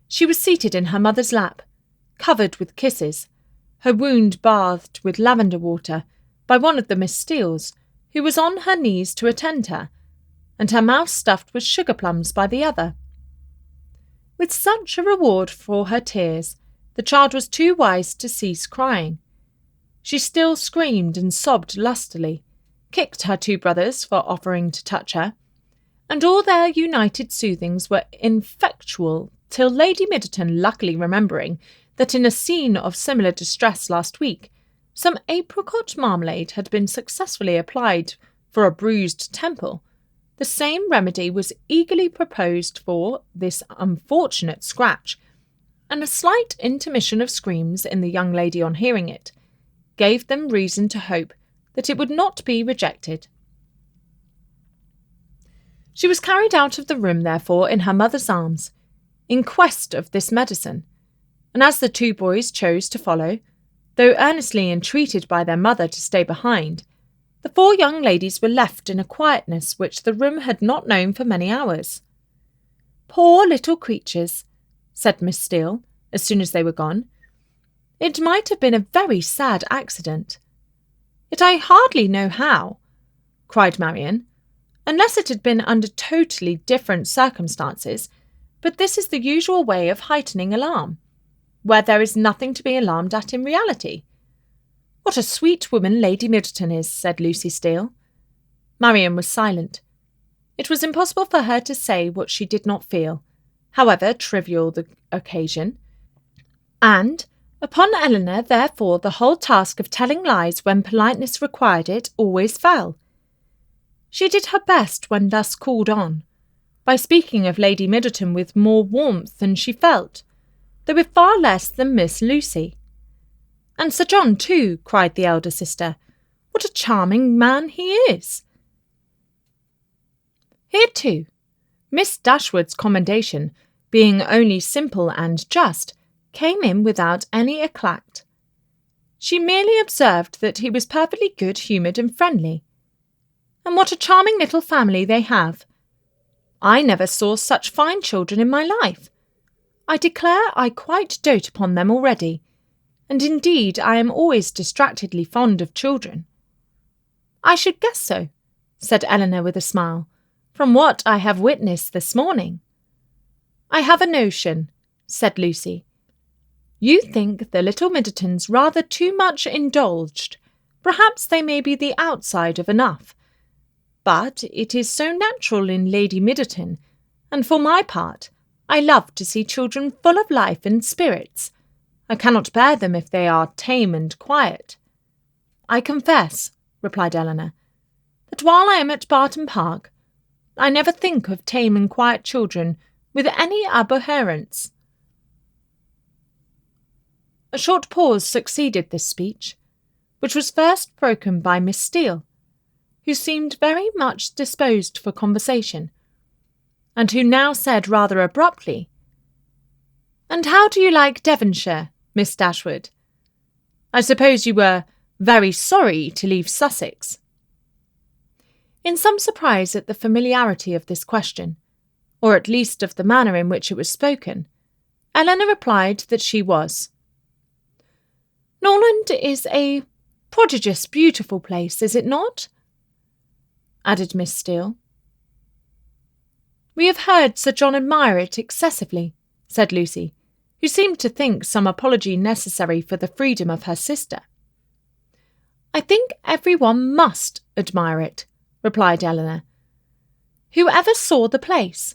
[SPEAKER 1] She was seated in her mother's lap, covered with kisses, her wound bathed with lavender water by one of the Miss Steeles, who was on her knees to attend her, and her mouth stuffed with sugar plums by the other. With such a reward for her tears, the child was too wise to cease crying. She still screamed and sobbed lustily, kicked her two brothers for offering to touch her, and all their united soothings were ineffectual till Lady Middleton, luckily remembering that in a scene of similar distress last week, some apricot marmalade had been successfully applied for a bruised temple, the same remedy was eagerly proposed for this unfortunate scratch, and a slight intermission of screams in the young lady on hearing it gave them reason to hope that it would not be rejected. She was carried out of the room, therefore, in her mother's arms, in quest of this medicine, and as the two boys chose to follow, though earnestly entreated by their mother to stay behind, the four young ladies were left in a quietness which the room had not known for many hours. "Poor little creatures," said Miss Steele, as soon as they were gone. "It might have been a very sad accident." "Yet I hardly know how," cried Marian, "unless it had been under totally different circumstances, but this is the usual way of heightening alarm, where there is nothing to be alarmed at in reality." "What a sweet woman Lady Middleton is," said Lucy Steele. Marian was silent. It was impossible for her to say what she did not feel, however trivial the occasion, and upon Eleanor, therefore, the whole task of telling lies when politeness required it always fell. She did her best when thus called on, by speaking of Lady Middleton with more warmth than she felt, though with far less than Miss Lucy. "And Sir John, too," cried the elder sister. "What a charming man he is!" Here, too, Miss Dashwood's commendation, being only simple and just, came in without any éclat. She merely observed that he was perfectly good-humoured and friendly. "And what a charming little family they have! I never saw such fine children in my life. I declare I quite dote upon them already, and indeed I am always distractedly fond of children." "I should guess so," said Eleanor with a smile, "from what I have witnessed this morning." "I have a notion," said Lucy. "You think the little Middletons rather too much indulged. Perhaps they may be the outside of enough. But it is so natural in Lady Middleton, and for my part, I love to see children full of life and spirits. I cannot bear them if they are tame and quiet." "I confess," replied Eleanor, "that while I am at Barton Park, I never think of tame and quiet children with any abhorrence." A short pause succeeded this speech, which was first broken by Miss Steele, who seemed very much disposed for conversation, and who now said rather abruptly, "And how do you like Devonshire, Miss Dashwood? I suppose you were very sorry to leave Sussex?" In some surprise at the familiarity of this question, or at least of the manner in which it was spoken, Eleanor replied that she was. "Norland is a prodigious beautiful place, is it not?" added Miss Steele. "We have heard Sir John admire it excessively," said Lucy, who seemed to think some apology necessary for the freedom of her sister. "I think every one must admire it," replied Eleanor. "Whoever saw the place?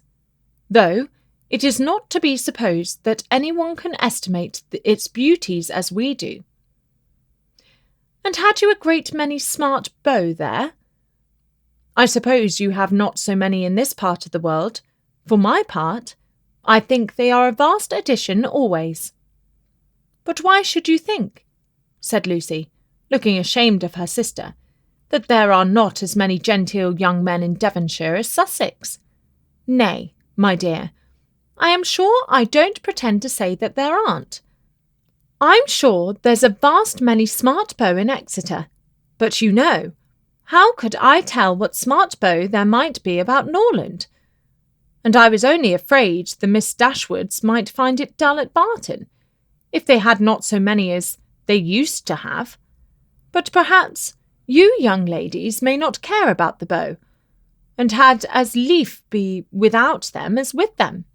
[SPEAKER 1] Though, It is not to be supposed that anyone can estimate its beauties as we do. And had you a great many smart beaux there? I suppose you have not so many in this part of the world. For my part, I think they are a vast addition always. But why should you think, said Lucy, looking ashamed of her sister, that there are not as many genteel young men in Devonshire as Sussex? Nay, my dear, I am sure I don't pretend to say that there aren't. I'm sure there's a vast many smart beaux in Exeter, but you know, how could I tell what smart beaux there might be about Norland? And I was only afraid the Miss Dashwoods might find it dull at Barton, if they had not so many as they used to have. But perhaps you young ladies may not care about the beaux, and had as lief be without them as with them.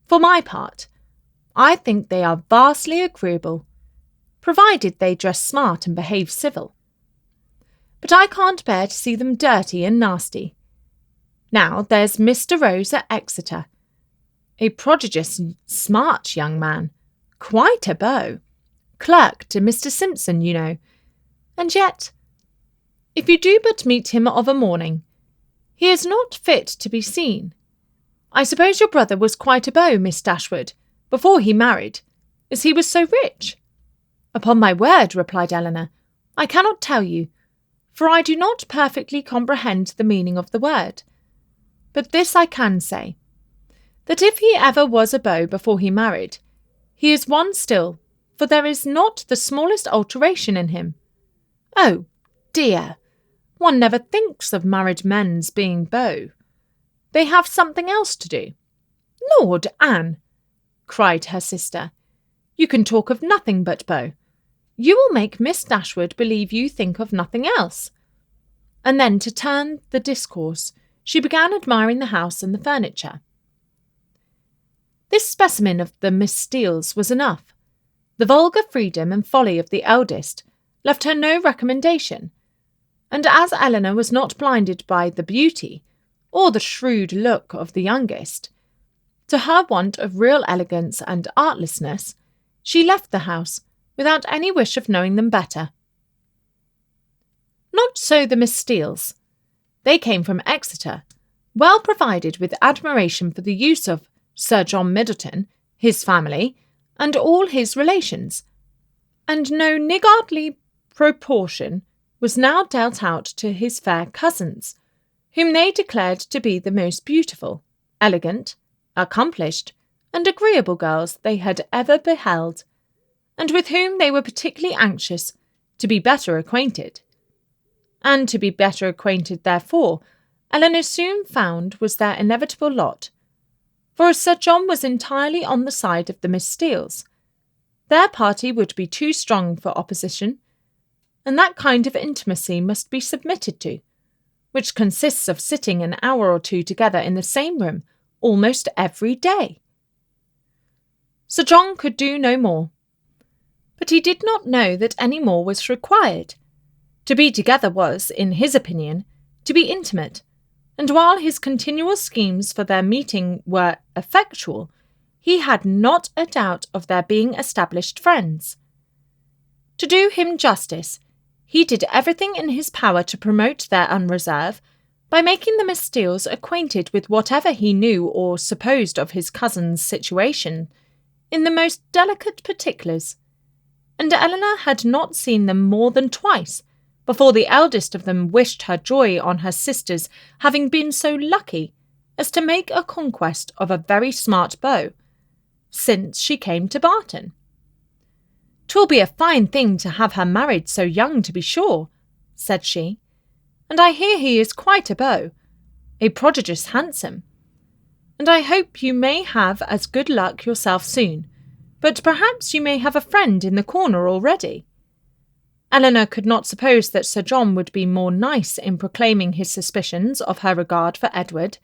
[SPEAKER 1] For my part, I think they are vastly agreeable, provided they dress smart and behave civil. But I can't bear to see them dirty and nasty. Now there's Mr. Rose at Exeter, a prodigious smart young man, quite a beau, clerk to Mr. Simpson, you know, and yet, if you do but meet him of a morning, he is not fit to be seen. I suppose your brother was quite a beau, Miss Dashwood, before he married, as he was so rich. Upon my word, replied Eleanor, I cannot tell you, for I do not perfectly comprehend the meaning of the word. But this I can say, that if he ever was a beau before he married, he is one still, for there is not the smallest alteration in him. Oh, dear, one never thinks of married men's being beaux. They have something else to do. Lord, Anne, cried her sister, you can talk of nothing but beaux. You will make Miss Dashwood believe you think of nothing else. And then, to turn the discourse, she began admiring the house and the furniture. This specimen of the Miss Steeles was enough. The vulgar freedom and folly of the eldest left her no recommendation, and as Eleanor was not blinded by the beauty or the shrewd look of the youngest, to her want of real elegance and artlessness, she left the house without any wish of knowing them better. Not so the Miss Steeles. They came from Exeter, well provided with admiration for the use of Sir John Middleton, his family, and all his relations, and no niggardly proportion was now dealt out to his fair cousins, whom they declared to be the most beautiful, elegant, accomplished, and agreeable girls they had ever beheld, and with whom they were particularly anxious to be better acquainted. And to be better acquainted, therefore, Eleanor soon found was their inevitable lot, for as Sir John was entirely on the side of the Miss Steeles, their party would be too strong for opposition, and that kind of intimacy must be submitted to, which consists of sitting an hour or two together in the same room almost every day. Sir John could do no more, but he did not know that any more was required. To be together was, in his opinion, to be intimate, and while his continual schemes for their meeting were effectual, he had not a doubt of their being established friends. To do him justice, he did everything in his power to promote their unreserve, by making the Miss Steeles acquainted with whatever he knew or supposed of his cousin's situation, in the most delicate particulars, and Eleanor had not seen them more than twice, before the eldest of them wished her joy on her sister's having been so lucky as to make a conquest of a very smart beau, since she came to Barton. "'Twill be a fine thing to have her married so young, to be sure," said she, "and I hear he is quite a beau, a prodigious handsome, and I hope you may have as good luck yourself soon, but perhaps you may have a friend in the corner already." Eleanor could not suppose that Sir John would be more nice in proclaiming his suspicions of her regard for Edward